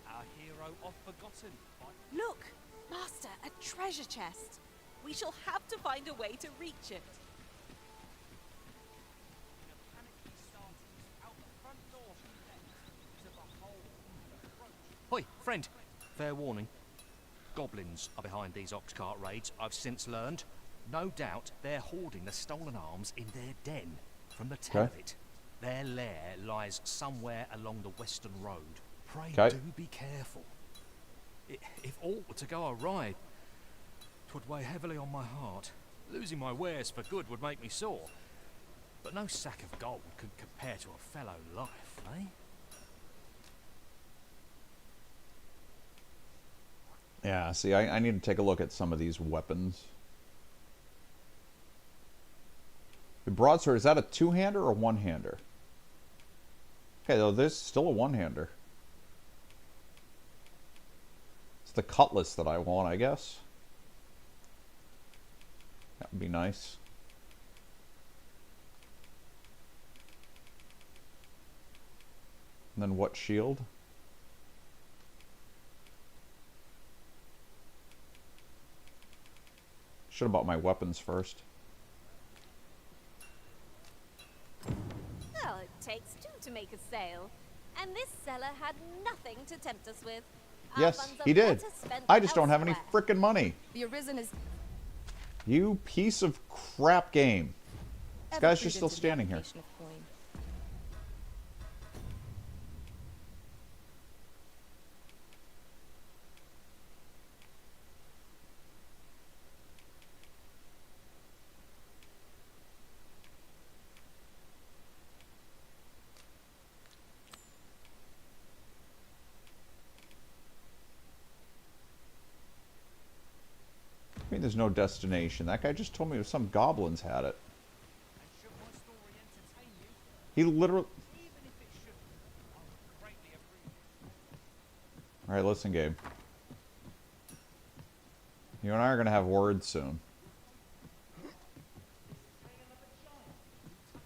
Our hero oft forgotten by Look, Master, a treasure chest. We shall have to find a way to reach it. Hoi, friend. Fair warning. Goblins are behind these ox cart raids, I've since learned. No doubt they're hoarding the stolen arms in their den. From the tell of it, their lair lies somewhere along the western road. Pray do be careful. If aught were to go awry, 'twould weigh heavily on my heart. Losing my wares for good would make me sore. But no sack of gold could compare to a fellow life, eh? Yeah, see, I need to take a look at some of these weapons. The broadsword, is that a two-hander or one-hander? Okay, though, there's still a one-hander. It's the cutlass that I want, I guess. That would be nice. And then what shield? Should have bought my weapons first. Well, it takes two to make a sale. And this seller had nothing to tempt us with. Our Yes, funds are he did. better spent I just don't have any elsewhere. frickin' money. The Arisen is You piece of crap game. This guy's just still standing here. I mean, there's no destination. That guy just told me some goblins had it. He literally... Alright, listen, Gabe. You and I are going to have words soon.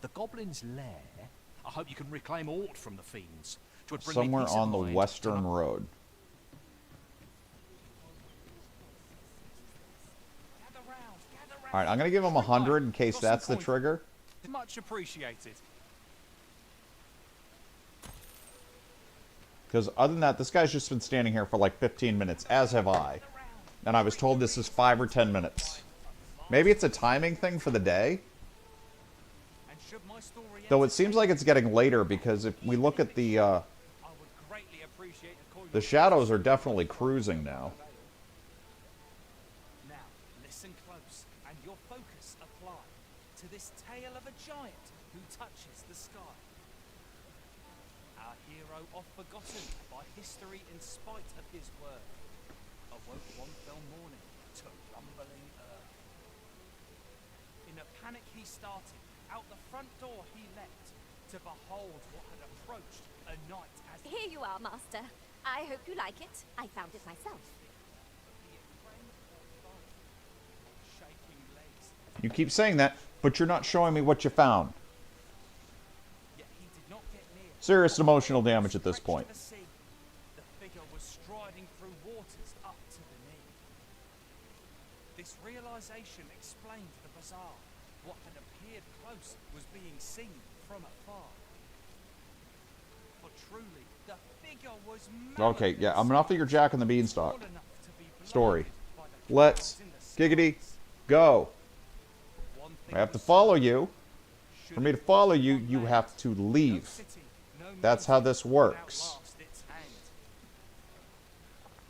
The goblin's lair. I hope you can reclaim aught from the fiends. 'Twould bring Somewhere me peace of on the mind western road. Alright, I'm going to give him 100 in case that's the trigger. Much appreciated. Because other than that, this guy's just been standing here for like 15 minutes, as have I. And I was told this is 5 or 10 minutes. Maybe it's a timing thing for the day? Though it seems like it's getting later because if we look at the The shadows are definitely cruising now. Now, listen close, and your focus apply to this tale of a giant who touches the sky. Our hero, oft forgotten by history in spite of his word, awoke one fell morning to rumbling earth. In a panic he started, out the front door he leapt, to behold what had approached a night as... Here you are, Master. I hope you like it. I found it myself. You keep saying that, but you're not showing me what you found. Serious emotional damage at this point. The figure was striding through waters up to the knee. This realization explained the bizarre. What had appeared close was being seen from afar. For truly, the figure was Okay, yeah, I'm enough of your Jack and the Beanstalk story. Let's, giggity, go. I have to follow you. For me to follow you, you have to leave. That's how this works.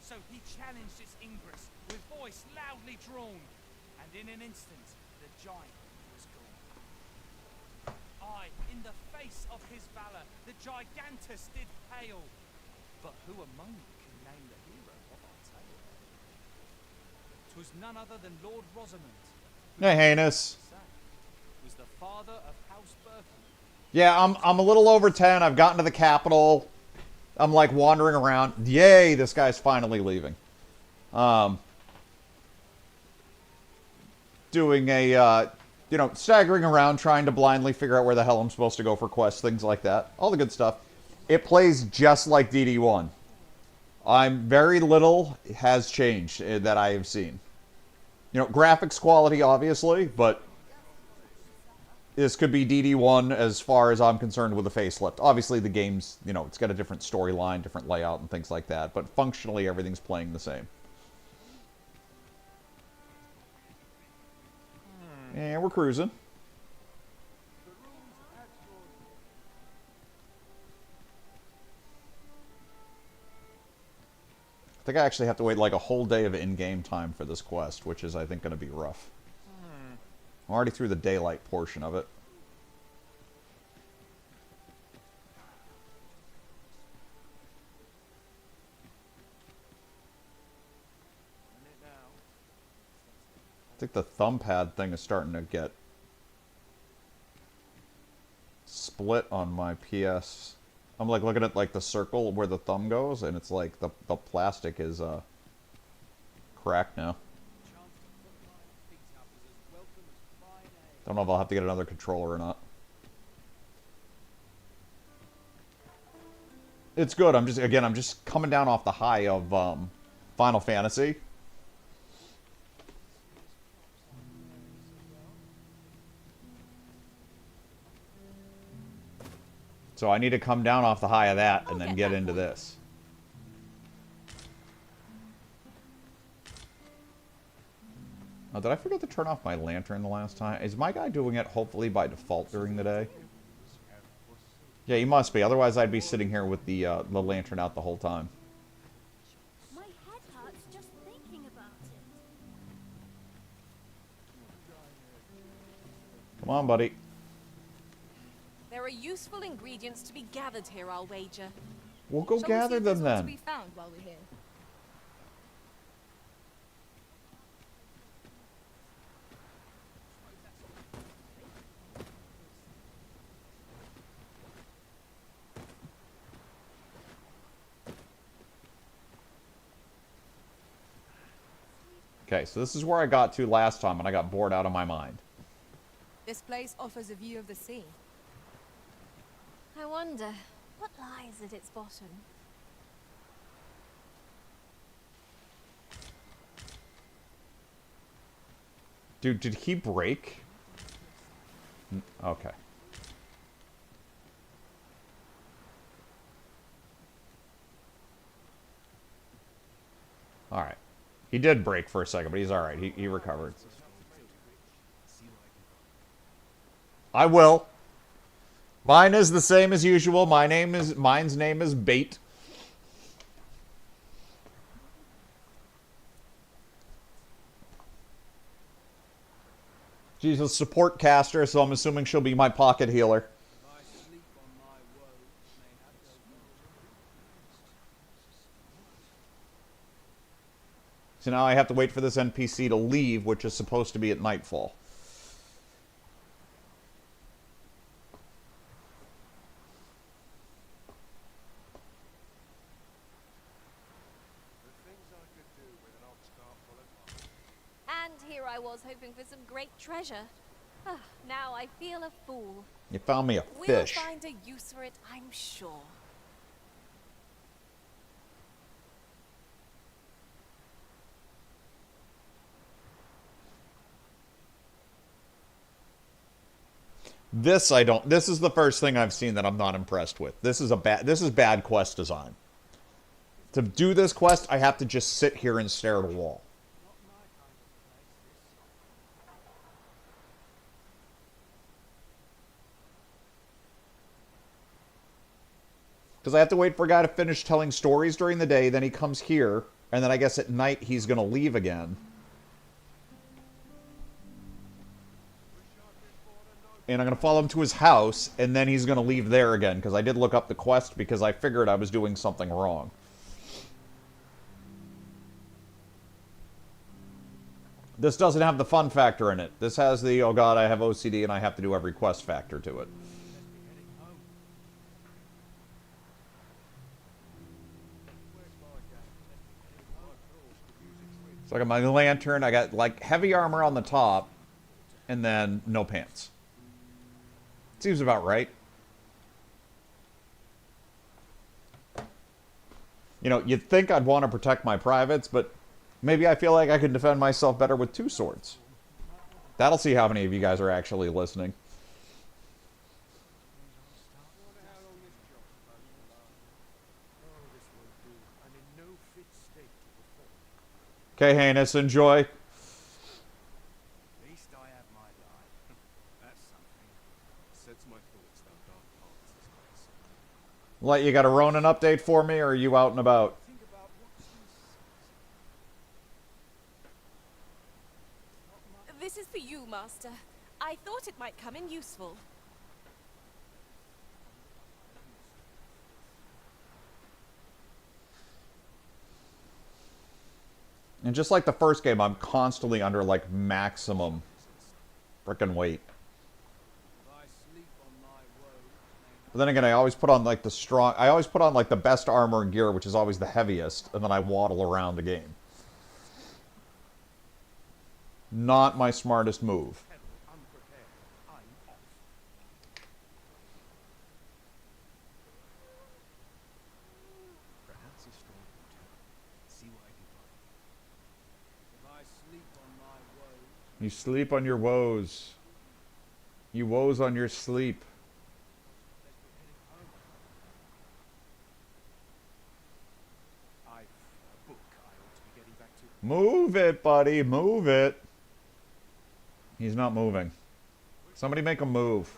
So he challenged its ingress with voice loudly drawn, and in an instant the giant was gone. Aye, in the face of his valor, the gigantus did pale. But who among you can name the hero of our tale? 'Twas none other than Lord Rosamond. Hey, heinous. Was the father of House Berkeley. Yeah, I'm a little over 10. I've gotten to the capital. I'm like wandering around. Yay, this guy's finally leaving. Doing a, you know, staggering around trying to blindly figure out where the hell I'm supposed to go for quests, things like that. All the good stuff. It plays just like DD1. Very little has changed that I have seen. You know, graphics quality, obviously, but this could be DD1 as far as I'm concerned with a facelift. Obviously, the game's, you know, it's got a different storyline, different layout, and things like that, but functionally, everything's playing the same. And we're cruising. I think I actually have to wait like a whole day of in-game time for this quest, which is, I think, going to be rough. I'm already through the daylight portion of it. I think the thumb pad thing is starting to get split on my PS. I'm like looking at like the circle where the thumb goes, and it's like the plastic is cracked now. Don't know if I'll have to get another controller or not. It's good. I'm just coming down off the high of Final Fantasy. So I need to come down off the high of that and then get into this. Oh, did I forget to turn off my lantern the last time? Is my guy doing it hopefully by default during the day? Yeah, he must be. Otherwise, I'd be sitting here with the lantern out the whole time. My head hurts just thinking about it. Come on, buddy. There are useful ingredients to be gathered here, I'll wager. We'll go gather them then. To be found while we're here. Okay, so this is where I got to last time, and I got bored out of my mind. This place offers a view of the sea. I wonder, what lies at its bottom? Dude, did he break? Okay. Alright. He did break for a second, but he's alright. He recovered. I will. Mine is the same as usual. Mine's name is Bait. She's a support caster, so I'm assuming she'll be my pocket healer. So now I have to wait for this NPC to leave, which is supposed to be at nightfall. And here I was hoping for some great treasure. Ah, now I feel a fool. You found me a fish. We'll find a use for it, I'm sure. This I don't. This is the first thing I've seen that I'm not impressed with. This is bad quest design. To do this quest, I have to just sit here and stare at a wall. Because I have to wait for a guy to finish telling stories during the day, then he comes here, and then I guess at night he's going to leave again. And I'm going to follow him to his house, and then he's going to leave there again, because I did look up the quest because I figured I was doing something wrong. This doesn't have the fun factor in it. This has the, oh god, I have OCD and I have to do every quest factor to it. So I got my lantern, I got like heavy armor on the top, and then no pants. Seems about right. You know, you'd think I'd want to protect my privates, but maybe I feel like I could defend myself better with 2 swords. That'll see how many of you guys are actually listening. Okay, Heinous, enjoy. At least I have my life. That's something. Sets my thoughts down dark paths, this place. What, you got a Ronin update for me, or are you out and about? This is for you, Master. I thought it might come in useful. And just like the first game, I'm constantly under, like, maximum frickin' weight. But then again, I always put on, like, I always put on, like, the best armor and gear, which is always the heaviest, and then I waddle around the game. Not my smartest move. You sleep on your woes. You woes on your sleep. Move it, buddy. Move it. He's not moving. Somebody make him move.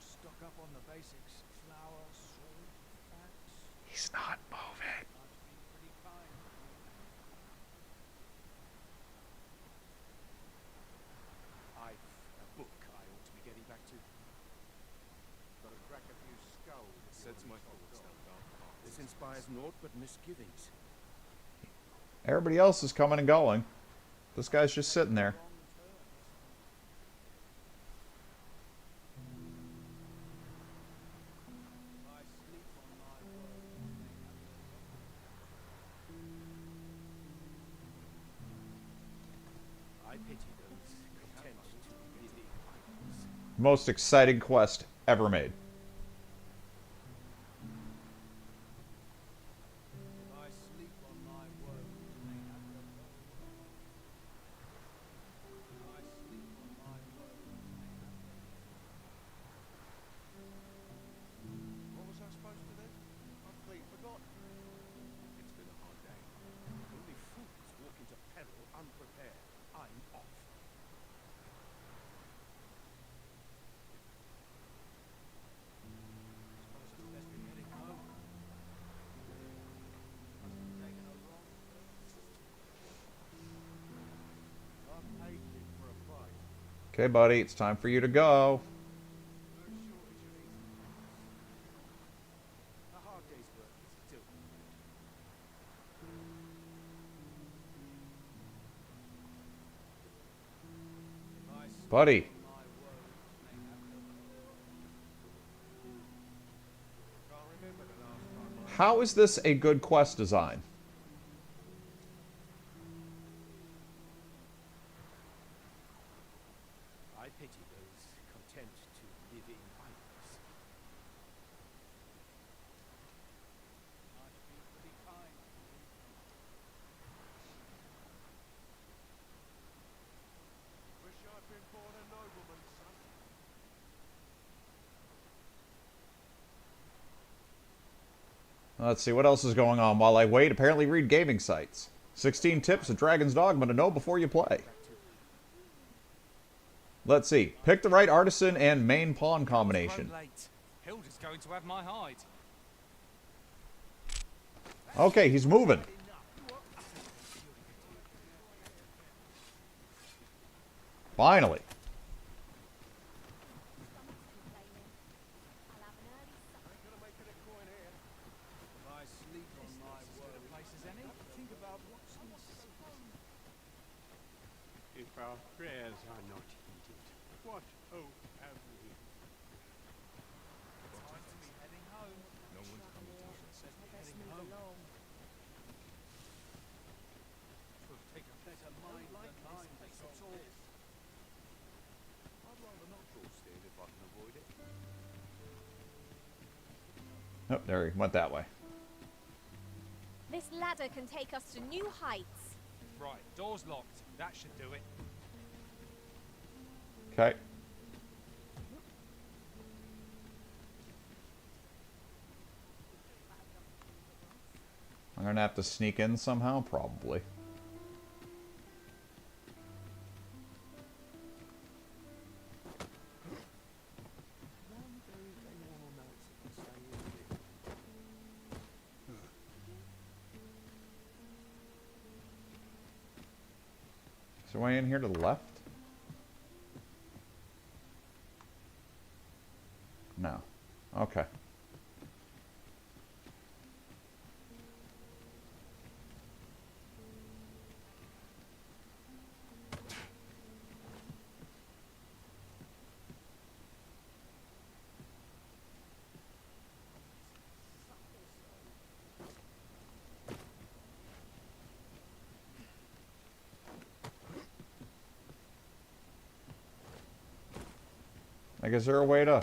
Stock up on the basics. Flour, salt, fats. He's not moving. I've a book I ought to be getting back to. Got to crack a few skulls. Sets my thoughts down dark paths. This inspires naught but misgivings. Everybody else is coming and going. This guy's just sitting there. I pity those content to busy idles. Most exciting quest ever made. What was I supposed to do? I've clean forgotten. It's been a hard day. Only fools walk into peril unprepared. I'm off. Okay, buddy, it's time for you to go. Buddy. How is this a good quest design? I pity those content to live in idleness. Wish I'd been born a nobleman, son. Let's see, what else is going on while I wait? Apparently read gaming sites. 16 tips of Dragon's Dogma to know before you play. Let's see. Pick the right artisan and main pawn combination. Hilda's going to have my hide. Okay, he's moving. Finally. If our prayers are not heeded, what hope have we? Time to be heading home. No one's coming to us. Heading home. Twould take a better mind than mine to solve this. I'd rather not draw steel if I can avoid it. Oh, there he went that way. This ladder can take us to new heights. Right, door's locked. That should do it. Okay. I'm gonna have to sneak in somehow, probably. Is there way in here to the left? No. Okay. Like, is there a way to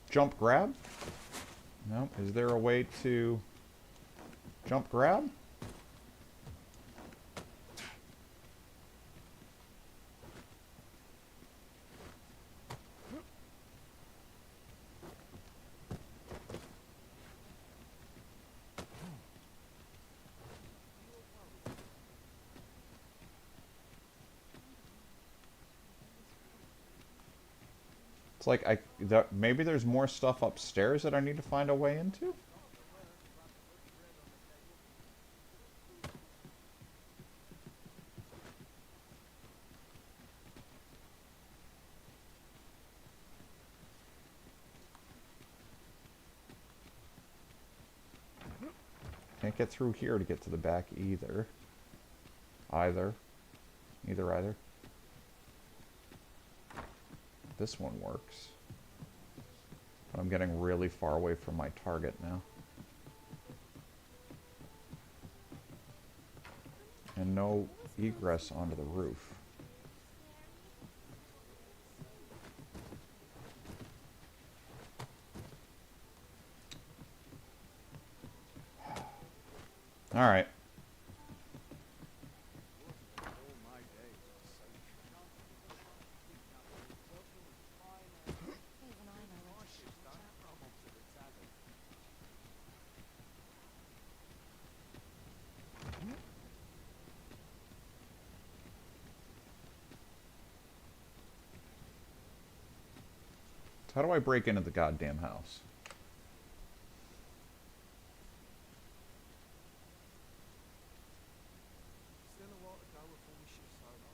jump grab? No. Is there a way to jump grab? It's like maybe there's more stuff upstairs that I need to find a way into? Can't get through here to get to the back either. Either. This one works. But I'm getting really far away from my target now. And no egress onto the roof. All right. How do I break into the goddamn house? Still a while to go before we shift over.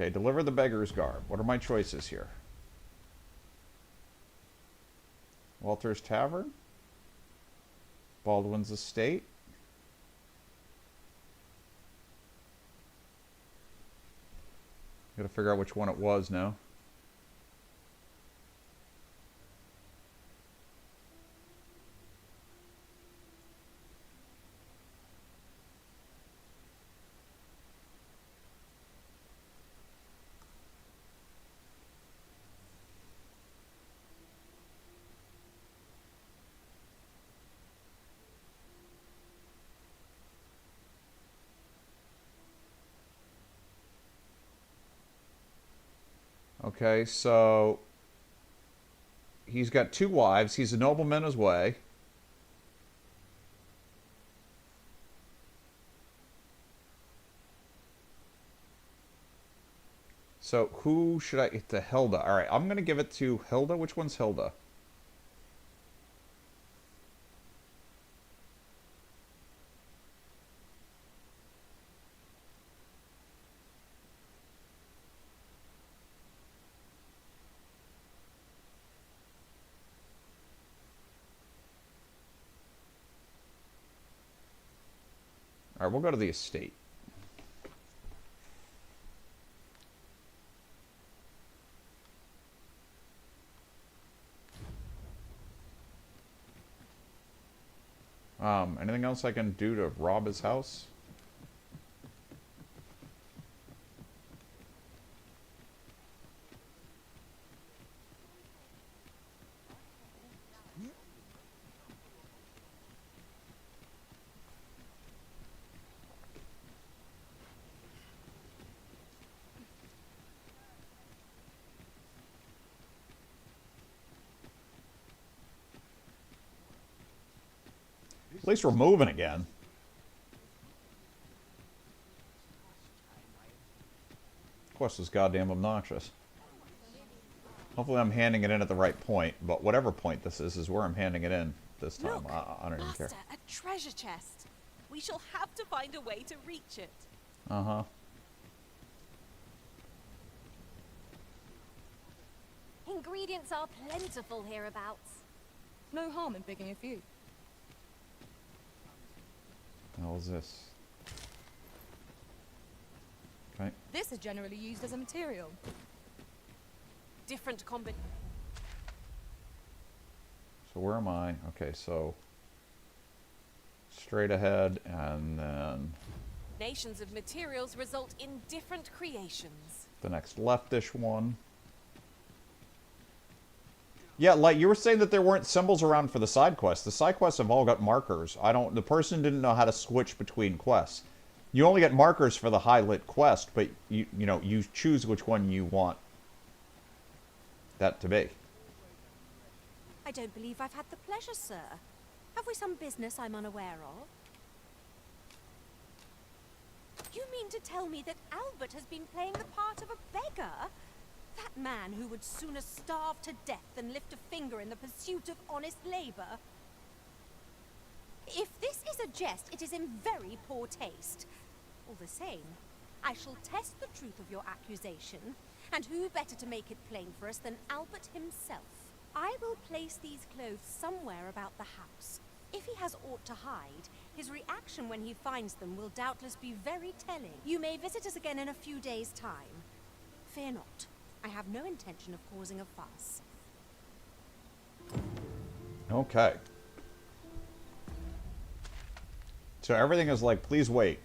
Okay, deliver the beggar's garb. What are my choices here? Walter's Tavern? Baldwin's Estate? Gotta figure out which one it was now. Okay, so he's got 2 wives. He's a nobleman his way. So who should I... To Hilda. Alright, I'm going to give it to Hilda. Which one's Hilda? Alright, we'll go to the estate. Anything else I can do to rob his house? At least we're moving again. Quest is goddamn obnoxious. Hopefully I'm handing it in at the right point, but whatever point this is where I'm handing it in this time. Look, I don't even care. Master, a treasure chest. We shall have to find a way to reach it. Uh-huh. Ingredients are plentiful hereabouts. No harm in picking a few. What the hell is this? Okay. This is generally used as a material. Different combin. So where am I? Okay, so straight ahead and then Nations of materials result in different creations. the next leftish one. Yeah, like you were saying that there weren't symbols around for the side quests. The side quests have all got markers. The person didn't know how to switch between quests. You only get markers for the high-lit quest, but you choose which one you want that to be. I don't believe I've had the pleasure, sir. Have we some business I'm unaware of? You mean to tell me that Albert has been playing the part of a beggar? That man who would sooner starve to death than lift a finger in the pursuit of honest labor? If this is a jest, it is in very poor taste. All the same, I shall test the truth of your accusation, and who better to make it plain for us than Albert himself? I will place these clothes somewhere about the house. If he has aught to hide, his reaction when he finds them will doubtless be very telling. You may visit us again in a few days' time. Fear not. I have no intention of causing a fuss. Okay. So everything is like, please wait.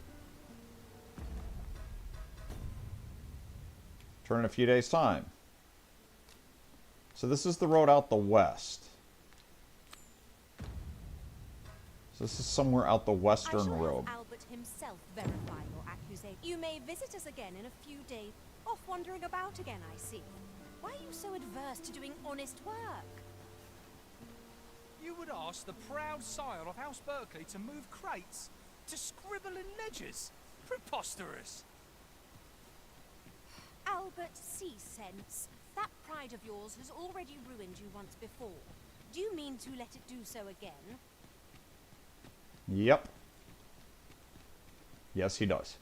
Turn in a few days' time. So this is the road out the west. So this is somewhere out the western road. Albert himself verify your accusation. You may visit us again in a few days. Off wandering about again, I see. Why are you so adverse to doing honest work? You would ask the proud sire of House Berkeley to move crates, to scribble in ledgers. Preposterous. Albert, see sense. That pride of yours has already ruined you once before. Do you mean to let it do so again? Yep. Yes, he does.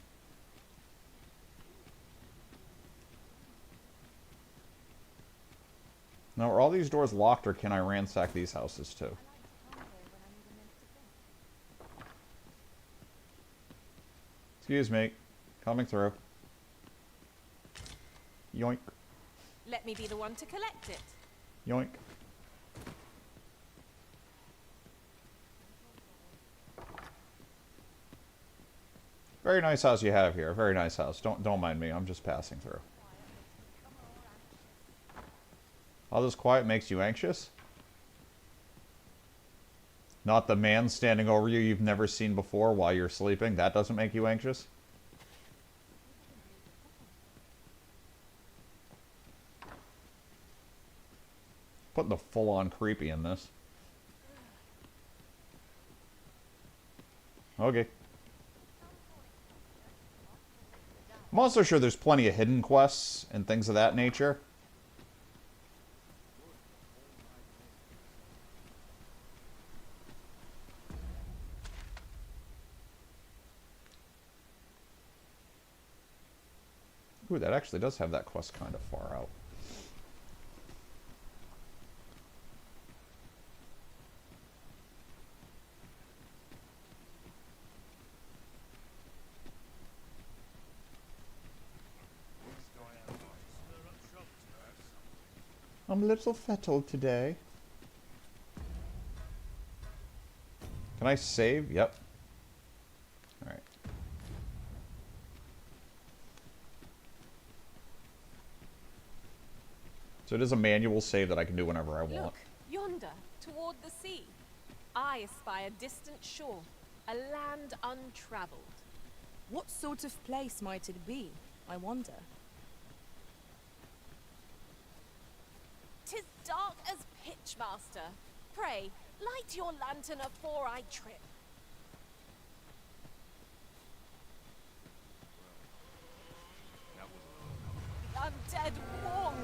Now, are all these doors locked, or can I ransack these houses too? Excuse me. Coming through. Yoink. Let me be the one to collect it. Yoink. Very nice house you have here. Very nice house. Don't mind me. I'm just passing through. All this quiet makes you anxious? Not the man standing over you you've never seen before while you're sleeping? That doesn't make you anxious? Putting the full-on creepy in this. Okay. I'm also sure there's plenty of hidden quests and things of that nature. Ooh, that actually does have that quest kind of far out. I'm a little fettled today. Can I save? Yep. Alright. So it is a manual save that I can do whenever I want. Look, yonder, toward the sea. I espy a distant shore, a land untravelled. What sort of place might it be, I wonder? 'Tis dark as pitch, master. Pray, light your lantern afore I trip. The undead walk.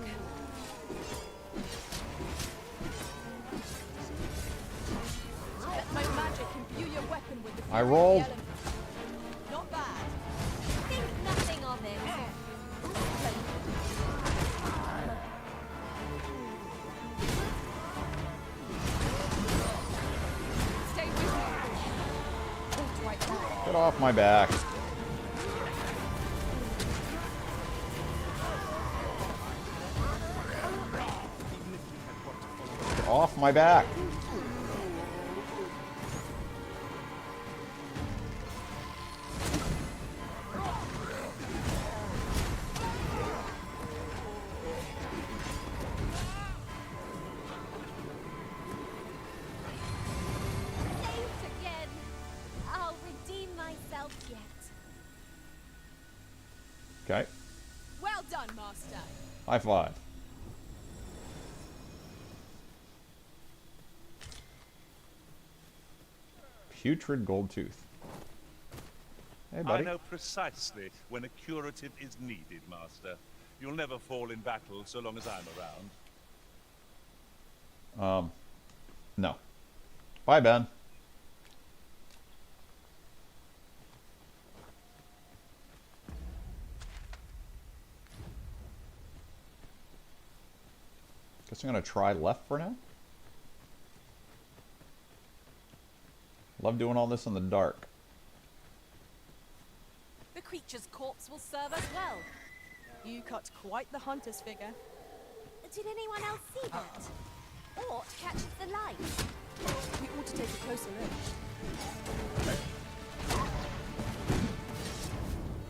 Let my magic imbue your weapon with the I rolled. Not bad. Think nothing of it. Stay with me. Hold right there. Get off my back. Get off my back. Saved again. I'll redeem myself yet. Okay. Well done, master. High five. Putrid gold tooth. Hey, buddy. I know precisely when a curative is needed, Master. You'll never fall in battle so long as I'm around. No. Bye, Ben. Guess I'm gonna try left for now. Love doing all this in the dark. The creature's corpse will serve us well. You cut quite the hunter's figure. Did anyone else see that? Or catches the light? We ought to take a closer look.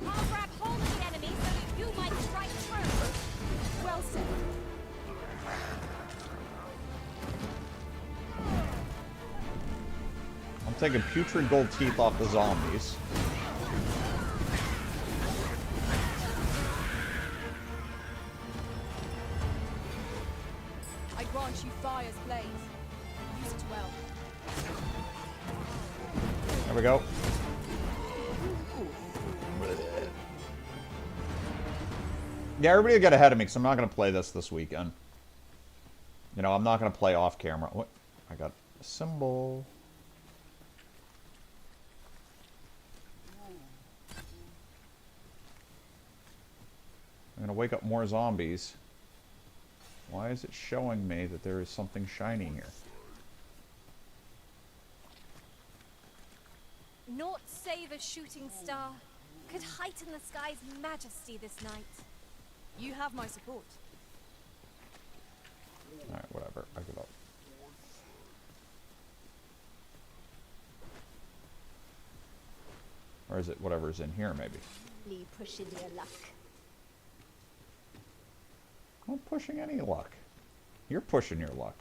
I'll grab hold of the enemy so that you might strike true. Well said. I'm taking putrid gold teeth off the zombies. I grant you fire's blaze. Use it well. There we go. Yeah, everybody will get ahead of me because I'm not going to play this weekend. You know, I'm not going to play off camera. What? I got a symbol. I'm going to wake up more zombies. Why is it showing me that there is something shiny here? Naught save a shooting star could heighten the sky's majesty this night. You have my support. Alright, whatever. I give up. Or is it whatever's in here, maybe? Lee pushing your luck. I'm not pushing any luck. You're pushing your luck.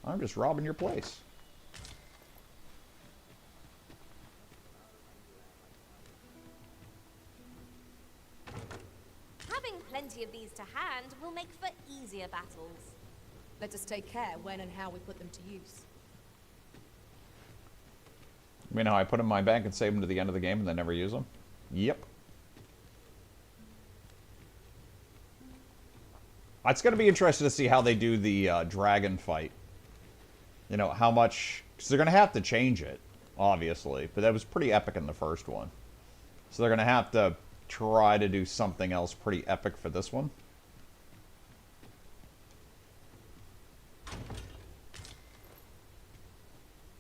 I'm just robbing your place. Having plenty of these to hand will make for easier battles. Let us take care when and how we put them to use. You mean how I put them in my bank and save them to the end of the game and then never use them? Yep. It's going to be interesting to see how they do the dragon fight. You know, how much... Because they're going to have to change it, obviously. But that was pretty epic in the first one. So they're going to have to try to do something else pretty epic for this one.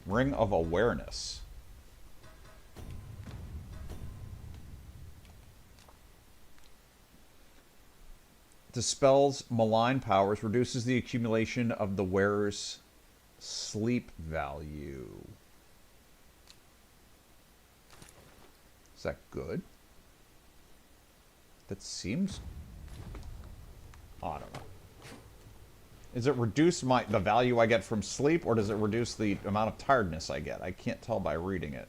Ring of Awareness. Dispels malign powers, reduces the accumulation of the wearer's sleep value. Is that good? That seems... I don't know. Does it reduce the value I get from sleep, or does it reduce the amount of tiredness I get? I can't tell by reading it.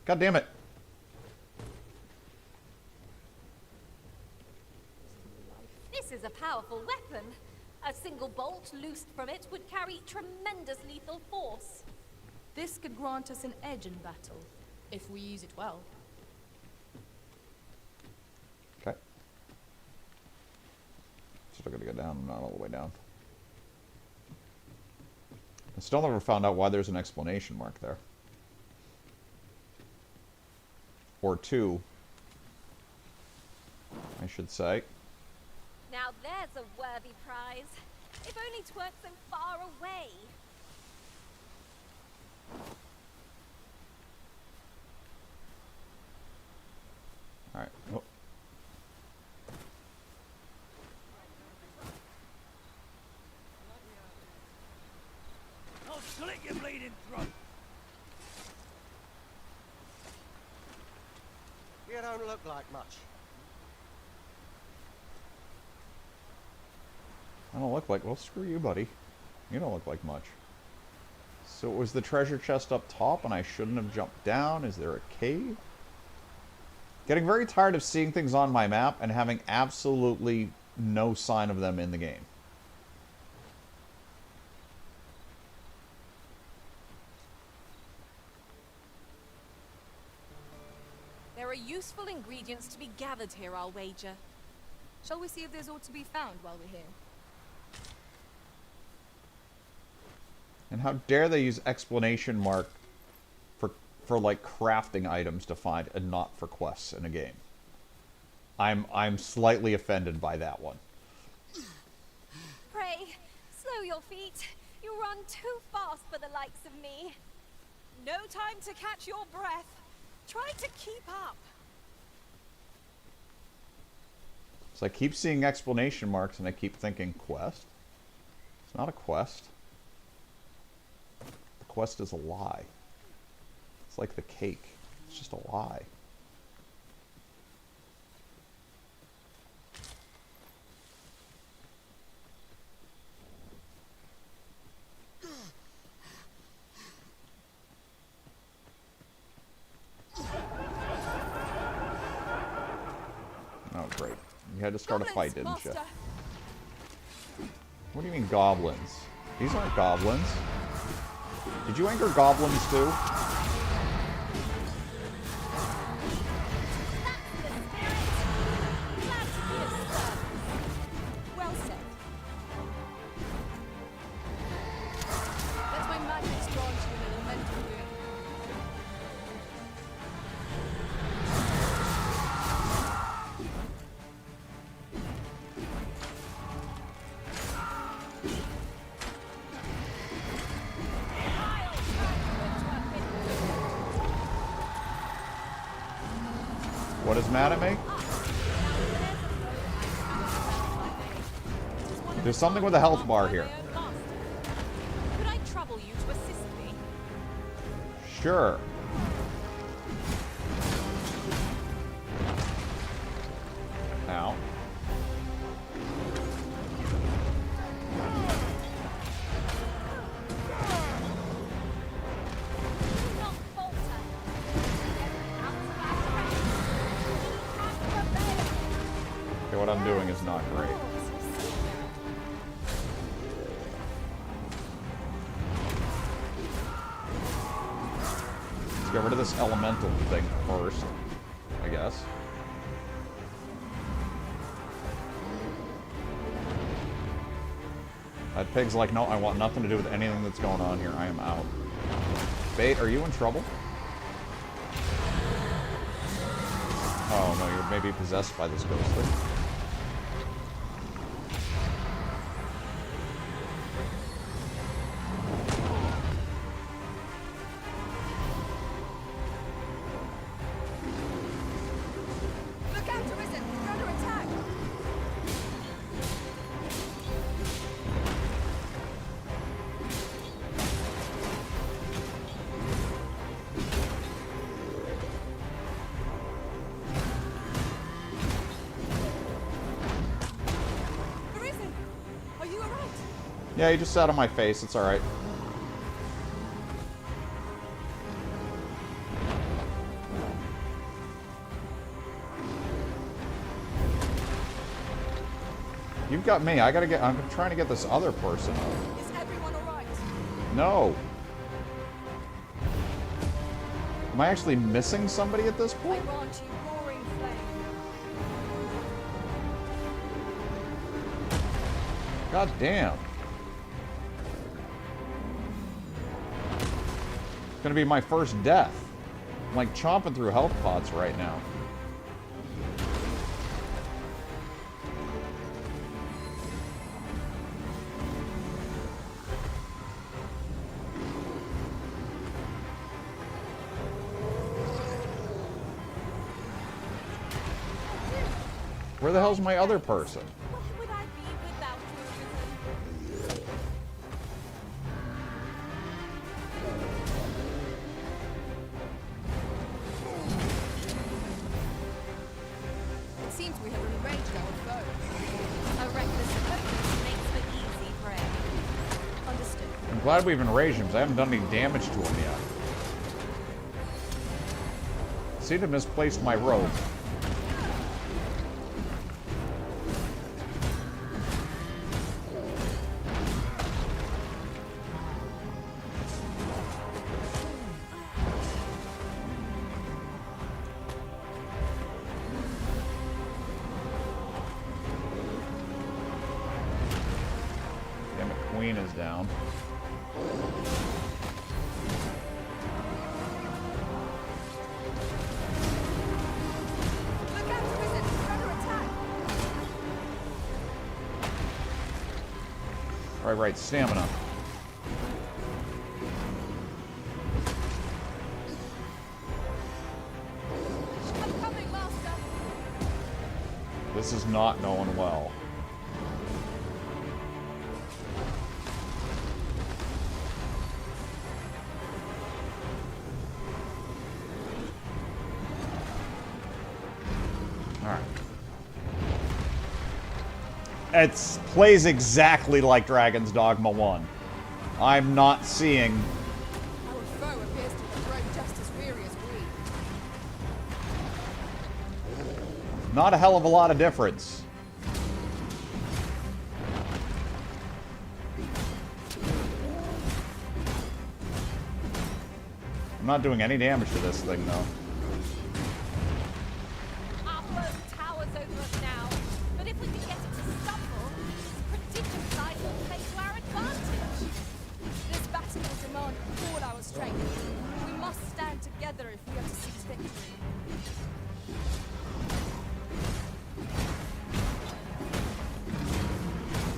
God damn it. This is a powerful weapon. A single bolt loosed from it would carry tremendous lethal force. This could grant us an edge in battle, if we use it well. Okay. Still gotta go down, not all the way down. I still never found out why there's an exclamation mark there. Or two, I should say. Now there's a worthy prize. If only 'tweren't so far away. Alright. Oh. I'll slit your bleeding throat. You don't look like much. I don't look like... Well, screw you, buddy. You don't look like much. So it was the treasure chest up top and I shouldn't have jumped down? Is there a cave? Getting very tired of seeing things on my map and having absolutely no sign of them in the game. There are useful ingredients to be gathered here, I'll wager. Shall we see if there's aught to be found while we're here? And how dare they use exclamation mark for like crafting items to find and not for quests in a game. I'm slightly offended by that one. Pray, slow your feet. You run too fast for the likes of me. No time to catch your breath. Try to keep up. So I keep seeing exclamation marks and I keep thinking quest. It's not a quest. The quest is a lie. It's like the cake. It's just a lie. Oh, great. You had to start a fight, didn't you? What do you mean goblins? These aren't goblins. Did you anchor goblins too? Well said. Let my magic strong What is mad at me? There's something with a health bar here. Could I trouble you to assist me? Sure. Ow. Okay, what I'm doing is not great. Let's get rid of this elemental thing first, I guess. That pig's like, no, I want nothing to do with anything that's going on here. I am out. Bait, are you in trouble? Oh, no, you're maybe possessed by this ghost thing. Look out, Arisen! You're under attack! Arisen! Are you alright? Yeah, he just sat on my face. It's alright. You've got me. I'm trying to get this other person out. Is everyone alright? No. Am I actually missing somebody at this I point? grant you roaring flame. God damn. It's gonna be my first death. I'm like chomping through health pots right now. Where the hell's my other person? Where would I be without you, Arisen? It seems we have rearranged our foe. A reckless opponent makes for easy prey. Understood. I'm glad we've enraged him, because I haven't done any damage to him yet. Seem to have misplaced my robe. Damn it, Queen is down. Look out, Arisen! You're under attack! Right, stamina. I'm coming, Master! This is not going well. Alright. It plays exactly like Dragon's Dogma 1. I'm not seeing... Our foe appears to have grown just as weary as we. Not a hell of a lot of difference. I'm not doing any damage to this thing, though. Our foe towers over us now, but if we can get it to stumble, its prodigious size will play to our advantage. This battle will demand all our strength. We must stand together if we are to seize victory.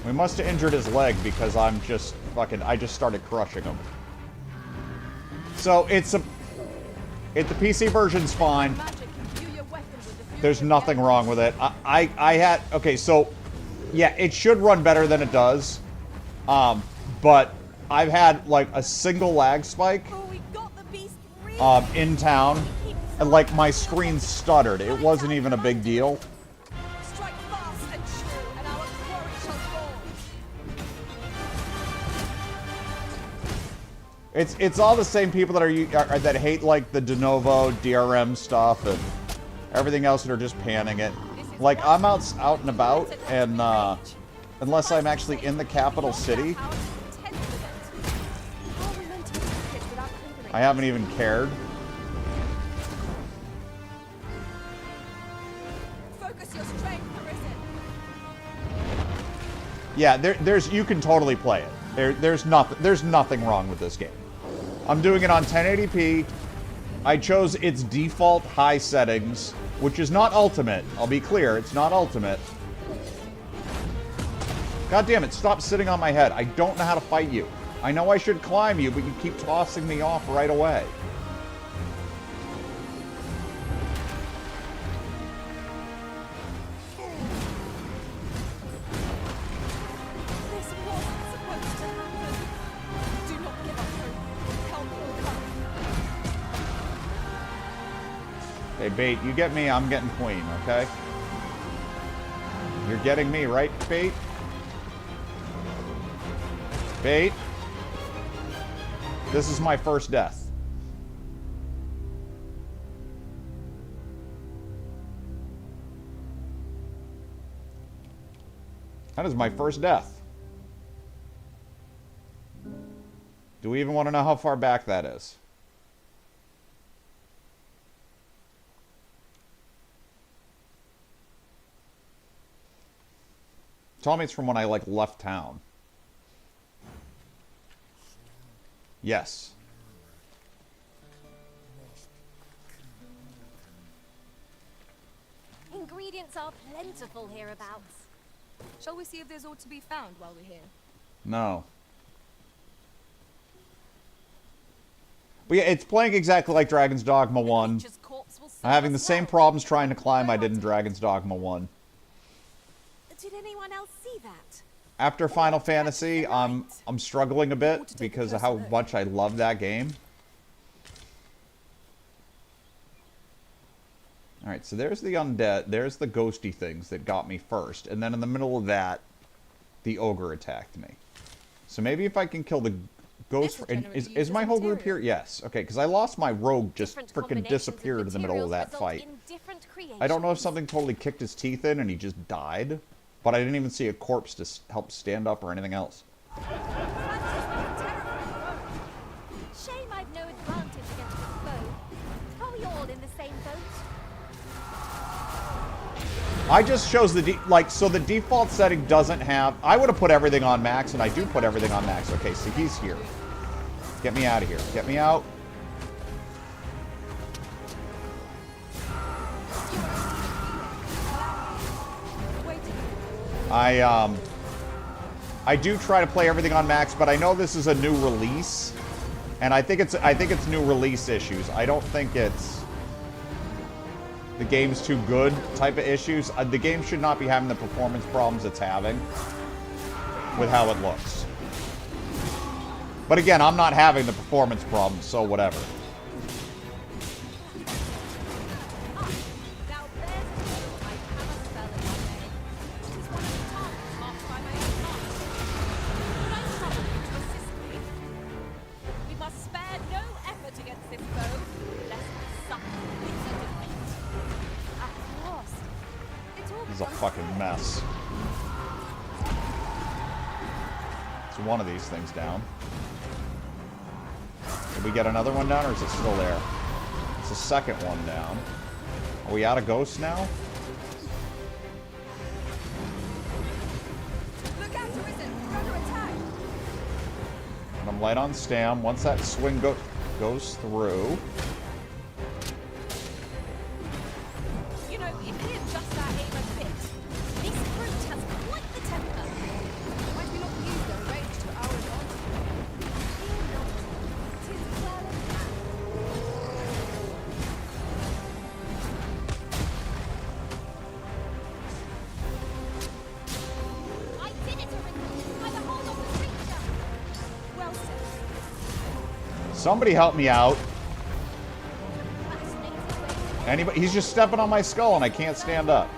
We must have injured his leg because I just started crushing him. So, the PC version's fine. Magic, imbue your weapon with the There's nothing wrong with it. I had... Okay, so... Yeah, it should run better than it does. But I've had, like, a single lag spike in town. And, like, my screen stuttered. It wasn't even a big deal. It's all the same people that are that hate, like, the de novo DRM stuff and everything else that are just panning it. Like, I'm out and about, and unless I'm actually in the capital city, I haven't even cared. Yeah, there's you can totally play it. There's nothing wrong with this game. I'm doing it on 1080p. I chose its default high settings, which is not ultimate. I'll be clear, it's not ultimate. God damn it, stop sitting on my head. I don't know how to fight you. I know I should climb you, but you keep tossing me off right away. Hey, Bait, you get me, I'm getting Queen, okay? You're getting me, right, Bait? Bait? This is my first death. That is my first death. Do we even want to know how far back that is? Tell me it's from when I, like, left town. Yes. Ingredients are plentiful hereabouts. Shall we see if there's aught to be found while we're here? No. But yeah, it's playing exactly like Dragon's Dogma 1. I'm having the same problems trying to climb I did in Dragon's Dogma 1. Did anyone else see that? After Final Fantasy, I'm struggling a bit because of how much I love that game. Alright, so there's the undead, there's the ghosty things that got me first, and then in the middle of that, the ogre attacked me. So maybe if I can kill the ghost... Is my whole group here? Yes. Okay, because I lost my rogue, just freaking disappeared in the middle of that fight. I don't know if something totally kicked his teeth in and he just died. But I didn't even see a corpse to help stand up or anything else. Shame I've no advantage against this foe. Are we all in the same boat? I just chose the so the default setting doesn't have... I would have put everything on max, and I do put everything on max. Okay, so he's here. Get me out of here. Get me out. I do try to play everything on max, but I know this is a new release, and I think it's new release issues. I don't think it's the game's too good type of issues. The game should not be having the performance problems it's having with how it looks. But again, I'm not having the performance problems, so whatever. This is a fucking mess. It's one of these things down. Did we get another one down, or is it still there? It's the second one down. Are we out of ghosts now? Look out, Risen! We're under attack! And I'm light on stam. Once that swing goes through... You know, if he adjusts our aim a bit, this brute has quite the temper. Might we not use their range to our advantage? Somebody help me out. Anybody? He's just stepping on my skull and I can't stand up.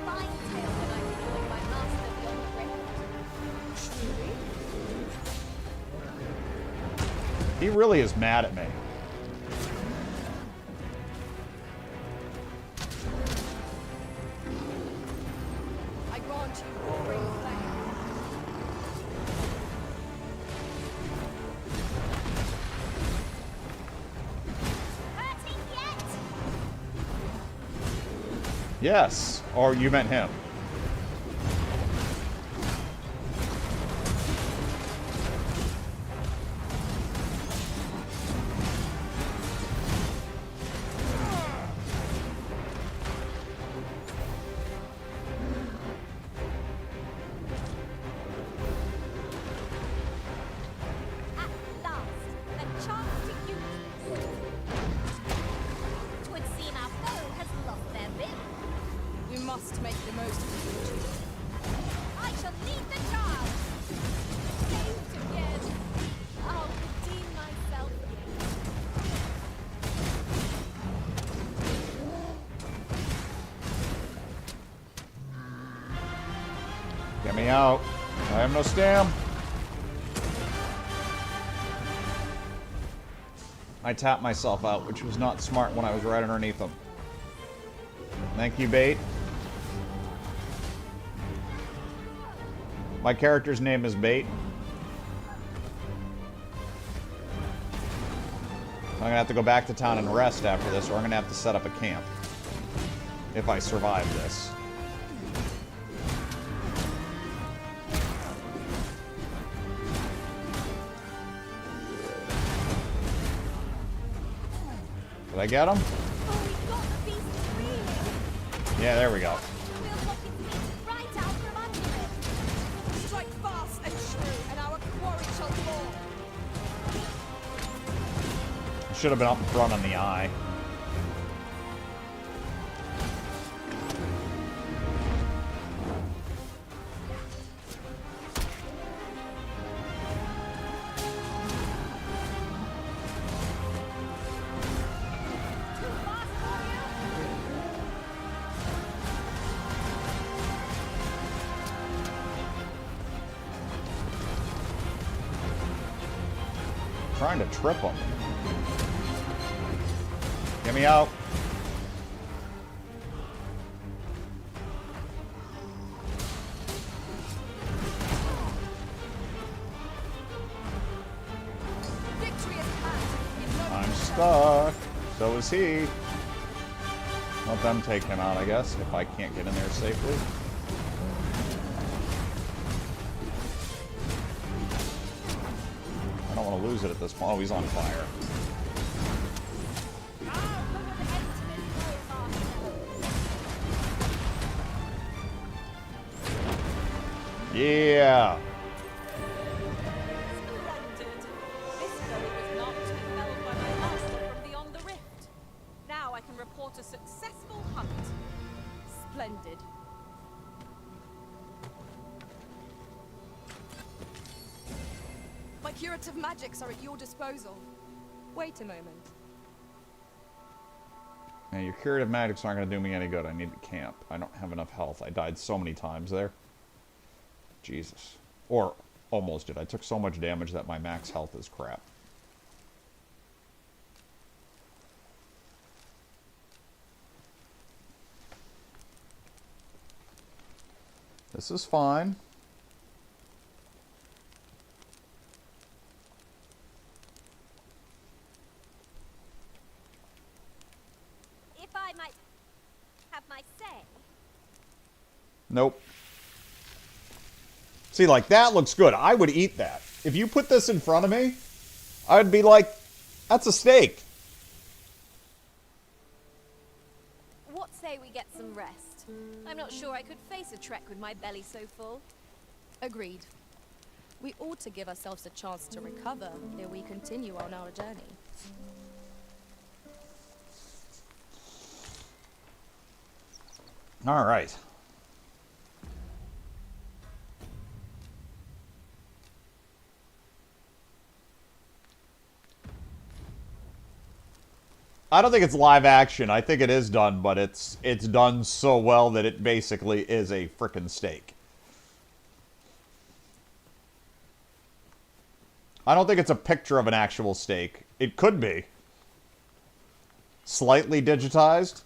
He really is mad at me. I grant you roaring flame. Yes. Or you meant him. Get me out. I have no stam. I tapped myself out, which was not smart when I was right underneath them. Thank you, Bait. My character's name is Bait. I'm gonna have to go back to town and rest after this, or I'm gonna have to set up a camp. If I survive this. Did I get him? Yeah, there we go. Strike fast and true, and our quarry shall fall. Should have been up in front on the eye. Trying to trip him. Get me out. I'm stuck. So is he. Let them take him out, I guess, if I can't get in there safely. I don't want to lose it at this point. Oh, he's on fire. Yeah. This belly was not felled by my master from beyond the rift. Now I can report a successful hunt. Splendid. My curative magics are at your disposal. Wait a moment. Yeah, your curative magics aren't going to do me any good. I need to camp. I don't have enough health. I died so many times there. Jesus. Or almost did. I took so much damage that my max health is crap. This is fine. If I might have my say. Nope. See, like, that looks good. I would eat that. If you put this in front of me, I would be like, that's a steak. What say we get some rest? I'm not sure I could face a trek with my belly so full. Agreed. We ought to give ourselves a chance to recover ere we continue on our journey. All right. I don't think it's live action. I think it is done, but it's done so well that it basically is a frickin' steak. I don't think it's a picture of an actual steak. It could be. Slightly digitized.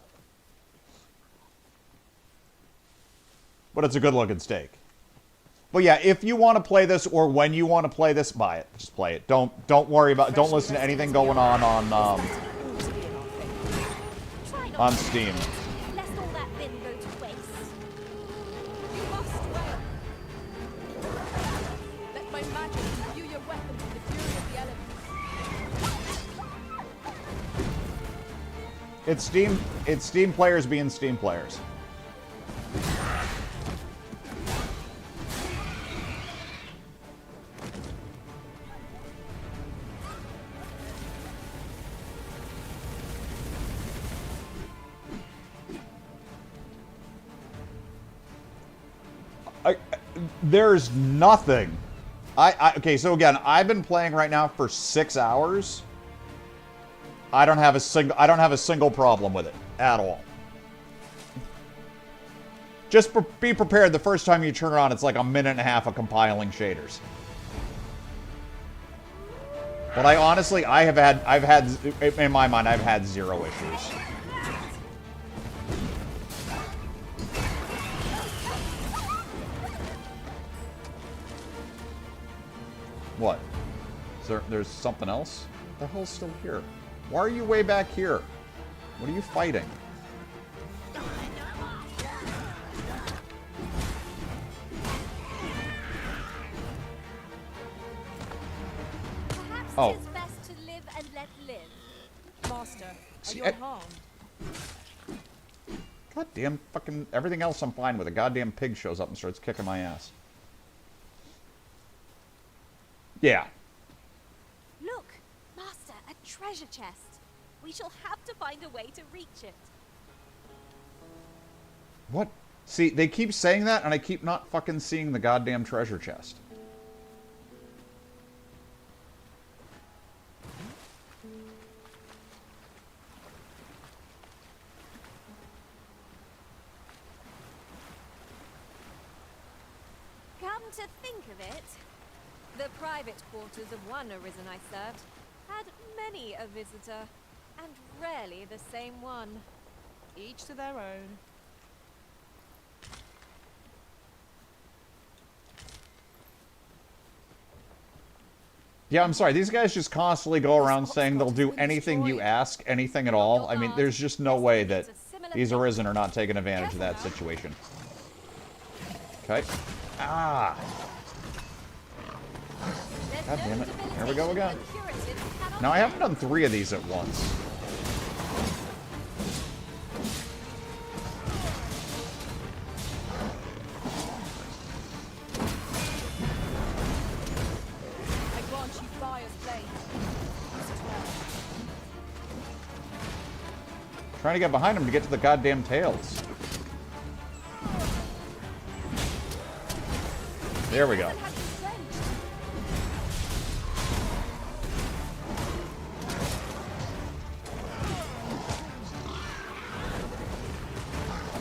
But it's a good-looking steak. But yeah, if you want to play this, or when you want to play this, buy it. Just play it. Don't worry about. Don't listen to anything going on Steam. Lest all that bin go to waste. You must wait. Let my magic imbue your weapon with the fury of the elements. It's Steam players being Steam players. There's nothing. Okay, so again, I've been playing right now for 6 hours. I don't have a single problem with it at all. Just be prepared. The first time you turn it on, it's like a minute and a half of compiling shaders. But I honestly, I've had in my mind, I've had 0 issues. What? There's something else? What the hell's still here? Why are you way back here? What are you fighting? Perhaps Oh. it is best to live and let live. Master, are See, you I- unharmed? Goddamn fucking everything else I'm fine with. A goddamn pig shows up and starts kicking my ass. Yeah. Look, Master, a treasure chest. We shall have to find a way to reach it. What? See, they keep saying that, and I keep not fucking seeing the goddamn treasure chest. Come to think of it, the private quarters of one Arisen I served had many a visitor, and rarely the same one. Each to their own. Yeah, I'm sorry. These guys just constantly go around saying they'll do anything you ask, anything at all. I mean, there's just no way that these Arisen are not taking advantage of that situation. Okay. Ah! God damn it. Here we go again. Now, I haven't done 3 of these at once. I grant you fire's blade. Use it well. Trying to get behind him to get to the goddamn tails. There we go.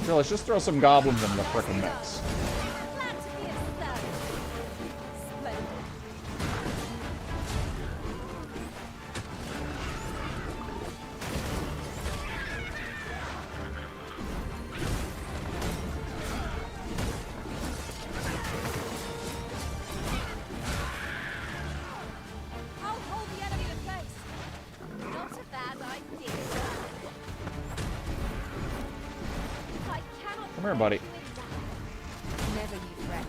So let's just throw some goblins in the frickin' mix. I'll hold the enemy in place. Not a bad idea. I cannot Come here, buddy. Never you fret.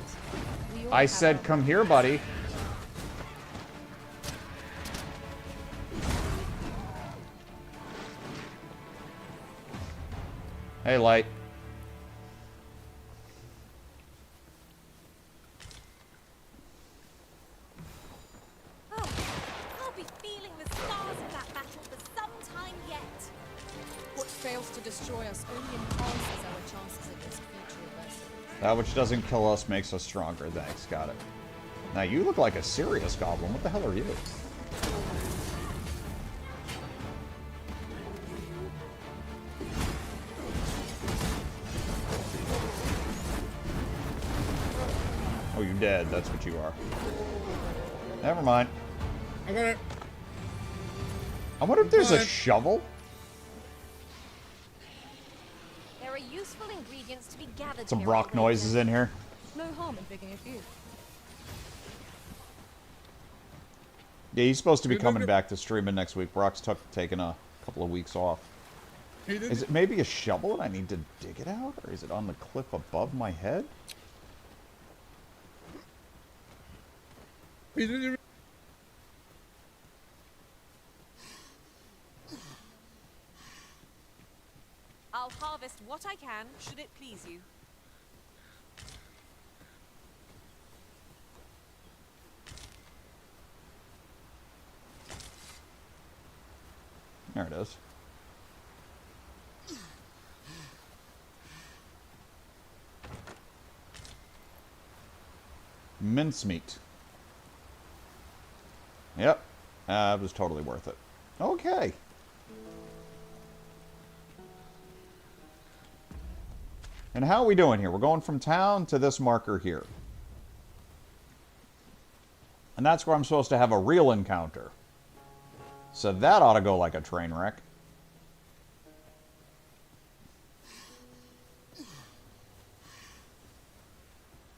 We all I have said, our- come here, buddy. Hey, Light. Oh, I'll be feeling the scars of that battle for some time yet. What fails to destroy us only enhances our chances of this future reversal. That which doesn't kill us makes us stronger. Thanks, got it. Now, you look like a serious goblin. What the hell are you? dead. That's what you are. Never mind. I got it. I wonder if there's a shovel? There are useful ingredients to be gathered Some here, rock aren't there? noises in here. No harm in picking a few. Yeah, he's supposed to be coming back to streaming next week. Brock's taking a couple of weeks off. Is it maybe a shovel and I need to dig it out? Or is it on the cliff above my head? I'll harvest what I can, should it please you. There it is. Mincemeat. Yep. It was totally worth it. Okay. And how are we doing here? We're going from town to this marker here. And that's where I'm supposed to have a real encounter. So that ought to go like a train wreck.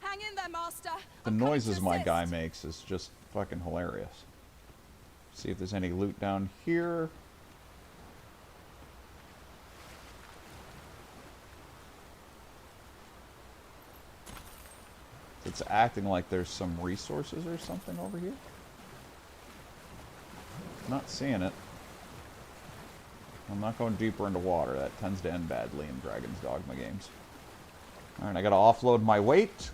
Hang in there, Master. The noises my guy makes is just fucking hilarious. See if there's any loot down here. It's acting like there's some resources or something over here. Not seeing it. I'm not going deeper into water. That tends to end badly in Dragon's Dogma games. Alright, I gotta offload my weight.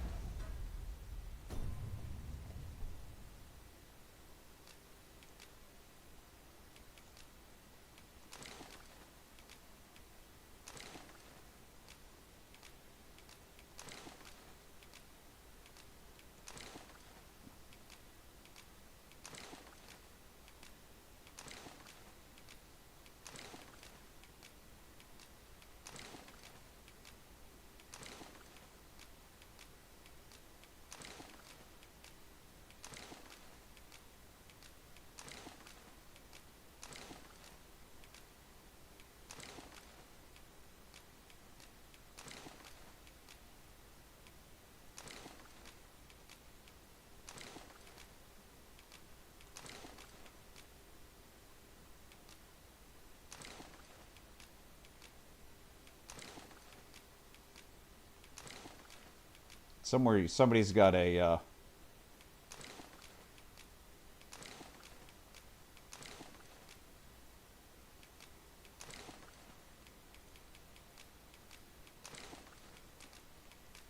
Somewhere, somebody's got a,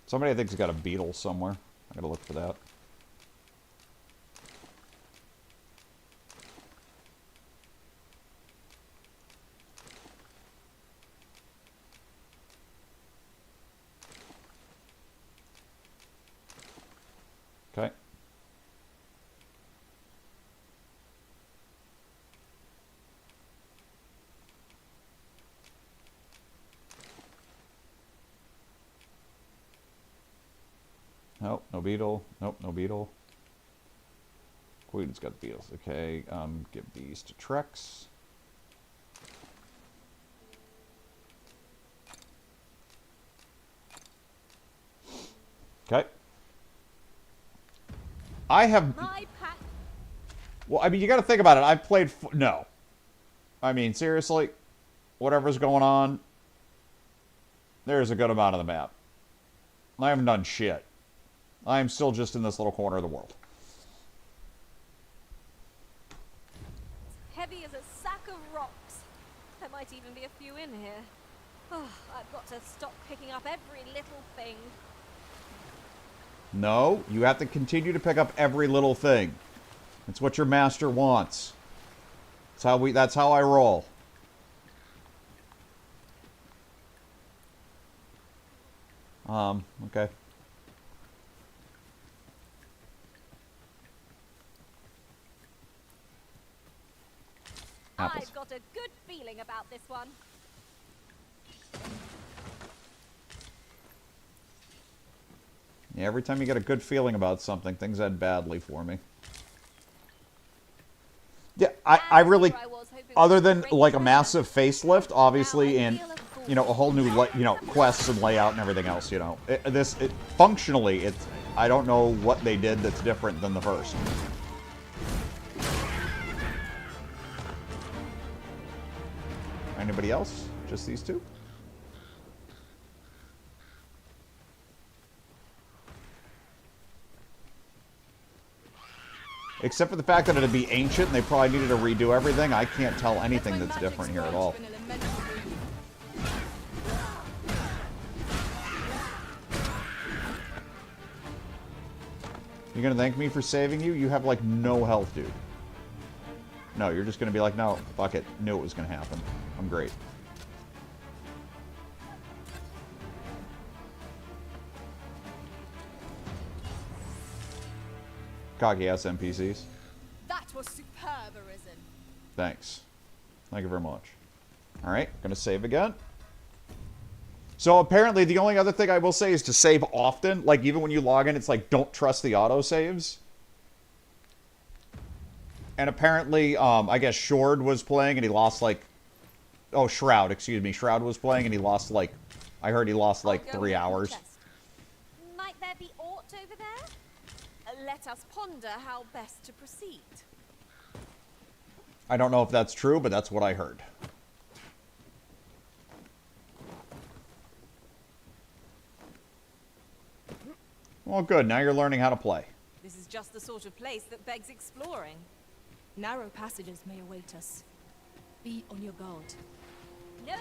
somebody I think's got a beetle somewhere. I gotta look for that. Okay. Nope, no beetle. Nope, no beetle. Queen's got beetles. Okay, give these to Trex. Okay. I have... Well, I mean, you got to think about it. I've played... No. I mean, seriously, whatever's going on, there's a good amount of the map. I haven't done shit. I am still just in this little corner of the world. Heavy as a sack of rocks. There might even be a few in here. Oh, I've got to stop picking up every little thing. No, you have to continue to pick up every little thing. It's what your master wants. That's how I roll. Okay. Apples. I've got a good feeling about this one. Yeah, every time you get a good feeling about something, things end badly for me. Yeah, I really, other than like a massive facelift, obviously, and, you know, a whole new, you know, quests and layout and everything else, you know. Functionally, I don't know what they did that's different than the first. Anybody else? Just these two? Except for the fact that it'd be ancient and they probably needed to redo everything, I can't tell anything that's different here at all. You're gonna thank me for saving you? You have, like, no health, dude. No, you're just gonna be like, no, fuck it. Knew it was gonna happen. I'm great. Cocky ass NPCs. That was superb, Arisen. Thanks. Thank you very much. Alright, gonna save again. So apparently the only other thing I will say is to save often. Like, even when you log in, it's like, don't trust the autosaves. And apparently, I guess Shord was playing and he lost, like... Oh, Shroud, excuse me. Shroud was playing and he lost, like... I heard he lost, like, 3 hours. Might there be aught over there? Let us ponder how best to proceed. I don't know if that's true, but that's what I heard. Well, good. Now you're learning how to play. This is just the sort of place that begs exploring. Narrow passages may await us. Be on your guard. No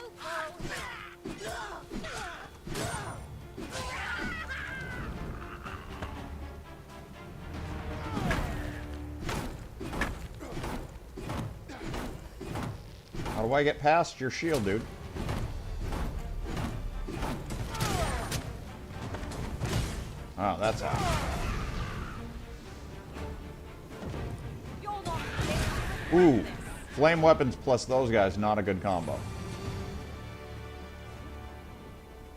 How do I get past your shield, dude? Oh, that's how. Ooh, flame weapons plus those guys, not a good combo.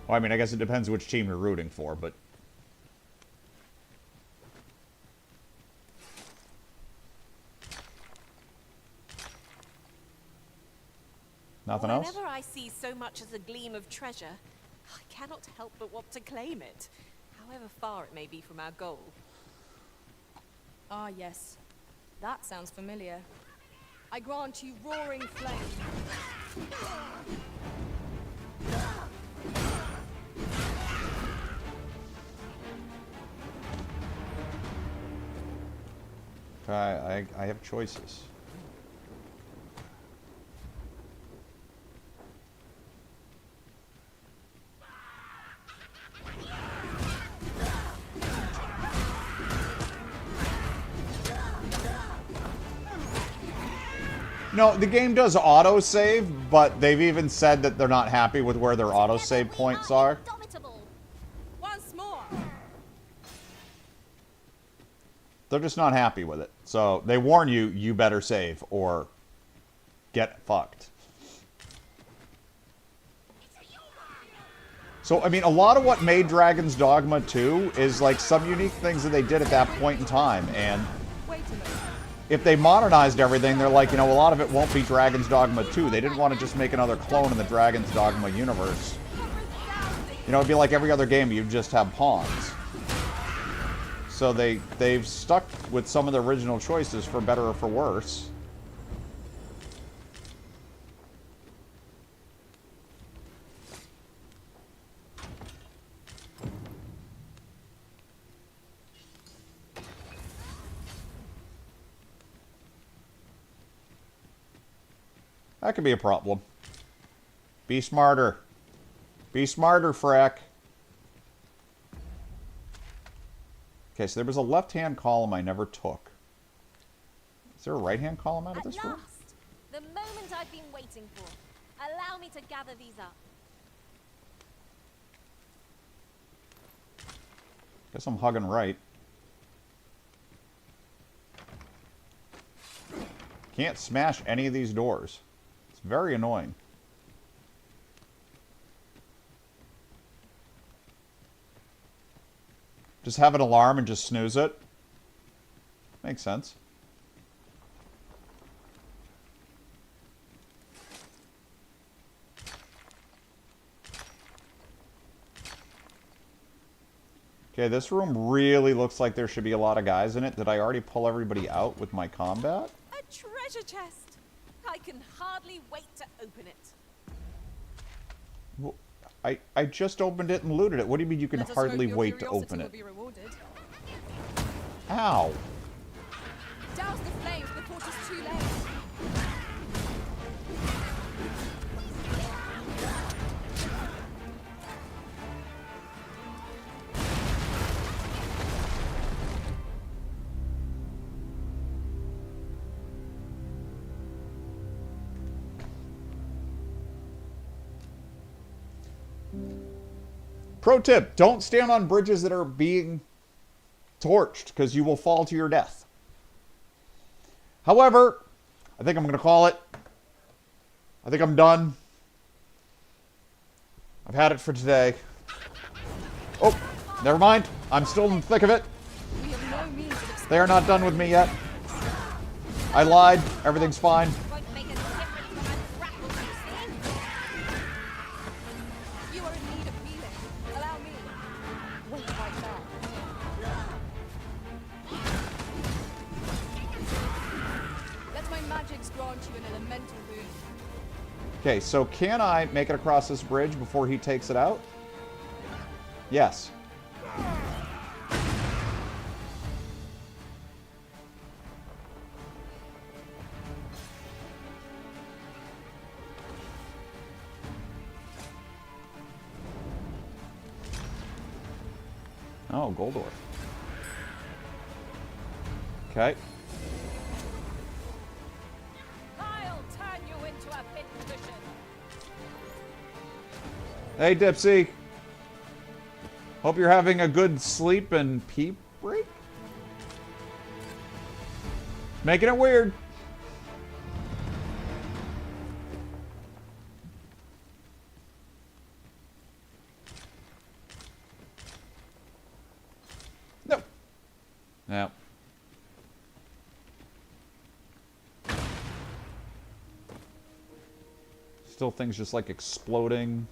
Well, I mean, I guess it depends which team you're rooting for, but... Nothing else? Whenever I see so much as a gleam of treasure, I cannot help but want to claim it, however far it may be from our goal. Ah, yes. That sounds familiar. I grant you roaring flame. I have choices. No, the game does autosave, but they've even said that they're not happy with where their autosave points are. Once more. They're just not happy with it. So they warn you, you better save or get fucked. So, I mean, a lot of what made Dragon's Dogma 2 is like some unique things that they did at that point in time, and if they modernized everything, they're like, you know, a lot of it won't be Dragon's Dogma 2. They didn't want to just make another clone in the Dragon's Dogma universe. You know, it'd be like every other game, you'd just have pawns. So they've stuck with some of the original choices for better or for worse. That could be a problem. Be smarter. Be smarter, Frack. Okay, so there was a left-hand column I never took. Is there a right-hand column out of this room? The moment I've been waiting for. Allow me to gather these up. Guess I'm hugging right. Can't smash any of these doors. It's very annoying. Just have an alarm and just snooze it. Makes sense. Okay, this room really looks like there should be a lot of guys in it. Did I already pull everybody out with my combat? A treasure chest! I can hardly wait to open it. Well, I just opened it and looted it. What do you mean you can hardly wait to open it? Ow! Douse the flames before it is too late. Pro tip, don't stand on bridges that are being torched, because you will fall to your death. However, I think I'm going to call it. I think I'm done. I've had it for today. Oh, never mind. I'm still in the thick of it. They are not done with me yet. I lied. Everything's fine. Okay, so can I make it across this bridge before he takes it out? Yes. Oh, Goldor. Okay. Hey, Dipsy. Hope you're having a good sleep and pee break. Making it weird. No. No. Still things just like exploding.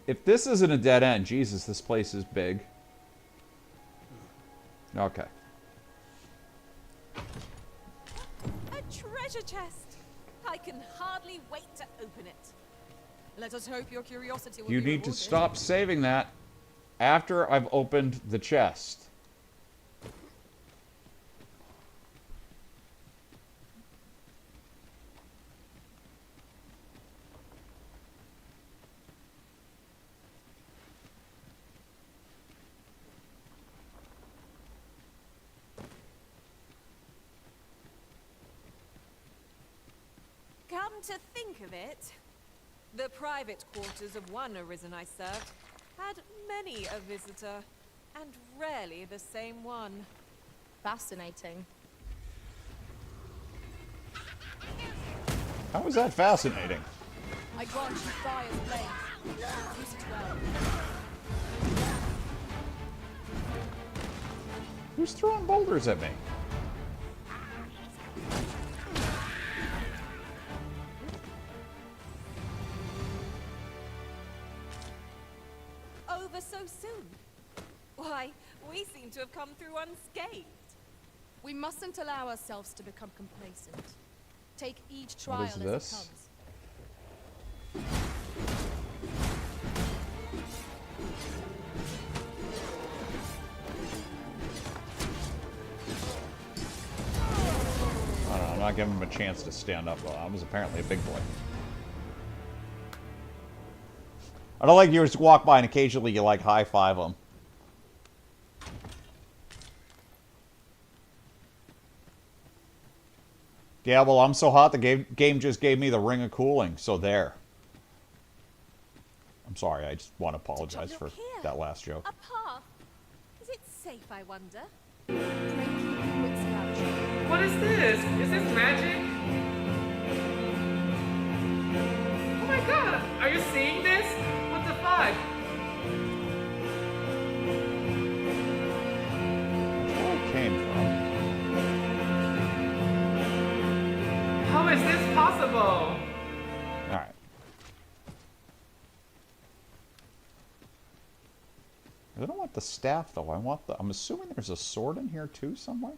If this isn't a dead end, Jesus, this place is big. Okay. A treasure chest! I can hardly wait to open it. Let us hope your curiosity will You be need rewarded. to stop saving that after I've opened the chest. Come to think of it, the private quarters of one Arisen I served had many a visitor, and rarely the same one. Fascinating. How is that fascinating? I grant you fire's blade. Use it well. Who's throwing boulders at me? Over so soon? Why, we seem to have come through unscathed. We mustn't allow ourselves to become complacent. Take each trial What is as this? it comes. I don't know, I'm not giving him a chance to stand up. Well, I was apparently a big boy. I don't like you just walk by and occasionally you like high-five them. Yeah, well, I'm so hot, the game just gave me the ring of cooling, so there. I'm sorry, I just want to apologize for that last joke. A path? Is it safe, I wonder? What is this? Is this magic? Oh my god, are you seeing this? What the fuck? is this possible? Alright. I don't want the staff, though. I want the... I'm assuming there's a sword in here, too, somewhere?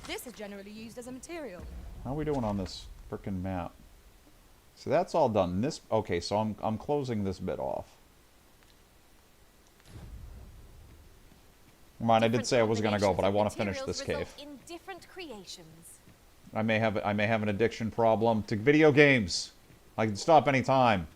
This is generally used as a material. How are we doing on this frickin' map? So that's all done. This... Okay, so I'm closing this bit off. Come on, I did say I was gonna go, but I want to finish this cave. In different creations. I may have an addiction problem to video games. I can stop any time.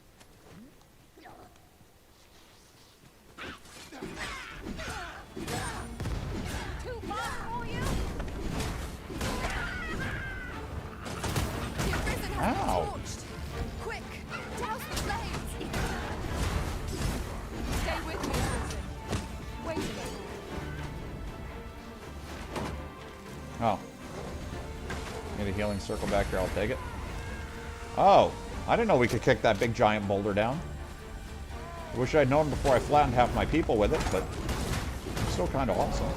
Ow. Quick, douse the flames. Stay with me, Susan. Wait a minute. Oh. Need a healing circle back here, I'll take it. Oh, I didn't know we could kick that big giant boulder down. I wish I'd known before I flattened half my people with it, but it's still kind of awesome.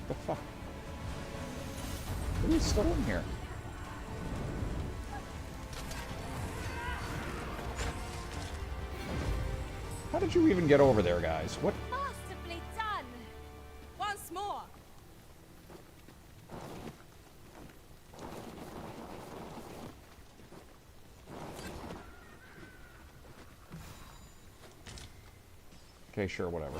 The fuck? Who's still in here? How did you even get over there, guys? What? Masterfully done. Once more. Okay, sure, whatever.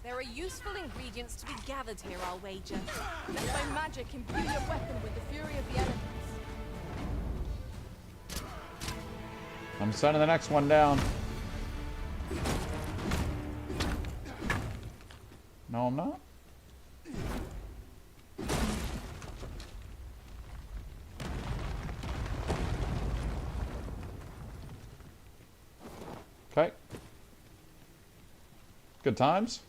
There are useful ingredients to be gathered here, I'll wager. Let my magic imbue your weapon with the fury of the elements. I'm sending the next one down. No, I'm not. Okay. Good times.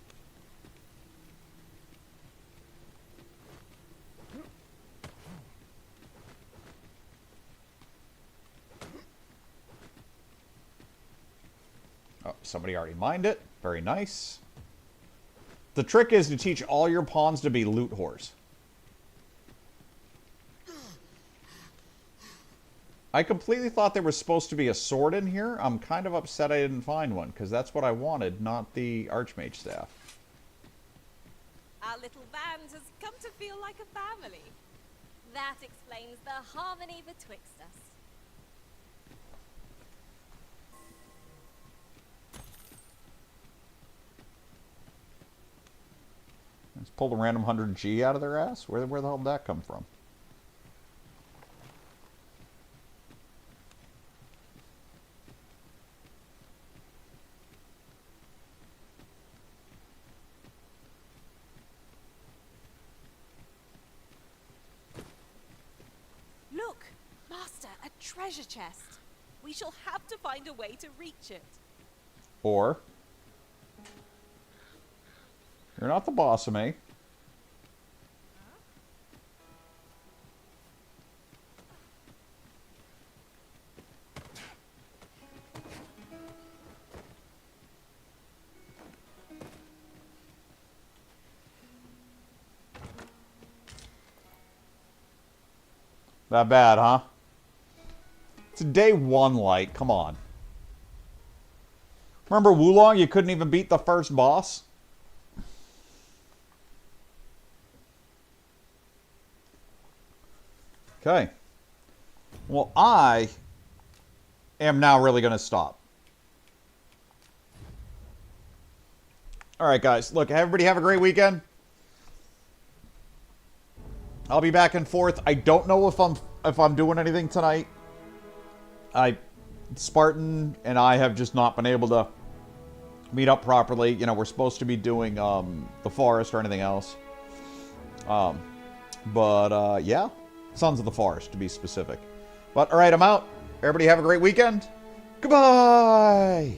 Oh, somebody already mined it. Very nice. The trick is to teach all your pawns to be loot whores. I completely thought there was supposed to be a sword in here. I'm kind of upset I didn't find one, because that's what I wanted, not the Archmage staff. Our little band has come to feel like a family. That explains the harmony betwixt us. Let's pull a random 100G out of their ass? Where the hell did that come from? Look, Master, a treasure chest. We shall have to find a way to reach it. Or... You're not the boss of me. That bad, huh? It's day one light. Come on. Remember Wulong? You couldn't even beat the first boss? Okay. Well, I am now really going to stop. Alright, guys. Look, everybody have a great weekend. I'll be back and forth. I don't know if I'm doing anything tonight. Spartan and I have just not been able to meet up properly. You know, we're supposed to be doing the forest or anything else. Yeah. Sons of the Forest, to be specific. But, alright, I'm out. Everybody have a great weekend. Goodbye!